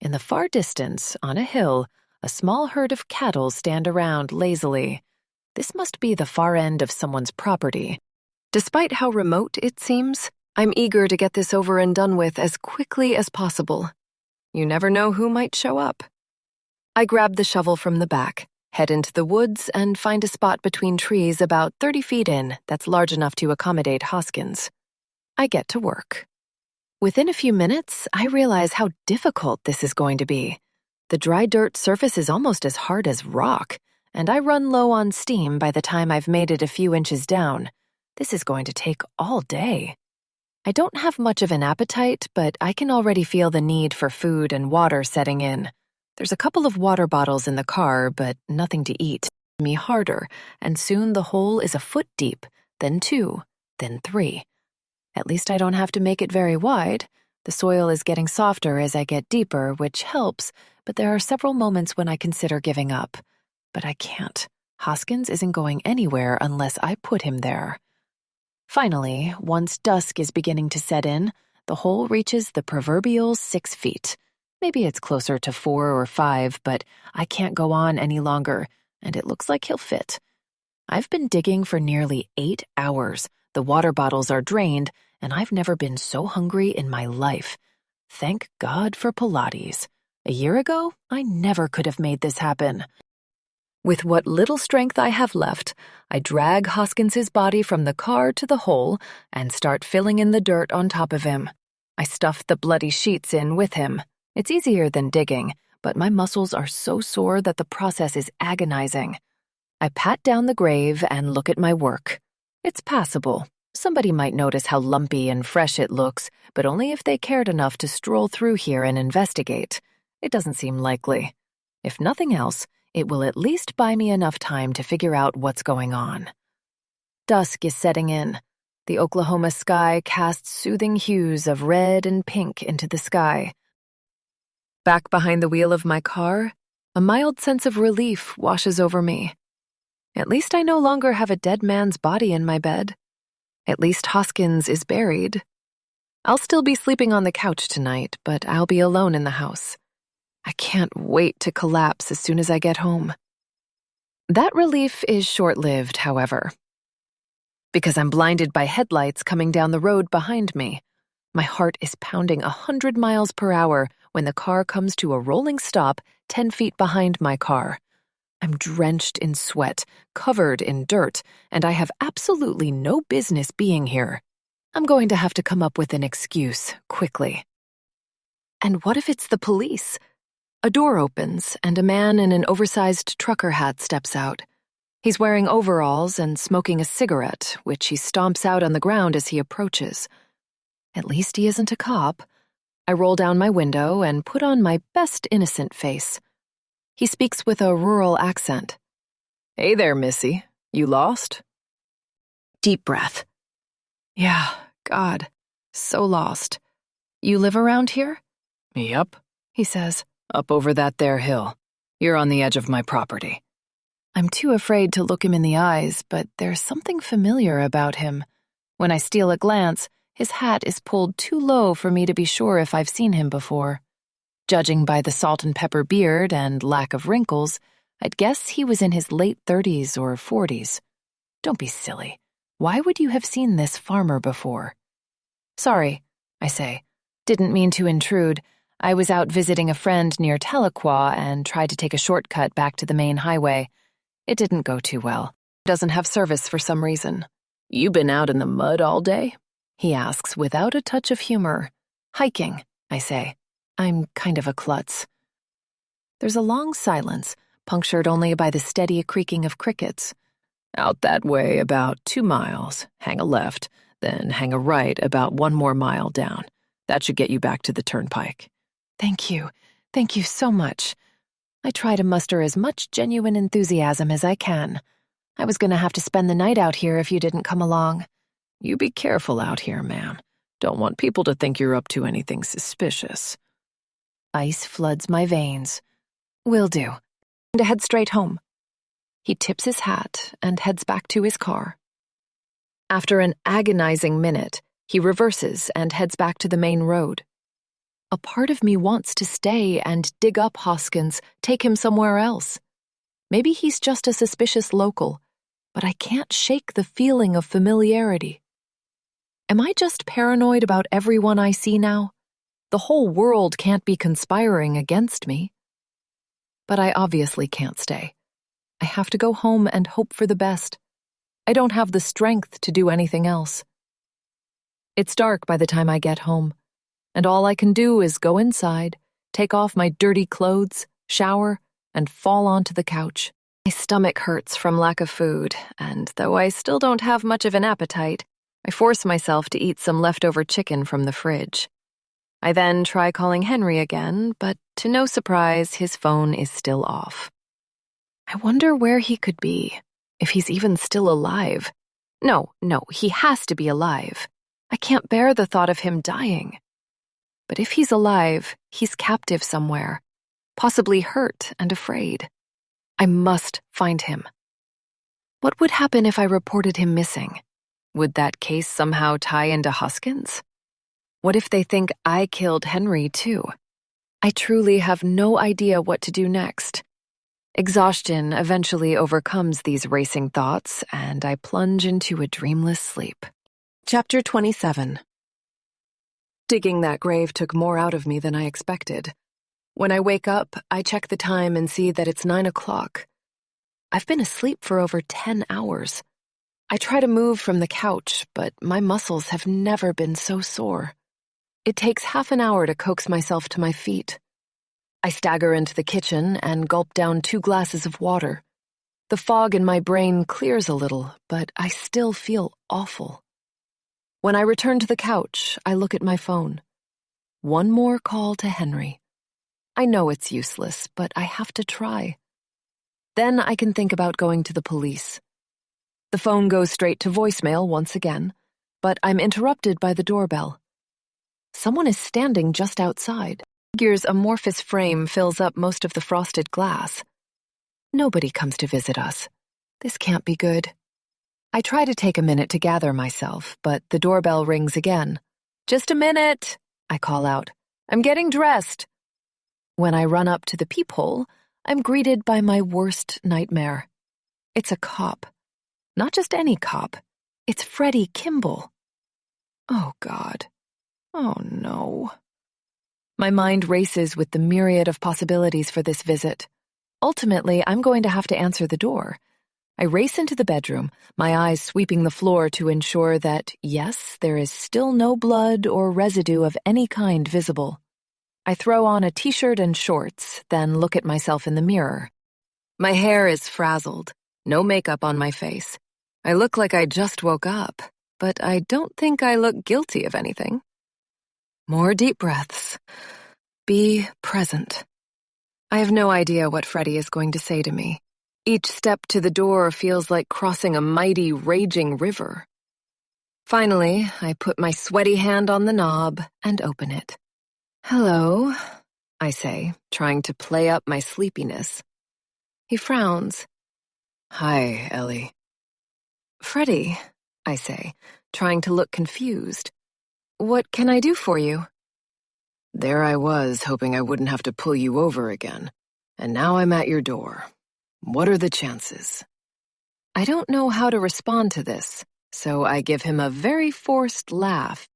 In the far distance, on a hill, a small herd of cattle stand around lazily. This must be the far end of someone's property. Despite how remote it seems, I'm eager to get this over and done with as quickly as possible. You never know who might show up. I grab the shovel from the back, head into the woods, and find a spot between trees about 30 feet in that's large enough to accommodate Hoskins. I get to work. Within a few minutes, I realize how difficult this is going to be. The dry dirt surface is almost as hard as rock, and I run low on steam by the time I've made it a few inches down. This is going to take all day. I don't have much of an appetite, but I can already feel the need for food and water setting in. There's a couple of water bottles in the car, but nothing to eat. Me harder, and soon the hole is a foot deep, then 2, then 3. At least I don't have to make it very wide. The soil is getting softer as I get deeper, which helps, but there are several moments when I consider giving up. But I can't. Hoskins isn't going anywhere unless I put him there. Finally, once dusk is beginning to set in, the hole reaches the proverbial 6 feet. Maybe it's closer to 4 or 5, but I can't go on any longer, and it looks like he'll fit. I've been digging for nearly 8 hours. The water bottles are drained, and I've never been so hungry in my life. Thank God for Pilates. A year ago, I never could have made this happen. With what little strength I have left, I drag Hoskins's body from the car to the hole and start filling in the dirt on top of him. I stuff the bloody sheets in with him. It's easier than digging, but my muscles are so sore that the process is agonizing. I pat down the grave and look at my work. It's passable. Somebody might notice how lumpy and fresh it looks, but only if they cared enough to stroll through here and investigate. It doesn't seem likely. If nothing else, it will at least buy me enough time to figure out what's going on. Dusk is setting in. The Oklahoma sky casts soothing hues of red and pink into the sky. Back behind the wheel of my car, a mild sense of relief washes over me. At least I no longer have a dead man's body in my bed. At least Hoskins is buried. I'll still be sleeping on the couch tonight, but I'll be alone in the house. I can't wait to collapse as soon as I get home. That relief is short-lived, however, because I'm blinded by headlights coming down the road behind me. My heart is pounding 100 miles per hour when the car comes to a rolling stop 10 feet behind my car. I'm drenched in sweat, covered in dirt, and I have absolutely no business being here. I'm going to have to come up with an excuse quickly. And what if it's the police? A door opens, and a man in an oversized trucker hat steps out. He's wearing overalls and smoking a cigarette, which he stomps out on the ground as he approaches. At least he isn't a cop. I roll down my window and put on my best innocent face. He speaks with a rural accent. "Hey there, Missy. You lost?" Deep breath. "Yeah, God, so lost. You live around here?" "Yup," he says. "Up over that there hill. You're on the edge of my property." I'm too afraid to look him in the eyes, but there's something familiar about him. When I steal a glance, his hat is pulled too low for me to be sure if I've seen him before. Judging by the salt and pepper beard and lack of wrinkles, I'd guess he was in his late 30s or 40s. Don't be silly. Why would you have seen this farmer before? "Sorry," I say. "Didn't mean to intrude. I was out visiting a friend near Tahlequah and tried to take a shortcut back to the main highway. It didn't go too well. Doesn't have service for some reason." "You been out in the mud all day?" he asks without a touch of humor. "Hiking," I say. I'm kind of a klutz. There's a long silence, punctured only by the steady creaking of crickets. "Out that way about 2 miles, hang a left, then hang a right about 1 more mile down. That should get you back to the turnpike." Thank you so much. I try to muster as much genuine enthusiasm as I can. I was going to have to spend the night out here if you didn't come along. "You be careful out here, man. Don't want people to think you're up to anything suspicious." Ice floods my veins. "Will do. To head straight home." He tips his hat and heads back to his car. After an agonizing minute, he reverses and heads back to the main road. A part of me wants to stay and dig up Hoskins, take him somewhere else. Maybe he's just a suspicious local, but I can't shake the feeling of familiarity. Am I just paranoid about everyone I see now? The whole world can't be conspiring against me. But I obviously can't stay. I have to go home and hope for the best. I don't have the strength to do anything else. It's dark by the time I get home, and all I can do is go inside, take off my dirty clothes, shower, and fall onto the couch. My stomach hurts from lack of food, and though I still don't have much of an appetite, I force myself to eat some leftover chicken from the fridge. I then try calling Henry again, but to no surprise, his phone is still off. I wonder where he could be, if he's even still alive. No, he has to be alive. I can't bear the thought of him dying. But if he's alive, he's captive somewhere, possibly hurt and afraid. I must find him. What would happen if I reported him missing? Would that case somehow tie into Hoskins? What if they think I killed Henry too? I truly have no idea what to do next. Exhaustion eventually overcomes these racing thoughts, and I plunge into a dreamless sleep. Chapter 27. Digging that grave took more out of me than I expected. When I wake up, I check the time and see that it's 9 o'clock. I've been asleep for over 10 hours. I try to move from the couch, but my muscles have never been so sore. It takes half an hour to coax myself to my feet. I stagger into the kitchen and gulp down 2 glasses of water. The fog in my brain clears a little, but I still feel awful. When I return to the couch, I look at my phone. One more call to Henry. I know it's useless, but I have to try. Then I can think about going to the police. The phone goes straight to voicemail once again, but I'm interrupted by the doorbell. Someone is standing just outside. The figure's amorphous frame fills up most of the frosted glass. Nobody comes to visit us. This can't be good. I try to take a minute to gather myself, but the doorbell rings again. "Just a minute," I call out. "I'm getting dressed." When I run up to the peephole, I'm greeted by my worst nightmare. It's a cop. Not just any cop. It's Freddie Kimball. Oh, God. Oh, no. My mind races with the myriad of possibilities for this visit. Ultimately, I'm going to have to answer the door. I race into the bedroom, my eyes sweeping the floor to ensure that, yes, there is still no blood or residue of any kind visible. I throw on a t-shirt and shorts, then look at myself in the mirror. My hair is frazzled, no makeup on my face. I look like I just woke up, but I don't think I look guilty of anything. More deep breaths. Be present. I have no idea what Freddie is going to say to me. Each step to the door feels like crossing a mighty, raging river. Finally, I put my sweaty hand on the knob and open it. "Hello," I say, trying to play up my sleepiness. He frowns. "Hi, Ellie." "Freddie," I say, trying to look confused. "What can I do for you?" There I was, hoping I wouldn't have to pull you over again. And now I'm at your door. What are the chances? I don't know how to respond to this, so I give him a very forced laugh.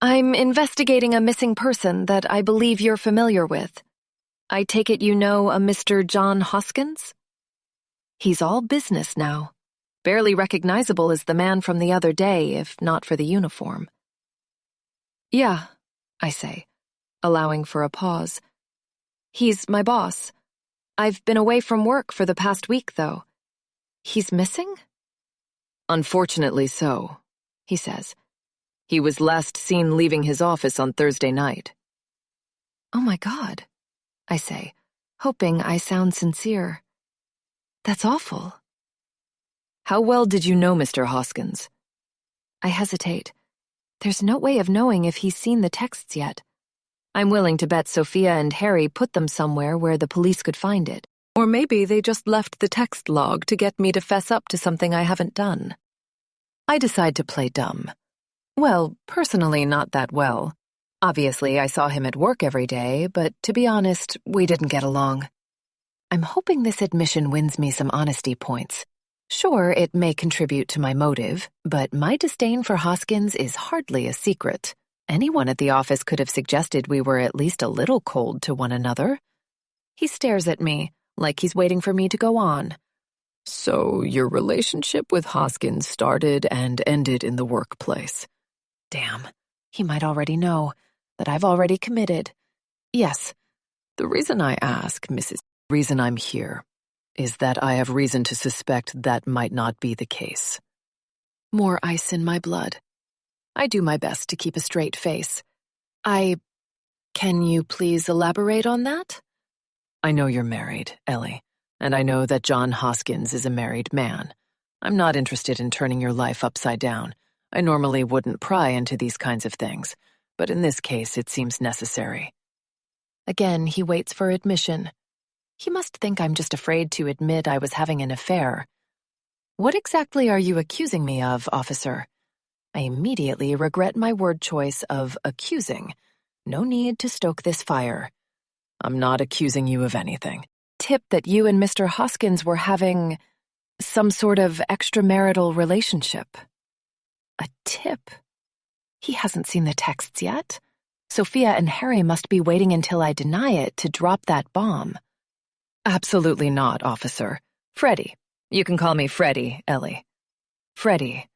"I'm investigating a missing person that I believe you're familiar with. I take it you know a Mr. John Hoskins?" He's all business now, barely recognizable as the man from the other day, if not for the uniform. "Yeah," I say, allowing for a pause. "He's my boss. I've been away from work for the past week, though. He's missing?" Unfortunately so, he says. He was last seen leaving his office on Thursday night. "Oh my God," I say, hoping I sound sincere. "That's awful." How well did you know Mr. Hoskins? I hesitate. There's no way of knowing if he's seen the texts yet. I'm willing to bet Sophia and Harry put them somewhere where the police could find it. Or maybe they just left the text log to get me to fess up to something I haven't done. I decide to play dumb. Well, personally, not that well. Obviously, I saw him at work every day, but to be honest, we didn't get along. I'm hoping this admission wins me some honesty points. Sure, it may contribute to my motive, but my disdain for Hoskins is hardly a secret. Anyone at the office could have suggested we were at least a little cold to one another. He stares at me, like he's waiting for me to go on. So your relationship with Hoskins started and ended in the workplace. Damn, he might already know, but I've already committed. Yes. The reason I ask, Mrs. Reason I'm here, is that I have reason to suspect that might not be the case. More ice in my blood. I do my best to keep a straight face. Can you please elaborate on that? I know you're married, Ellie, and I know that John Hoskins is a married man. I'm not interested in turning your life upside down. I normally wouldn't pry into these kinds of things, but in this case it seems necessary. Again, he waits for admission. He must think I'm just afraid to admit I was having an affair. What exactly are you accusing me of, officer? I immediately regret my word choice of accusing. No need to stoke this fire. I'm not accusing you of anything. Tip that you and Mr. Hoskins were having some sort of extramarital relationship. A tip? He hasn't seen the texts yet. Sophia and Harry must be waiting until I deny it to drop that bomb. Absolutely not, officer. Freddie, You can call me Freddie, Ellie. Freddie,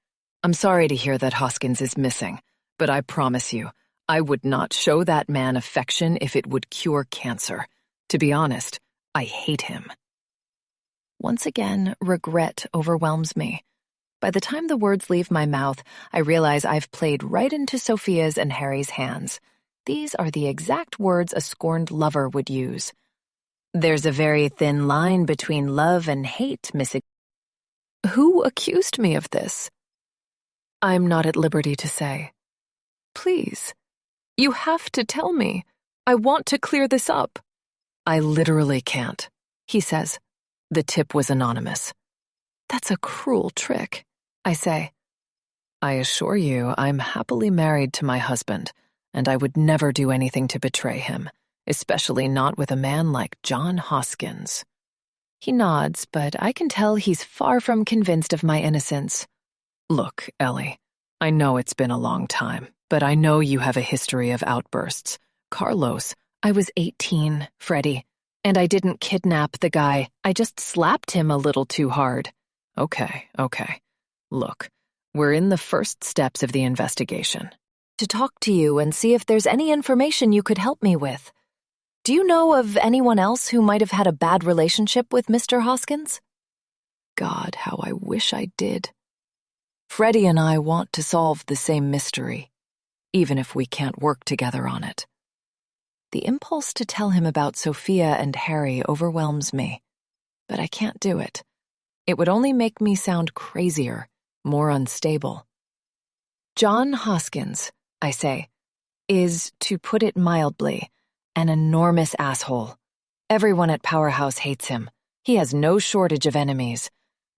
I'm sorry to hear that Hoskins is missing, but I promise you, I would not show that man affection if it would cure cancer. To be honest, I hate him. Once again, regret overwhelms me. By the time the words leave my mouth, I realize I've played right into Sophia's and Harry's hands. These are the exact words a scorned lover would use. There's a very thin line between love and hate, Miss. Who accused me of this? I'm not at liberty to say. Please, you have to tell me. I want to clear this up. I literally can't, he says. The tip was anonymous. That's a cruel trick, I say. I assure you, I'm happily married to my husband, and I would never do anything to betray him, especially not with a man like John Hoskins. He nods, but I can tell he's far from convinced of my innocence. Look, Ellie, I know it's been a long time, but I know you have a history of outbursts. Carlos, I was 18, Freddie, and I didn't kidnap the guy. I just slapped him a little too hard. Okay. Look, we're in the first steps of the investigation. To talk to you and see if there's any information you could help me with. Do you know of anyone else who might have had a bad relationship with Mr. Hoskins? God, how I wish I did. Freddie and I want to solve the same mystery, even if we can't work together on it. The impulse to tell him about Sophia and Harry overwhelms me, but I can't do it. It would only make me sound crazier, more unstable. John Hoskins, I say, is, to put it mildly, an enormous asshole. Everyone at Powerhouse hates him. He has no shortage of enemies.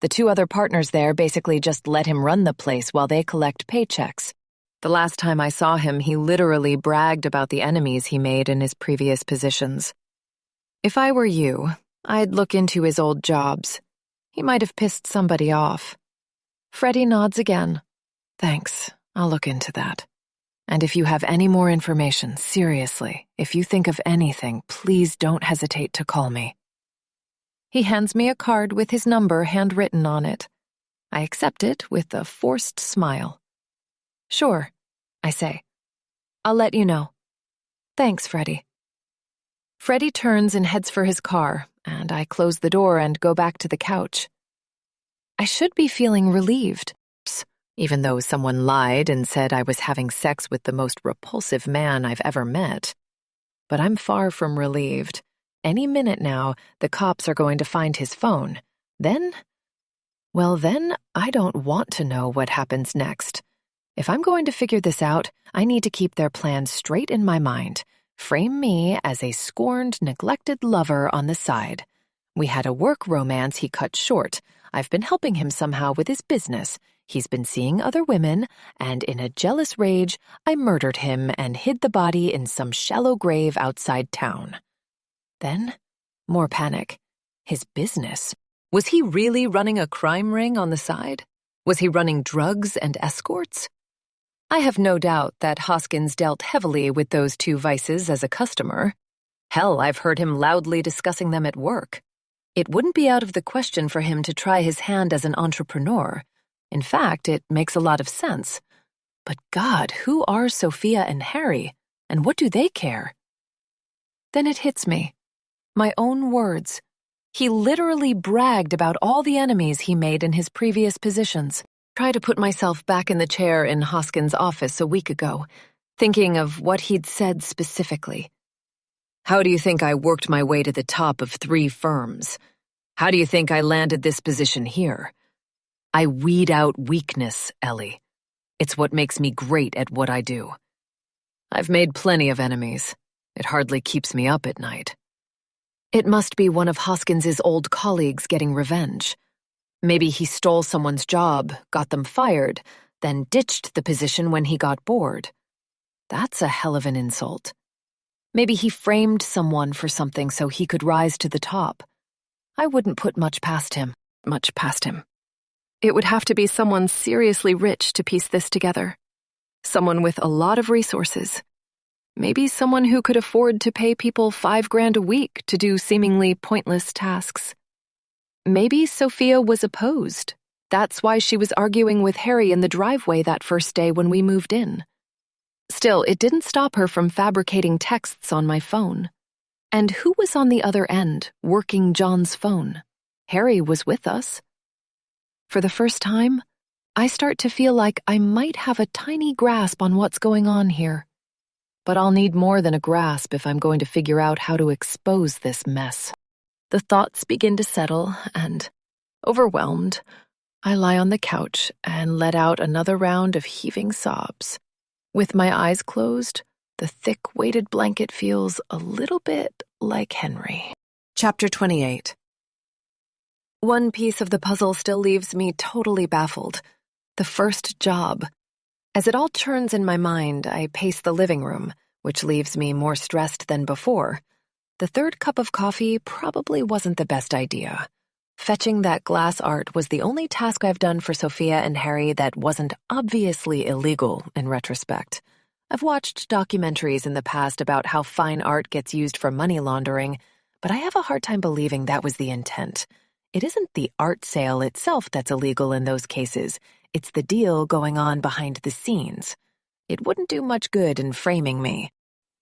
The two other partners there basically just let him run the place while they collect paychecks. The last time I saw him, he literally bragged about the enemies he made in his previous positions. If I were you, I'd look into his old jobs. He might have pissed somebody off. Freddie nods again. Thanks, I'll look into that. And if you have any more information, seriously, if you think of anything, please don't hesitate to call me. He hands me a card with his number handwritten on it. I accept it with a forced smile. Sure, I say. I'll let you know. Thanks, Freddie. Freddie turns and heads for his car, and I close the door and go back to the couch. I should be feeling relieved, even though someone lied and said I was having sex with the most repulsive man I've ever met. But I'm far from relieved. Any minute now, the cops are going to find his phone. Then I don't want to know what happens next. If I'm going to figure this out, I need to keep their plan straight in my mind. Frame me as a scorned, neglected lover on the side. We had a work romance he cut short. I've been helping him somehow with his business. He's been seeing other women, and in a jealous rage, I murdered him and hid the body in some shallow grave outside town. Then, more panic. His business. Was he really running a crime ring on the side? Was he running drugs and escorts? I have no doubt that Hoskins dealt heavily with those two vices as a customer. Hell, I've heard him loudly discussing them at work. It wouldn't be out of the question for him to try his hand as an entrepreneur. In fact, it makes a lot of sense. But God, who are Sophia and Harry, and what do they care? Then it hits me. My own words. He literally bragged about all the enemies he made in his previous positions. Try to put myself back in the chair in Hoskins' office a week ago, thinking of what he'd said specifically. How do you think I worked my way to the top of 3 firms? How do you think I landed this position here? I weed out weakness, Ellie. It's what makes me great at what I do. I've made plenty of enemies. It hardly keeps me up at night. It must be one of Hoskins' old colleagues getting revenge. Maybe he stole someone's job, got them fired, then ditched the position when he got bored. That's a hell of an insult. Maybe he framed someone for something so he could rise to the top. I wouldn't put much past him. It would have to be someone seriously rich to piece this together. Someone with a lot of resources. Maybe someone who could afford to pay people $5,000 a week to do seemingly pointless tasks. Maybe Sophia was opposed. That's why she was arguing with Harry in the driveway that first day when we moved in. Still, it didn't stop her from fabricating texts on my phone. And who was on the other end, working John's phone? Harry was with us. For the first time, I start to feel like I might have a tiny grasp on what's going on here. But I'll need more than a grasp if I'm going to figure out how to expose this mess. The thoughts begin to settle, and, overwhelmed, I lie on the couch and let out another round of heaving sobs. With my eyes closed, the thick weighted blanket feels a little bit like Henry. Chapter 28. One piece of the puzzle still leaves me totally baffled. The first job. As it all churns in my mind, I pace the living room, which leaves me more stressed than before. The third cup of coffee probably wasn't the best idea. Fetching that glass art was the only task I've done for Sophia and Harry that wasn't obviously illegal in retrospect. I've watched documentaries in the past about how fine art gets used for money laundering, but I have a hard time believing that was the intent. It isn't the art sale itself that's illegal in those cases. It's the deal going on behind the scenes. It wouldn't do much good in framing me.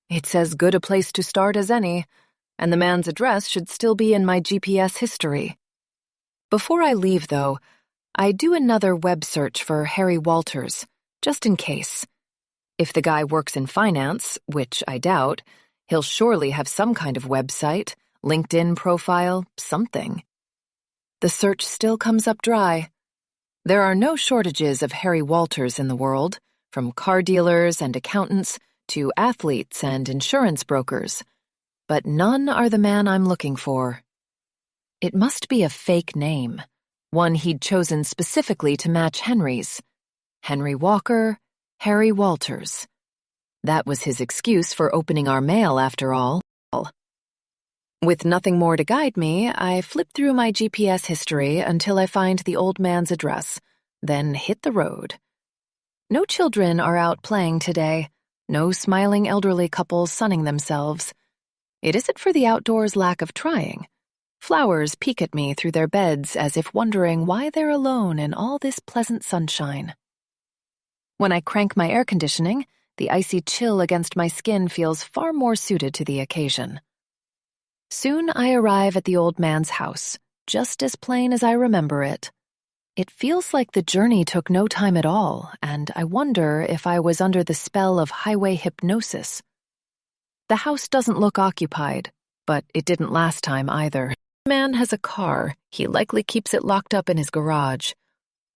It's as good a place to start as any, and the man's address should still be in my GPS history. Before I leave, though, I do another web search for Harry Walters, just in case. If the guy works in finance, which I doubt, he'll surely have some kind of website, LinkedIn profile, something. The search still comes up dry. There are no shortages of Harry Walters in the world, from car dealers and accountants to athletes and insurance brokers. But none are the man I'm looking for. It must be a fake name, one he'd chosen specifically to match Henry's. Henry Walker, Harry Walters. That was his excuse for opening our mail, after all. With nothing more to guide me, I flip through my GPS history until I find the old man's address, then hit the road. No children are out playing today, no smiling elderly couples sunning themselves. It isn't for the outdoors' lack of trying. Flowers peek at me through their beds as if wondering why they're alone in all this pleasant sunshine. When I crank my air conditioning, the icy chill against my skin feels far more suited to the occasion. Soon I arrive at the old man's house, just as plain as I remember it. It feels like the journey took no time at all, and I wonder if I was under the spell of highway hypnosis. The house doesn't look occupied, but it didn't last time either. The man has a car. He likely keeps it locked up in his garage.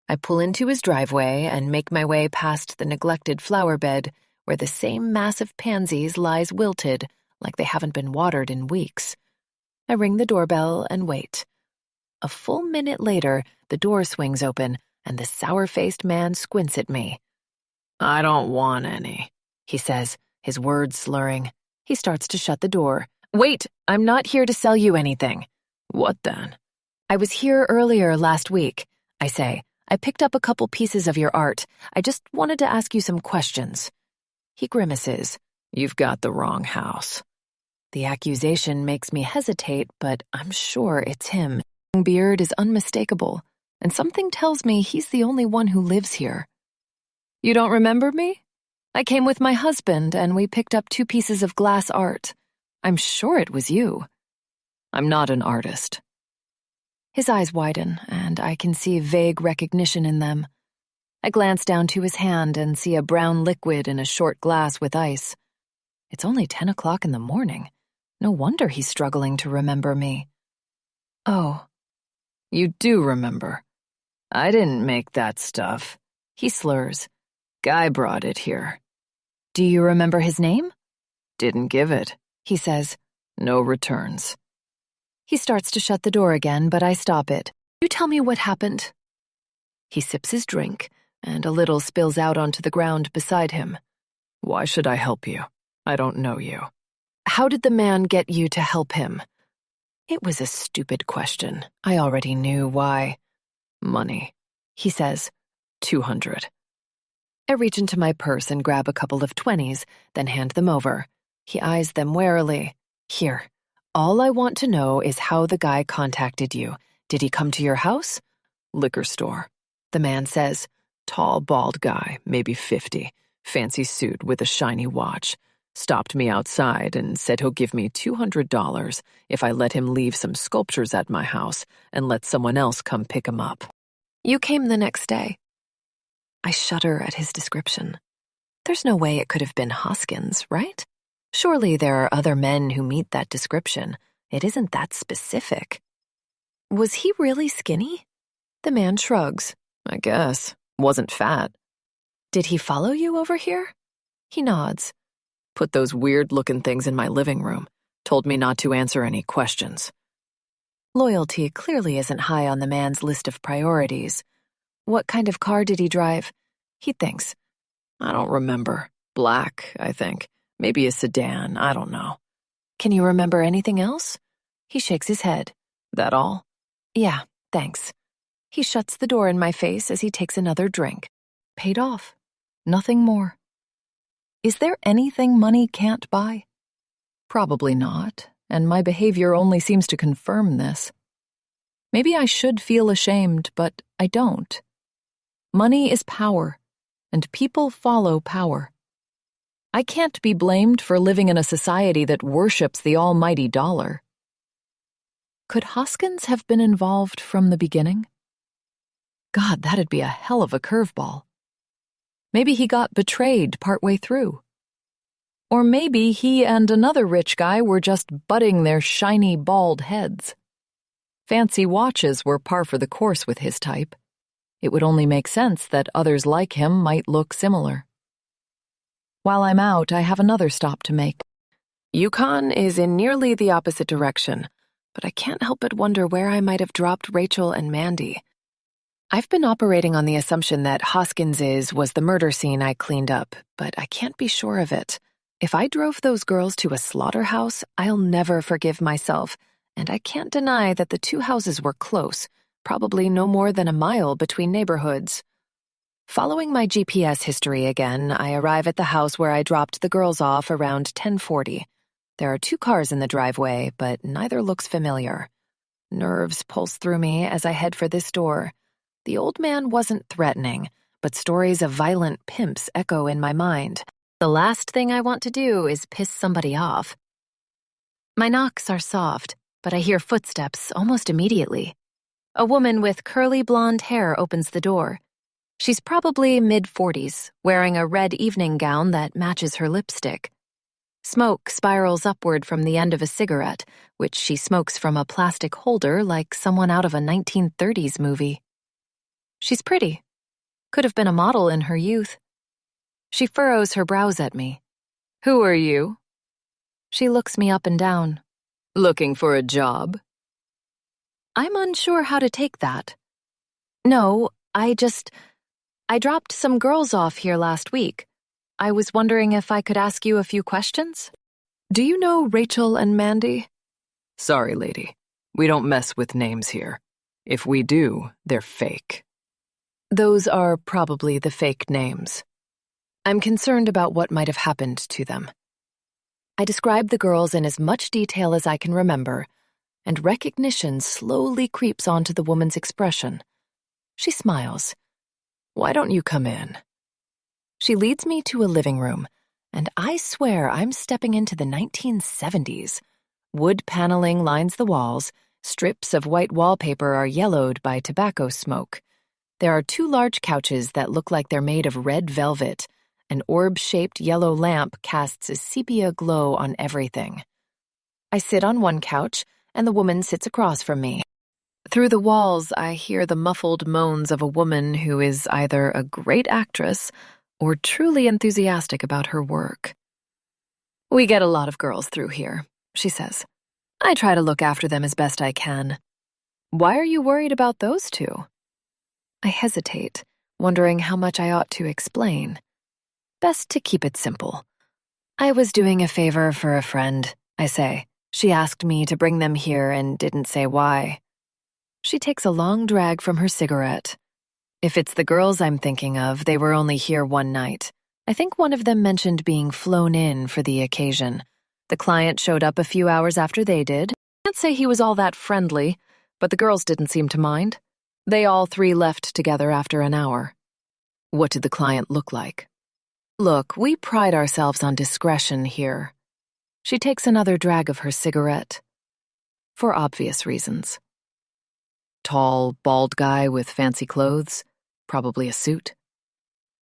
I pull into his driveway and make my way past the neglected flower bed where the same mass of pansies lies wilted, like they haven't been watered in weeks. I ring the doorbell and wait. A full minute later, the door swings open, and the sour-faced man squints at me. "I don't want any," he says, his words slurring. He starts to shut the door. "Wait, I'm not here to sell you anything." "What then?" "I was here earlier last week," I say. "I picked up a couple pieces of your art. I just wanted to ask you some questions." He grimaces. "You've got the wrong house." The accusation makes me hesitate, but I'm sure it's him. His beard is unmistakable, and something tells me he's the only one who lives here. "You don't remember me? I came with my husband, and we picked up 2 pieces of glass art. I'm sure it was you." "I'm not an artist." His eyes widen, and I can see vague recognition in them. I glance down to his hand and see a brown liquid in a short glass with ice. It's only 10 o'clock in the morning. No wonder he's struggling to remember me. "Oh, you do remember. I didn't make that stuff," he slurs. "Guy brought it here." "Do you remember his name?" "Didn't give it," he says. "No returns." He starts to shut the door again, but I stop it. "You tell me what happened." He sips his drink, and a little spills out onto the ground beside him. "Why should I help you? I don't know you." "How did the man get you to help him?" It was a stupid question. I already knew why. "Money," he says. 200. I reach into my purse and grab a couple of 20s, then hand them over. He eyes them warily. "Here. All I want to know is how the guy contacted you. Did he come to your house? Liquor store. The man says, Tall, bald guy, maybe 50, fancy suit with a shiny watch. Stopped me outside and said he'll give me $200 if I let him leave some sculptures at my house and let someone else come pick him up. You came the next day. I shudder at his description. There's no way it could have been Hoskins, right? Surely there are other men who meet that description. It isn't that specific. Was he really skinny? The man shrugs. I guess. Wasn't fat. Did he follow you over here? He nods. Put those weird-looking things in my living room. Told me not to answer any questions. Loyalty clearly isn't high on the man's list of priorities. What kind of car did he drive? He thinks. I don't remember. Black, I think. Maybe a sedan, I don't know. Can you remember anything else? He shakes his head. That all? Yeah, thanks. He shuts the door in my face as he takes another drink. Paid off. Nothing more. Is there anything money can't buy? Probably not, and my behavior only seems to confirm this. Maybe I should feel ashamed, but I don't. Money is power, and people follow power. I can't be blamed for living in a society that worships the almighty dollar. Could Hoskins have been involved from the beginning? God, that'd be a hell of a curveball. Maybe he got betrayed partway through. Or maybe he and another rich guy were just butting their shiny, bald heads. Fancy watches were par for the course with his type. It would only make sense that others like him might look similar. While I'm out, I have another stop to make. Yukon is in nearly the opposite direction, but I can't help but wonder where I might have dropped Rachel and Mandy. I've been operating on the assumption that Hoskins's was the murder scene I cleaned up, but I can't be sure of it. If I drove those girls to a slaughterhouse, I'll never forgive myself, and I can't deny that the two houses were close, probably no more than a mile between neighborhoods. Following my GPS history again, I arrive at the house where I dropped the girls off around 10:40. There are two cars in the driveway, but neither looks familiar. Nerves pulse through me as I head for this door. The old man wasn't threatening, but stories of violent pimps echo in my mind. The last thing I want to do is piss somebody off. My knocks are soft, but I hear footsteps almost immediately. A woman with curly blonde hair opens the door. She's probably mid-40s, wearing a red evening gown that matches her lipstick. Smoke spirals upward from the end of a cigarette, which she smokes from a plastic holder like someone out of a 1930s movie. She's pretty. Could have been a model in her youth. She furrows her brows at me. Who are you? She looks me up and down. Looking for a job? I'm unsure how to take that. No, I dropped some girls off here last week. I was wondering if I could ask you a few questions. Do you know Rachel and Mandy? Sorry, lady. We don't mess with names here. If we do, they're fake. Those are probably the fake names. I'm concerned about what might have happened to them. I describe the girls in as much detail as I can remember, and recognition slowly creeps onto the woman's expression. She smiles. Why don't you come in? She leads me to a living room, and I swear I'm stepping into the 1970s. Wood paneling lines the walls, strips of white wallpaper are yellowed by tobacco smoke. There are two large couches that look like they're made of red velvet. An orb-shaped yellow lamp casts a sepia glow on everything. I sit on one couch, and the woman sits across from me. Through the walls, I hear the muffled moans of a woman who is either a great actress or truly enthusiastic about her work. We get a lot of girls through here, she says. I try to look after them as best I can. Why are you worried about those two? I hesitate, wondering how much I ought to explain. Best to keep it simple. I was doing a favor for a friend, I say. She asked me to bring them here and didn't say why. She takes a long drag from her cigarette. If it's the girls I'm thinking of, they were only here one night. I think one of them mentioned being flown in for the occasion. The client showed up a few hours after they did. Can't say he was all that friendly, but the girls didn't seem to mind. They all three left together after an hour. What did the client look like? Look, we pride ourselves on discretion here. She takes another drag of her cigarette. For obvious reasons. Tall, bald guy with fancy clothes, probably a suit.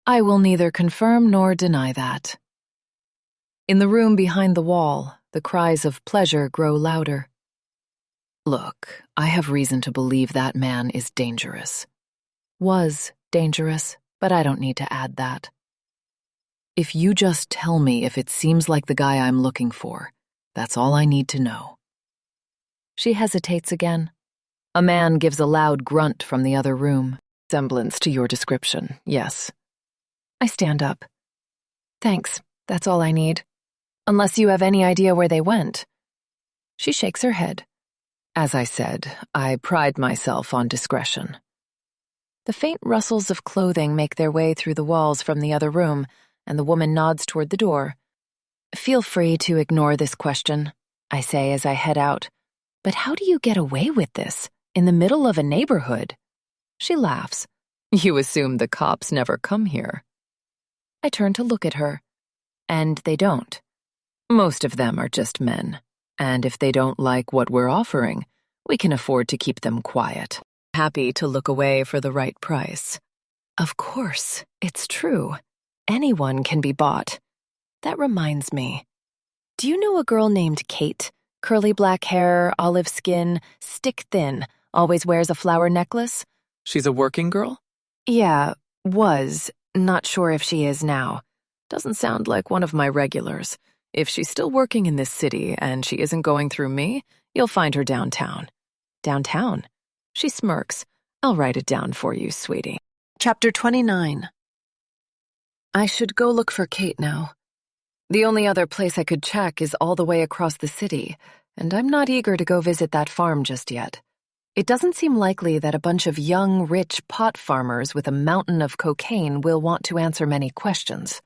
I will neither confirm nor deny that. In the room behind the wall, the cries of pleasure grow louder. Look, I have reason to believe that man is dangerous. Was dangerous, but I don't need to add that. If you just tell me if it seems like the guy I'm looking for, that's all I need to know. She hesitates again. A man gives a loud grunt from the other room. Semblance to your description, yes. I stand up. Thanks, that's all I need. Unless you have any idea where they went. She shakes her head. As I said, I pride myself on discretion. The faint rustles of clothing make their way through the walls from the other room, and the woman nods toward the door. Feel free to ignore this question, I say as I head out. But how do you get away with this, in the middle of a neighborhood? She laughs. You assume the cops never come here. I turn to look at her, and they don't. Most of them are just men, and if they don't like what we're offering, we can afford to keep them quiet. Happy to look away for the right price. Of course, it's true. Anyone can be bought. That reminds me. Do you know a girl named Kate? Curly black hair, olive skin, stick thin, always wears a flower necklace? She's a working girl? Yeah, was. Not sure if she is now. Doesn't sound like one of my regulars. If she's still working in this city and she isn't going through me, you'll find her downtown. Downtown? She smirks. I'll write it down for you, sweetie. Chapter 29. I should go look for Kate now. The only other place I could check is all the way across the city, and I'm not eager to go visit that farm just yet. It doesn't seem likely that a bunch of young, rich pot farmers with a mountain of cocaine will want to answer many questions.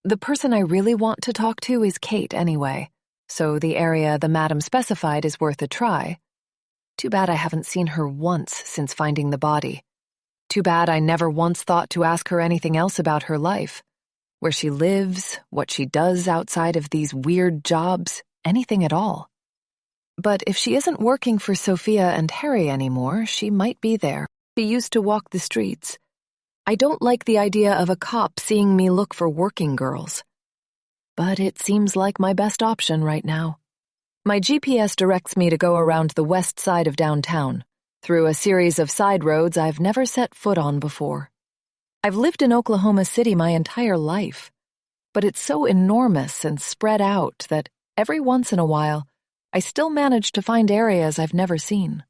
The person I really want to talk to is Kate anyway, so the area the madam specified is worth a try. Too bad I haven't seen her once since finding the body. Too bad I never once thought to ask her anything else about her life. Where she lives, what she does outside of these weird jobs, anything at all. But if she isn't working for Sophia and Harry anymore, she might be there. She used to walk the streets. I don't like the idea of a cop seeing me look for working girls. But it seems like my best option right now. My GPS directs me to go around the west side of downtown, through a series of side roads I've never set foot on before. I've lived in Oklahoma City my entire life, but it's so enormous and spread out that every once in a while, I still manage to find areas I've never seen.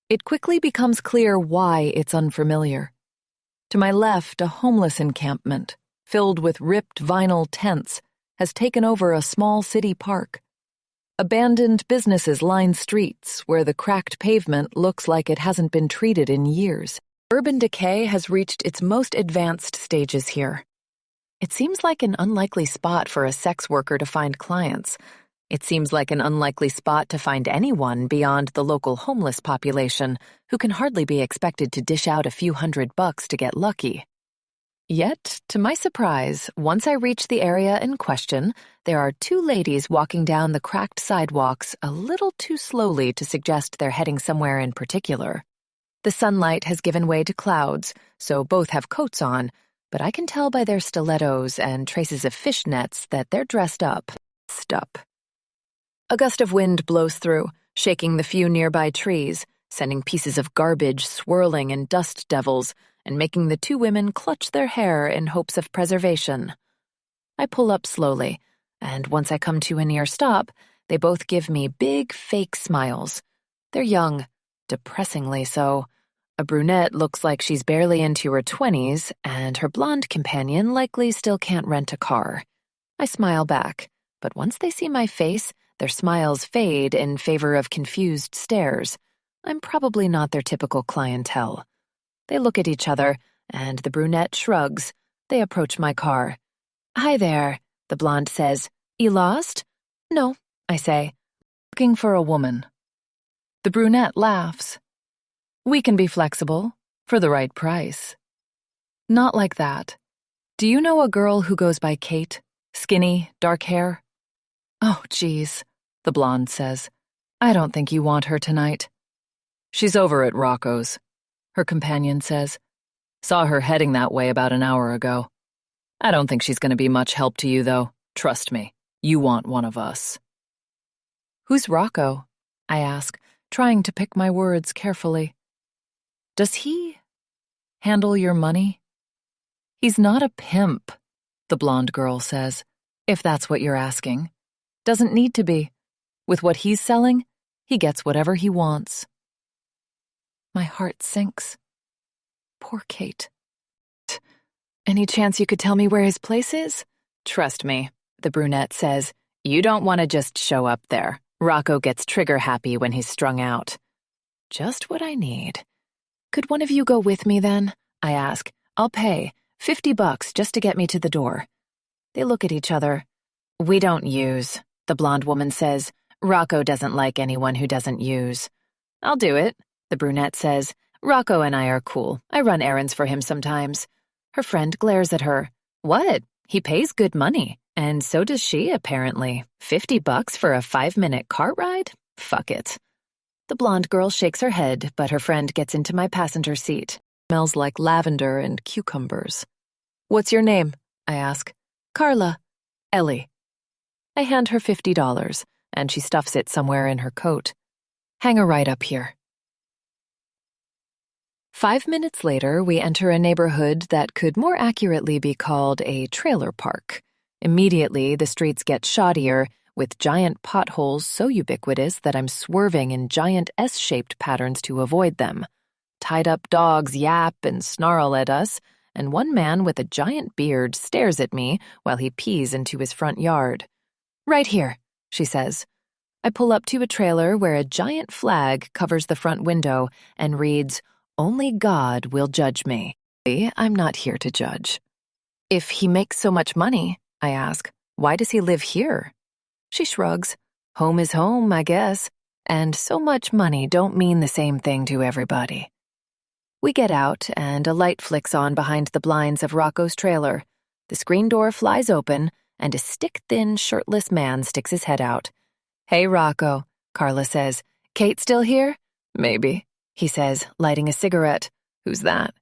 It quickly becomes clear why it's unfamiliar. To my left, a homeless encampment, filled with ripped vinyl tents, has taken over a small city park. Abandoned businesses line streets where the cracked pavement looks like it hasn't been treated in years. Urban decay has reached its most advanced stages here. It seems like an unlikely spot for a sex worker to find clients. It seems like an unlikely spot to find anyone beyond the local homeless population, who can hardly be expected to dish out a few $100 to get lucky. Yet, to my surprise, once I reach the area in question, there are two ladies walking down the cracked sidewalks a little too slowly to suggest they're heading somewhere in particular. The sunlight has given way to clouds, so both have coats on, but I can tell by their stilettos and traces of fishnets that they're dressed up. A gust of wind blows through, shaking the few nearby trees, sending pieces of garbage swirling in dust devils, and making the two women clutch their hair in hopes of preservation. I pull up slowly, and once I come to a near stop, they both give me big, fake smiles. They're young, depressingly so. A brunette looks like she's barely into her 20s, and her blonde companion likely still can't rent a car. I smile back, but once they see my face, their smiles fade in favor of confused stares. I'm probably not their typical clientele. They look at each other, and the brunette shrugs. They approach my car. "Hi there," the blonde says. "You lost?" "No," I say. "Looking for a woman." The brunette laughs. We can be flexible, for the right price. Not like that. Do you know a girl who goes by Kate? Skinny, dark hair? Oh, geez, the blonde says. I don't think you want her tonight. She's over at Rocco's, her companion says. Saw her heading that way about an hour ago. I don't think she's going to be much help to you, though. Trust me, you want one of us. Who's Rocco? I ask, trying to pick my words carefully. Does he handle your money? He's not a pimp, the blonde girl says, if that's what you're asking. Doesn't need to be. With what he's selling, he gets whatever he wants. My heart sinks. Poor Kate. Any chance you could tell me where his place is? Trust me, the brunette says. You don't want to just show up there. Rocco gets trigger happy when he's strung out. Just what I need. Could one of you go with me then? I ask. I'll pay. $50 just to get me to the door. They look at each other. We don't use, the blonde woman says. Rocco doesn't like anyone who doesn't use. I'll do it, the brunette says. Rocco and I are cool. I run errands for him sometimes. Her friend glares at her. What? He pays good money. And so does she, apparently. $50 for a 5-minute cart ride? Fuck it. The blonde girl shakes her head, but her friend gets into my passenger seat. Smells like lavender and cucumbers. What's your name? I ask. Carla. Ellie. I hand her $50, and she stuffs it somewhere in her coat. Hang her right up here. 5 minutes later, we enter a neighborhood that could more accurately be called a trailer park. Immediately, the streets get shoddier, with giant potholes so ubiquitous that I'm swerving in giant S-shaped patterns to avoid them. Tied-up dogs yap and snarl at us, and one man with a giant beard stares at me while he pees into his front yard. Right here, she says. I pull up to a trailer where a giant flag covers the front window and reads, "Only God will judge me." I'm not here to judge. If he makes so much money, I ask, why does he live here? She shrugs. Home is home, I guess. And so much money don't mean the same thing to everybody. We get out, and a light flicks on behind the blinds of Rocco's trailer. The screen door flies open, and a stick-thin, shirtless man sticks his head out. Hey, Rocco, Carla says. Kate still here? Maybe, he says, lighting a cigarette. Who's that?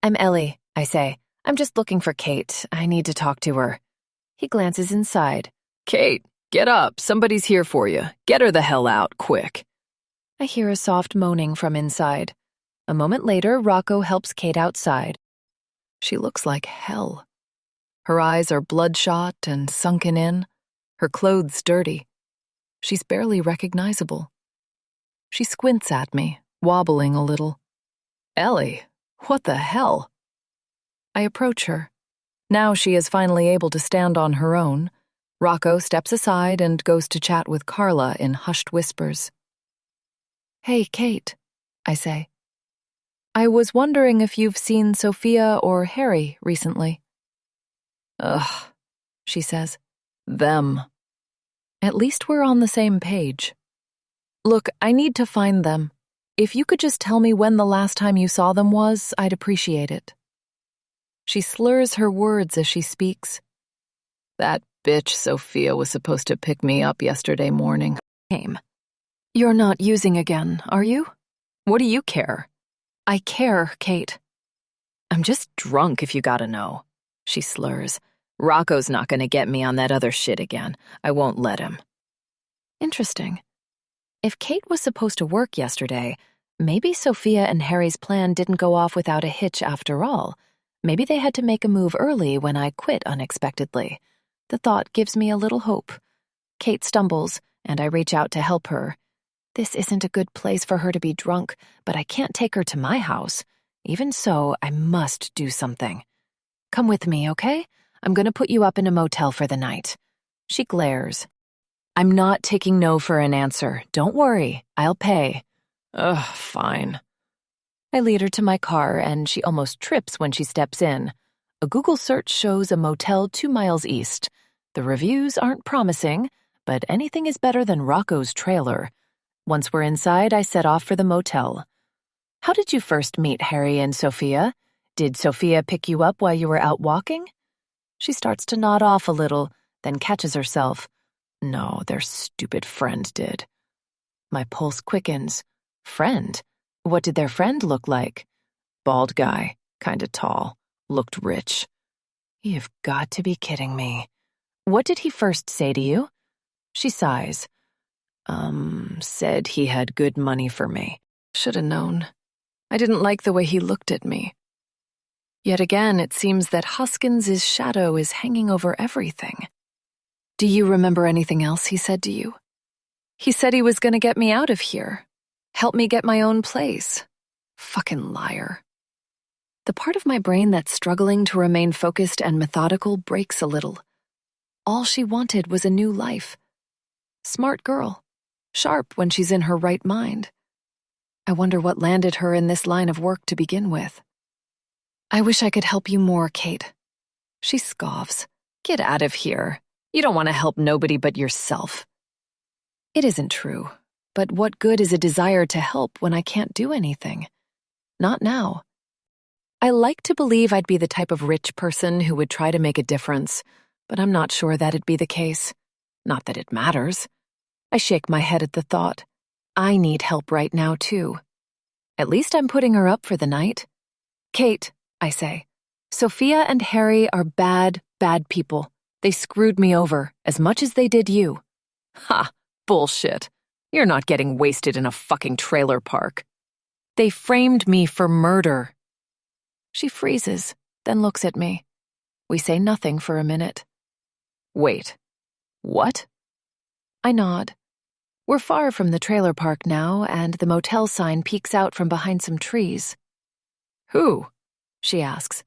I'm Ellie, I say. I'm just looking for Kate. I need to talk to her. He glances inside. Kate, get up. Somebody's here for you. Get her the hell out, quick. I hear a soft moaning from inside. A moment later, Rocco helps Kate outside. She looks like hell. Her eyes are bloodshot and sunken in, her clothes dirty. She's barely recognizable. She squints at me, wobbling a little. Ellie, what the hell? I approach her. Now she is finally able to stand on her own. Rocco steps aside and goes to chat with Carla in hushed whispers. Hey, Kate, I say. I was wondering if you've seen Sophia or Harry recently. Ugh, she says. Them. At least we're on the same page. Look, I need to find them. If you could just tell me when the last time you saw them was, I'd appreciate it. She slurs her words as she speaks. That bitch Sophia was supposed to pick me up yesterday morning. Came. You're not using again, are you? What do you care? I care, Kate. I'm just drunk if you gotta know, she slurs. Rocco's not gonna get me on that other shit again. I won't let him. Interesting. If Kate was supposed to work yesterday, maybe Sophia and Harry's plan didn't go off without a hitch after all. Maybe they had to make a move early when I quit unexpectedly. The thought gives me a little hope. Kate stumbles, and I reach out to help her. This isn't a good place for her to be drunk, but I can't take her to my house. Even so, I must do something. Come with me, okay? I'm going to put you up in a motel for the night. She glares. I'm not taking no for an answer. Don't worry. I'll pay. Ugh, fine. I lead her to my car, and she almost trips when she steps in. A Google search shows a motel 2 miles east. The reviews aren't promising, but anything is better than Rocco's trailer. Once we're inside, I set off for the motel. How did you first meet Harry and Sophia? Did Sophia pick you up while you were out walking? She starts to nod off a little, then catches herself. No, their stupid friend did. My pulse quickens. Friend? What did their friend look like? Bald guy, kinda tall, looked rich. You've got to be kidding me. What did he first say to you? She sighs. Said he had good money for me. Should have known. I didn't like the way he looked at me. Yet again, it seems that Hoskins' shadow is hanging over everything. Do you remember anything else he said to you? He said he was going to get me out of here. Help me get my own place. Fucking liar. The part of my brain that's struggling to remain focused and methodical breaks a little. All she wanted was a new life. Smart girl. Sharp when she's in her right mind. I wonder what landed her in this line of work to begin with. I wish I could help you more, Kate. She scoffs. Get out of here. You don't want to help nobody but yourself. It isn't true, but what good is a desire to help when I can't do anything? Not now. I like to believe I'd be the type of rich person who would try to make a difference, but I'm not sure that'd be the case. Not that it matters. I shake my head at the thought. I need help right now, too. At least I'm putting her up for the night. Kate, I say, Sophia and Harry are bad, bad people. They screwed me over as much as they did you. Ha! Bullshit. You're not getting wasted in a fucking trailer park. They framed me for murder. She freezes, then looks at me. We say nothing for a minute. Wait. What? I nod. We're far from the trailer park now, and the motel sign peeks out from behind some trees. Who? She asks.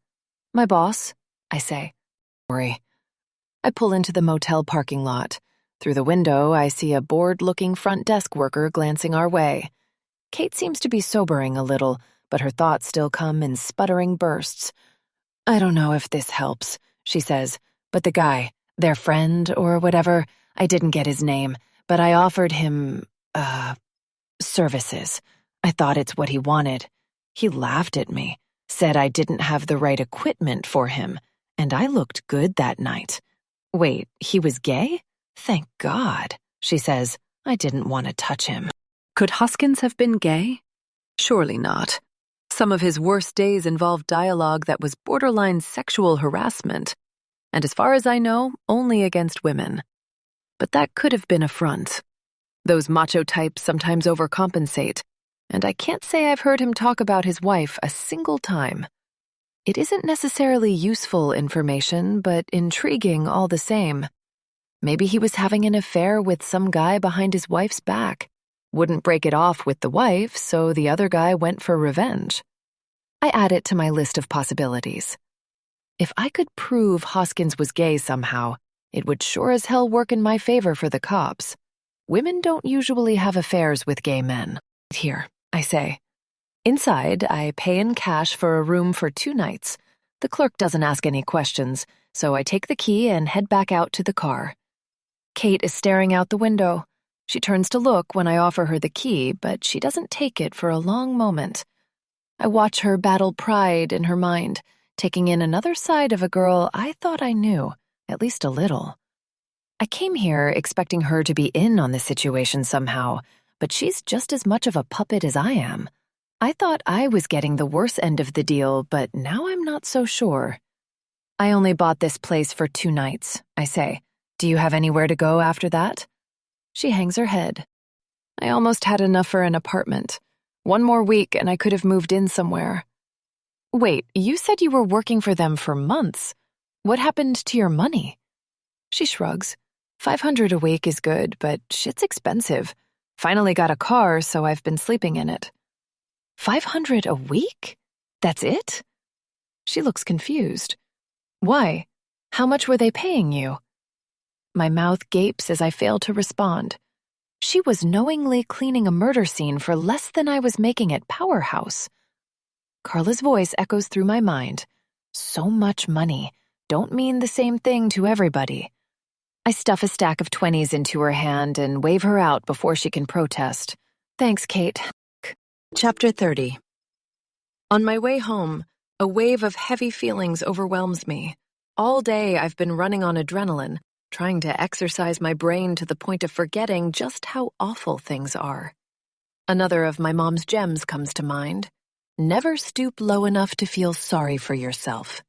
My boss, I say. Worry. I pull into the motel parking lot. Through the window, I see a bored-looking front desk worker glancing our way. Kate seems to be sobering a little, but her thoughts still come in sputtering bursts. I don't know if this helps, she says, but the guy, their friend or whatever, I didn't get his name, but I offered him, services. I thought it's what he wanted. He laughed at me, said I didn't have the right equipment for him, and I looked good that night. Wait, he was gay? Thank God, she says. I didn't want to touch him. Could Hoskins have been gay? Surely not. Some of his worst days involved dialogue that was borderline sexual harassment, and as far as I know, only against women. But that could have been a front. Those macho types sometimes overcompensate, and I can't say I've heard him talk about his wife a single time. It isn't necessarily useful information, but intriguing all the same. Maybe he was having an affair with some guy behind his wife's back. Wouldn't break it off with the wife, so the other guy went for revenge. I add it to my list of possibilities. If I could prove Hoskins was gay somehow, it would sure as hell work in my favor for the cops. Women don't usually have affairs with gay men. Here, I say. Inside, I pay in cash for a room for 2 nights. The clerk doesn't ask any questions, so I take the key and head back out to the car. Kate is staring out the window. She turns to look when I offer her the key, but she doesn't take it for a long moment. I watch her battle pride in her mind, taking in another side of a girl I thought I knew, at least a little. I came here expecting her to be in on the situation somehow, but she's just as much of a puppet as I am. I thought I was getting the worse end of the deal, but now I'm not so sure. I only bought this place for 2 nights, I say. Do you have anywhere to go after that? She hangs her head. I almost had enough for an apartment. 1 more week and I could have moved in somewhere. Wait, you said you were working for them for months. What happened to your money? She shrugs. $500 a week is good, but shit's expensive. Finally got a car, so I've been sleeping in it. $500 a week? That's it? She looks confused. Why? How much were they paying you? My mouth gapes as I fail to respond. She was knowingly cleaning a murder scene for less than I was making at Powerhouse. Carla's voice echoes through my mind. So much money. Don't mean the same thing to everybody. I stuff a stack of 20s into her hand and wave her out before she can protest. Thanks, Kate. Chapter 30. On my way home, a wave of heavy feelings overwhelms me. All day I've been running on adrenaline, trying to exercise my brain to the point of forgetting just how awful things are. Another of my mom's gems comes to mind. Never stoop low enough to feel sorry for yourself.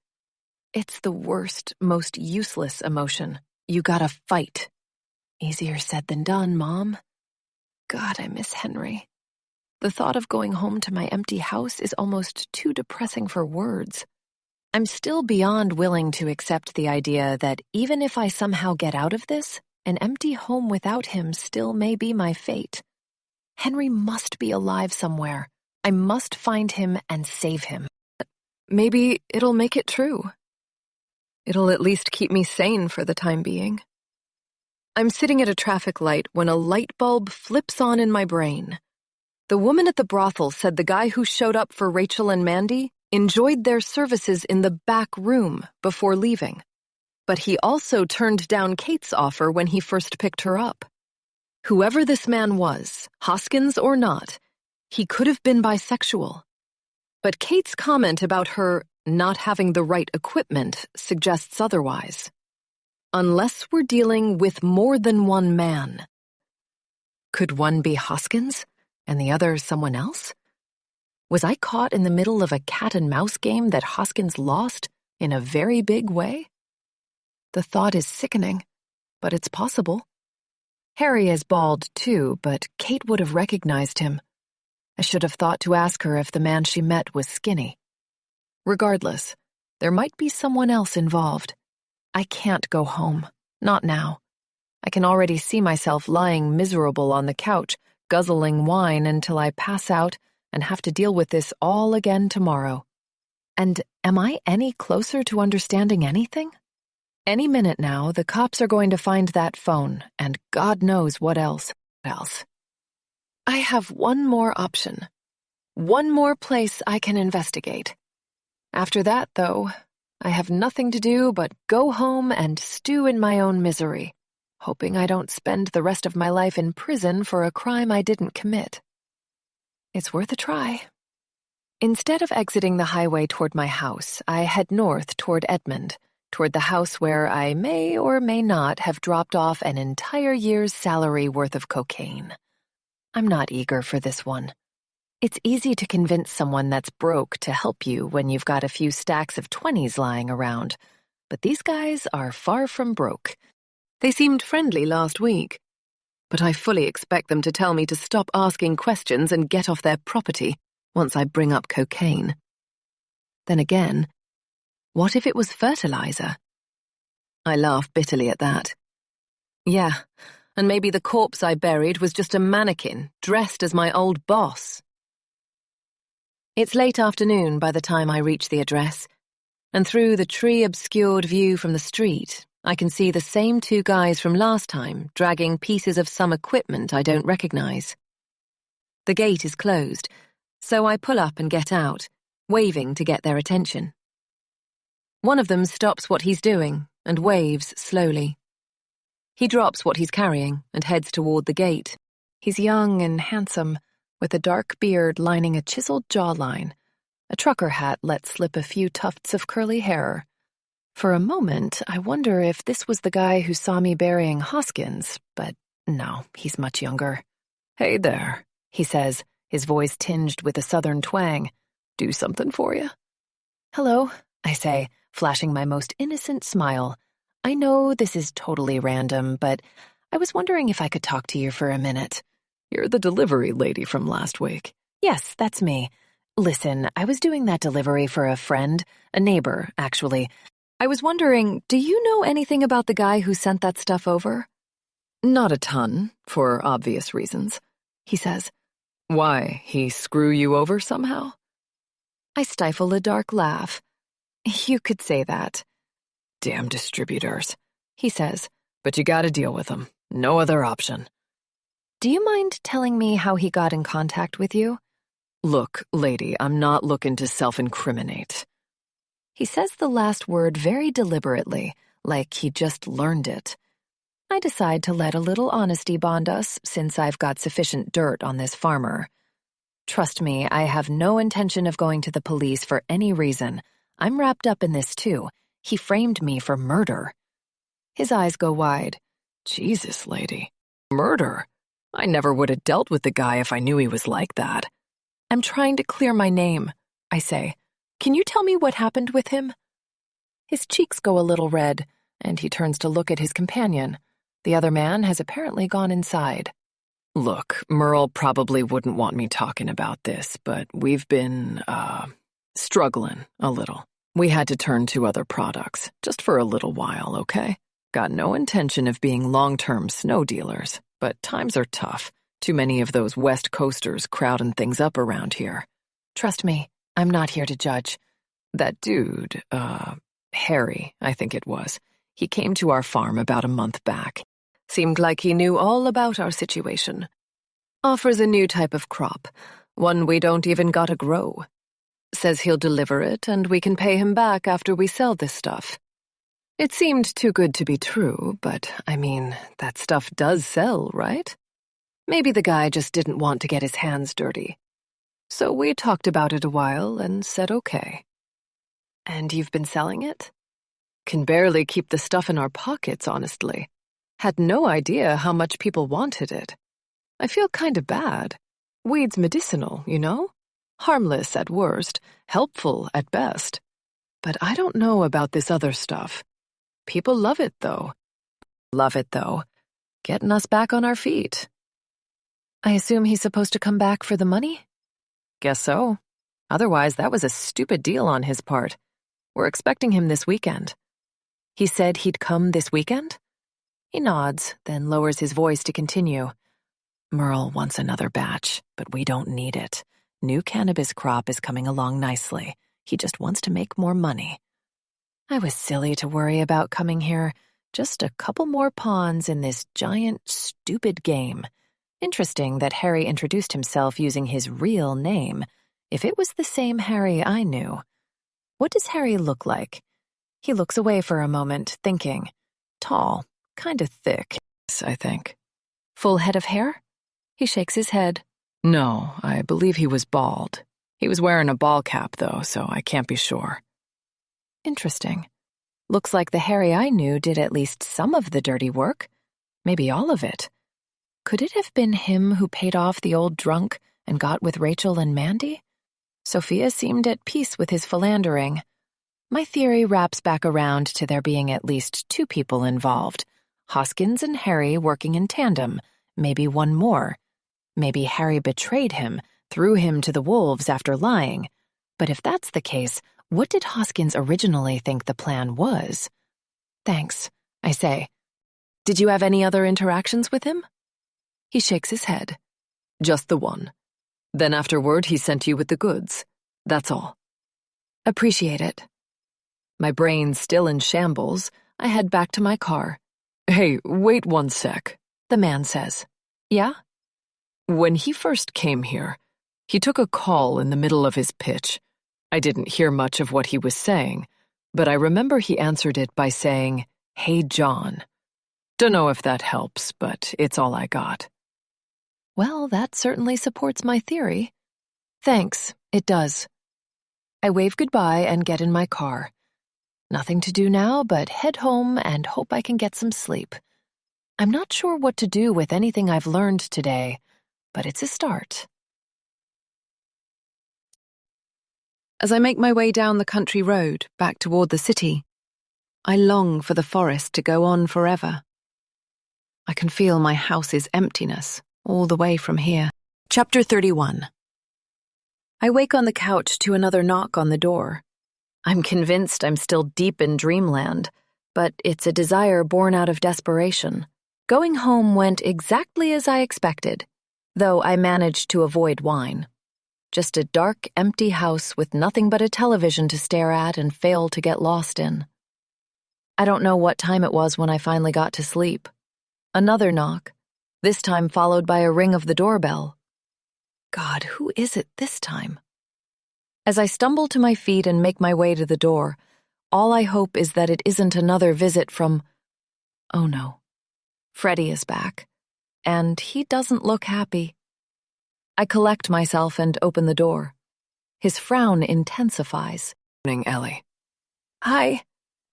It's the worst, most useless emotion. You gotta fight. Easier said than done, Mom. God, I miss Henry. The thought of going home to my empty house is almost too depressing for words. I'm still beyond willing to accept the idea that even if I somehow get out of this, an empty home without him still may be my fate. Henry must be alive somewhere. I must find him and save him. Maybe it'll make it true. It'll at least keep me sane for the time being. I'm sitting at a traffic light when a light bulb flips on in my brain. The woman at the brothel said the guy who showed up for Rachel and Mandy enjoyed their services in the back room before leaving. But he also turned down Kate's offer when he first picked her up. Whoever this man was, Hoskins or not, he could have been bisexual. But Kate's comment about her not having the right equipment suggests otherwise. Unless we're dealing with more than one man. Could one be Hoskins and the other someone else? Was I caught in the middle of a cat-and-mouse game that Hoskins lost in a very big way? The thought is sickening, but it's possible. Harry is bald too, but Kate would have recognized him. I should have thought to ask her if the man she met was skinny. Regardless, there might be someone else involved. I can't go home. Not now. I can already see myself lying miserable on the couch, guzzling wine until I pass out and have to deal with this all again tomorrow. And am I any closer to understanding anything? Any minute now, the cops are going to find that phone, and God knows what else. I have one more option. One more place I can investigate. After that, though, I have nothing to do but go home and stew in my own misery, hoping I don't spend the rest of my life in prison for a crime I didn't commit. It's worth a try. Instead of exiting the highway toward my house, I head north toward Edmond, toward the house where I may or may not have dropped off an entire year's salary worth of cocaine. I'm not eager for this one. It's easy to convince someone that's broke to help you when you've got a few stacks of 20s lying around, but these guys are far from broke. They seemed friendly last week, but I fully expect them to tell me to stop asking questions and get off their property once I bring up cocaine. Then again, what if it was fertilizer? I laugh bitterly at that. Yeah, and maybe the corpse I buried was just a mannequin dressed as my old boss. It's late afternoon by the time I reach the address, and through the tree-obscured view from the street, I can see the same two guys from last time dragging pieces of some equipment I don't recognize. The gate is closed, so I pull up and get out, waving to get their attention. One of them stops what he's doing and waves slowly. He drops what he's carrying and heads toward the gate. He's young and handsome, with a dark beard lining a chiseled jawline. A trucker hat lets slip a few tufts of curly hair. For a moment, I wonder if this was the guy who saw me burying Hoskins, but no, he's much younger. "Hey there," he says, his voice tinged with a southern twang. "Do something for you?" "Hello," I say, flashing my most innocent smile. "I know this is totally random, but I was wondering if I could talk to you for a minute." "You're the delivery lady from last week." "Yes, that's me. Listen, I was doing that delivery for a friend, a neighbor, actually. I was wondering, do you know anything about the guy who sent that stuff over?" "Not a ton, for obvious reasons," he says. "Why, he screw you over somehow?" I stifle a dark laugh. "You could say that." "Damn distributors," he says. "But you gotta deal with them. No other option." "Do you mind telling me how he got in contact with you?" "Look, lady, I'm not looking to self-incriminate." He says the last word very deliberately, like he just learned it. I decide to let a little honesty bond us since I've got sufficient dirt on this farmer. Trust me, I have no intention of going to the police for any reason. I'm wrapped up in this too. He framed me for murder. His eyes go wide. Jesus, lady. Murder? I never would have dealt with the guy if I knew he was like that. I'm trying to clear my name, I say. Can you tell me what happened with him? His cheeks go a little red, and he turns to look at his companion. The other man has apparently gone inside. Look, Merle probably wouldn't want me talking about this, but we've been, struggling a little. We had to turn to other products, just for a little while, okay? Got no intention of being long-term snow dealers, but times are tough. Too many of those West Coasters crowding things up around here. Trust me, I'm not here to judge. That dude, Harry, I think it was. He came to our farm about a month back. Seemed like he knew all about our situation. Offers a new type of crop, one we don't even gotta grow. Says he'll deliver it and we can pay him back after we sell this stuff. It seemed too good to be true, but, I mean, that stuff does sell, right? Maybe the guy just didn't want to get his hands dirty. So we talked about it a while and said okay. And you've been selling it? Can barely keep the stuff in our pockets, honestly. Had no idea how much people wanted it. I feel kind of bad. Weed's medicinal, you know? Harmless at worst, helpful at best. But I don't know about this other stuff. People love it, though. Love it, though. Getting us back on our feet. I assume he's supposed to come back for the money? Guess so. Otherwise, that was a stupid deal on his part. We're expecting him this weekend. He said he'd come this weekend? He nods, then lowers his voice to continue. Merle wants another batch, but we don't need it. New cannabis crop is coming along nicely. He just wants to make more money. I was silly to worry about coming here. Just a couple more pawns in this giant, stupid game. Interesting that Harry introduced himself using his real name. If it was the same Harry I knew. What does Harry look like? He looks away for a moment, thinking. Tall, kind of thick, I think. Full head of hair? He shakes his head. No, I believe he was bald. He was wearing a ball cap, though, so I can't be sure. Interesting. Looks like the Harry I knew did at least some of the dirty work. Maybe all of it. Could it have been him who paid off the old drunk and got with Rachel and Mandy? Sophia seemed at peace with his philandering. My theory wraps back around to there being at least two people involved. Hoskins and Harry working in tandem, maybe one more. Maybe Harry betrayed him, threw him to the wolves after lying. But if that's the case, what did Hoskins originally think the plan was? Thanks, I say. Did you have any other interactions with him? He shakes his head. Just the one. Then afterward he sent you with the goods. That's all. Appreciate it. My brain's still in shambles. I head back to my car. Hey, wait one sec, the man says. Yeah? When he first came here, he took a call in the middle of his pitch. I didn't hear much of what he was saying, but I remember he answered it by saying, "Hey, John." Dunno if that helps, but it's all I got. Well, that certainly supports my theory. Thanks, it does. I wave goodbye and get in my car. Nothing to do now but head home and hope I can get some sleep. I'm not sure what to do with anything I've learned today, but it's a start. As I make my way down the country road back toward the city, I long for the forest to go on forever. I can feel my house's emptiness all the way from here. Chapter 31. I wake on the couch to another knock on the door. I'm convinced I'm still deep in dreamland, but it's a desire born out of desperation. Going home went exactly as I expected, though I managed to avoid wine. Just a dark, empty house with nothing but a television to stare at and fail to get lost in. I don't know what time it was when I finally got to sleep. Another knock, this time followed by a ring of the doorbell. God, who is it this time? As I stumble to my feet and make my way to the door, all I hope is that it isn't another visit from... Oh no. Freddie is back, and he doesn't look happy. I collect myself and open the door. His frown intensifies. Morning, Ellie. Hi,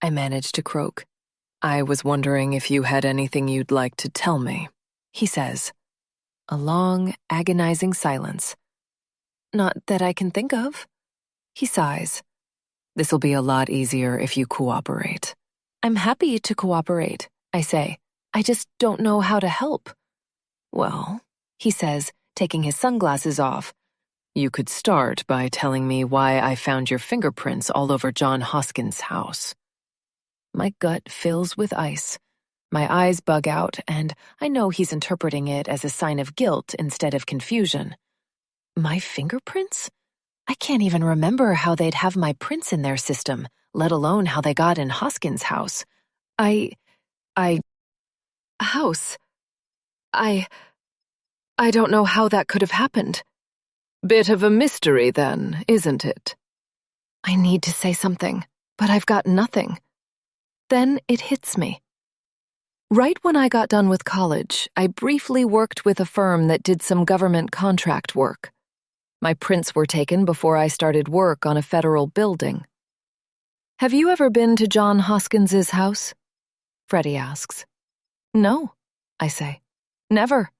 I managed to croak. I was wondering if you had anything you'd like to tell me, he says. A long, agonizing silence. Not that I can think of. He sighs. This'll be a lot easier if you cooperate. I'm happy to cooperate, I say. I just don't know how to help. Well, he says, taking his sunglasses off. You could start by telling me why I found your fingerprints all over John Hoskins' house. My gut fills with ice. My eyes bug out, and I know he's interpreting it as a sign of guilt instead of confusion. My fingerprints? I can't even remember how they'd have my prints in their system, let alone how they got in Hoskins' house. House. I don't know how that could have happened. Bit of a mystery then, isn't it? I need to say something, but I've got nothing. Then it hits me. Right when I got done with college, I briefly worked with a firm that did some government contract work. My prints were taken before I started work on a federal building. Have you ever been to John Hoskins's house? Freddie asks. No, I say. Never.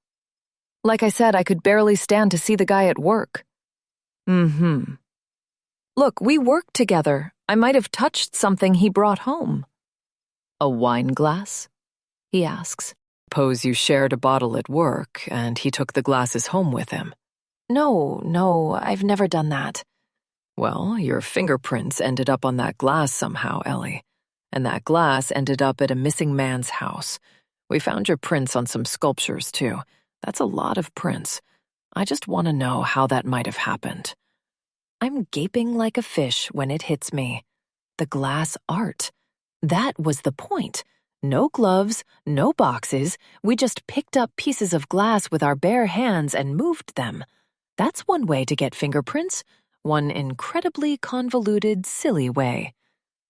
Like I said, I could barely stand to see the guy at work. Look, we worked together. I might have touched something he brought home. A wine glass? He asks. Suppose you shared a bottle at work and he took the glasses home with him. No, I've never done that. Well, your fingerprints ended up on that glass somehow, Ellie. And that glass ended up at a missing man's house. We found your prints on some sculptures, too. That's a lot of prints. I just want to know how that might have happened. I'm gaping like a fish when it hits me. The glass art. That was the point. No gloves, no boxes. We just picked up pieces of glass with our bare hands and moved them. That's one way to get fingerprints. One incredibly convoluted, silly way.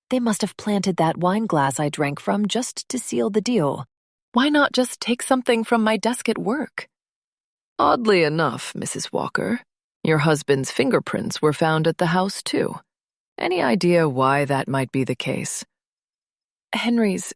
They must have planted that wine glass I drank from just to seal the deal. Why not just take something from my desk at work? Oddly enough, Mrs. Walker, your husband's fingerprints were found at the house, too. Any idea why that might be the case? Henry's.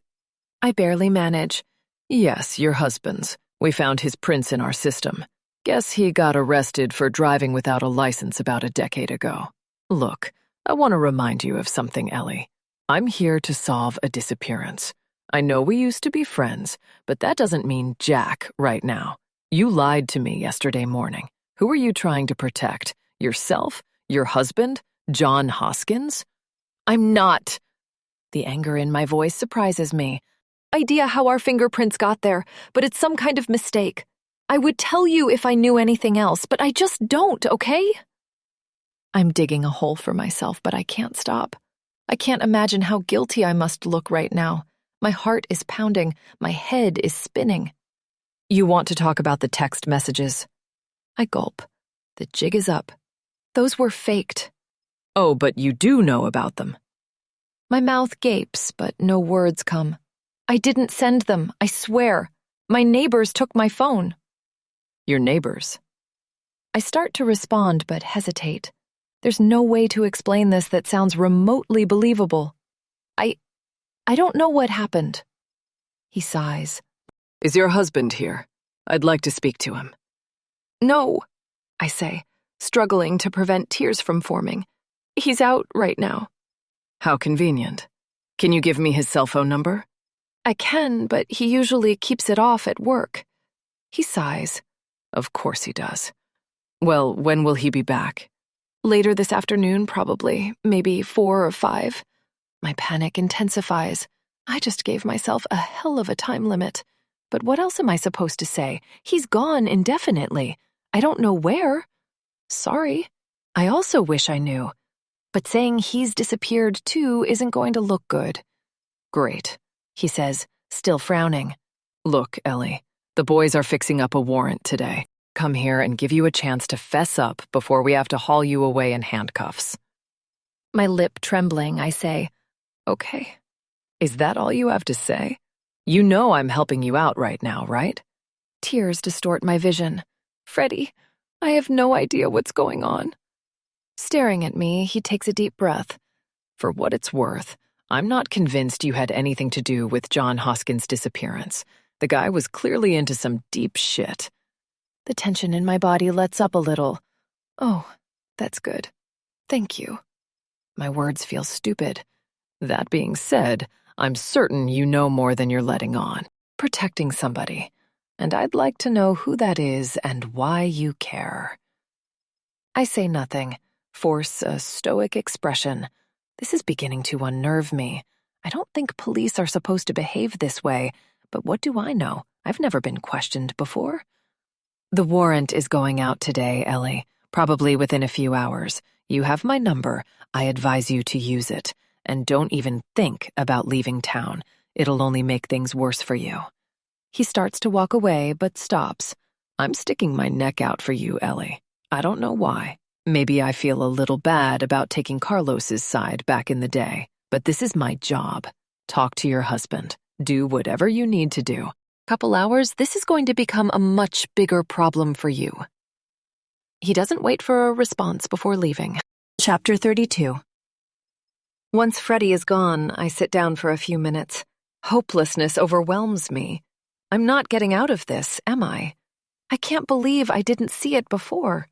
I barely manage. Yes, your husband's. We found his prints in our system. Guess he got arrested for driving without a license about a decade ago. Look, I want to remind you of something, Ellie. I'm here to solve a disappearance. I know we used to be friends, but that doesn't mean jack right now. You lied to me yesterday morning. Who are you trying to protect? Yourself? Your husband? John Hoskins? I'm not. The anger in my voice surprises me. Idea how our fingerprints got there, but it's some kind of mistake. I would tell you if I knew anything else, but I just don't, okay? I'm digging a hole for myself, but I can't stop. I can't imagine how guilty I must look right now. My heart is pounding. My head is spinning. You want to talk about the text messages? I gulp. The jig is up. Those were faked. Oh, but you do know about them. My mouth gapes, but no words come. I didn't send them, I swear. My neighbors took my phone. Your neighbors? I start to respond, but hesitate. There's no way to explain this that sounds remotely believable. I don't know what happened. He sighs. Is your husband here? I'd like to speak to him. No, I say, struggling to prevent tears from forming. He's out right now. How convenient. Can you give me his cell phone number? I can, but he usually keeps it off at work. He sighs. Of course he does. Well, when will he be back? Later this afternoon, probably. Maybe 4 or 5. My panic intensifies. I just gave myself a hell of a time limit. But what else am I supposed to say? He's gone indefinitely. I don't know where. Sorry. I also wish I knew. But saying he's disappeared too isn't going to look good. Great, he says, still frowning. Look, Ellie, the boys are fixing up a warrant today. Come here and give you a chance to fess up before we have to haul you away in handcuffs. My lip trembling, I say, okay. Is that all you have to say? You know I'm helping you out right now, right? Tears distort my vision. Freddie, I have no idea what's going on. Staring at me, he takes a deep breath. For what it's worth, I'm not convinced you had anything to do with John Hoskins' disappearance. The guy was clearly into some deep shit. The tension in my body lets up a little. Oh, that's good. Thank you. My words feel stupid. That being said, I'm certain you know more than you're letting on. Protecting somebody. And I'd like to know who that is and why you care. I say nothing, force a stoic expression. This is beginning to unnerve me. I don't think police are supposed to behave this way, but what do I know? I've never been questioned before. The warrant is going out today, Ellie, probably within a few hours. You have my number. I advise you to use it. And don't even think about leaving town. It'll only make things worse for you. He starts to walk away, but stops. I'm sticking my neck out for you, Ellie. I don't know why. Maybe I feel a little bad about taking Carlos's side back in the day, but this is my job. Talk to your husband. Do whatever you need to do. Couple hours, this is going to become a much bigger problem for you. He doesn't wait for a response before leaving. Chapter 32. Once Freddie is gone, I sit down for a few minutes. Hopelessness overwhelms me. I'm not getting out of this, am I? I can't believe I didn't see it before.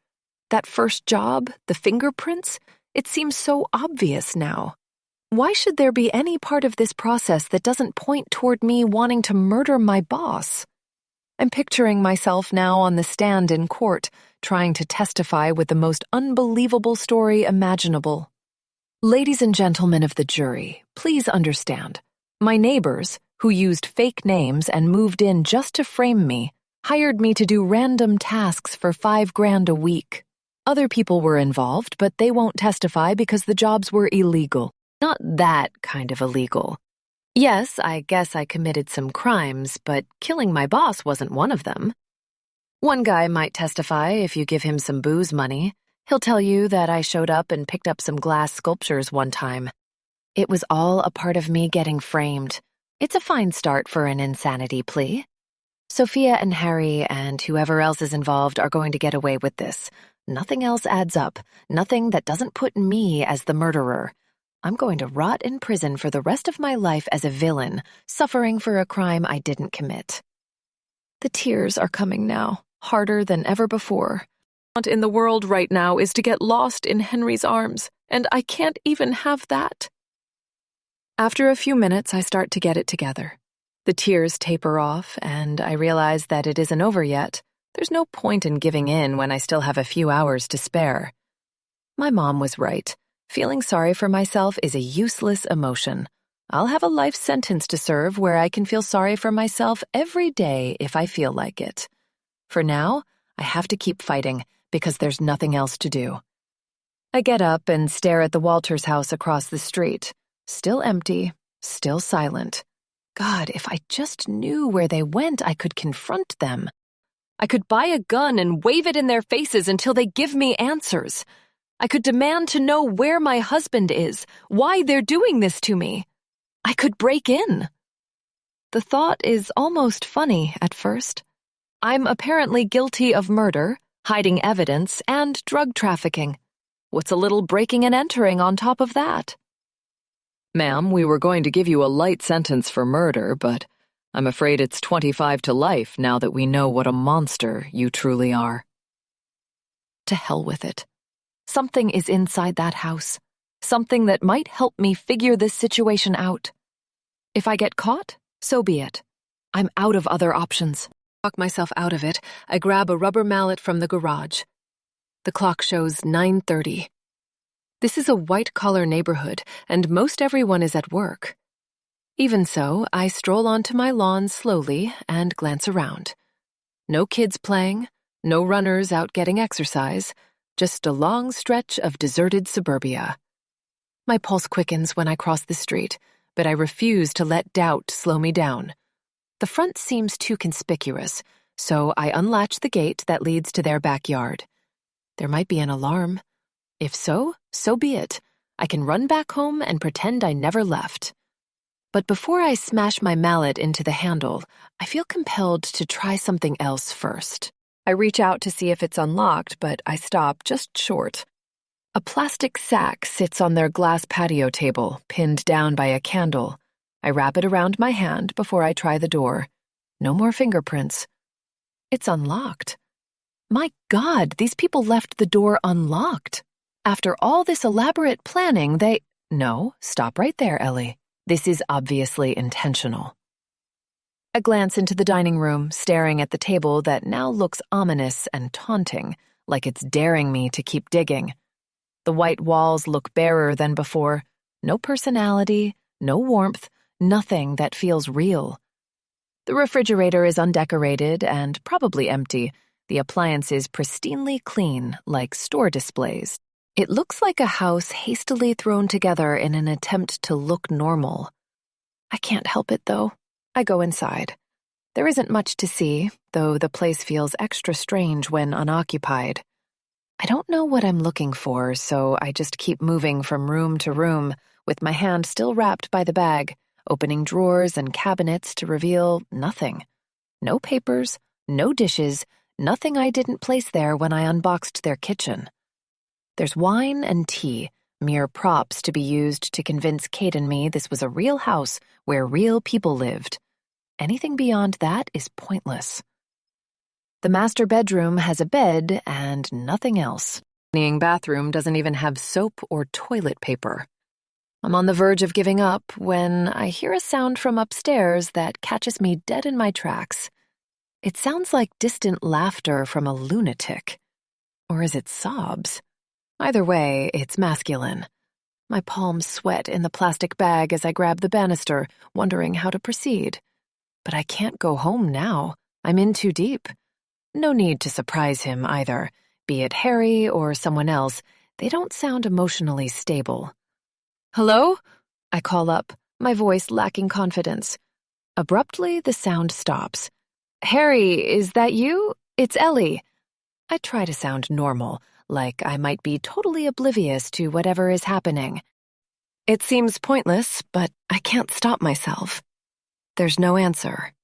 That first job, the fingerprints, it seems so obvious now. Why should there be any part of this process that doesn't point toward me wanting to murder my boss? I'm picturing myself now on the stand in court, trying to testify with the most unbelievable story imaginable. Ladies and gentlemen of the jury, please understand. My neighbors, who used fake names and moved in just to frame me, hired me to do random tasks for $5,000 a week. Other people were involved, but they won't testify because the jobs were illegal. Not that kind of illegal. Yes, I guess I committed some crimes, but killing my boss wasn't one of them. One guy might testify if you give him some booze money. He'll tell you that I showed up and picked up some glass sculptures one time. It was all a part of me getting framed. It's a fine start for an insanity plea. Sophia and Harry and whoever else is involved are going to get away with this. Nothing else adds up, nothing that doesn't put me as the murderer. I'm going to rot in prison for the rest of my life as a villain, suffering for a crime I didn't commit. The tears are coming now, harder than ever before. What I want in the world right now is to get lost in Henry's arms, and I can't even have that. After a few minutes, I start to get it together. The tears taper off, and I realize that it isn't over yet. There's no point in giving in when I still have a few hours to spare. My mom was right. Feeling sorry for myself is a useless emotion. I'll have a life sentence to serve where I can feel sorry for myself every day if I feel like it. For now, I have to keep fighting because there's nothing else to do. I get up and stare at the Walters house across the street. Still empty, still silent. God, if I just knew where they went, I could confront them. I could buy a gun and wave it in their faces until they give me answers. I could demand to know where my husband is, why they're doing this to me. I could break in. The thought is almost funny at first. I'm apparently guilty of murder, hiding evidence, and drug trafficking. What's a little breaking and entering on top of that? Ma'am, we were going to give you a light sentence for murder, but I'm afraid it's 25 to life now that we know what a monster you truly are. To hell with it. Something is inside that house. Something that might help me figure this situation out. If I get caught, so be it. I'm out of other options. Talk myself out of it, I grab a rubber mallet from the garage. The clock shows 9:30. This is a white-collar neighborhood, and most everyone is at work. Even so, I stroll onto my lawn slowly and glance around. No kids playing, no runners out getting exercise, just a long stretch of deserted suburbia. My pulse quickens when I cross the street, but I refuse to let doubt slow me down. The front seems too conspicuous, so I unlatch the gate that leads to their backyard. There might be an alarm. If so, so be it. I can run back home and pretend I never left. But before I smash my mallet into the handle, I feel compelled to try something else first. I reach out to see if it's unlocked, but I stop just short. A plastic sack sits on their glass patio table, pinned down by a candle. I wrap it around my hand before I try the door. No more fingerprints. It's unlocked. My God, these people left the door unlocked. After all this elaborate planning, No, stop right there, Ellie. This is obviously intentional. I glance into the dining room, staring at the table that now looks ominous and taunting, like it's daring me to keep digging. The white walls look barer than before. No personality, no warmth, nothing that feels real. The refrigerator is undecorated and probably empty, the appliances pristinely clean, like store displays. It looks like a house hastily thrown together in an attempt to look normal. I can't help it, though. I go inside. There isn't much to see, though the place feels extra strange when unoccupied. I don't know what I'm looking for, so I just keep moving from room to room, with my hand still wrapped by the bag, opening drawers and cabinets to reveal nothing. No papers, no dishes, nothing I didn't place there when I unboxed their kitchen. There's wine and tea, mere props to be used to convince Kate and me this was a real house where real people lived. Anything beyond that is pointless. The master bedroom has a bed and nothing else. The bathroom doesn't even have soap or toilet paper. I'm on the verge of giving up when I hear a sound from upstairs that catches me dead in my tracks. It sounds like distant laughter from a lunatic. Or is it sobs? Either way, it's masculine. My palms sweat in the plastic bag as I grab the banister, wondering how to proceed. But I can't go home now. I'm in too deep. No need to surprise him either. Be it Harry or someone else, they don't sound emotionally stable. "Hello?" I call up, my voice lacking confidence. Abruptly, the sound stops. "Harry, is that you? It's Ellie." I try to sound normal, like I might be totally oblivious to whatever is happening. It seems pointless, but I can't stop myself. There's no answer.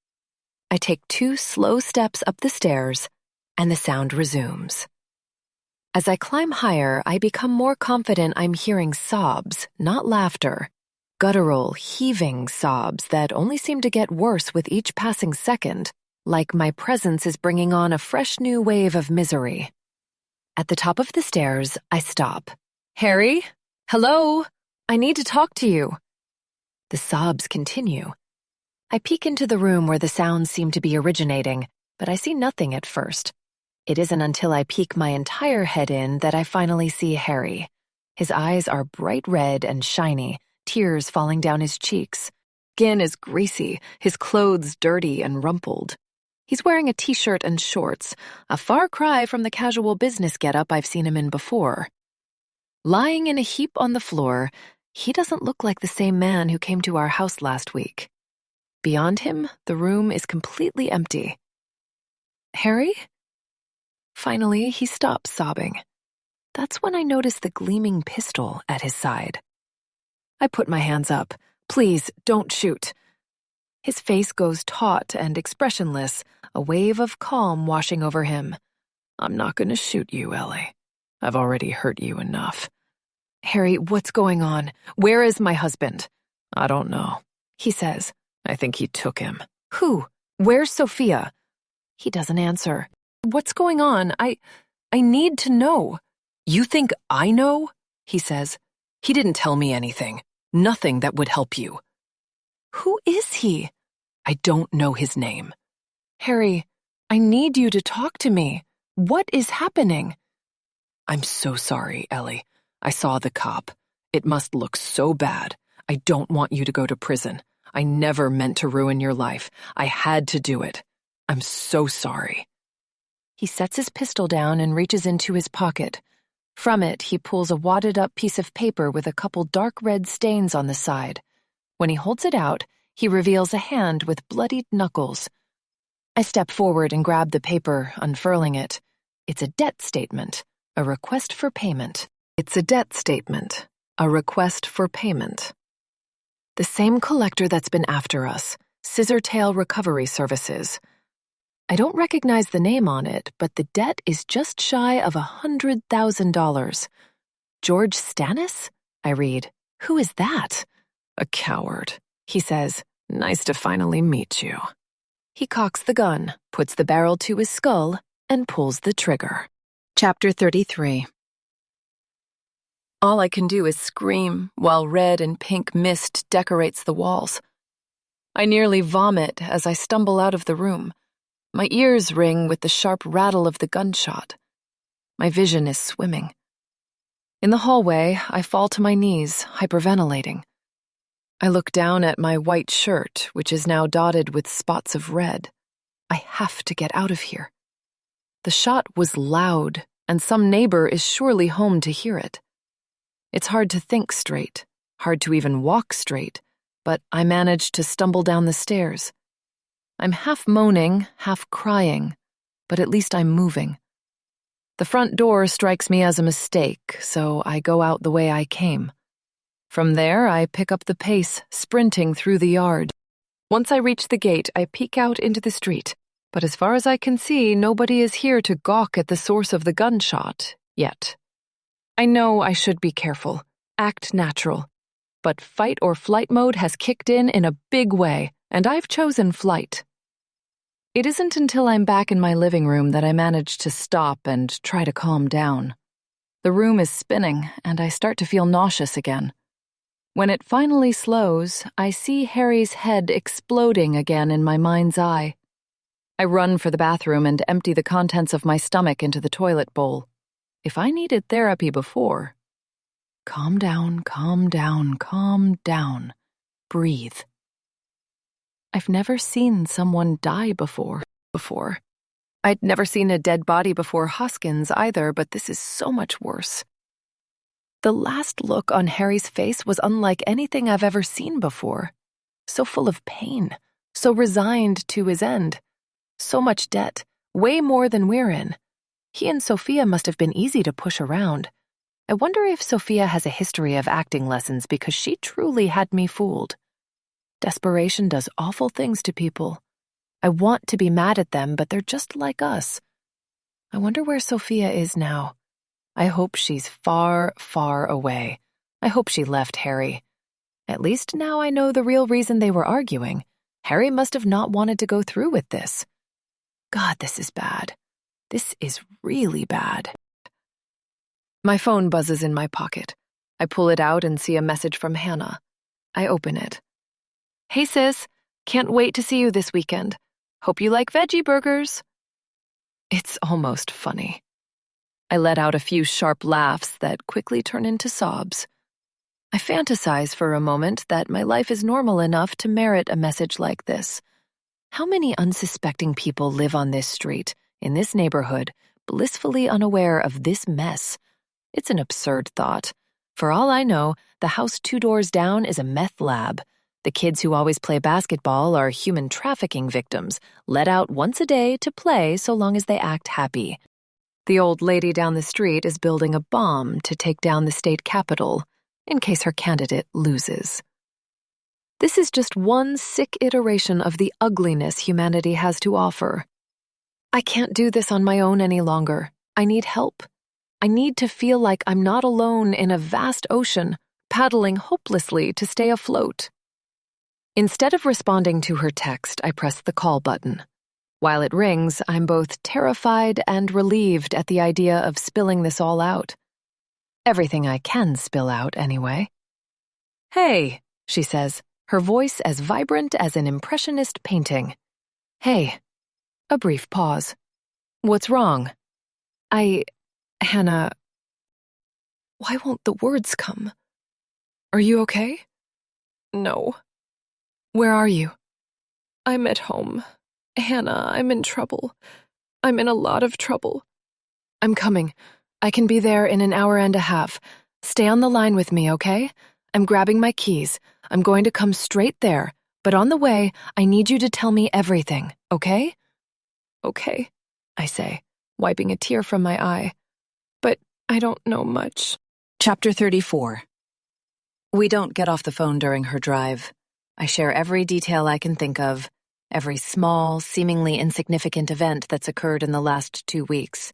I take 2 slow steps up the stairs, and the sound resumes. As I climb higher, I become more confident I'm hearing sobs, not laughter. Guttural, heaving sobs that only seem to get worse with each passing second, like my presence is bringing on a fresh new wave of misery. At the top of the stairs, I stop. "Harry? Hello? I need to talk to you." The sobs continue. I peek into the room where the sounds seem to be originating, but I see nothing at first. It isn't until I peek my entire head in that I finally see Harry. His eyes are bright red and shiny, tears falling down his cheeks. Skin is greasy, his clothes dirty and rumpled. He's wearing a t-shirt and shorts, a far cry from the casual business getup I've seen him in before. Lying in a heap on the floor, he doesn't look like the same man who came to our house last week. Beyond him, the room is completely empty. "Harry?" Finally, he stops sobbing. That's when I notice the gleaming pistol at his side. I put my hands up. "Please, don't shoot." His face goes taut and expressionless, a wave of calm washing over him. "I'm not going to shoot you, Ellie. I've already hurt you enough." "Harry, what's going on? Where is my husband?" "I don't know," he says. "I think he took him." "Who? Where's Sophia?" He doesn't answer. "What's going on? I need to know." "You think I know?" he says. "He didn't tell me anything. Nothing that would help you." "Who is he?" "I don't know his name." "Harry, I need you to talk to me. What is happening?" "I'm so sorry, Ellie. I saw the cop. It must look so bad. I don't want you to go to prison. I never meant to ruin your life. I had to do it. I'm so sorry." He sets his pistol down and reaches into his pocket. From it, he pulls a wadded-up piece of paper with a couple dark red stains on the side. When he holds it out, he reveals a hand with bloodied knuckles. I step forward and grab the paper, unfurling it. It's a debt statement, a request for payment. It's a debt statement, a request for payment. The same collector that's been after us, Scissortail Recovery Services. I don't recognize the name on it, but the debt is just shy of $100,000. George Stannis? I read. Who is that? A coward, he says. Nice to finally meet you. He cocks the gun, puts the barrel to his skull, and pulls the trigger. Chapter 33. All I can do is scream while red and pink mist decorates the walls. I nearly vomit as I stumble out of the room. My ears ring with the sharp rattle of the gunshot. My vision is swimming. In the hallway, I fall to my knees, hyperventilating. I look down at my white shirt, which is now dotted with spots of red. I have to get out of here. The shot was loud, and some neighbor is surely home to hear it. It's hard to think straight, hard to even walk straight, but I manage to stumble down the stairs. I'm half moaning, half crying, but at least I'm moving. The front door strikes me as a mistake, so I go out the way I came. From there, I pick up the pace, sprinting through the yard. Once I reach the gate, I peek out into the street, but as far as I can see, nobody is here to gawk at the source of the gunshot, yet. I know I should be careful, act natural, but fight or flight mode has kicked in a big way, and I've chosen flight. It isn't until I'm back in my living room that I manage to stop and try to calm down. The room is spinning, and I start to feel nauseous again. When it finally slows, I see Harry's head exploding again in my mind's eye. I run for the bathroom and empty the contents of my stomach into the toilet bowl. If I needed therapy before, calm down, calm down, calm down. Breathe. I've never seen someone die before. I'd never seen a dead body before Hoskins either, but this is so much worse. The last look on Harry's face was unlike anything I've ever seen before. So full of pain, so resigned to his end. So much debt, way more than we're in. He and Sophia must have been easy to push around. I wonder if Sophia has a history of acting lessons because she truly had me fooled. Desperation does awful things to people. I want to be mad at them, but they're just like us. I wonder where Sophia is now. I hope she's far, far away. I hope she left Harry. At least now I know the real reason they were arguing. Harry must have not wanted to go through with this. God, this is bad. This is really bad. My phone buzzes in my pocket. I pull it out and see a message from Hannah. I open it. Hey sis, can't wait to see you this weekend. Hope you like veggie burgers. It's almost funny. I let out a few sharp laughs that quickly turn into sobs. I fantasize for a moment that my life is normal enough to merit a message like this. How many unsuspecting people live on this street, in this neighborhood, blissfully unaware of this mess? It's an absurd thought. For all I know, the house 2 doors down is a meth lab. The kids who always play basketball are human trafficking victims, let out once a day to play so long as they act happy. The old lady down the street is building a bomb to take down the state capitol, in case her candidate loses. This is just one sick iteration of the ugliness humanity has to offer. I can't do this on my own any longer. I need help. I need to feel like I'm not alone in a vast ocean, paddling hopelessly to stay afloat. Instead of responding to her text, I press the call button. While it rings, I'm both terrified and relieved at the idea of spilling this all out. Everything I can spill out, anyway. Hey, she says, her voice as vibrant as an impressionist painting. Hey. A brief pause. What's wrong? Hannah... Why won't the words come? Are you okay? No. Where are you? I'm at home. Hannah, I'm in trouble. I'm in a lot of trouble. I'm coming. I can be there in an hour and a half. Stay on the line with me, okay? I'm grabbing my keys. I'm going to come straight there, but on the way, I need you to tell me everything, okay? Okay, I say, wiping a tear from my eye. But I don't know much. Chapter 34. We don't get off the phone during her drive. I share every detail I can think of, every small, seemingly insignificant event that's occurred in the last 2 weeks.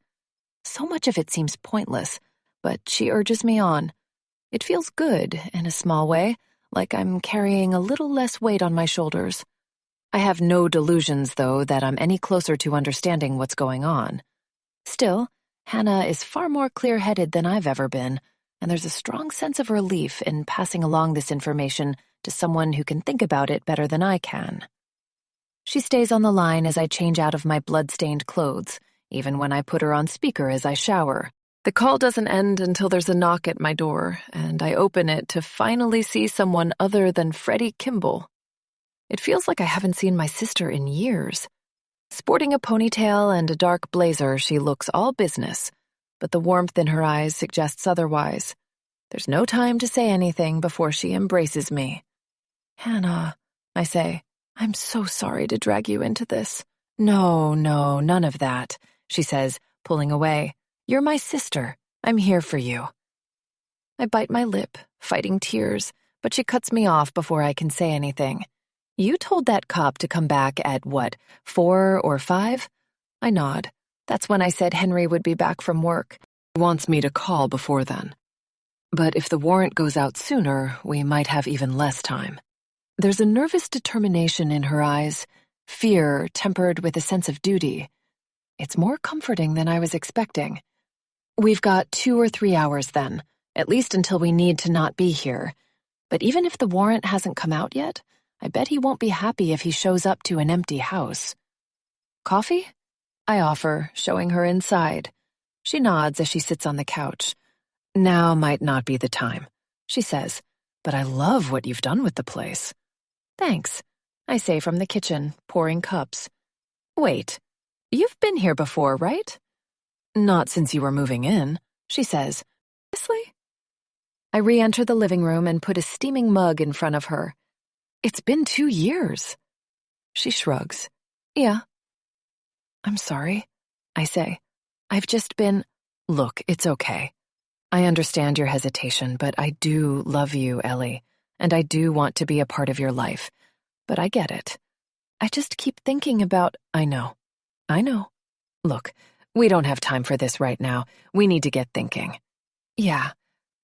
So much of it seems pointless, but she urges me on. It feels good, in a small way, like I'm carrying a little less weight on my shoulders. I have no delusions, though, that I'm any closer to understanding what's going on. Still, Hannah is far more clear-headed than I've ever been, and there's a strong sense of relief in passing along this information to someone who can think about it better than I can. She stays on the line as I change out of my blood-stained clothes, even when I put her on speaker as I shower. The call doesn't end until there's a knock at my door, and I open it to finally see someone other than Freddie Kimball. It feels like I haven't seen my sister in years. Sporting a ponytail and a dark blazer, she looks all business, but the warmth in her eyes suggests otherwise. There's no time to say anything before she embraces me. "Hannah," I say, "I'm so sorry to drag you into this." "No, none of that," she says, pulling away. "You're my sister. I'm here for you." I bite my lip, fighting tears, but she cuts me off before I can say anything. "You told that cop to come back at, what, 4 or 5? I nod. That's when I said Henry would be back from work. He wants me to call before then. But if the warrant goes out sooner, we might have even less time. There's a nervous determination in her eyes, fear tempered with a sense of duty. It's more comforting than I was expecting. We've got 2 or 3 hours then, at least until we need to not be here. But even if the warrant hasn't come out yet, I bet he won't be happy if he shows up to an empty house. "Coffee?" I offer, showing her inside. She nods as she sits on the couch. "Now might not be the time," she says, "but I love what you've done with the place." "Thanks," I say from the kitchen, pouring cups. "Wait, you've been here before, right?" "Not since you were moving in," she says. "Seriously?" I re-enter the living room and put a steaming mug in front of her. "It's been 2 years." She shrugs. "Yeah." "I'm sorry," I say. "I've just been—" "Look, it's okay. I understand your hesitation, but I do love you, Ellie, and I do want to be a part of your life. But I get it. I just keep thinking about— I know. Look, we don't have time for this right now. We need to get thinking." "Yeah.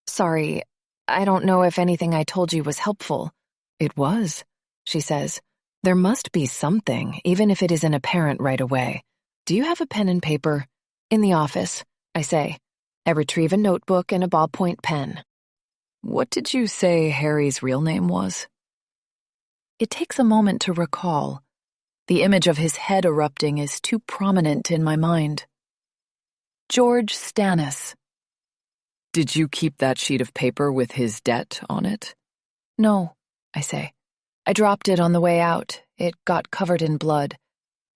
Sorry. I don't know if anything I told you was helpful." "It was," she says. "There must be something, even if it isn't apparent right away. Do you have a pen and paper?" "In the office," I say. I retrieve a notebook and a ballpoint pen. "What did you say Harry's real name was?" It takes a moment to recall. The image of his head erupting is too prominent in my mind. "George Stannis." "Did you keep that sheet of paper with his debt on it?" "No," I say. "I dropped it on the way out. It got covered in blood.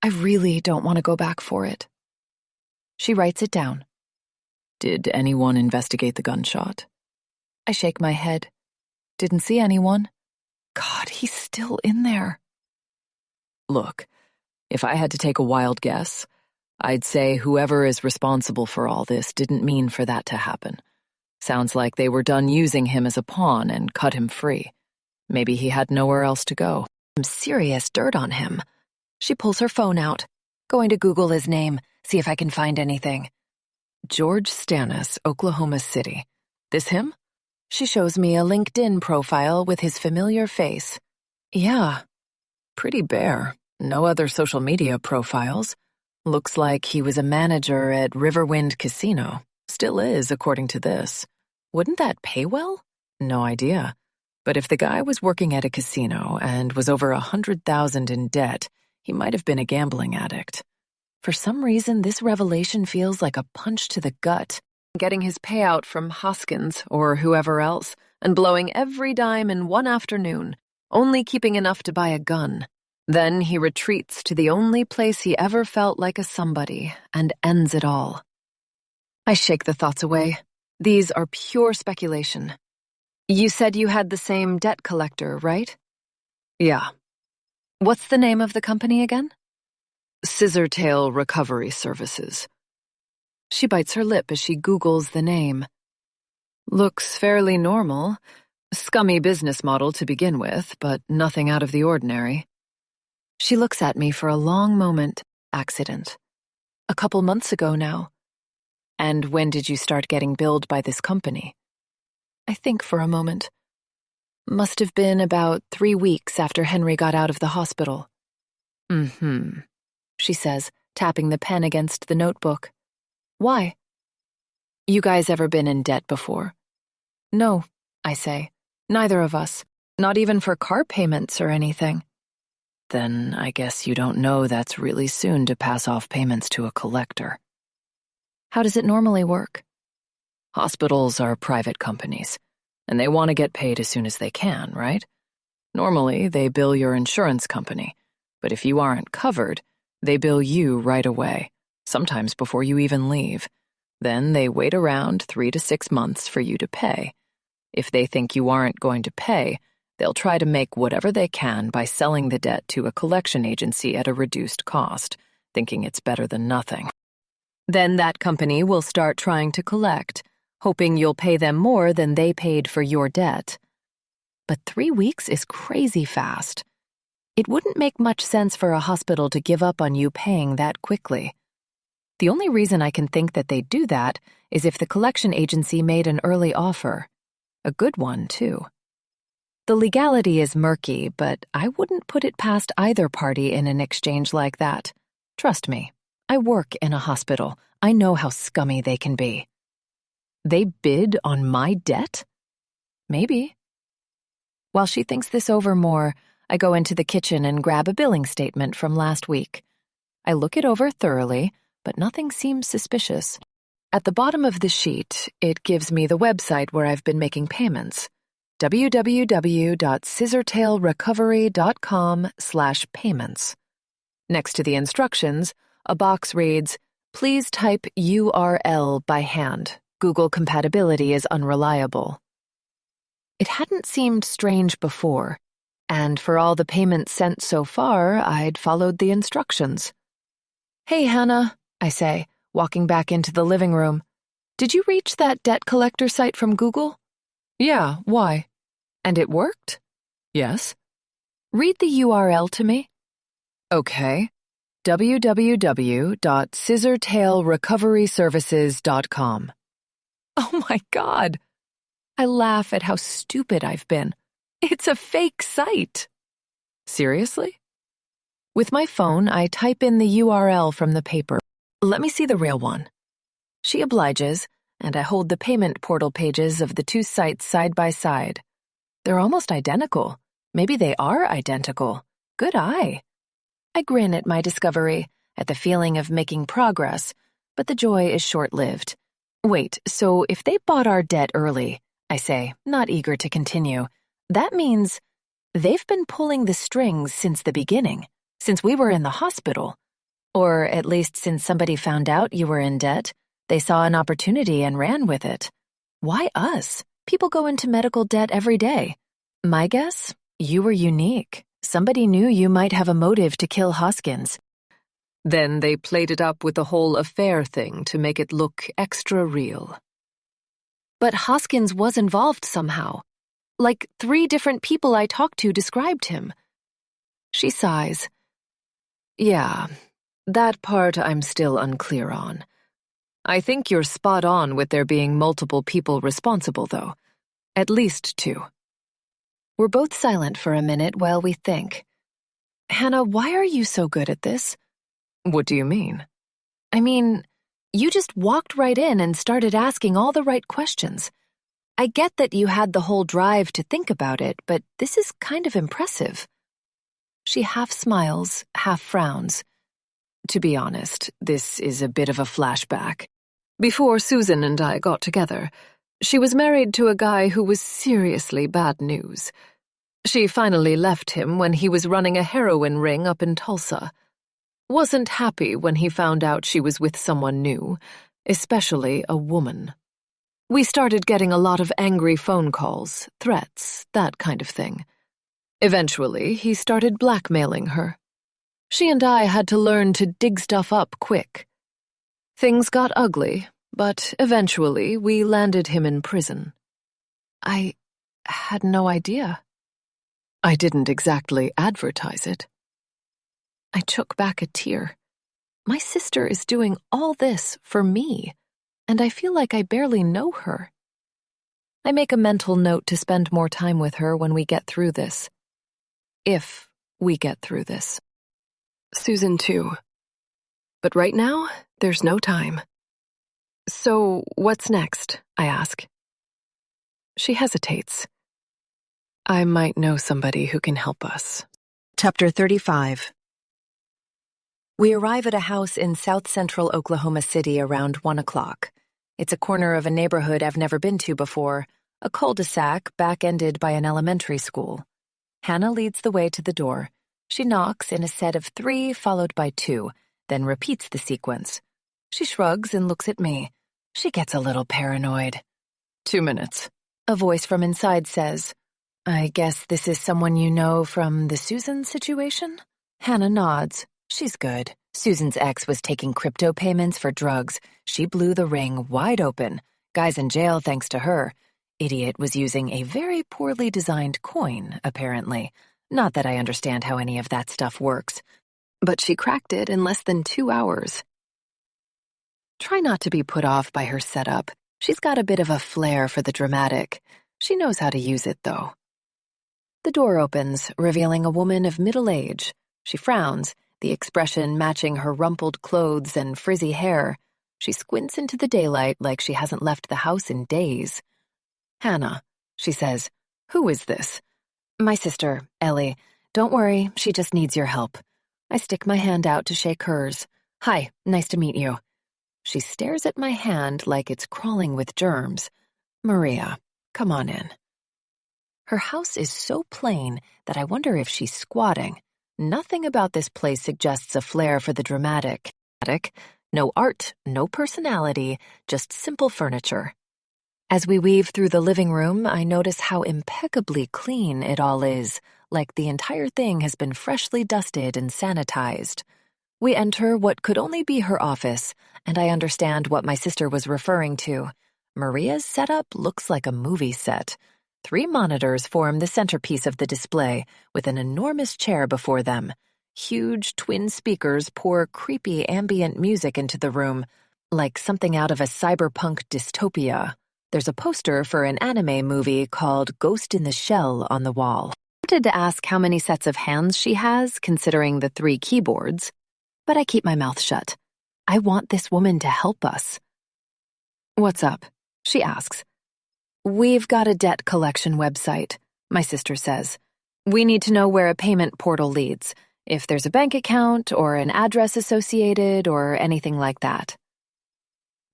I really don't want to go back for it." She writes it down. "Did anyone investigate the gunshot?" I shake my head. "Didn't see anyone." God, he's still in there. "Look, if I had to take a wild guess, I'd say whoever is responsible for all this didn't mean for that to happen. Sounds like they were done using him as a pawn and cut him free. Maybe he had nowhere else to go. Some serious dirt on him." She pulls her phone out. "Going to Google his name, see if I can find anything." "George Stannis, Oklahoma City. This him?" She shows me a LinkedIn profile with his familiar face. "Yeah. Pretty bare. No other social media profiles. Looks like he was a manager at Riverwind Casino. Still is, according to this. Wouldn't that pay well? No idea. But if the guy was working at a casino and was over 100,000 in debt, he might have been a gambling addict. For some reason, this revelation feels like a punch to the gut. Getting his payout from Hoskins or whoever else and blowing every dime in one afternoon, only keeping enough to buy a gun. Then he retreats to the only place he ever felt like a somebody and ends it all." I shake the thoughts away. These are pure speculation. "You said you had the same debt collector, right?" "Yeah." "What's the name of the company again?" "Scissortail Recovery Services." She bites her lip as she Googles the name. "Looks fairly normal. Scummy business model to begin with, but nothing out of the ordinary. She looks at me for a long moment. Accident. A couple months ago now. And when did you start getting billed by this company? I think for a moment. Must have been about 3 weeks after Henry got out of the hospital. She says, tapping the pen against the notebook. Why? You guys ever been in debt before? No, I say. Neither of us. Not even for car payments or anything. Then I guess you don't know that's really soon to pass off payments to a collector. How does it normally work? Hospitals are private companies, and they want to get paid as soon as they can, right? Normally, they bill your insurance company, but if you aren't covered, they bill you right away, sometimes before you even leave. Then they wait around 3 to 6 months for you to pay. If they think you aren't going to pay, they'll try to make whatever they can by selling the debt to a collection agency at a reduced cost, thinking it's better than nothing. Then that company will start trying to collect, hoping you'll pay them more than they paid for your debt. But 3 weeks is crazy fast. It wouldn't make much sense for a hospital to give up on you paying that quickly. The only reason I can think that they'd do that is if the collection agency made an early offer. A good one, too. The legality is murky, but I wouldn't put it past either party in an exchange like that. Trust me, I work in a hospital. I know how scummy they can be. They bid on my debt? Maybe. While she thinks this over more, I go into the kitchen and grab a billing statement from last week. I look it over thoroughly, but nothing seems suspicious. At the bottom of the sheet, it gives me the website where I've been making payments. www.scissortailrecovery.com/payments. Next to the instructions, a box reads, "Please type URL by hand. Google compatibility is unreliable." It hadn't seemed strange before, and for all the payments sent so far, I'd followed the instructions. "Hey, Hannah," I say, walking back into the living room. "Did you reach that debt collector site from Google?" "Yeah, why?" "And it worked?" "Yes." "Read the URL to me." "Okay. www.scissortailrecoveryservices.com. Oh my God! I laugh at how stupid I've been. It's a fake site. Seriously? With my phone, I type in the URL from the paper. Let me see the real one. She obliges, and I hold the payment portal pages of the two sites side by side. They're almost identical. Maybe they are identical. Good eye. I grin at my discovery, at the feeling of making progress, but the joy is short-lived. Wait, so if they bought our debt early, I say, not eager to continue, that means they've been pulling the strings since the beginning, since we were in the hospital. Or at least since somebody found out you were in debt, they saw an opportunity and ran with it. Why us? People go into medical debt every day. My guess? You were unique. Somebody knew you might have a motive to kill Hoskins. Then they played it up with the whole affair thing to make it look extra real. But Hoskins was involved somehow. Like 3 different people I talked to described him. She sighs. Yeah, that part I'm still unclear on. I think you're spot on with there being multiple people responsible, though. At least 2. We're both silent for a minute while we think. Hannah, why are you so good at this? What do you mean? I mean, you just walked right in and started asking all the right questions. I get that you had the whole drive to think about it, but this is kind of impressive. She half smiles, half frowns. To be honest, this is a bit of a flashback. Before Susan and I got together, she was married to a guy who was seriously bad news. She finally left him when he was running a heroin ring up in Tulsa. Wasn't happy when he found out she was with someone new, especially a woman. We started getting a lot of angry phone calls, threats, that kind of thing. Eventually, he started blackmailing her. She and I had to learn to dig stuff up quick. Things got ugly, but eventually we landed him in prison. had no idea. I didn't exactly advertise it. I took back a tear. My sister is doing all this for me, and I feel like I barely know her. I make a mental note to spend more time with her when we get through this. If we get through this. Susan too. But right now, there's no time. So, what's next? I ask. She hesitates. I might know somebody who can help us. Chapter 35. We arrive at a house in south-central Oklahoma City around 1 o'clock. It's a corner of a neighborhood I've never been to before, a cul-de-sac back-ended by an elementary school. Hannah leads the way to the door. She knocks in a set of 3 followed by 2, then repeats the sequence. She shrugs and looks at me. She gets a little paranoid. 2 minutes. A voice from inside says, I guess this is someone you know from the Susan situation? Hannah nods. She's good. Susan's ex was taking crypto payments for drugs. She blew the ring wide open. Guy's in jail thanks to her. Idiot was using a very poorly designed coin, apparently. Not that I understand how any of that stuff works. But she cracked it in less than 2 hours. Try not to be put off by her setup. She's got a bit of a flair for the dramatic. She knows how to use it, though. The door opens, revealing a woman of middle age. She frowns, the expression matching her rumpled clothes and frizzy hair. She squints into the daylight like she hasn't left the house in days. Hannah, she says, who is this? My sister, Ellie. Don't worry, she just needs your help. I stick my hand out to shake hers. Hi, nice to meet you. She stares at my hand like it's crawling with germs. Maria, come on in. Her house is so plain that I wonder if she's squatting. Nothing about this place suggests a flair for the dramatic. No art, no personality, just simple furniture. As we weave through the living room, I notice how impeccably clean it all is, like the entire thing has been freshly dusted and sanitized. We enter what could only be her office, and I understand what my sister was referring to. Maria's setup looks like a movie set. 3 monitors form the centerpiece of the display, with an enormous chair before them. Huge twin speakers pour creepy ambient music into the room, like something out of a cyberpunk dystopia. There's a poster for an anime movie called Ghost in the Shell on the wall. I wanted to ask how many sets of hands she has, considering the 3 keyboards, but I keep my mouth shut. I want this woman to help us. What's up? She asks. We've got a debt collection website, my sister says. We need to know where a payment portal leads, if there's a bank account or an address associated or anything like that.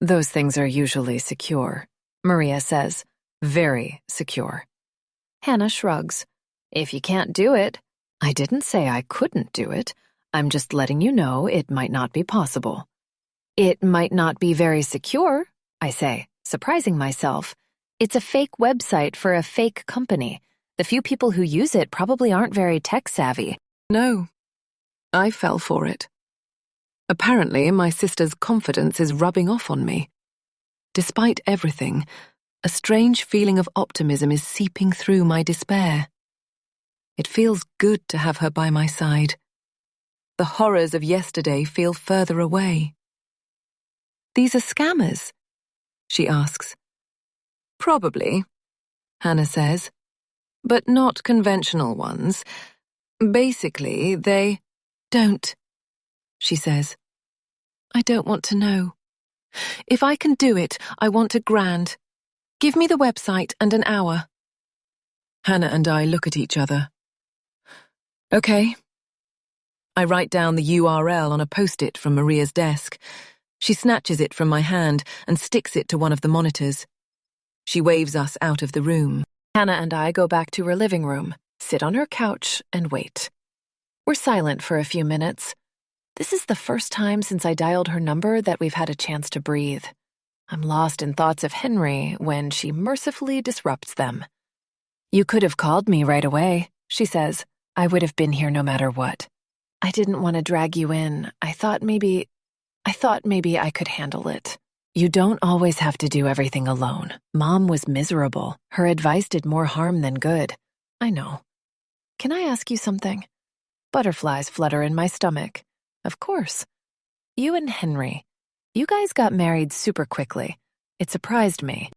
Those things are usually secure, Maria says. Very secure. Hannah shrugs. If you can't do it. I didn't say I couldn't do it. I'm just letting you know it might not be possible. It might not be very secure, I say, surprising myself. It's a fake website for a fake company. The few people who use it probably aren't very tech-savvy. No, I fell for it. Apparently, my sister's confidence is rubbing off on me. Despite everything, a strange feeling of optimism is seeping through my despair. It feels good to have her by my side. The horrors of yesterday feel further away. These are scammers? She asks. Probably, Hannah says, but not conventional ones. Basically, they don't, she says. I don't want to know. If I can do it, I want $1,000. Give me the website and an hour. Hannah and I look at each other. Okay. I write down the URL on a post-it from Maria's desk. She snatches it from my hand and sticks it to one of the monitors. She waves us out of the room. Hannah and I go back to her living room, sit on her couch, and wait. We're silent for a few minutes. This is the first time since I dialed her number that we've had a chance to breathe. I'm lost in thoughts of Henry when she mercifully disrupts them. You could have called me right away, she says. I would have been here no matter what. I didn't want to drag you in. I thought maybe I could handle it. You don't always have to do everything alone. Mom was miserable. Her advice did more harm than good. I know. Can I ask you something? Butterflies flutter in my stomach. Of course. You and Henry, you guys got married super quickly. It surprised me.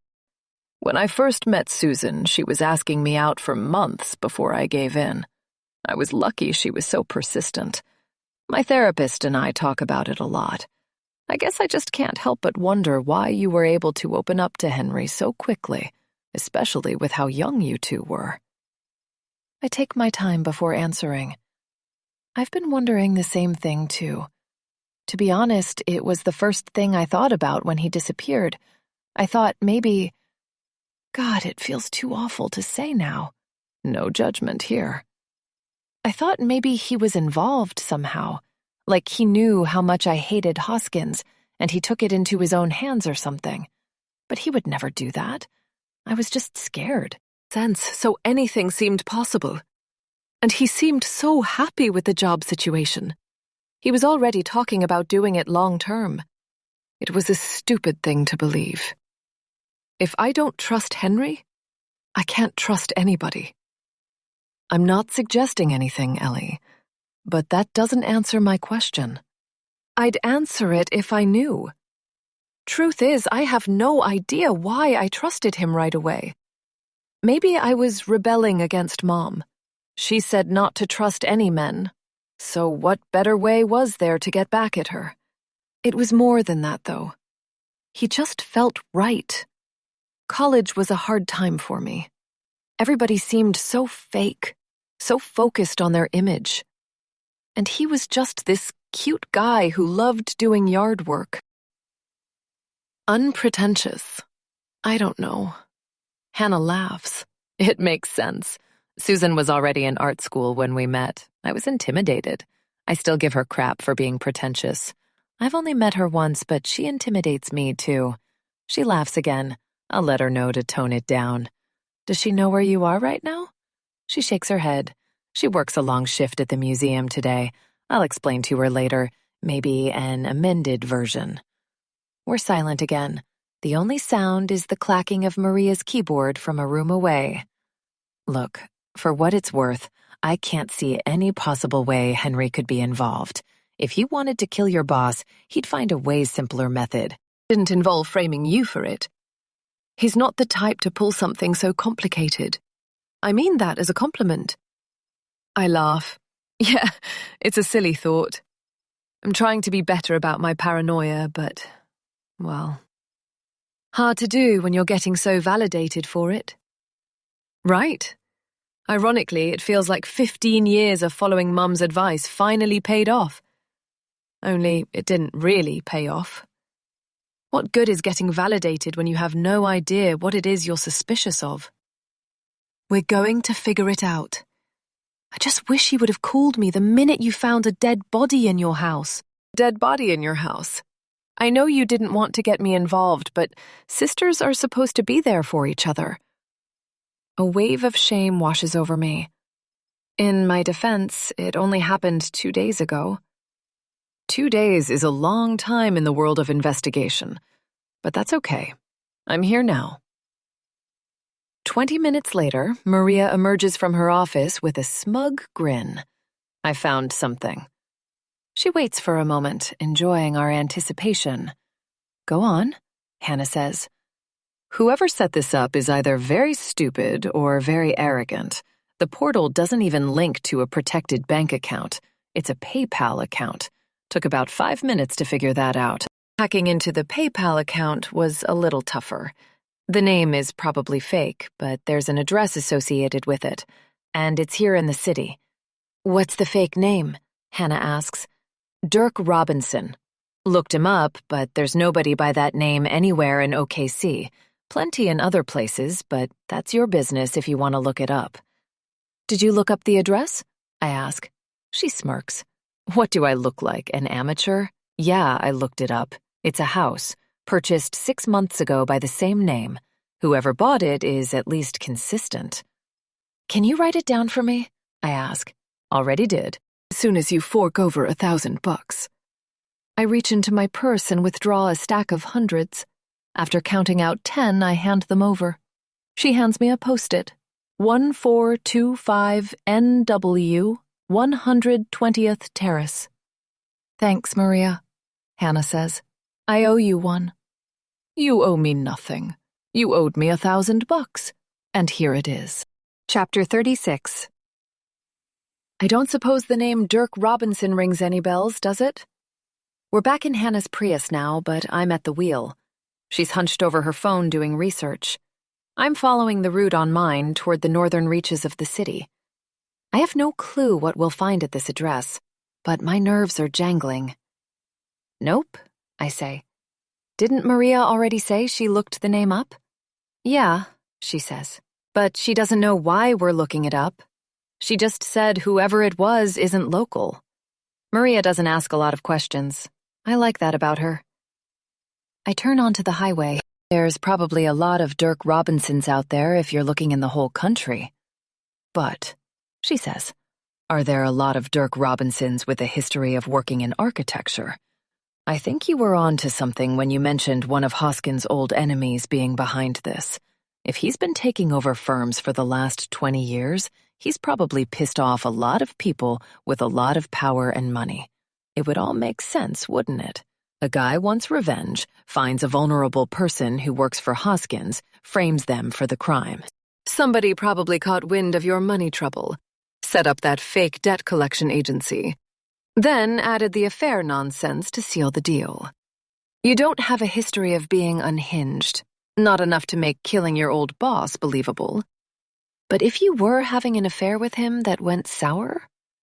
When I first met Susan, she was asking me out for months before I gave in. I was lucky she was so persistent. My therapist and I talk about it a lot. I guess I just can't help but wonder why you were able to open up to Henry so quickly, especially with how young you two were. I take my time before answering. I've been wondering the same thing, too. To be honest, it was the first thing I thought about when he disappeared. I thought maybe... God, it feels too awful to say now. No judgment here. I thought maybe he was involved somehow, like he knew how much I hated Hoskins, and he took it into his own hands or something. But he would never do that. I was just scared. So anything seemed possible. And he seemed so happy with the job situation. He was already talking about doing it long term. It was a stupid thing to believe. If I don't trust Henry, I can't trust anybody. I'm not suggesting anything, Ellie, but that doesn't answer my question. I'd answer it if I knew. Truth is, I have no idea why I trusted him right away. Maybe I was rebelling against Mom. She said not to trust any men, so what better way was there to get back at her? It was more than that, though. He just felt right. College was a hard time for me. Everybody seemed so fake, so focused on their image. And he was just this cute guy who loved doing yard work. Unpretentious. I don't know. Hannah laughs. It makes sense. Susan was already in art school when we met. I was intimidated. I still give her crap for being pretentious. I've only met her once, but she intimidates me, too. She laughs again. I'll let her know to tone it down. Does she know where you are right now? She shakes her head. She works a long shift at the museum today. I'll explain to her later, maybe an amended version. We're silent again. The only sound is the clacking of Maria's keyboard from a room away. Look, for what it's worth, I can't see any possible way Henry could be involved. If he wanted to kill your boss, he'd find a way simpler method. Didn't involve framing you for it. He's not the type to pull something so complicated. I mean that as a compliment. I laugh. Yeah, it's a silly thought. I'm trying to be better about my paranoia, but, well, hard to do when you're getting so validated for it. Right. Ironically, it feels like 15 years of following Mum's advice finally paid off. Only it didn't really pay off. What good is getting validated when you have no idea what it is you're suspicious of? We're going to figure it out. I just wish you would have called me the minute you found a dead body in your house. Dead body in your house? I know you didn't want to get me involved, but sisters are supposed to be there for each other. A wave of shame washes over me. In my defense, it only happened 2 days ago. 2 days is a long time in the world of investigation, but that's okay. I'm here now. 20 minutes later, Maria emerges from her office with a smug grin. I found something. She waits for a moment, enjoying our anticipation. Go on, Hannah says. Whoever set this up is either very stupid or very arrogant. The portal doesn't even link to a protected bank account. It's a PayPal account. Took about 5 minutes to figure that out. Hacking into the PayPal account was a little tougher. The name is probably fake, but there's an address associated with it, and it's here in the city. What's the fake name? Hannah asks. Dirk Robinson. Looked him up, but there's nobody by that name anywhere in OKC. Plenty in other places, but that's your business if you want to look it up. Did you look up the address? I ask. She smirks. What do I look like, an amateur? Yeah, I looked it up. It's a house, purchased 6 months ago by the same name. Whoever bought it is at least consistent. Can you write it down for me? I ask. Already did. As soon as you fork over $1,000. I reach into my purse and withdraw a stack of hundreds. After counting out 10, I hand them over. She hands me a post-it. 1425 NW, 120th Terrace. Thanks, Maria, Hannah says. I owe you one. You owe me nothing. You owed me $1,000, and here it is. Chapter 36. I don't suppose the name Dirk Robinson rings any bells, does it? We're back in Hannah's Prius now, but I'm at the wheel. She's hunched over her phone doing research. I'm following the route on mine toward the northern reaches of the city. I have no clue what we'll find at this address, but my nerves are jangling. Nope, I say. Didn't Maria already say she looked the name up? Yeah, she says, but she doesn't know why we're looking it up. She just said whoever it was isn't local. Maria doesn't ask a lot of questions. I like that about her. I turn onto the highway. There's probably a lot of Dirk Robinsons out there if you're looking in the whole country. But, she says, are there a lot of Dirk Robinsons with a history of working in architecture? I think you were on to something when you mentioned one of Hoskins' old enemies being behind this. If he's been taking over firms for the last 20 years, he's probably pissed off a lot of people with a lot of power and money. It would all make sense, wouldn't it? A guy wants revenge, finds a vulnerable person who works for Hoskins, frames them for the crime. Somebody probably caught wind of your money trouble, set up that fake debt collection agency, then added the affair nonsense to seal the deal. You don't have a history of being unhinged, not enough to make killing your old boss believable. But if you were having an affair with him that went sour,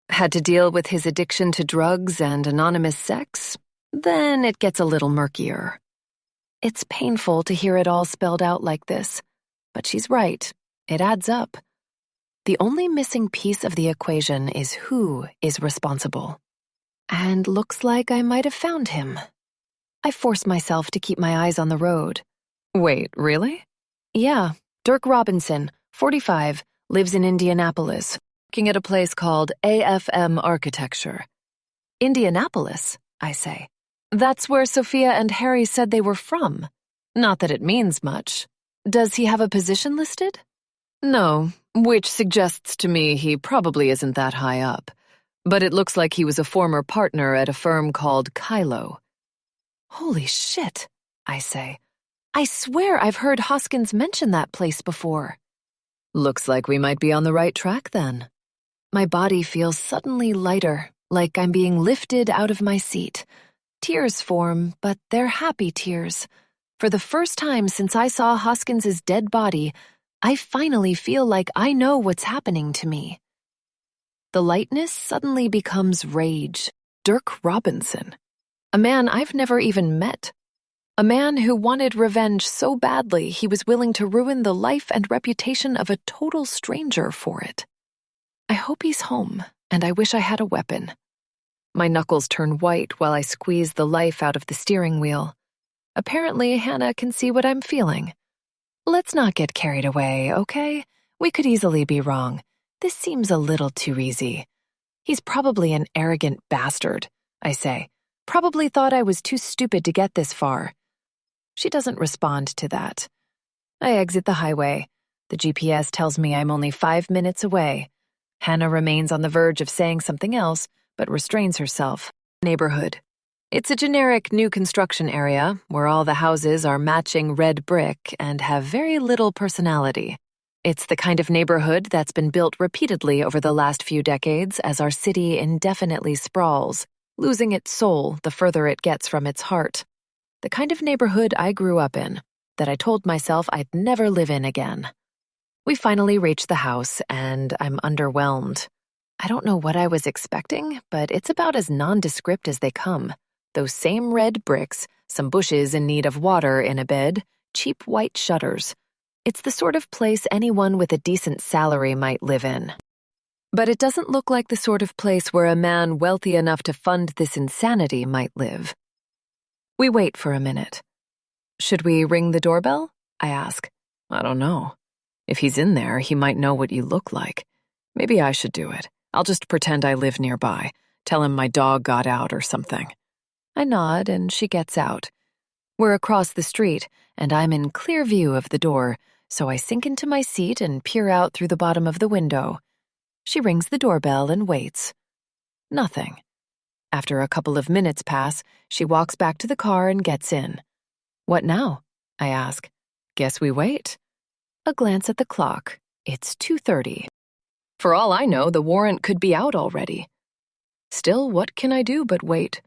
had to deal with his addiction to drugs and anonymous sex, then it gets a little murkier. It's painful to hear it all spelled out like this, but she's right. It adds up. The only missing piece of the equation is who is responsible. And looks like I might have found him. I force myself to keep my eyes on the road. Wait, really? Yeah, Dirk Robinson, 45, lives in Indianapolis, working at a place called AFM Architecture. Indianapolis, I say. That's where Sophia and Harry said they were from. Not that it means much. Does he have a position listed? No, which suggests to me he probably isn't that high up. But it looks like he was a former partner at a firm called Kylo. Holy shit, I say. I swear I've heard Hoskins mention that place before. Looks like we might be on the right track then. My body feels suddenly lighter, like I'm being lifted out of my seat. Tears form, but they're happy tears. For the first time since I saw Hoskins's dead body, I finally feel like I know what's happening to me. The lightness suddenly becomes rage. Dirk Robinson. A man I've never even met. A man who wanted revenge so badly he was willing to ruin the life and reputation of a total stranger for it. I hope he's home, and I wish I had a weapon. My knuckles turn white while I squeeze the life out of the steering wheel. Apparently, Hannah can see what I'm feeling. Let's not get carried away, okay? We could easily be wrong. This seems a little too easy. He's probably an arrogant bastard, I say. Probably thought I was too stupid to get this far. She doesn't respond to that. I exit the highway. The GPS tells me I'm only 5 minutes away. Hannah remains on the verge of saying something else, but restrains herself. Neighborhood. It's a generic new construction area where all the houses are matching red brick and have very little personality. It's the kind of neighborhood that's been built repeatedly over the last few decades as our city indefinitely sprawls, losing its soul the further it gets from its heart. The kind of neighborhood I grew up in, that I told myself I'd never live in again. We finally reach the house, and I'm underwhelmed. I don't know what I was expecting, but it's about as nondescript as they come. Those same red bricks, some bushes in need of water in a bed, cheap white shutters. It's the sort of place anyone with a decent salary might live in. But it doesn't look like the sort of place where a man wealthy enough to fund this insanity might live. We wait for a minute. Should we ring the doorbell? I ask. I don't know. If he's in there, he might know what you look like. Maybe I should do it. I'll just pretend I live nearby. Tell him my dog got out or something. I nod and she gets out. We're across the street, and I'm in clear view of the door, so I sink into my seat and peer out through the bottom of the window. She rings the doorbell and waits. Nothing. After a couple of minutes pass, she walks back to the car and gets in. "What now?" I ask. "Guess we wait." A glance at the clock. It's 2:30. For all I know, the warrant could be out already. Still, what can I do but wait?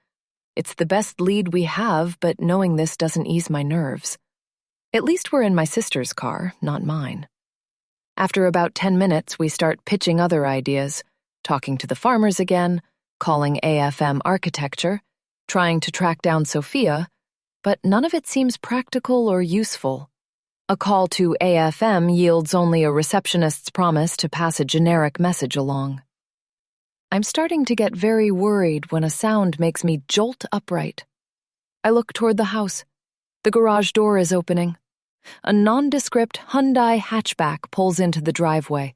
It's the best lead we have, but knowing this doesn't ease my nerves. At least we're in my sister's car, not mine. After about 10 minutes, we start pitching other ideas, talking to the farmers again, calling AFM Architecture, trying to track down Sophia, but none of it seems practical or useful. A call to AFM yields only a receptionist's promise to pass a generic message along. I'm starting to get very worried when a sound makes me jolt upright. I look toward the house. The garage door is opening. A nondescript Hyundai hatchback pulls into the driveway,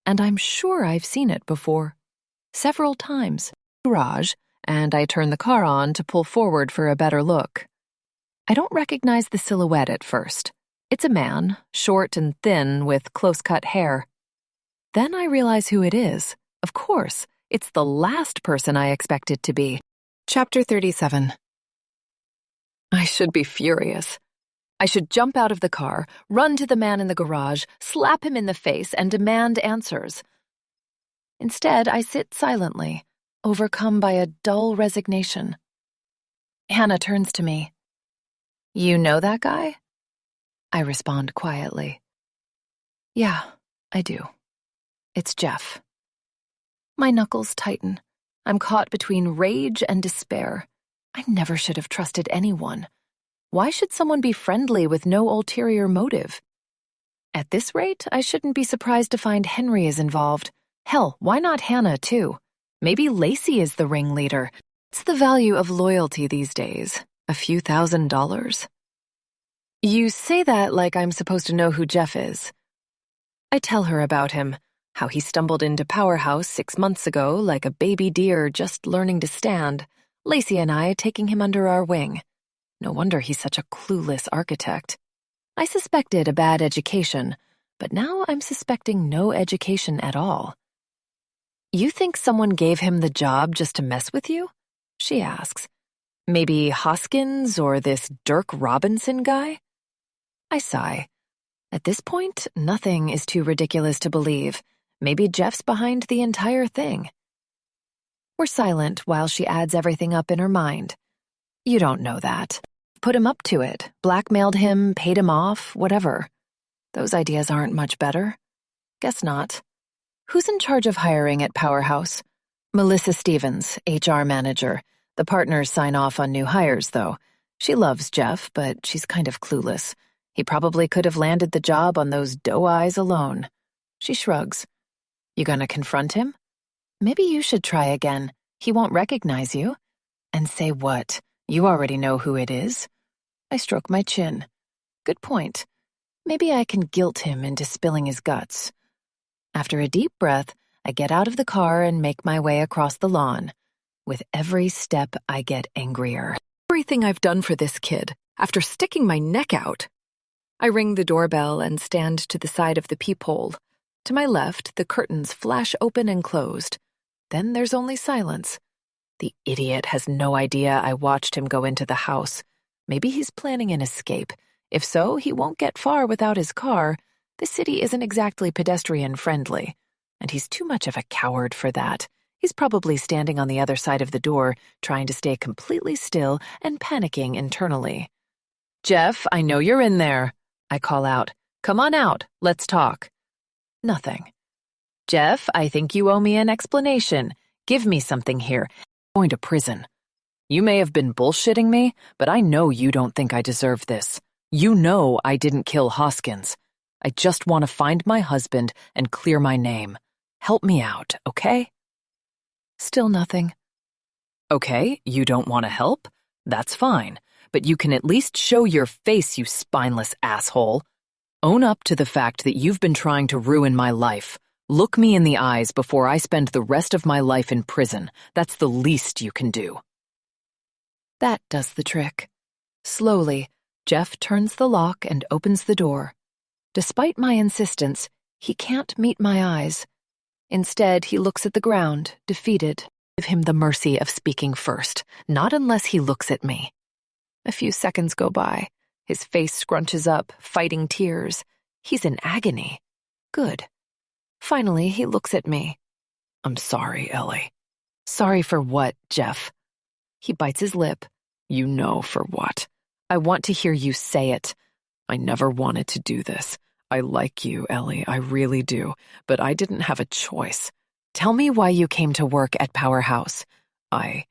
and I'm sure I've seen it before. Several times. Garage, and I turn the car on to pull forward for a better look. I don't recognize the silhouette at first. It's a man, short and thin, with close-cut hair. Then I realize who it is. Of course, it's the last person I expect it to be. Chapter 37. I should be furious. I should jump out of the car, run to the man in the garage, slap him in the face, and demand answers. Instead, I sit silently, overcome by a dull resignation. Hannah turns to me. "You know that guy?" I respond quietly. "Yeah, I do. It's Jeff." My knuckles tighten. I'm caught between rage and despair. I never should have trusted anyone. Why should someone be friendly with no ulterior motive? At this rate, I shouldn't be surprised to find Henry is involved. Hell, why not Hannah, too? Maybe Lacey is the ringleader. What's the value of loyalty these days? A few $1,000s? You say that like I'm supposed to know who Jeff is. I tell her about him, how he stumbled into Powerhouse 6 months ago like a baby deer just learning to stand, Lacey and I taking him under our wing. No wonder he's such a clueless architect. I suspected a bad education, but now I'm suspecting no education at all. "You think someone gave him the job just to mess with you?" she asks. "Maybe Hoskins or this Dirk Robinson guy?" I sigh. At this point, nothing is too ridiculous to believe. Maybe Jeff's behind the entire thing. We're silent while she adds everything up in her mind. "You don't know that. Put him up to it, blackmailed him, paid him off, whatever. Those ideas aren't much better." Guess not. Who's in charge of hiring at Powerhouse? Melissa Stevens, HR manager. The partners sign off on new hires, though. She loves Jeff, but she's kind of clueless. He probably could have landed the job on those doe eyes alone. She shrugs. "You gonna confront him?" "Maybe you should try again. He won't recognize you." "And say what? You already know who it is." I stroke my chin. Good point. Maybe I can guilt him into spilling his guts. After a deep breath, I get out of the car and make my way across the lawn. With every step, I get angrier. Everything I've done for this kid, after sticking my neck out. I ring the doorbell and stand to the side of the peephole. To my left, the curtains flash open and closed. Then there's only silence. The idiot has no idea I watched him go into the house. Maybe he's planning an escape. If so, he won't get far without his car. The city isn't exactly pedestrian-friendly, and he's too much of a coward for that. He's probably standing on the other side of the door, trying to stay completely still and panicking internally. "Jeff, I know you're in there," I call out. "Come on out, let's talk." Nothing. "Jeff, I think you owe me an explanation. Give me something here. I'm going to prison. You may have been bullshitting me, but I know you don't think I deserve this. You know I didn't kill Hoskins. I just want to find my husband and clear my name. Help me out, okay?" Still nothing. "Okay, you don't want to help? That's fine, but you can at least show your face, you spineless asshole. Own up to the fact that you've been trying to ruin my life. Look me in the eyes before I spend the rest of my life in prison. That's the least you can do." That does the trick. Slowly, Jeff turns the lock and opens the door. Despite my insistence, he can't meet my eyes. Instead, he looks at the ground, defeated. Give him the mercy of speaking first, not unless he looks at me. A few seconds go by. His face scrunches up, fighting tears. He's in agony. Good. Finally, he looks at me. I'm sorry, Ellie. Sorry for what, Jeff? He bites his lip. You know for what. I want to hear you say it. I never wanted to do this. I like you, Ellie, I really do, but I didn't have a choice. Tell me why you came to work at Powerhouse. I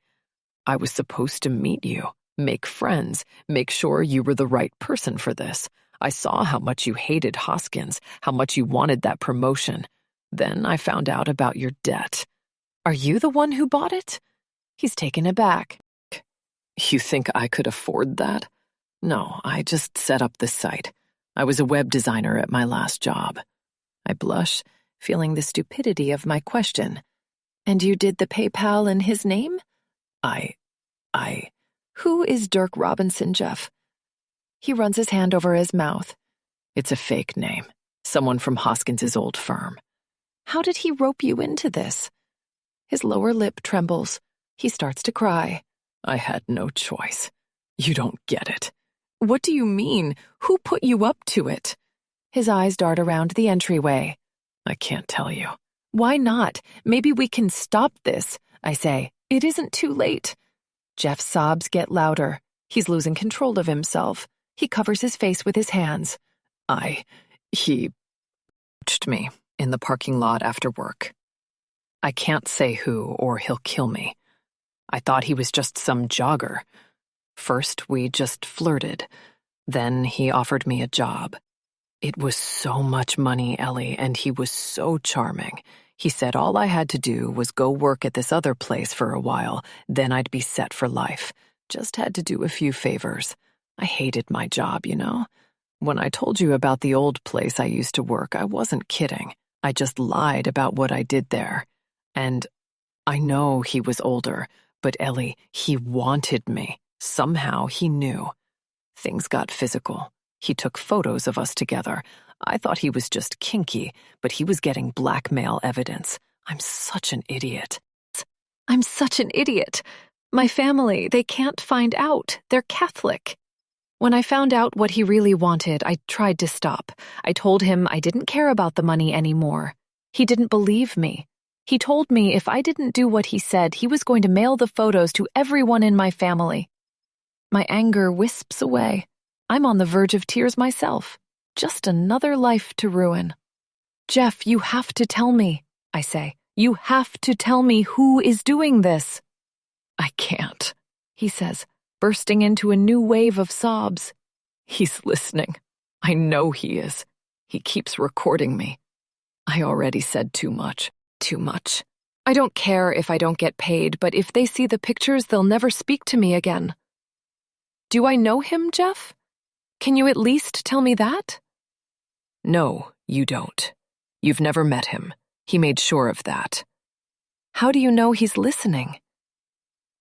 was supposed to meet you, make friends, make sure you were the right person for this. I saw how much you hated Hoskins, how much you wanted that promotion. Then I found out about your debt. Are you the one who bought it? He's taken aback. You think I could afford that? No, I just set up this site. I was a web designer at my last job. I blush, feeling the stupidity of my question. And you did the PayPal in his name? Who is Dirk Robinson, Jeff? He runs his hand over his mouth. It's a fake name. Someone from Hoskins's old firm. How did he rope you into this? His lower lip trembles. He starts to cry. I had no choice. You don't get it. What do you mean? Who put you up to it? His eyes dart around the entryway. I can't tell you. Why not? Maybe we can stop this, I say. It isn't too late. Jeff's sobs get louder. He's losing control of himself. He covers his face with his hands. He approached me in the parking lot after work. I can't say who or he'll kill me. I thought he was just some jogger. First, we just flirted. Then he offered me a job. It was so much money, Ellie, and he was so charming. He said all I had to do was go work at this other place for a while, then I'd be set for life. Just had to do a few favors. I hated my job, you know? When I told you about the old place I used to work, I wasn't kidding. I just lied about what I did there. And I know he was older, but Ellie, he wanted me. Somehow he knew. Things got physical. He took photos of us together. I thought he was just kinky, but he was getting blackmail evidence. I'm such an idiot. I'm such an idiot. My family, they can't find out. They're Catholic. When I found out what he really wanted, I tried to stop. I told him I didn't care about the money anymore. He didn't believe me. He told me if I didn't do what he said, he was going to mail the photos to everyone in my family. My anger wisps away. I'm on the verge of tears myself. Just another life to ruin. Jeff, you have to tell me, I say. You have to tell me who is doing this. I can't, he says, bursting into a new wave of sobs. He's listening. I know he is. He keeps recording me. I already said too much. Too much. I don't care if I don't get paid, but if they see the pictures, they'll never speak to me again. Do I know him, Jeff? Can you at least tell me that? No, you don't. You've never met him. He made sure of that. How do you know he's listening?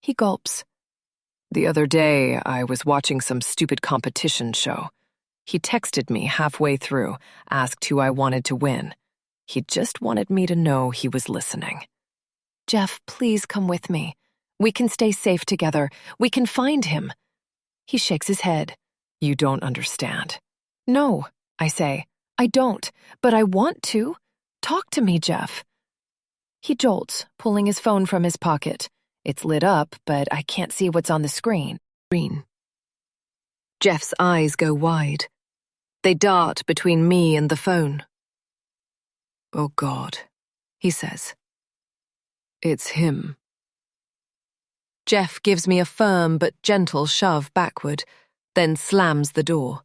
He gulps. The other day, I was watching some stupid competition show. He texted me halfway through, asked who I wanted to win. He just wanted me to know he was listening. Jeff, please come with me. We can stay safe together. We can find him. He shakes his head. You don't understand. No, I say. I don't, but I want to. Talk to me, Jeff. He jolts, pulling his phone from his pocket. It's lit up, but I can't see what's on the screen. Jeff's eyes go wide. They dart between me and the phone. Oh, God, he says. It's him. Jeff gives me a firm but gentle shove backward, then slams the door.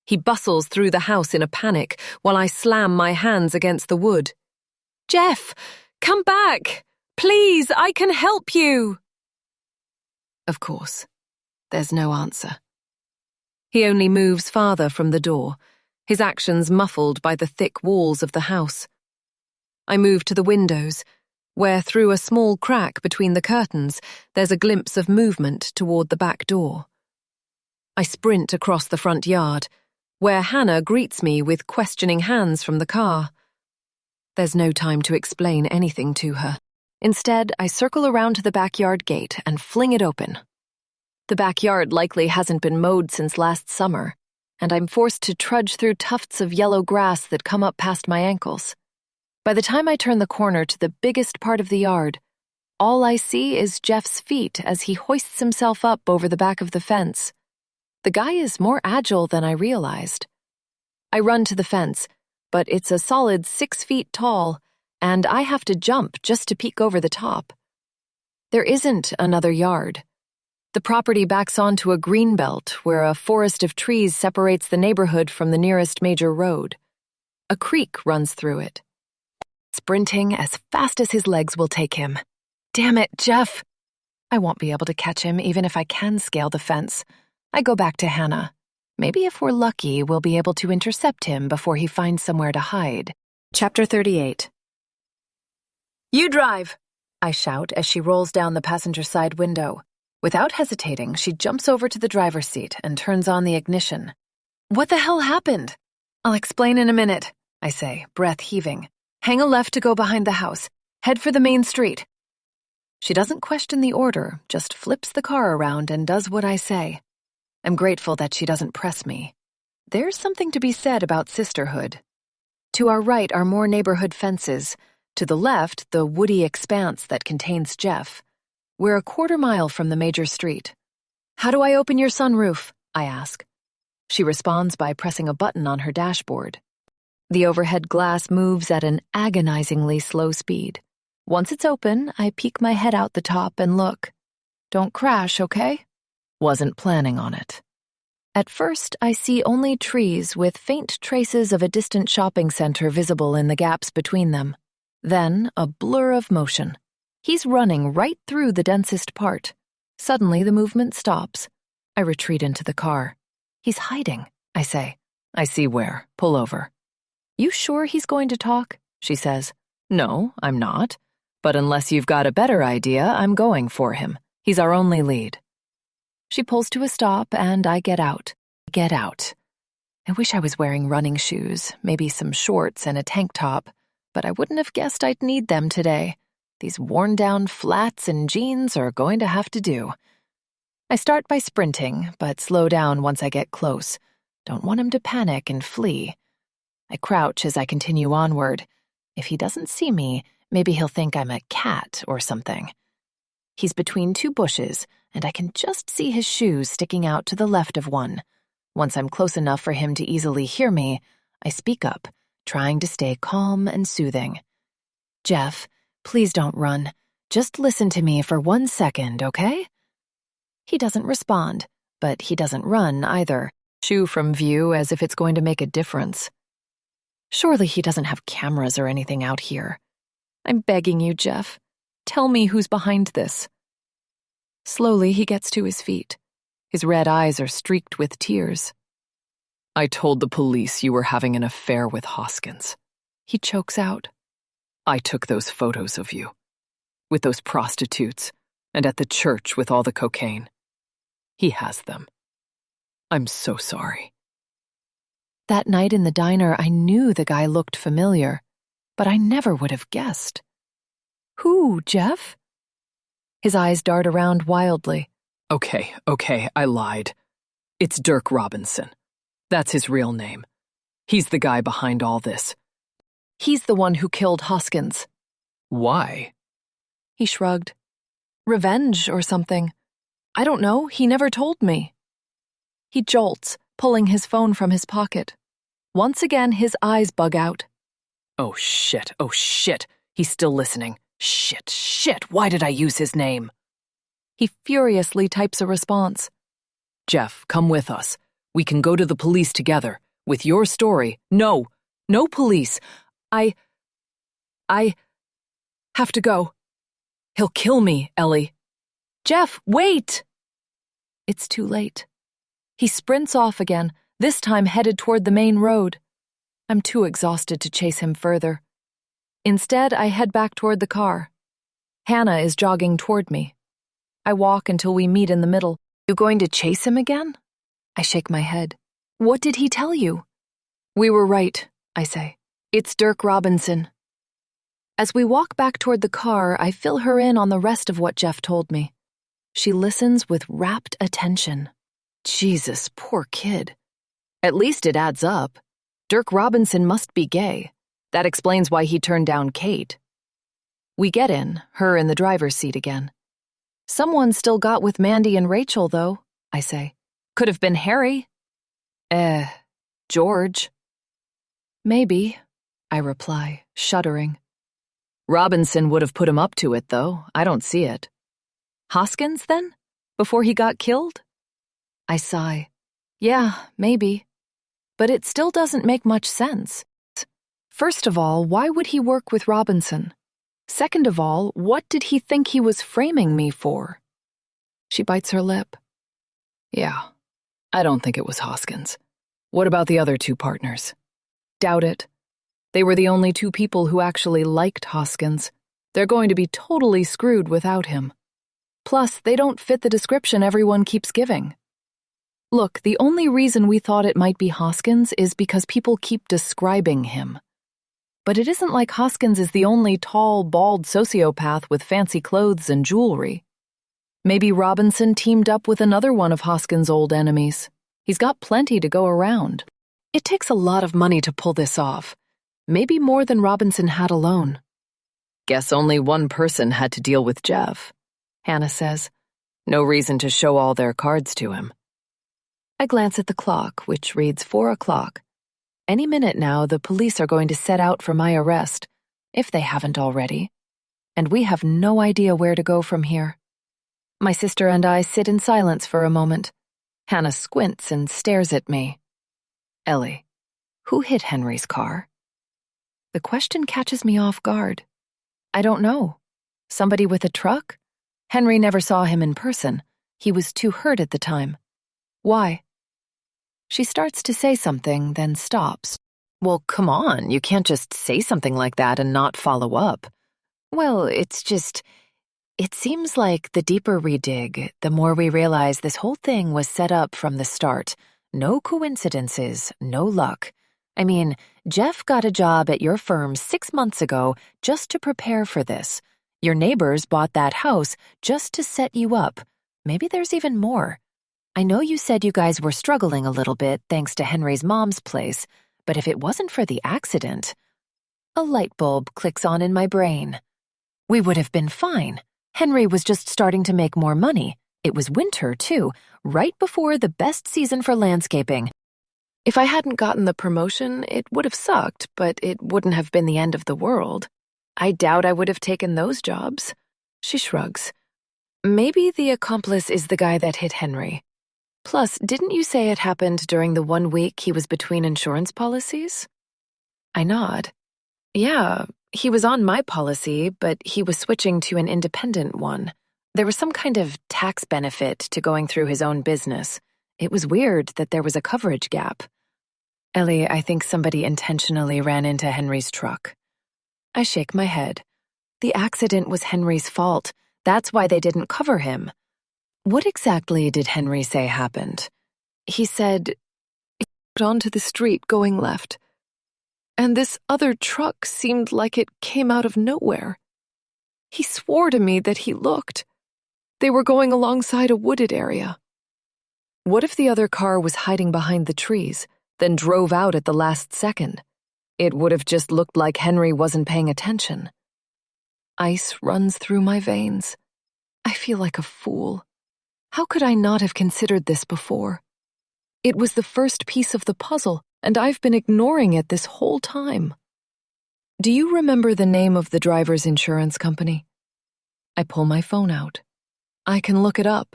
He bustles through the house in a panic while I slam my hands against the wood. Jeff, come back! Please, I can help you! Of course, there's no answer. He only moves farther from the door, his actions muffled by the thick walls of the house. I move to the windows, where through a small crack between the curtains, there's a glimpse of movement toward the back door. I sprint across the front yard, where Hannah greets me with questioning hands from the car. There's no time to explain anything to her. Instead, I circle around to the backyard gate and fling it open. The backyard likely hasn't been mowed since last summer, and I'm forced to trudge through tufts of yellow grass that come up past my ankles. By the time I turn the corner to the biggest part of the yard, all I see is Jeff's feet as he hoists himself up over the back of the fence. The guy is more agile than I realized. I run to the fence, but it's a solid 6 feet tall, and I have to jump just to peek over the top. There isn't another yard. The property backs onto a greenbelt where a forest of trees separates the neighborhood from the nearest major road. A creek runs through it. Sprinting as fast as his legs will take him. Damn it, Jeff! I won't be able to catch him even if I can scale the fence. I go back to Hannah. Maybe if we're lucky, we'll be able to intercept him before he finds somewhere to hide. Chapter 38. You drive! I shout as she rolls down the passenger side window. Without hesitating, she jumps over to the driver's seat and turns on the ignition. What the hell happened? I'll explain in a minute, I say, breath heaving. Hang a left to go behind the house. Head for the main street. She doesn't question the order, just flips the car around and does what I say. I'm grateful that she doesn't press me. There's something to be said about sisterhood. To our right are more neighborhood fences. To the left, the woody expanse that contains Jeff. We're a quarter mile from the major street. How do I open your sunroof? I ask. She responds by pressing a button on her dashboard. The overhead glass moves at an agonizingly slow speed. Once it's open, I peek my head out the top and look. Don't crash, okay? Wasn't planning on it. At first, I see only trees with faint traces of a distant shopping center visible in the gaps between them. Then, a blur of motion. He's running right through the densest part. Suddenly, the movement stops. I retreat into the car. He's hiding, I say. I see where. Pull over. You sure he's going to talk? She says. No, I'm not. But unless you've got a better idea, I'm going for him. He's our only lead. She pulls to a stop, and I get out. Get out. I wish I was wearing running shoes, maybe some shorts and a tank top, but I wouldn't have guessed I'd need them today. These worn-down flats and jeans are going to have to do. I start by sprinting, but slow down once I get close. Don't want him to panic and flee. I crouch as I continue onward. If he doesn't see me, maybe he'll think I'm a cat or something. He's between 2 bushes, and I can just see his shoes sticking out to the left of one. Once I'm close enough for him to easily hear me, I speak up, trying to stay calm and soothing. Jeff, please don't run. Just listen to me for 1 second, okay? He doesn't respond, but he doesn't run either. Shoo from view as if it's going to make a difference. Surely he doesn't have cameras or anything out here. I'm begging you, Jeff. Tell me who's behind this. Slowly, he gets to his feet. His red eyes are streaked with tears. I told the police you were having an affair with Hoskins. He chokes out. I took those photos of you. With those prostitutes, and at the church with all the cocaine. He has them. I'm so sorry. That night in the diner, I knew the guy looked familiar, but I never would have guessed. Who, Jeff? His eyes dart around wildly. Okay, I lied. It's Dirk Robinson. That's his real name. He's the guy behind all this. He's the one who killed Hoskins. Why? He shrugged. Revenge or something. I don't know, he never told me. He jolts, pulling his phone from his pocket. Once again, his eyes bug out. Oh shit, he's still listening. Shit, why did I use his name? He furiously types a response. Jeff, come with us. We can go to the police together. With your story. No police. I have to go. He'll kill me, Ellie. Jeff, wait! It's too late. He sprints off again, this time headed toward the main road. I'm too exhausted to chase him further. Instead, I head back toward the car. Hannah is jogging toward me. I walk until we meet in the middle. You going to chase him again? I shake my head. What did he tell you? We were right, I say. It's Dirk Robinson. As we walk back toward the car, I fill her in on the rest of what Jeff told me. She listens with rapt attention. Jesus, poor kid. At least it adds up. Dirk Robinson must be gay. That explains why he turned down Kate. We get in, her in the driver's seat again. Someone still got with Mandy and Rachel, though, I say. Could have been Harry. George. Maybe, I reply, shuddering. Robinson would have put him up to it, though. I don't see it. Hoskins, then? Before he got killed? I sigh. Yeah, maybe. But it still doesn't make much sense. First of all, why would he work with Robinson? Second of all, what did he think he was framing me for? She bites her lip. Yeah, I don't think it was Hoskins. What about the other two partners? Doubt it. They were the only two people who actually liked Hoskins. They're going to be totally screwed without him. Plus, they don't fit the description everyone keeps giving. Look, the only reason we thought it might be Hoskins is because people keep describing him. But it isn't like Hoskins is the only tall, bald sociopath with fancy clothes and jewelry. Maybe Robinson teamed up with another one of Hoskins' old enemies. He's got plenty to go around. It takes a lot of money to pull this off. Maybe more than Robinson had alone. Guess only one person had to deal with Jeff, Hannah says. No reason to show all their cards to him. I glance at the clock, which reads 4 o'clock. Any minute now, the police are going to set out for my arrest, if they haven't already. And we have no idea where to go from here. My sister and I sit in silence for a moment. Hannah squints and stares at me. Ellie, who hit Henry's car? The question catches me off guard. I don't know. Somebody with a truck? Henry never saw him in person. He was too hurt at the time. Why? She starts to say something, then stops. Well, come on, you can't just say something like that and not follow up. Well, it's just... It seems like the deeper we dig, the more we realize this whole thing was set up from the start. No coincidences, no luck. I mean, Jeff got a job at your firm 6 months ago just to prepare for this. Your neighbors bought that house just to set you up. Maybe there's even more. I know you said you guys were struggling a little bit thanks to Henry's mom's place, but if it wasn't for the accident... A light bulb clicks on in my brain. We would have been fine. Henry was just starting to make more money. It was winter, too, right before the best season for landscaping. If I hadn't gotten the promotion, it would have sucked, but it wouldn't have been the end of the world. I doubt I would have taken those jobs. She shrugs. Maybe the accomplice is the guy that hit Henry. Plus, didn't you say it happened during the 1 week he was between insurance policies? I nod. Yeah, he was on my policy, but he was switching to an independent one. There was some kind of tax benefit to going through his own business. It was weird that there was a coverage gap. Ellie, I think somebody intentionally ran into Henry's truck. I shake my head. The accident was Henry's fault. That's why they didn't cover him. What exactly did Henry say happened? He said, "It got onto the street going left. And this other truck seemed like it came out of nowhere. He swore to me that he looked. They were going alongside a wooded area." What if the other car was hiding behind the trees, then drove out at the last second? It would have just looked like Henry wasn't paying attention. Ice runs through my veins. I feel like a fool. How could I not have considered this before? It was the first piece of the puzzle, and I've been ignoring it this whole time. Do you remember the name of the driver's insurance company? I pull my phone out. I can look it up.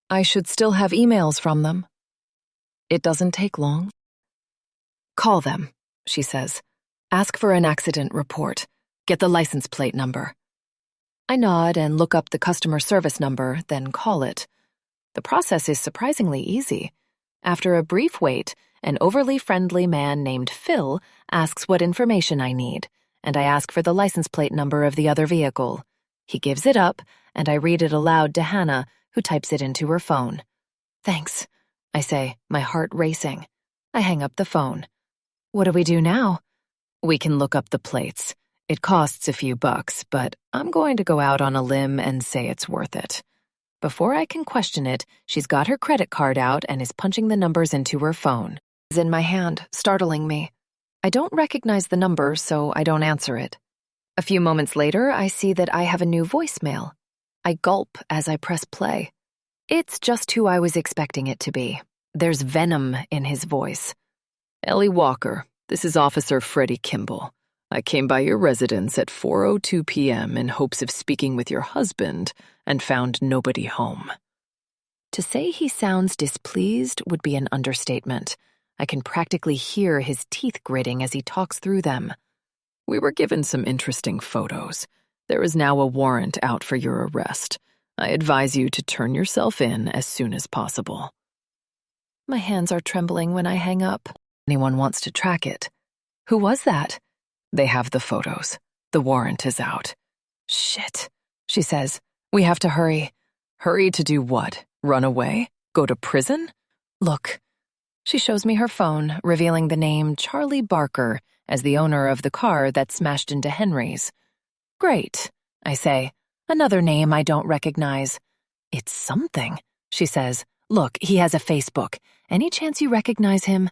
I should still have emails from them. It doesn't take long. Call them, she says. Ask for an accident report. Get the license plate number. I nod and look up the customer service number, then call it. The process is surprisingly easy. After a brief wait, an overly friendly man named Phil asks what information I need, and I ask for the license plate number of the other vehicle. He gives it up, and I read it aloud to Hannah, who types it into her phone. Thanks, I say, my heart racing. I hang up the phone. What do we do now? We can look up the plates. It costs a few bucks, but I'm going to go out on a limb and say it's worth it. Before I can question it, she's got her credit card out and is punching the numbers into her phone. It's in my hand, startling me. I don't recognize the number, so I don't answer it. A few moments later, I see that I have a new voicemail. I gulp as I press play. It's just who I was expecting it to be. There's venom in his voice. Ellie Walker, this is Officer Freddie Kimball. I came by your residence at 4:02 p.m. in hopes of speaking with your husband and found nobody home. To say he sounds displeased would be an understatement. I can practically hear his teeth gritting as he talks through them. We were given some interesting photos. There is now a warrant out for your arrest. I advise you to turn yourself in as soon as possible. My hands are trembling when I hang up. Anyone wants to track it. Who was that? They have the photos. The warrant is out. Shit, she says. We have to hurry. Hurry to do what? Run away? Go to prison? Look. She shows me her phone, revealing the name Charlie Barker as the owner of the car that smashed into Henry's. Great, I say. Another name I don't recognize. It's something, she says. Look, he has a Facebook. Any chance you recognize him?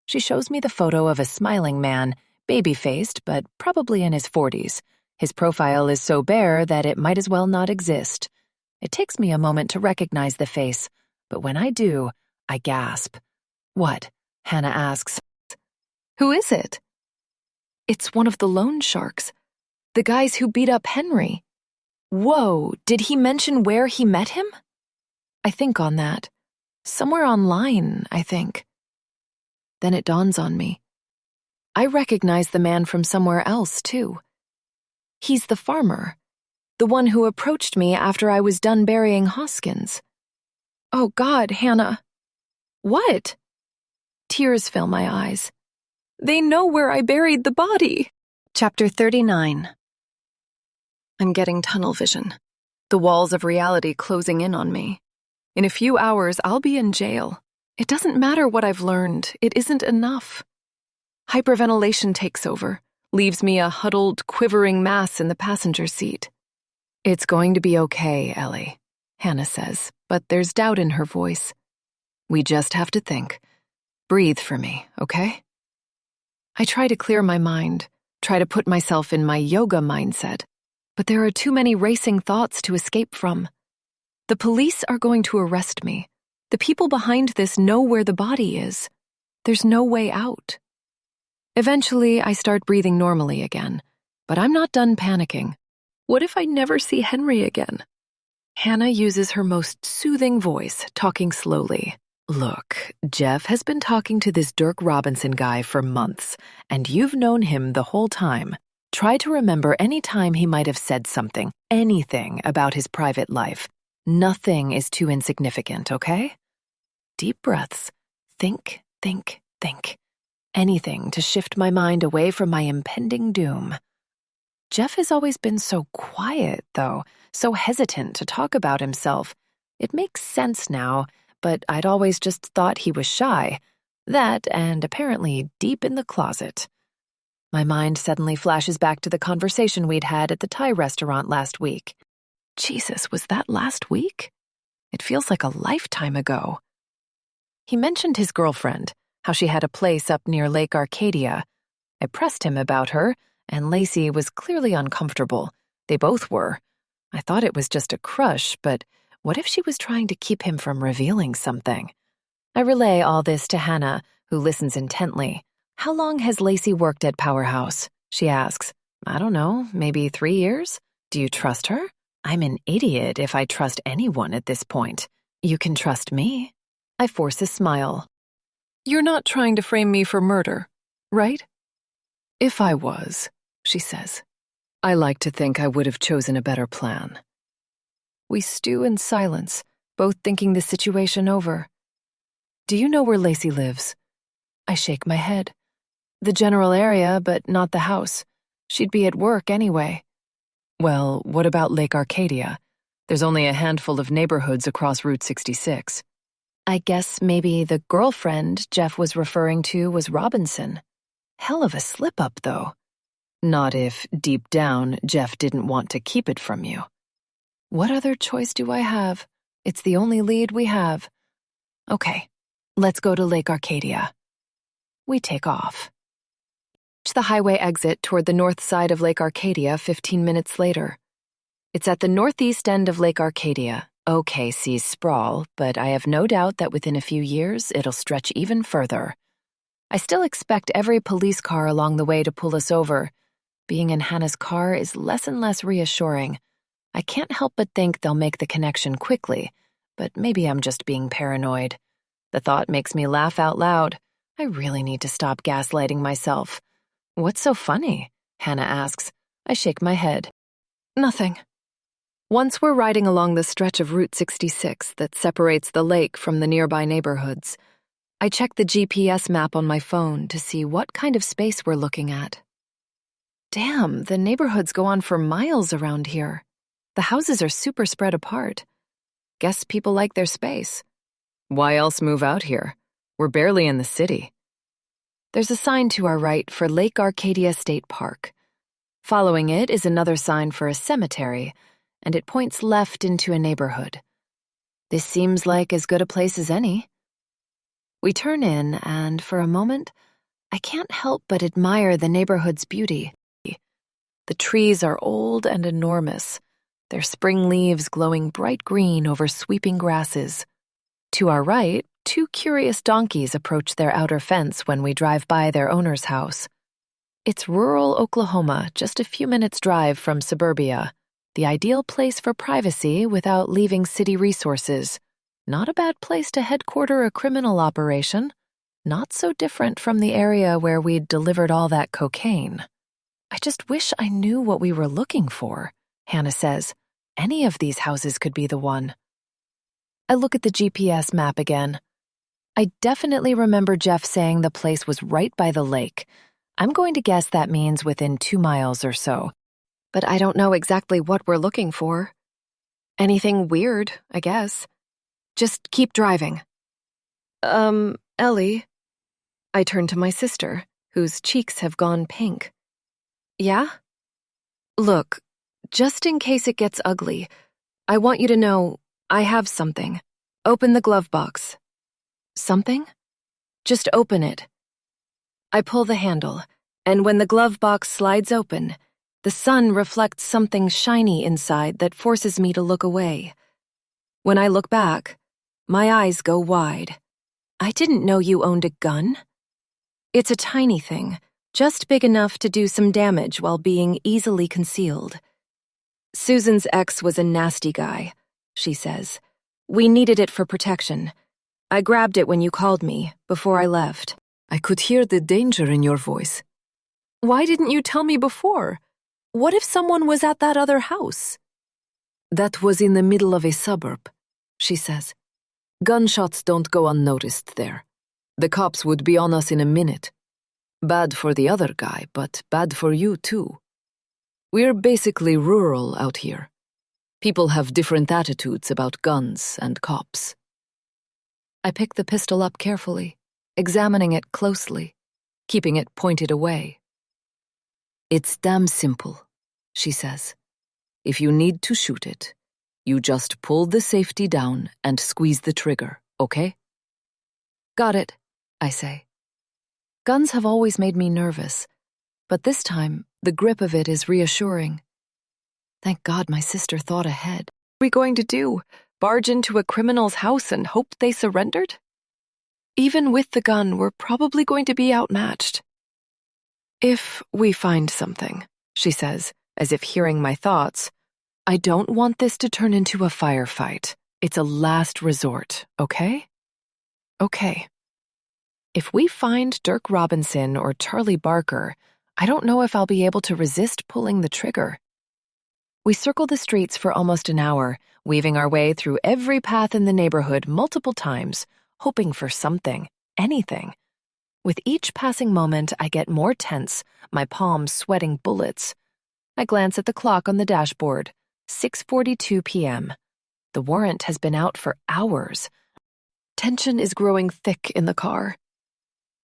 She shows me the photo of a smiling man, baby-faced, but probably in his 40s. His profile is so bare that it might as well not exist. It takes me a moment to recognize the face, but when I do, I gasp. What? Hannah asks. Who is it? It's one of the loan sharks. The guys who beat up Henry. Whoa, did he mention where he met him? I think on that. Somewhere online, I think. Then it dawns on me. I recognize the man from somewhere else, too. He's the farmer, the one who approached me after I was done burying Hoskins. Oh, God, Hannah. What? Tears fill my eyes. They know where I buried the body. Chapter 39. I'm getting tunnel vision. The walls of reality closing in on me. In a few hours, I'll be in jail. It doesn't matter what I've learned. It isn't enough. Hyperventilation takes over, leaves me a huddled, quivering mass in the passenger seat. It's going to be okay, Ellie, Hannah says, but there's doubt in her voice. We just have to think. Breathe for me, okay? I try to clear my mind, try to put myself in my yoga mindset, but there are too many racing thoughts to escape from. The police are going to arrest me. The people behind this know where the body is. There's no way out. Eventually, I start breathing normally again, but I'm not done panicking. What if I never see Henry again? Hannah uses her most soothing voice, talking slowly. Look, Jeff has been talking to this Dirk Robinson guy for months, and you've known him the whole time. Try to remember any time he might have said something, anything about his private life. Nothing is too insignificant, okay? Deep breaths. Think, think, think. Anything to shift my mind away from my impending doom. Jeff has always been so quiet, though, so hesitant to talk about himself. It makes sense now, but I'd always just thought he was shy. That, and apparently deep in the closet. My mind suddenly flashes back to the conversation we'd had at the Thai restaurant last week. Jesus, was that last week? It feels like a lifetime ago. He mentioned his girlfriend, how she had a place up near Lake Arcadia. I pressed him about her, and Lacey was clearly uncomfortable. They both were. I thought it was just a crush, but what if she was trying to keep him from revealing something? I relay all this to Hannah, who listens intently. How long has Lacey worked at Powerhouse? She asks. I don't know, maybe 3 years? Do you trust her? I'm an idiot if I trust anyone at this point. You can trust me. I force a smile. You're not trying to frame me for murder, right? If I was, she says, I like to think I would have chosen a better plan. We stew in silence, both thinking the situation over. Do you know where Lacey lives? I shake my head. The general area, but not the house. She'd be at work anyway. Well, what about Lake Arcadia? There's only a handful of neighborhoods across Route 66. I guess maybe the girlfriend Jeff was referring to was Robinson. Hell of a slip-up, though. Not if, deep down, Jeff didn't want to keep it from you. What other choice do I have? It's the only lead we have. Okay, let's go to Lake Arcadia. We take off. Reach the highway exit toward the north side of Lake Arcadia 15 minutes later. It's at the northeast end of Lake Arcadia, OKC's sprawl, but I have no doubt that within a few years it'll stretch even further. I still expect every police car along the way to pull us over. Being in Hannah's car is less and less reassuring. I can't help but think they'll make the connection quickly, but maybe I'm just being paranoid. The thought makes me laugh out loud. I really need to stop gaslighting myself. What's so funny? Hannah asks. I shake my head. Nothing. Once we're riding along the stretch of Route 66 that separates the lake from the nearby neighborhoods, I check the GPS map on my phone to see what kind of space we're looking at. Damn, the neighborhoods go on for miles around here. The houses are super spread apart. Guess people like their space. Why else move out here? We're barely in the city. There's a sign to our right for Lake Arcadia State Park. Following it is another sign for a cemetery, and it points left into a neighborhood. This seems like as good a place as any. We turn in, and for a moment, I can't help but admire the neighborhood's beauty. The trees are old and enormous, their spring leaves glowing bright green over sweeping grasses. To our right, two curious donkeys approach their outer fence when we drive by their owner's house. It's rural Oklahoma, just a few minutes' drive from suburbia, the ideal place for privacy without leaving city resources. Not a bad place to headquarter a criminal operation. Not so different from the area where we'd delivered all that cocaine. I just wish I knew what we were looking for, Hannah says. Any of these houses could be the one. I look at the GPS map again. I definitely remember Jeff saying the place was right by the lake. I'm going to guess that means within 2 miles or so. But I don't know exactly what we're looking for. Anything weird, I guess. Just keep driving. Ellie. I turn to my sister, whose cheeks have gone pink. Yeah? Look, just in case it gets ugly, I want you to know I have something. Open the glove box. Something? Just open it. I pull the handle, and when the glove box slides open, the sun reflects something shiny inside that forces me to look away. When I look back, my eyes go wide. I didn't know you owned a gun. It's a tiny thing, just big enough to do some damage while being easily concealed. Susan's ex was a nasty guy, she says. We needed it for protection. I grabbed it when you called me, before I left. I could hear the danger in your voice. Why didn't you tell me before? What if someone was at that other house? That was in the middle of a suburb, she says. Gunshots don't go unnoticed there. The cops would be on us in a minute. Bad for the other guy, but bad for you too. We're basically rural out here. People have different attitudes about guns and cops. I pick the pistol up carefully, examining it closely, keeping it pointed away. It's damn simple, she says. If you need to shoot it, you just pull the safety down and squeeze the trigger, okay? Got it, I say. Guns have always made me nervous, but this time, the grip of it is reassuring. Thank God my sister thought ahead. What are we going to do? Barge into a criminal's house and hope they surrendered? Even with the gun, we're probably going to be outmatched. If we find something, she says, as if hearing my thoughts, I don't want this to turn into a firefight. It's a last resort, okay? Okay. If we find Dirk Robinson or Charlie Barker, I don't know if I'll be able to resist pulling the trigger. We circle the streets for almost an hour, weaving our way through every path in the neighborhood multiple times, hoping for something, anything. With each passing moment, I get more tense, my palms sweating bullets. I glance at the clock on the dashboard, 6:42 p.m. The warrant has been out for hours. Tension is growing thick in the car.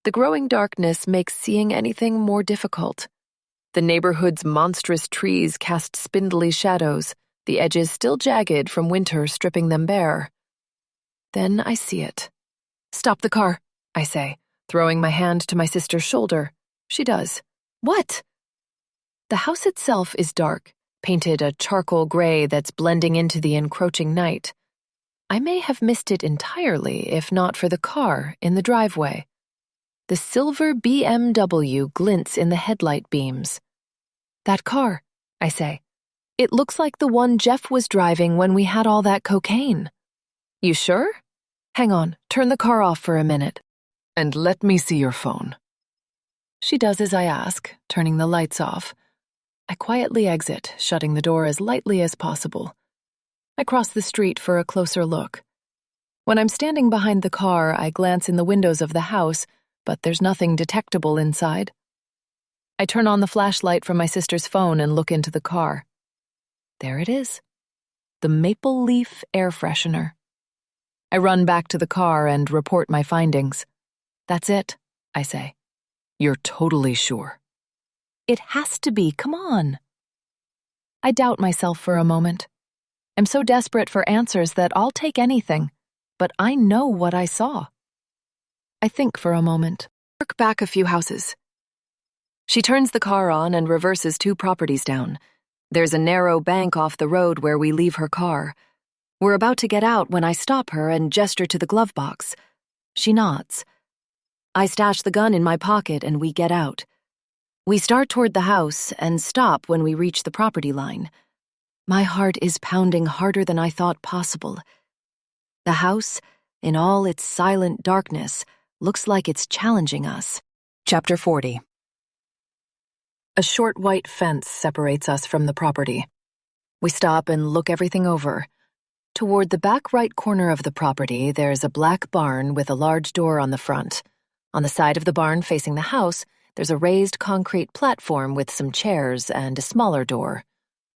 The growing darkness makes seeing anything more difficult. The neighborhood's monstrous trees cast spindly shadows, the edges still jagged from winter stripping them bare. Then I see it. "Stop the car," I say, throwing my hand to my sister's shoulder. She does. "What?" The house itself is dark, painted a charcoal gray that's blending into the encroaching night. I may have missed it entirely if not for the car in the driveway. The silver BMW glints in the headlight beams. "That car," I say. "It looks like the one Jeff was driving when we had all that cocaine." "You sure?" "Hang on, turn the car off for a minute." "And let me see your phone." She does as I ask, turning the lights off. I quietly exit, shutting the door as lightly as possible. I cross the street for a closer look. When I'm standing behind the car, I glance in the windows of the house, but there's nothing detectable inside. I turn on the flashlight from my sister's phone and look into the car. There it is. The Maple Leaf air freshener. I run back to the car and report my findings. "That's it," I say. "You're totally sure?" "It has to be, come on." I doubt myself for a moment. I'm so desperate for answers that I'll take anything, but I know what I saw. I think for a moment. Work back a few houses. She turns the car on and reverses 2 properties down. There's a narrow bank off the road where we leave her car. We're about to get out when I stop her and gesture to the glove box. She nods. I stash the gun in my pocket and we get out. We start toward the house and stop when we reach the property line. My heart is pounding harder than I thought possible. The house, in all its silent darkness, looks like it's challenging us. Chapter 40. A short white fence separates us from the property. We stop and look everything over. Toward the back right corner of the property, there's a black barn with a large door on the front. On the side of the barn facing the house, there's a raised concrete platform with some chairs and a smaller door.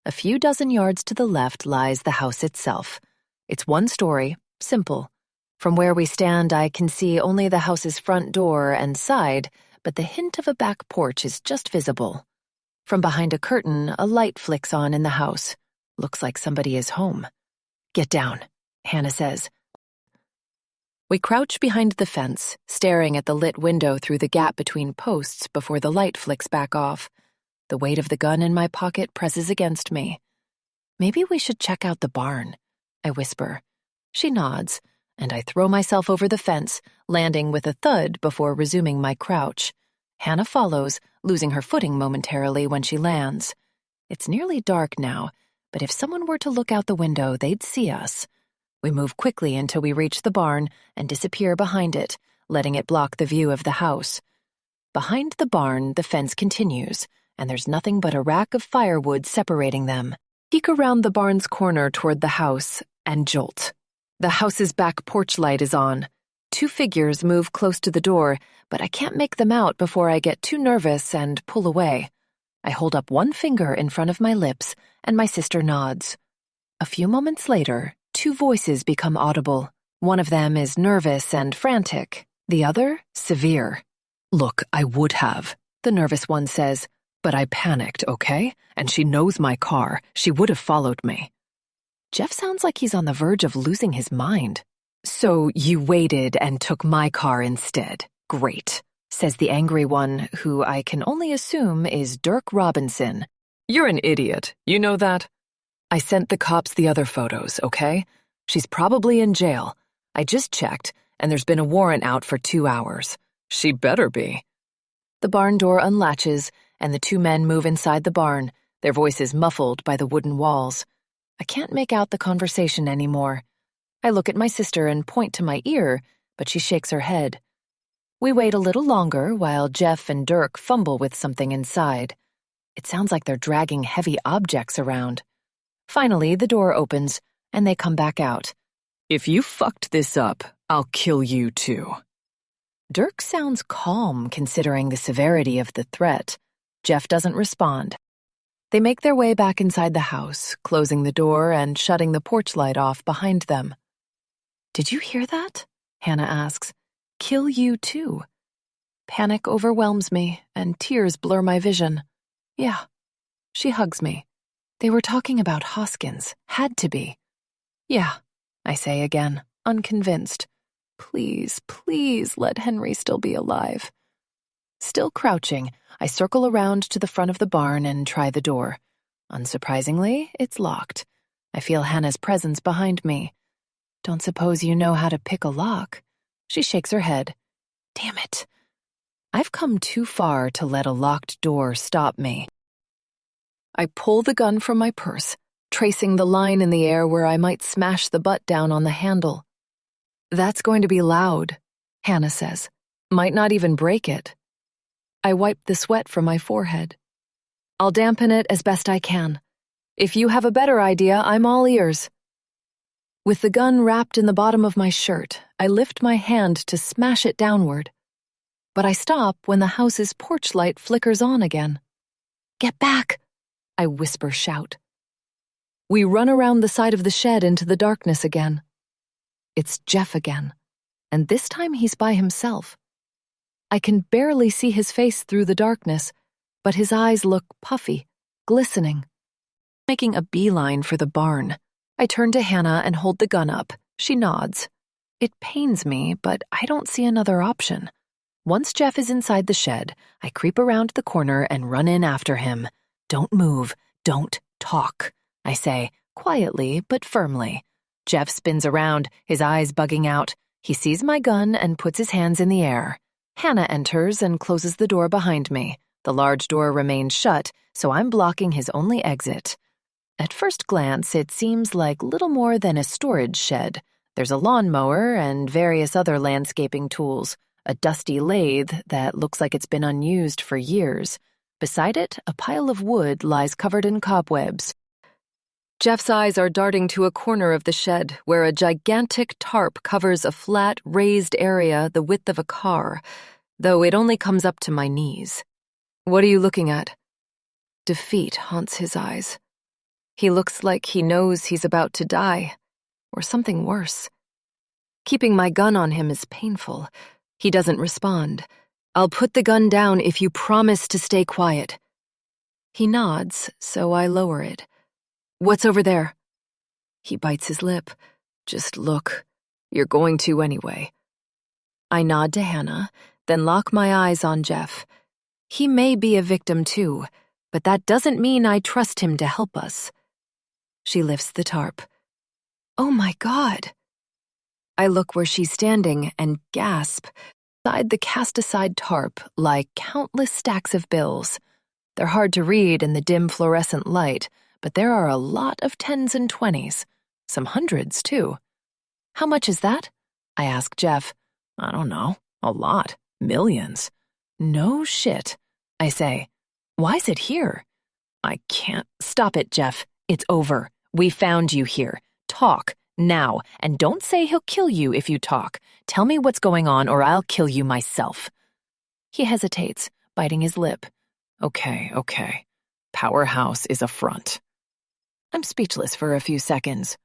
A few dozen yards to the left lies the house itself. It's 1 story, simple. From where we stand, I can see only the house's front door and side, but the hint of a back porch is just visible. From behind a curtain, a light flicks on in the house. Looks like somebody is home. "Get down," Hannah says. We crouch behind the fence, staring at the lit window through the gap between posts before the light flicks back off. The weight of the gun in my pocket presses against me. "Maybe we should check out the barn," I whisper. She nods, and I throw myself over the fence, landing with a thud before resuming my crouch. Hannah follows, losing her footing momentarily when she lands. It's nearly dark now, but if someone were to look out the window, they'd see us. We move quickly until we reach the barn and disappear behind it, letting it block the view of the house. Behind the barn, the fence continues, and there's nothing but a rack of firewood separating them. Peek around the barn's corner toward the house and jolt. The house's back porch light is on. 2 figures move close to the door, but I can't make them out before I get too nervous and pull away. I hold up 1 finger in front of my lips, and my sister nods. A few moments later, 2 voices become audible. One of them is nervous and frantic, the other, severe. "Look, I would have," the nervous one says, "but I panicked, okay? And she knows my car. She would have followed me." Jeff sounds like he's on the verge of losing his mind. "So you waited and took my car instead. Great," says the angry one, who I can only assume is Dirk Robinson. "You're an idiot. You know that? I sent the cops the other photos, okay? She's probably in jail. I just checked, and there's been a warrant out for 2 hours. She better be." The barn door unlatches, and the 2 men move inside the barn, their voices muffled by the wooden walls. I can't make out the conversation anymore. I look at my sister and point to my ear, but she shakes her head. We wait a little longer while Jeff and Dirk fumble with something inside. It sounds like they're dragging heavy objects around. Finally, the door opens, and they come back out. "If you fucked this up, I'll kill you too." Dirk sounds calm considering the severity of the threat. Jeff doesn't respond. They make their way back inside the house, closing the door and shutting the porch light off behind them. "Did you hear that?" Hannah asks. Kill you too. Panic overwhelms me, and tears blur my vision. Yeah. She hugs me. They were talking about Hoskins. Had to be. Yeah, I say again, unconvinced. Please, please let Henry still be alive. Still crouching, I circle around to the front of the barn and try the door. Unsurprisingly, it's locked. I feel Hannah's presence behind me. Don't suppose you know how to pick a lock? She shakes her head. Damn it. I've come too far to let a locked door stop me. I pull the gun from my purse, tracing the line in the air where I might smash the butt down on the handle. That's going to be loud, Hannah says. Might not even break it. I wipe the sweat from my forehead. I'll dampen it as best I can. If you have a better idea, I'm all ears. With the gun wrapped in the bottom of my shirt, I lift my hand to smash it downward. But I stop when the house's porch light flickers on again. Get back, I whisper shout. We run around the side of the shed into the darkness again. It's Jeff again, and this time he's by himself. I can barely see his face through the darkness, but his eyes look puffy, glistening. Making a beeline for the barn, I turn to Hannah and hold the gun up. She nods. It pains me, but I don't see another option. Once Jeff is inside the shed, I creep around the corner and run in after him. Don't move, don't talk, I say, quietly but firmly. Jeff spins around, his eyes bugging out. He sees my gun and puts his hands in the air. Hannah enters and closes the door behind me. The large door remains shut, so I'm blocking his only exit. At first glance, it seems like little more than a storage shed. There's a lawnmower and various other landscaping tools, a dusty lathe that looks like it's been unused for years. Beside it, a pile of wood lies covered in cobwebs. Jeff's eyes are darting to a corner of the shed where a gigantic tarp covers a flat, raised area the width of a car, though it only comes up to my knees. What are you looking at? Defeat haunts his eyes. He looks like he knows he's about to die, or something worse. Keeping my gun on him is painful. He doesn't respond. I'll put the gun down if you promise to stay quiet. He nods, so I lower it. What's over there? He bites his lip. Just look. You're going to anyway. I nod to Hannah, then lock my eyes on Jeff. He may be a victim too, but that doesn't mean I trust him to help us. She lifts the tarp. Oh my God. I look where she's standing and gasp. Beside the cast-aside tarp lie countless stacks of bills. They're hard to read in the dim fluorescent light, but there are a lot of 10s and 20s. Some hundreds, too. How much is that? I ask Jeff. I don't know. A lot. Millions. No shit, I say. Why's it here? I can't. Stop it, Jeff. It's over. We found you here. Talk, now, and don't say he'll kill you if you talk. Tell me what's going on or I'll kill you myself. He hesitates, biting his lip. Okay. Powerhouse is a front. I'm speechless for a few seconds.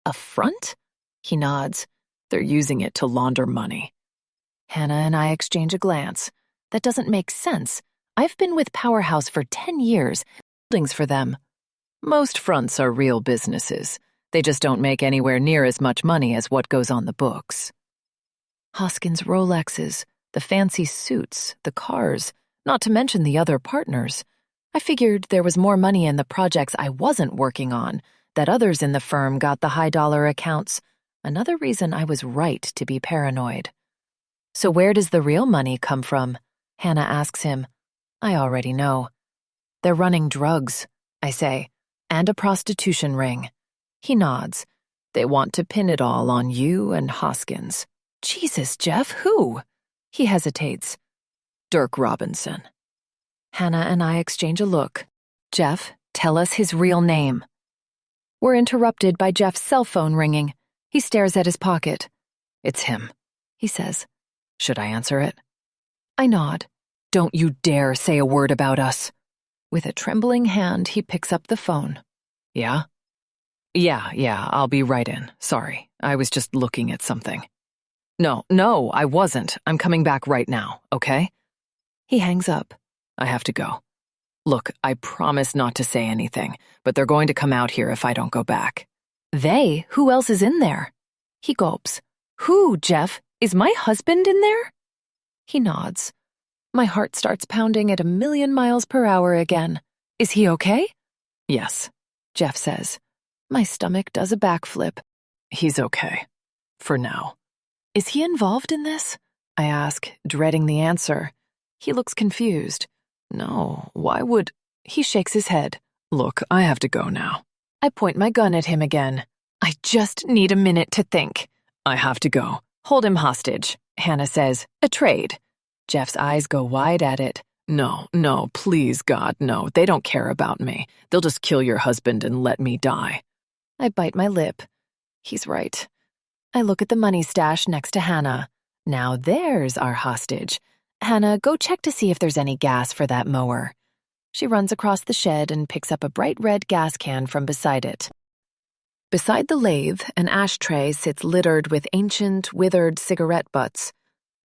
A front? He nods. They're using it to launder money. Hannah and I exchange a glance. That doesn't make sense. I've been with Powerhouse for 10 years. Buildings for them. Most fronts are real businesses. They just don't make anywhere near as much money as what goes on the books. Hoskins' Rolexes, the fancy suits, the cars, not to mention the other partners. I figured there was more money in the projects I wasn't working on, that others in the firm got the high-dollar accounts. Another reason I was right to be paranoid. So where does the real money come from? Hannah asks him. I already know. They're running drugs, I say, and a prostitution ring. He nods. They want to pin it all on you and Hoskins. Jesus, Jeff, who? He hesitates. Dirk Robinson. Hannah and I exchange a look. Jeff, tell us his real name. We're interrupted by Jeff's cell phone ringing. He stares at his pocket. It's him, he says. Should I answer it? I nod. Don't you dare say a word about us. With a trembling hand, he picks up the phone. Yeah? Yeah, I'll be right in. Sorry, I was just looking at something. No, I wasn't. I'm coming back right now, okay? He hangs up. I have to go. Look, I promise not to say anything, but they're going to come out here if I don't go back. They? Who else is in there? He gulps. Who, Jeff? Is my husband in there? He nods. My heart starts pounding at 1,000,000 miles per hour again. Is he okay? Yes, Jeff says. My stomach does a backflip. he's okay. For now. Is he involved in this? I ask, dreading the answer. He looks confused. No, why would... He shakes his head. Look, I have to go now. I point my gun at him again. I just need a minute to think. I have to go. Hold him hostage, Hannah says. A trade. Jeff's eyes go wide at it. No, please, God, no. They don't care about me. They'll just kill your husband and let me die. I bite my lip. He's right. I look at the money stash next to Hannah. Now there's our hostage. Hannah, go check to see if there's any gas for that mower. She runs across the shed and picks up a bright red gas can from beside it. Beside the lathe, an ashtray sits littered with ancient, withered cigarette butts.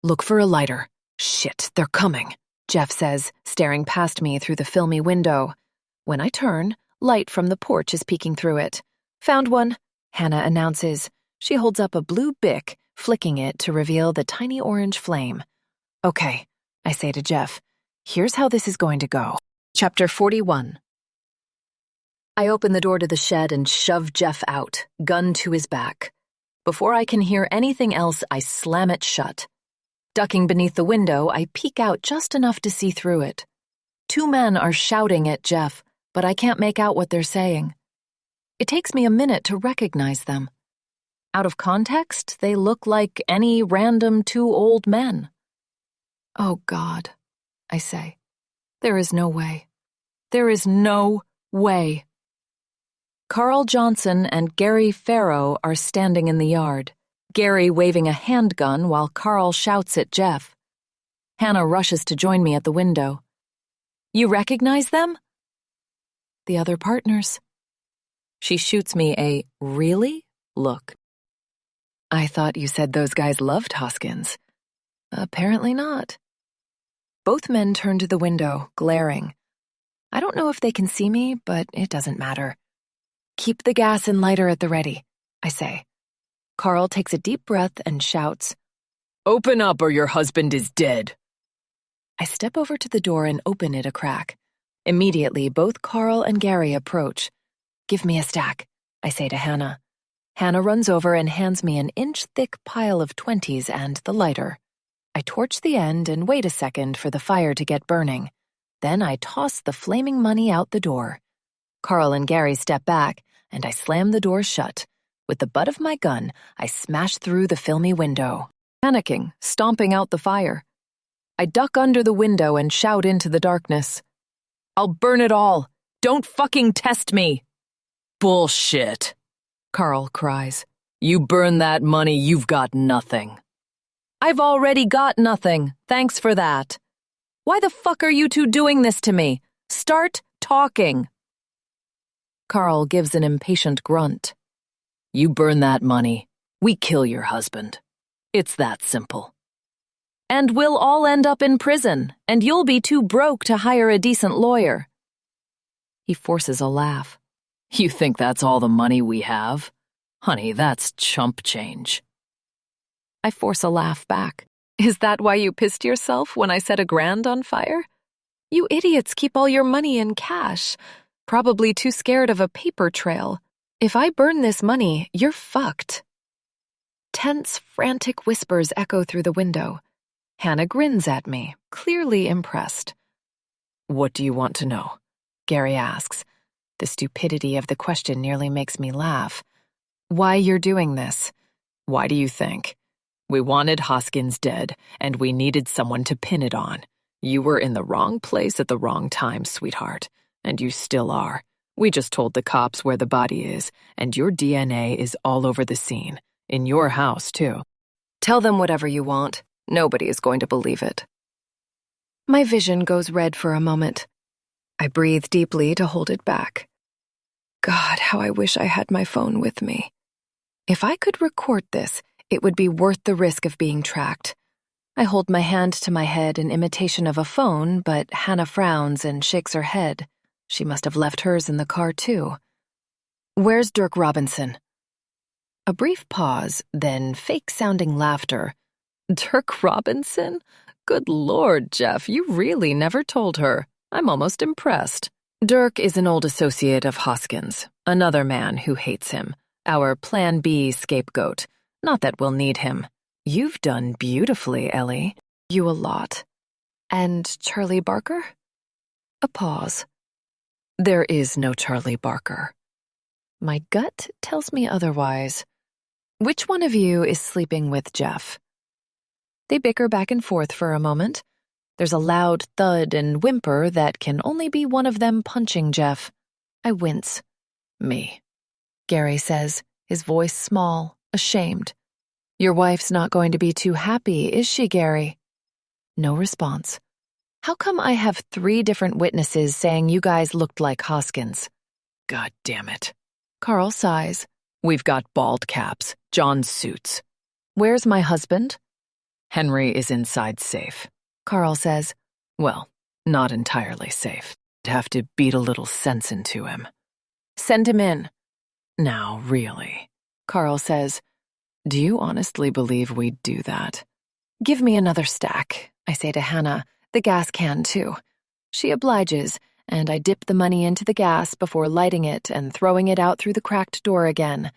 Look for a lighter. Shit, they're coming, Jeff says, staring past me through the filmy window. When I turn, light from the porch is peeking through it. Found one, Hannah announces. She holds up a blue Bic, flicking it to reveal the tiny orange flame. Okay, I say to Jeff, here's how this is going to go. Chapter 41. I open the door to the shed and shove Jeff out, gun to his back. Before I can hear anything else, I slam it shut. Ducking beneath the window, I peek out just enough to see through it. 2 men are shouting at Jeff, but I can't make out what they're saying. It takes me a minute to recognize them. Out of context, they look like any random 2 old men. Oh, God, I say. There is no way. There is no way. Carl Johnson and Gary Farrow are standing in the yard, Gary waving a handgun while Carl shouts at Jeff. Hannah rushes to join me at the window. You recognize them? The other partners. She shoots me a really look. I thought you said those guys loved Hoskins. Apparently not. Both men turn to the window, glaring. I don't know if they can see me, but it doesn't matter. Keep the gas and lighter at the ready, I say. Carl takes a deep breath and shouts, Open up or your husband is dead. I step over to the door and open it a crack. Immediately, both Carl and Gary approach. Give me a stack, I say to Hannah. Hannah runs over and hands me an inch-thick pile of 20s and the lighter. I torch the end and wait a second for the fire to get burning. Then I toss the flaming money out the door. Carl and Gary step back, and I slam the door shut. With the butt of my gun, I smash through the filmy window, panicking, stomping out the fire. I duck under the window and shout into the darkness. I'll burn it all. Don't fucking test me. Bullshit, Carl cries. You burn that money, you've got nothing. I've already got nothing. Thanks for that. Why the fuck are you 2 doing this to me? Start talking. Carl gives an impatient grunt. You burn that money, we kill your husband. It's that simple. And we'll all end up in prison, and you'll be too broke to hire a decent lawyer. He forces a laugh. You think that's all the money we have? Honey, that's chump change. I force a laugh back. Is that why you pissed yourself when I set $1,000 on fire? You idiots keep all your money in cash, probably too scared of a paper trail. If I burn this money, you're fucked. Tense, frantic whispers echo through the window. Hannah grins at me, clearly impressed. What do you want to know? Gary asks. The stupidity of the question nearly makes me laugh. Why you're doing this? Why do you think? We wanted Hoskins dead, and we needed someone to pin it on. You were in the wrong place at the wrong time, sweetheart. And you still are. We just told the cops where the body is, and your DNA is all over the scene. In your house, too. Tell them whatever you want. Nobody is going to believe it. My vision goes red for a moment. I breathe deeply to hold it back. God, how I wish I had my phone with me. If I could record this, It would be worth the risk of being tracked. I hold my hand to my head in imitation of a phone, but Hannah frowns and shakes her head. She must have left hers in the car, too. Where's Dirk Robinson? A brief pause, then fake-sounding laughter. Dirk Robinson? Good Lord, Jeff, you really never told her. I'm almost impressed. Dirk is an old associate of Hoskins, another man who hates him, our Plan B scapegoat. Not that we'll need him. You've done beautifully, Ellie. You a lot. And Charlie Barker? A pause. There is no Charlie Barker. My gut tells me otherwise. Which one of you is sleeping with Jeff? They bicker back and forth for a moment. There's a loud thud and whimper that can only be one of them punching Jeff. I wince. Me, Gary says, his voice small, ashamed. Your wife's not going to be too happy, is she, Gary? No response. How come I have 3 different witnesses saying you guys looked like Hoskins? God damn it. Carl sighs. We've got bald caps, John's suits. Where's my husband? Henry is inside safe. Carl says, well, not entirely safe. I'd have to beat a little sense into him. Send him in. Now, really. Carl says, do you honestly believe we'd do that? Give me another stack, I say to Hannah, the gas can too. She obliges, and I dip the money into the gas before lighting it and throwing it out through the cracked door again.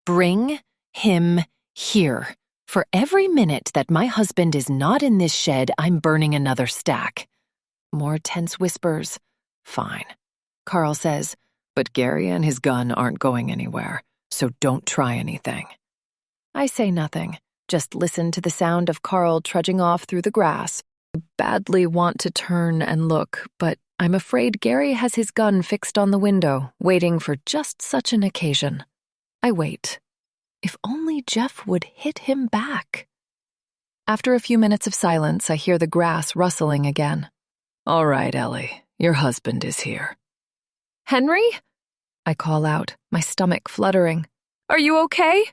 Bring him here. For every minute that my husband is not in this shed, I'm burning another stack. More tense whispers. Fine. Carl says, but Gary and his gun aren't going anywhere, so don't try anything. I say nothing, just listen to the sound of Carl trudging off through the grass. I badly want to turn and look, but I'm afraid Gary has his gun fixed on the window, waiting for just such an occasion. I wait. If only Jeff would hit him back. After a few minutes of silence, I hear the grass rustling again. All right, Ellie, your husband is here. Henry? I call out, my stomach fluttering. Are you okay?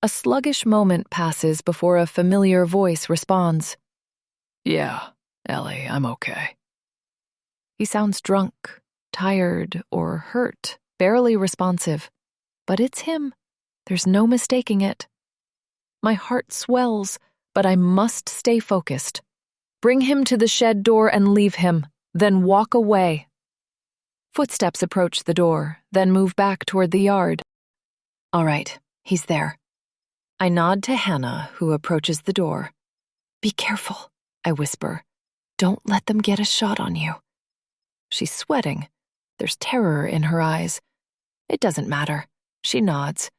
A sluggish moment passes before a familiar voice responds. Yeah, Ellie, I'm okay. He sounds drunk, tired, or hurt, barely responsive. But it's him. There's no mistaking it. My heart swells, but I must stay focused. Bring him to the shed door and leave him, then walk away. Footsteps approach the door, then move back toward the yard. All right, he's there. I nod to Hannah, who approaches the door. Be careful, I whisper. Don't let them get a shot on you. She's sweating. There's terror in her eyes. It doesn't matter. She nods.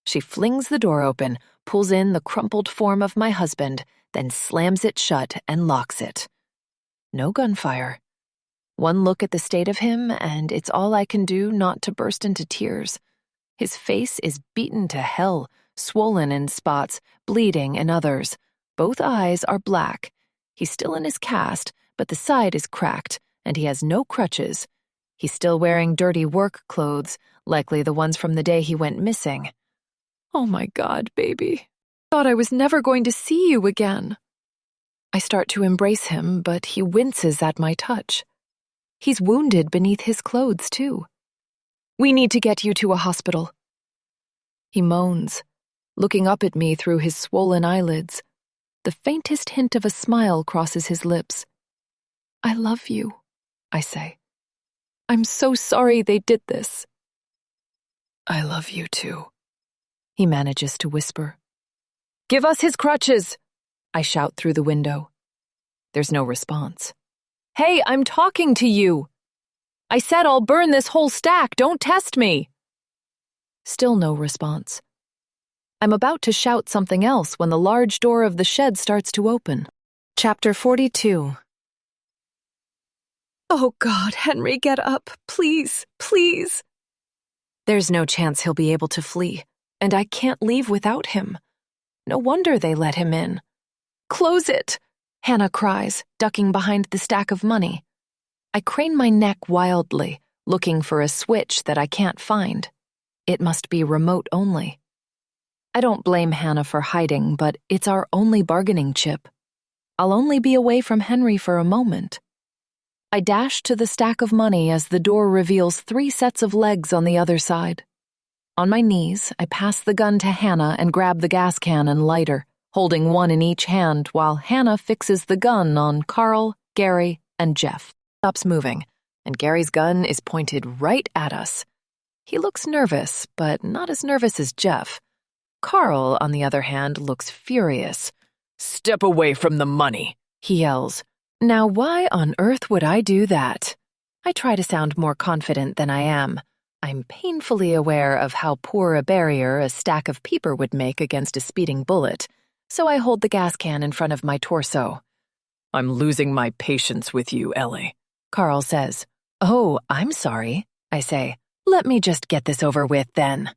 She flings the door open, pulls in the crumpled form of my husband, then slams it shut and locks it. No gunfire. One look at the state of him, and it's all I can do not to burst into tears. His face is beaten to hell, swollen in spots, bleeding in others. Both eyes are black. He's still in his cast, but the side is cracked, and he has no crutches. He's still wearing dirty work clothes, likely the ones from the day he went missing. Oh my God, baby. Thought I was never going to see you again. I start to embrace him, but he winces at my touch. He's wounded beneath his clothes, too. We need to get you to a hospital. He moans, looking up at me through his swollen eyelids. The faintest hint of a smile crosses his lips. I love you, I say. I'm so sorry they did this. I love you too, he manages to whisper. Give us his crutches, I shout through the window. There's no response. Hey, I'm talking to you. I said I'll burn this whole stack, don't test me. Still no response. I'm about to shout something else when the large door of the shed starts to open. Chapter 42. Oh God, Henry, get up, please, please. There's no chance he'll be able to flee, and I can't leave without him. No wonder they let him in. Close it, Hannah cries, ducking behind the stack of money. I crane my neck wildly, looking for a switch that I can't find. It must be remote only. I don't blame Hannah for hiding, but it's our only bargaining chip. I'll only be away from Henry for a moment. I dash to the stack of money as the door reveals 3 sets of legs on the other side. On my knees, I pass the gun to Hannah and grab the gas can and lighter, holding one in each hand while Hannah fixes the gun on Carl, Gary, and Jeff. Stops moving, and Gary's gun is pointed right at us. He looks nervous, but not as nervous as Jeff. Carl, on the other hand, looks furious. "Step away from the money," he yells. Now, why on earth would I do that? I try to sound more confident than I am. I'm painfully aware of how poor a barrier a stack of paper would make against a speeding bullet, so I hold the gas can in front of my torso. "I'm losing my patience with you, Ellie," Carl says. "Oh, I'm sorry," I say. "Let me just get this over with, then."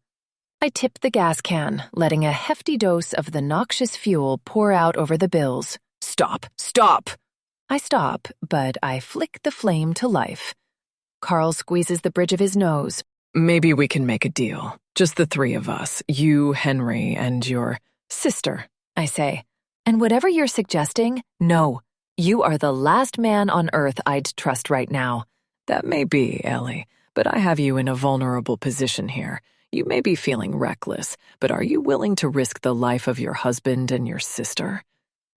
I tip the gas can, letting a hefty dose of the noxious fuel pour out over the bills. "Stop! Stop!" I stop, but I flick the flame to life. Carl squeezes the bridge of his nose. "Maybe we can make a deal. Just the 3 of us. You, Henry, and your sister," I say. "And whatever you're suggesting, no. You are the last man on earth I'd trust right now." "That may be, Ellie, but I have you in a vulnerable position here. You may be feeling reckless, but are you willing to risk the life of your husband and your sister?"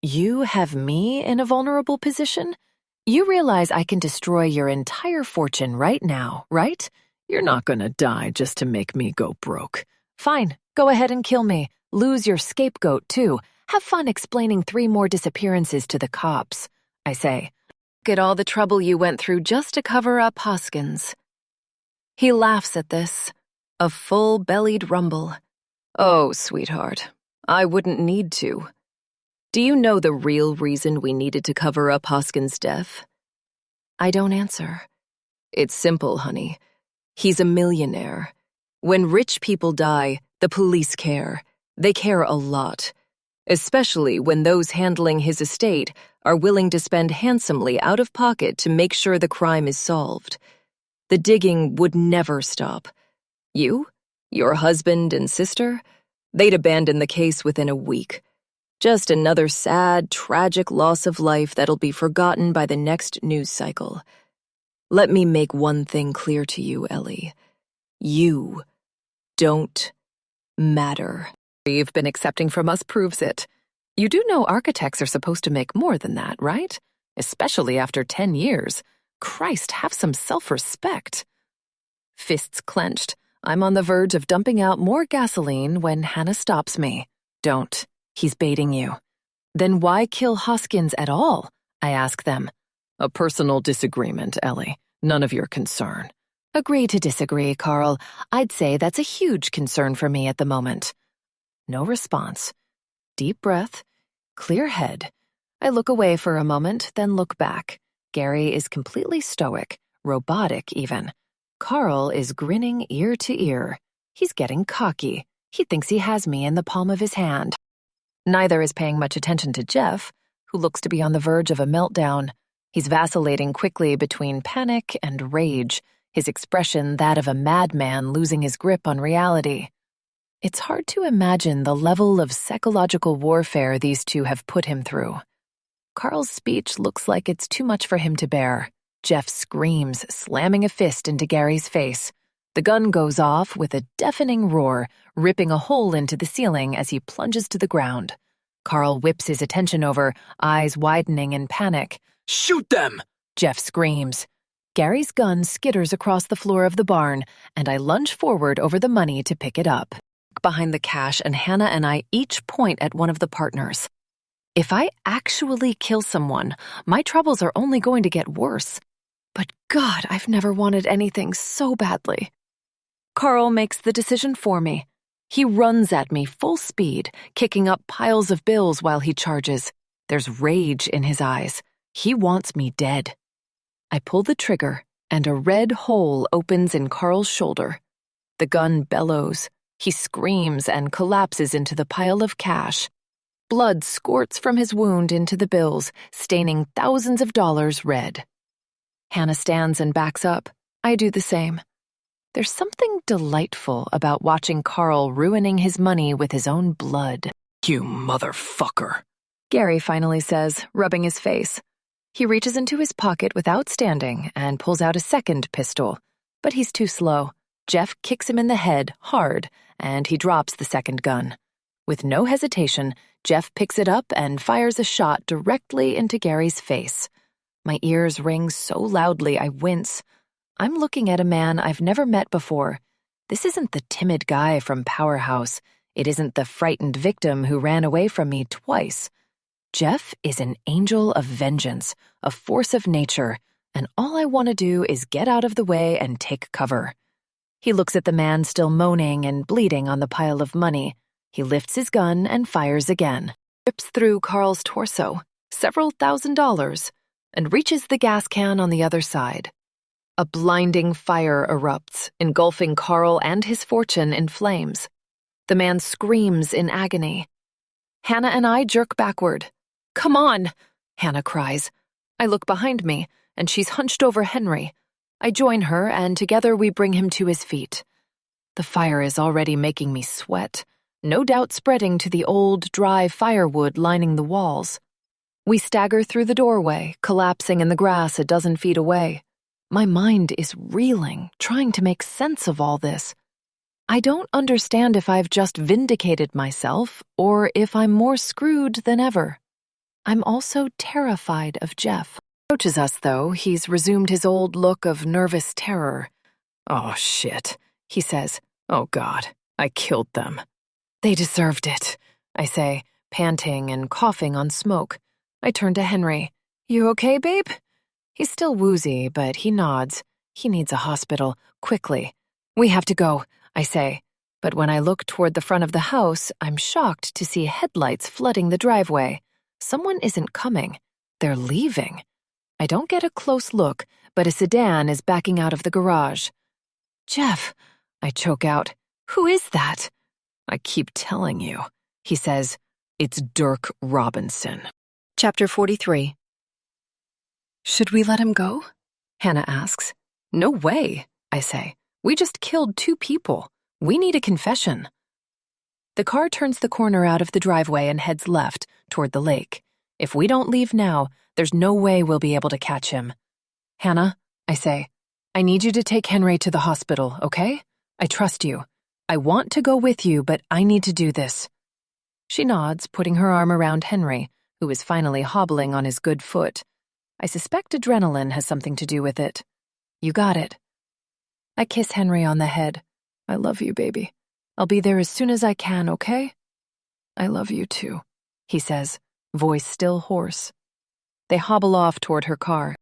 You have me in a vulnerable position? You realize I can destroy your entire fortune right now, right? "You're not gonna die just to make me go broke." Fine, go ahead and kill me. Lose your scapegoat, too. Have fun explaining 3 more disappearances to the cops, I say. Look at all the trouble you went through just to cover up Hoskins. He laughs at this, a full-bellied rumble. Oh, sweetheart, I wouldn't need to. Do you know the real reason we needed to cover up Hoskins' death? I don't answer. It's simple, honey. He's a millionaire. When rich people die, the police care. They care a lot. Especially when those handling his estate are willing to spend handsomely out of pocket to make sure the crime is solved. The digging would never stop. You, your husband and sister, they'd abandon the case within a week. Just another sad, tragic loss of life that'll be forgotten by the next news cycle. Let me make one thing clear to you, Ellie. You don't matter. You've been accepting from us proves it. You do know architects are supposed to make more than that, right? Especially after 10 years. Christ, have some self-respect. Fists clenched, I'm on the verge of dumping out more gasoline when Hannah stops me. Don't. He's baiting you. Then why kill Hoskins at all? I ask them. A personal disagreement, Ellie. None of your concern. Agree to disagree, Carl. I'd say that's a huge concern for me at the moment. No response. Deep breath. Clear head. I look away for a moment, then look back. Gary is completely stoic, robotic even. Carl is grinning ear to ear. He's getting cocky. He thinks he has me in the palm of his hand. Neither is paying much attention to Jeff, who looks to be on the verge of a meltdown. He's vacillating quickly between panic and rage, his expression that of a madman losing his grip on reality. It's hard to imagine the level of psychological warfare these two have put him through. Carl's speech looks like it's too much for him to bear. Jeff screams, slamming a fist into Gary's face. The gun goes off with a deafening roar, ripping a hole into the ceiling as he plunges to the ground. Carl whips his attention over, eyes widening in panic. "Shoot them!" Jeff screams. Gary's gun skitters across the floor of the barn, and I lunge forward over the money to pick it up. Behind the cash, and Hannah and I each point at one of the partners. If I actually kill someone, my troubles are only going to get worse. But God, I've never wanted anything so badly. Carl makes the decision for me. He runs at me full speed, kicking up piles of bills while he charges. There's rage in his eyes. He wants me dead. I pull the trigger, and a red hole opens in Carl's shoulder. The gun bellows. He screams and collapses into the pile of cash. Blood squirts from his wound into the bills, staining thousands of dollars red. Hannah stands and backs up. I do the same. There's something delightful about watching Carl ruining his money with his own blood. You motherfucker, Gary finally says, rubbing his face. He reaches into his pocket without standing and pulls out a second pistol, but he's too slow. Jeff kicks him in the head hard, and he drops the second gun. With no hesitation, Jeff picks it up and fires a shot directly into Gary's face. My ears ring so loudly I wince. I'm looking at a man I've never met before. This isn't the timid guy from Powerhouse. It isn't the frightened victim who ran away from me twice. Jeff is an angel of vengeance, a force of nature, and all I want to do is get out of the way and take cover. He looks at the man still moaning and bleeding on the pile of money. He lifts his gun and fires again, rips through Carl's torso, several $1,000s, and reaches the gas can on the other side. A blinding fire erupts, engulfing Carl and his fortune in flames. The man screams in agony. Hannah and I jerk backward. "Come on!" Hannah cries. I look behind me, and she's hunched over Henry. I join her, and together we bring him to his feet. The fire is already making me sweat, no doubt spreading to the old, dry firewood lining the walls. We stagger through the doorway, collapsing in the grass a dozen feet away. My mind is reeling, trying to make sense of all this. I don't understand if I've just vindicated myself, or if I'm more screwed than ever. I'm also terrified of Jeff. Approaches us, though. He's resumed his old look of nervous terror. Oh, shit, he says. Oh, God, I killed them. They deserved it, I say, panting and coughing on smoke. I turn to Henry. You okay, babe? He's still woozy, but he nods. He needs a hospital, quickly. We have to go, I say. But when I look toward the front of the house, I'm shocked to see headlights flooding the driveway. Someone isn't coming. They're leaving. I don't get a close look, but a sedan is backing out of the garage. Jeff, I choke out. Who is that? I keep telling you, he says. It's Dirk Robinson. Chapter 43. Should we let him go? Hannah asks. No way, I say. We just killed 2 people. We need a confession. The car turns the corner out of the driveway and heads left, toward the lake. If we don't leave now, there's no way we'll be able to catch him. Hannah, I say, I need you to take Henry to the hospital, okay? I trust you. I want to go with you, but I need to do this. She nods, putting her arm around Henry, who is finally hobbling on his good foot. I suspect adrenaline has something to do with it. You got it. I kiss Henry on the head. I love you, baby. I'll be there as soon as I can, okay? I love you too, he says, voice still hoarse. They hobble off toward her car.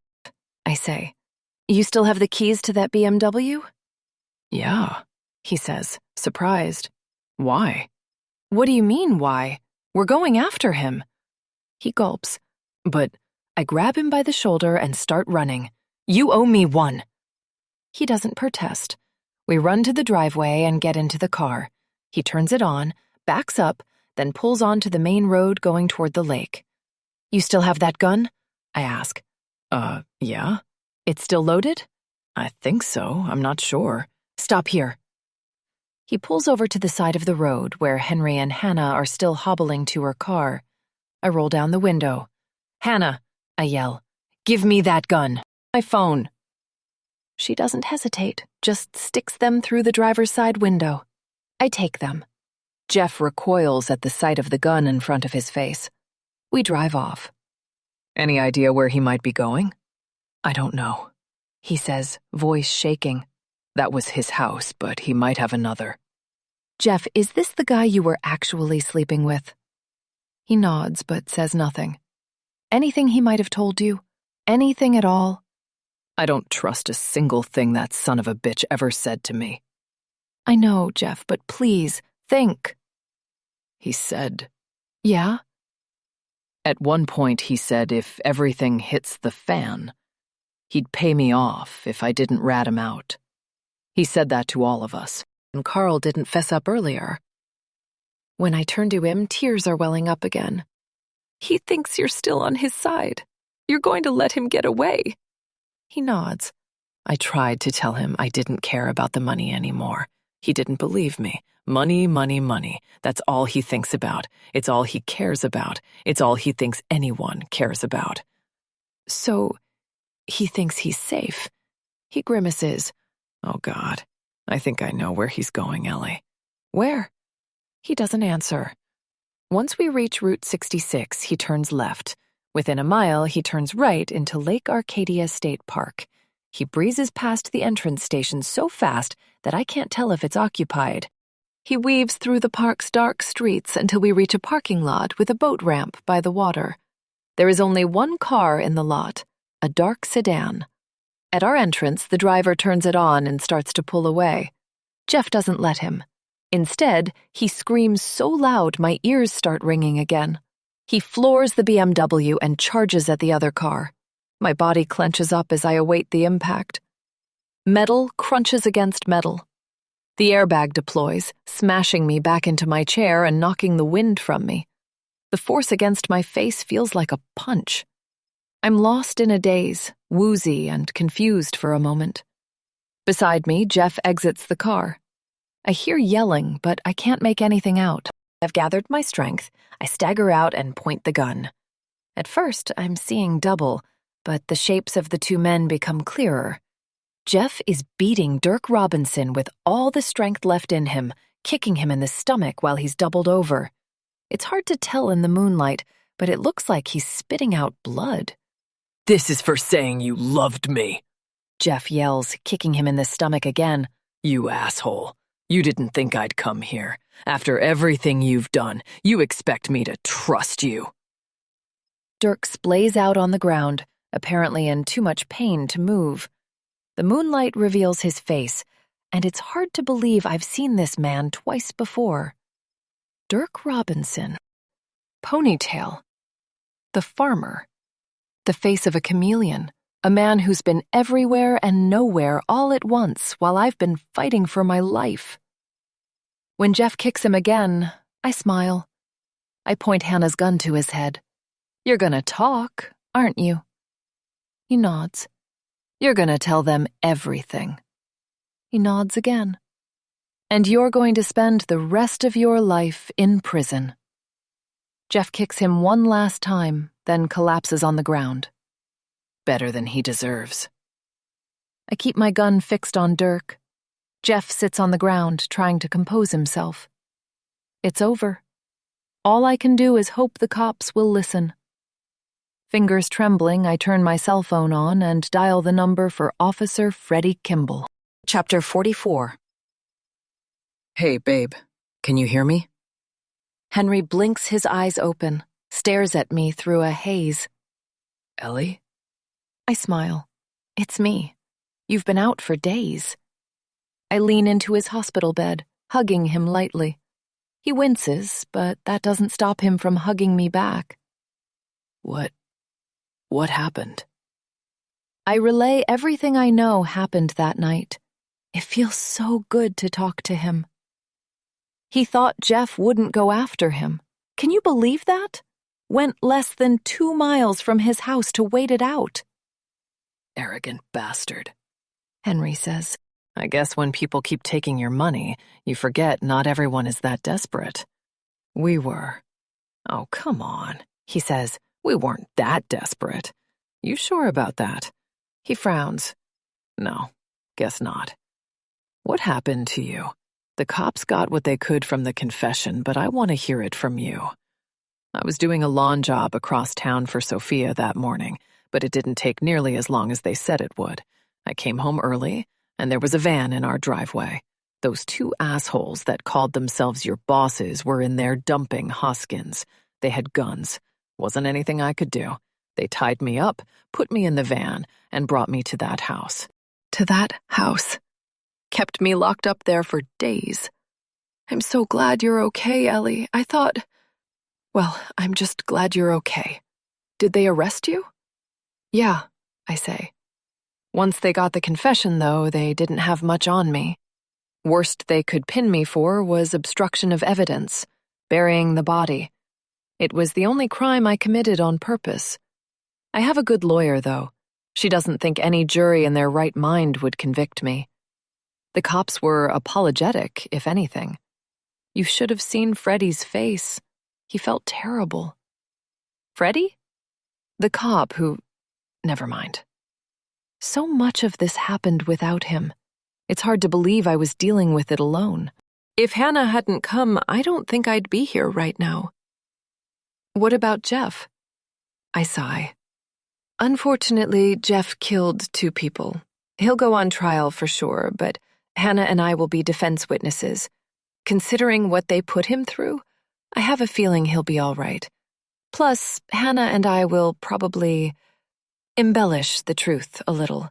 I say, you still have the keys to that BMW? Yeah, he says, surprised. Why? What do you mean, why? We're going after him. He gulps, but I grab him by the shoulder and start running. You owe me one. He doesn't protest. We run to the driveway and get into the car. He turns it on, backs up, then pulls onto the main road going toward the lake. You still have that gun? I ask. Yeah. It's still loaded? I think so. I'm not sure. Stop here. He pulls over to the side of the road where Henry and Hannah are still hobbling to her car. I roll down the window. Hannah, I yell, give me that gun. My phone. She doesn't hesitate, just sticks them through the driver's side window. I take them. Jeff recoils at the sight of the gun in front of his face. We drive off. Any idea where he might be going? I don't know, he says, voice shaking. That was his house, but he might have another. Jeff, is this the guy you were actually sleeping with? He nods, but says nothing. Anything he might have told you? Anything at all? I don't trust a single thing that son of a bitch ever said to me. I know, Jeff, but please, think. He said. Yeah? At one point he said if everything hits the fan, he'd pay me off if I didn't rat him out. He said that to all of us, and Carl didn't fess up earlier. When I turn to him, tears are welling up again. He thinks you're still on his side. You're going to let him get away. He nods. I tried to tell him I didn't care about the money anymore. He didn't believe me. Money, money, money. That's all he thinks about. It's all he cares about. It's all he thinks anyone cares about. So, he thinks he's safe. He grimaces. Oh, God. I think I know where he's going, Ellie. Where? He doesn't answer. Once we reach Route 66, he turns left. Within a mile, he turns right into Lake Arcadia State Park. He breezes past the entrance station so fast that I can't tell if it's occupied. He weaves through the park's dark streets until we reach a parking lot with a boat ramp by the water. There is only one car in the lot, a dark sedan. At our entrance, the driver turns it on and starts to pull away. Jeff doesn't let him. Instead, he screams so loud my ears start ringing again. He floors the BMW and charges at the other car. My body clenches up as I await the impact. Metal crunches against metal. The airbag deploys, smashing me back into my chair and knocking the wind from me. The force against my face feels like a punch. I'm lost in a daze, woozy and confused for a moment. Beside me, Jeff exits the car. I hear yelling, but I can't make anything out. I've gathered my strength. I stagger out and point the gun. At first, I'm seeing double, but the shapes of the two men become clearer. Jeff is beating Dirk Robinson with all the strength left in him, kicking him in the stomach while he's doubled over. It's hard to tell in the moonlight, but it looks like he's spitting out blood. This is for saying you loved me, Jeff yells, kicking him in the stomach again. You asshole. You didn't think I'd come here. After everything you've done, you expect me to trust you. Dirk splays out on the ground, apparently in too much pain to move. The moonlight reveals his face, and it's hard to believe I've seen this man twice before. Dirk Robinson. Ponytail. The farmer. The face of a chameleon. A man who's been everywhere and nowhere all at once while I've been fighting for my life. When Jeff kicks him again, I smile. I point Hannah's gun to his head. You're gonna talk, aren't you? He nods. You're gonna tell them everything. He nods again. And you're going to spend the rest of your life in prison. Jeff kicks him one last time, then collapses on the ground. Better than he deserves. I keep my gun fixed on Dirk. Jeff sits on the ground, trying to compose himself. It's over. All I can do is hope the cops will listen. Fingers trembling, I turn my cell phone on and dial the number for Officer Freddie Kimball. Chapter 44. Hey, babe. Can you hear me? Henry blinks his eyes open, stares at me through a haze. Ellie? I smile. It's me. You've been out for days. I lean into his hospital bed, hugging him lightly. He winces, but that doesn't stop him from hugging me back. What happened? I relay everything I know happened that night. It feels so good to talk to him. He thought Jeff wouldn't go after him. Can you believe that? Went less than 2 miles from his house to wait it out. Arrogant bastard, Henry says. I guess when people keep taking your money, you forget not everyone is that desperate. We were. Oh, come on, he says. We weren't that desperate. You sure about that? He frowns. No, guess not. What happened to you? The cops got what they could from the confession, but I want to hear it from you. I was doing a lawn job across town for Sophia that morning, but it didn't take nearly as long as they said it would. I came home early, and there was a van in our driveway. Those 2 assholes that called themselves your bosses were in there dumping Hoskins. They had guns. Wasn't anything I could do. They tied me up, put me in the van, and brought me to that house. To that house. Kept me locked up there for days. I'm so glad you're okay, Ellie. I'm just glad you're okay. Did they arrest you? Yeah, I say. Once they got the confession, though, they didn't have much on me. Worst they could pin me for was obstruction of evidence, burying the body. It was the only crime I committed on purpose. I have a good lawyer, though. She doesn't think any jury in their right mind would convict me. The cops were apologetic, if anything. You should have seen Freddie's face. He felt terrible. Freddie? The cop who... Never mind. So much of this happened without him. It's hard to believe I was dealing with it alone. If Hannah hadn't come, I don't think I'd be here right now. What about Jeff? I sigh. Unfortunately, Jeff killed 2 people. He'll go on trial for sure, but Hannah and I will be defense witnesses. Considering what they put him through, I have a feeling he'll be all right. Plus, Hannah and I will probably embellish the truth a little.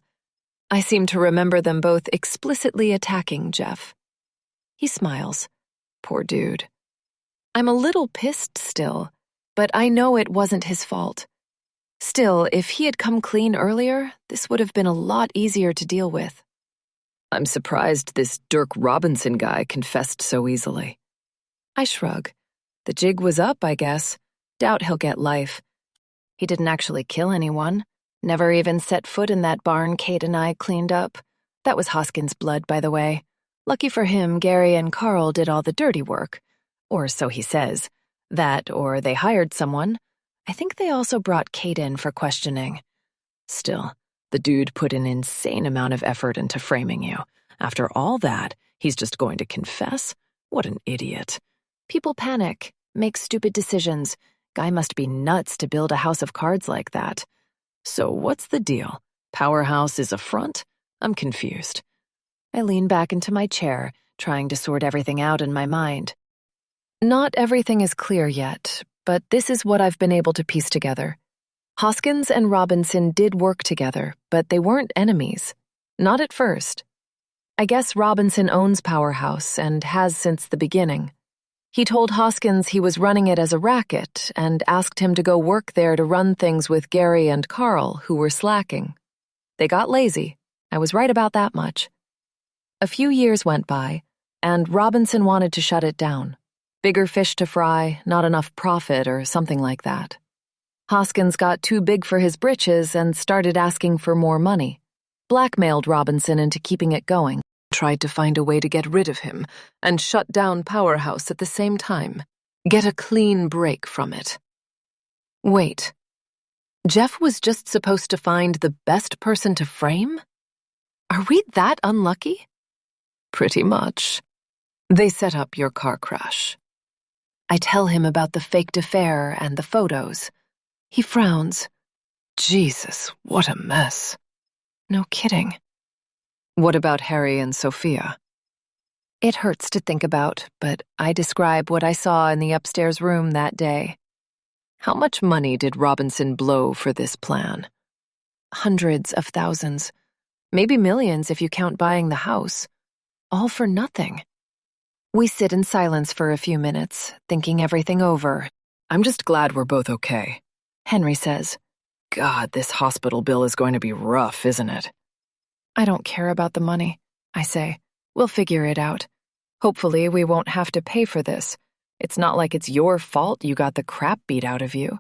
I seem to remember them both explicitly attacking Jeff. He smiles. Poor dude. I'm a little pissed still, but I know it wasn't his fault. Still, if he had come clean earlier, this would have been a lot easier to deal with. I'm surprised this Dirk Robinson guy confessed so easily. I shrug. The jig was up, I guess. Doubt he'll get life. He didn't actually kill anyone. Never even set foot in that barn Kate and I cleaned up. That was Hoskins' blood, by the way. Lucky for him, Gary and Carl did all the dirty work. Or so he says. That, or they hired someone. I think they also brought Kate in for questioning. Still, the dude put an insane amount of effort into framing you. After all that, he's just going to confess? What an idiot. People panic, make stupid decisions. Guy must be nuts to build a house of cards like that. So what's the deal? Powerhouse is a front? I'm confused. I lean back into my chair, trying to sort everything out in my mind. Not everything is clear yet, but this is what I've been able to piece together. Hoskins and Robinson did work together, but they weren't enemies. Not at first. I guess Robinson owns Powerhouse and has since the beginning. He told Hoskins he was running it as a racket and asked him to go work there to run things with Gary and Carl, who were slacking. They got lazy. I was right about that much. A few years went by, and Robinson wanted to shut it down. Bigger fish to fry, not enough profit, or something like that. Hoskins got too big for his britches and started asking for more money. Blackmailed Robinson into keeping it going. Tried to find a way to get rid of him and shut down Powerhouse at the same time. Get a clean break from it. Wait. Jeff was just supposed to find the best person to frame? Are we that unlucky? Pretty much. They set up your car crash. I tell him about the faked affair and the photos. He frowns. Jesus, what a mess. No kidding. What about Harry and Sophia? It hurts to think about, but I describe what I saw in the upstairs room that day. How much money did Robinson blow for this plan? Hundreds of thousands. Maybe millions if you count buying the house. All for nothing. We sit in silence for a few minutes, thinking everything over. I'm just glad we're both okay, Henry says. God, this hospital bill is going to be rough, isn't it? I don't care about the money, I say. We'll figure it out. Hopefully we won't have to pay for this. It's not like it's your fault you got the crap beat out of you.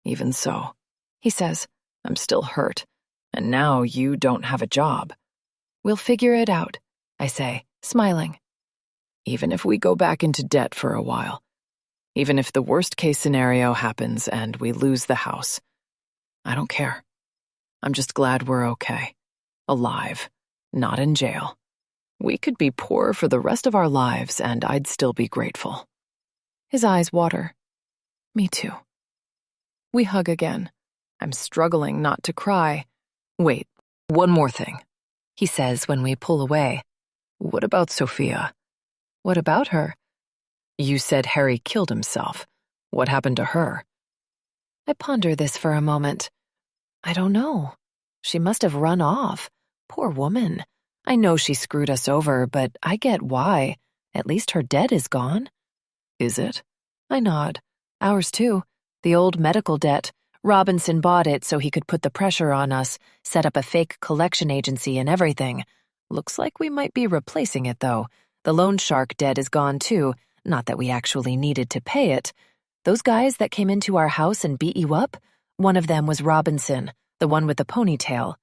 Even so, he says, I'm still hurt. And now you don't have a job. We'll figure it out, I say, smiling. Even if we go back into debt for a while. Even if the worst-case scenario happens and we lose the house. I don't care. I'm just glad we're okay. Alive, not in jail. We could be poor for the rest of our lives and I'd still be grateful. His eyes water. Me too. We hug again. I'm struggling not to cry. Wait, one more thing, he says when we pull away. What about Sophia? What about her? You said Harry killed himself. What happened to her? I ponder this for a moment. I don't know. She must have run off. Poor woman. I know she screwed us over, but I get why. At least her debt is gone. Is it? I nod. Ours too. The old medical debt. Robinson bought it so he could put the pressure on us, set up a fake collection agency and everything. Looks like we might be replacing it, though. The loan shark debt is gone too. Not that we actually needed to pay it. Those guys that came into our house and beat you up, one of them was Robinson. the one with the ponytail.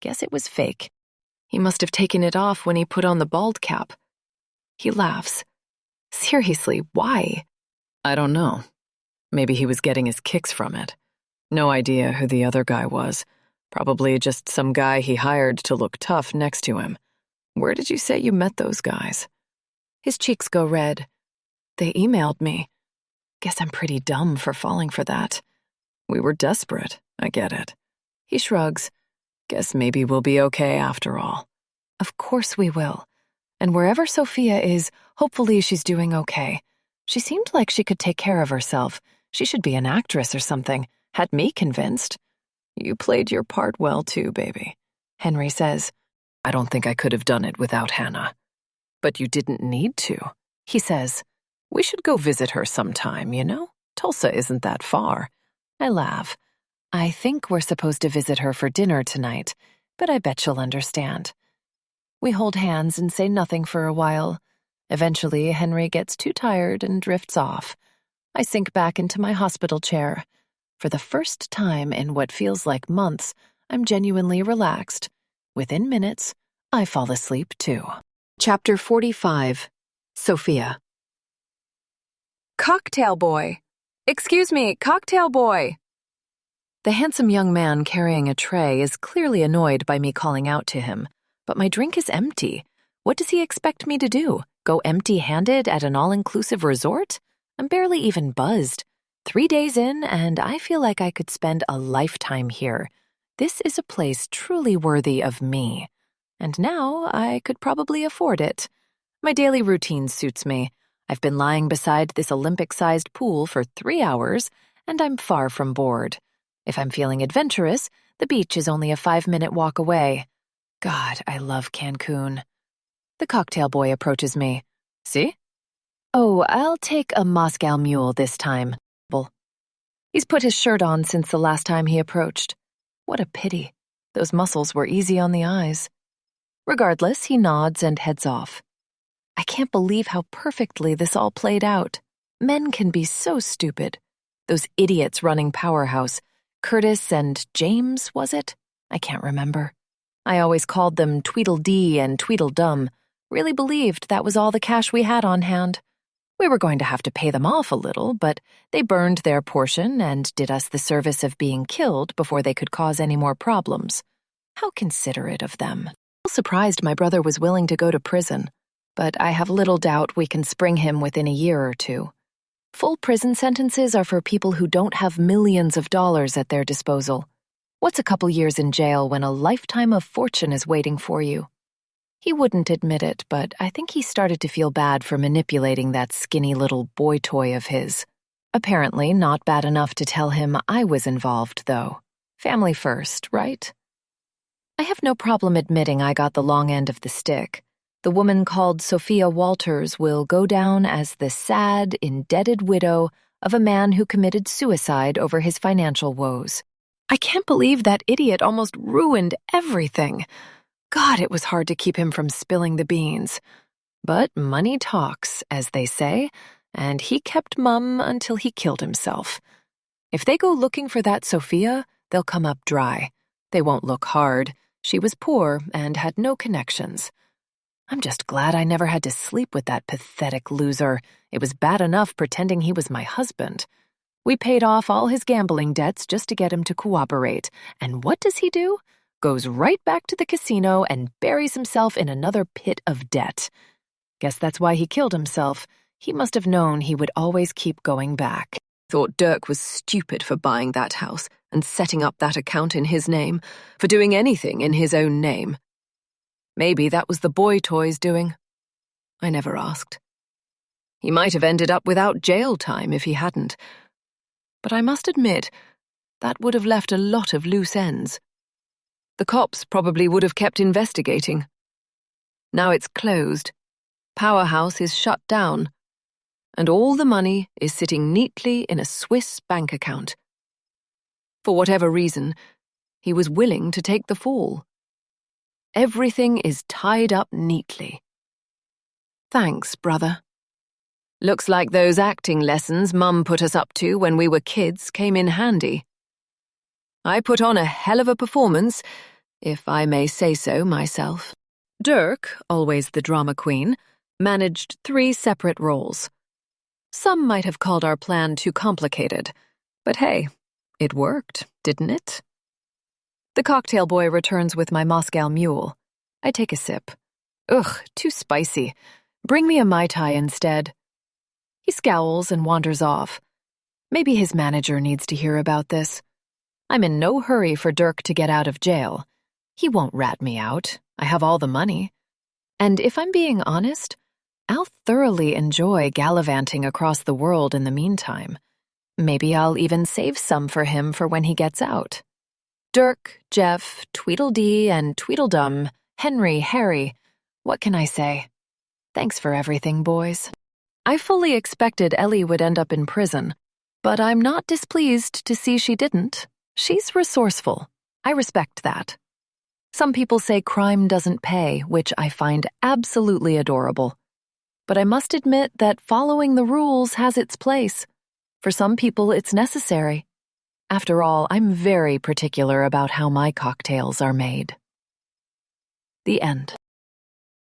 Guess it was fake. He must have taken it off when he put on the bald cap. He laughs. Seriously, why? I don't know. Maybe he was getting his kicks from it. No idea who the other guy was. Probably just some guy he hired to look tough next to him. Where did you say you met those guys? His cheeks go red. They emailed me. Guess I'm pretty dumb for falling for that. We were desperate. I get it. He shrugs. Guess maybe we'll be okay after all. Of course we will. And wherever Sophia is, hopefully she's doing okay. She seemed like she could take care of herself. She should be an actress or something. Had me convinced. You played your part well too, baby. Henry says. I don't think I could have done it without Hannah. But you didn't need to, he says. We should go visit her sometime, you know? Tulsa isn't that far. I laugh. I think we're supposed to visit her for dinner tonight, but I bet she'll understand. We hold hands and say nothing for a while. Eventually, Henry gets too tired and drifts off. I sink back into my hospital chair. For the first time in what feels like months, I'm genuinely relaxed. Within minutes, I fall asleep too. Chapter 45. Sophia. Cocktail boy! Excuse me, cocktail boy! The handsome young man carrying a tray is clearly annoyed by me calling out to him, but my drink is empty. What does he expect me to do? Go empty-handed at an all-inclusive resort? I'm barely even buzzed. 3 days in, and I feel like I could spend a lifetime here. This is a place truly worthy of me. And now I could probably afford it. My daily routine suits me. I've been lying beside this Olympic-sized pool for 3 hours, and I'm far from bored. If I'm feeling adventurous, the beach is only a 5-minute walk away. God, I love Cancun. The cocktail boy approaches me. See? Oh, I'll take a Moscow Mule this time. He's put his shirt on since the last time he approached. What a pity. Those muscles were easy on the eyes. Regardless, he nods and heads off. I can't believe how perfectly this all played out. Men can be so stupid. Those idiots running Powerhouse, Curtis and James, was it? I can't remember. I always called them Tweedledee and Tweedledum. Really believed that was all the cash we had on hand. We were going to have to pay them off a little, but they burned their portion and did us the service of being killed before they could cause any more problems. How considerate of them. I'm surprised my brother was willing to go to prison, but I have little doubt we can spring him within a year or two. Full prison sentences are for people who don't have millions of dollars at their disposal. What's a couple years in jail when a lifetime of fortune is waiting for you? He wouldn't admit it, but I think he started to feel bad for manipulating that skinny little boy toy of his. Apparently not bad enough to tell him I was involved, though. Family first, right? I have no problem admitting I got the long end of the stick. The woman called Sophia Walters will go down as the sad, indebted widow of a man who committed suicide over his financial woes. I can't believe that idiot almost ruined everything. God, it was hard to keep him from spilling the beans. But money talks, as they say, and he kept mum until he killed himself. If they go looking for that Sophia, they'll come up dry. They won't look hard. She was poor and had no connections. I'm just glad I never had to sleep with that pathetic loser. It was bad enough pretending he was my husband. We paid off all his gambling debts just to get him to cooperate. And what does he do? Goes right back to the casino and buries himself in another pit of debt. Guess that's why he killed himself. He must have known he would always keep going back. Thought Dirk was stupid for buying that house and setting up that account in his name, for doing anything in his own name. Maybe that was the boy toy's doing. I never asked. He might have ended up without jail time if he hadn't. But I must admit, that would have left a lot of loose ends. The cops probably would have kept investigating. Now it's closed. Powerhouse is shut down. And all the money is sitting neatly in a Swiss bank account. For whatever reason, he was willing to take the fall. Everything is tied up neatly. Thanks, brother. Looks like those acting lessons Mum put us up to when we were kids came in handy. I put on a hell of a performance, if I may say so myself. Dirk, always the drama queen, managed 3 separate roles. Some might have called our plan too complicated, but hey, it worked, didn't it? The cocktail boy returns with my Moscow Mule. I take a sip. Ugh, too spicy. Bring me a Mai Tai instead. He scowls and wanders off. Maybe his manager needs to hear about this. I'm in no hurry for Dirk to get out of jail. He won't rat me out. I have all the money. And if I'm being honest, I'll thoroughly enjoy gallivanting across the world in the meantime. Maybe I'll even save some for him for when he gets out. Dirk, Jeff, Tweedledee, and Tweedledum, Henry, Harry, what can I say? Thanks for everything, boys. I fully expected Ellie would end up in prison, but I'm not displeased to see she didn't. She's resourceful. I respect that. Some people say crime doesn't pay, which I find absolutely adorable. But I must admit that following the rules has its place. For some people, it's necessary. After all, I'm very particular about how my cocktails are made. The end.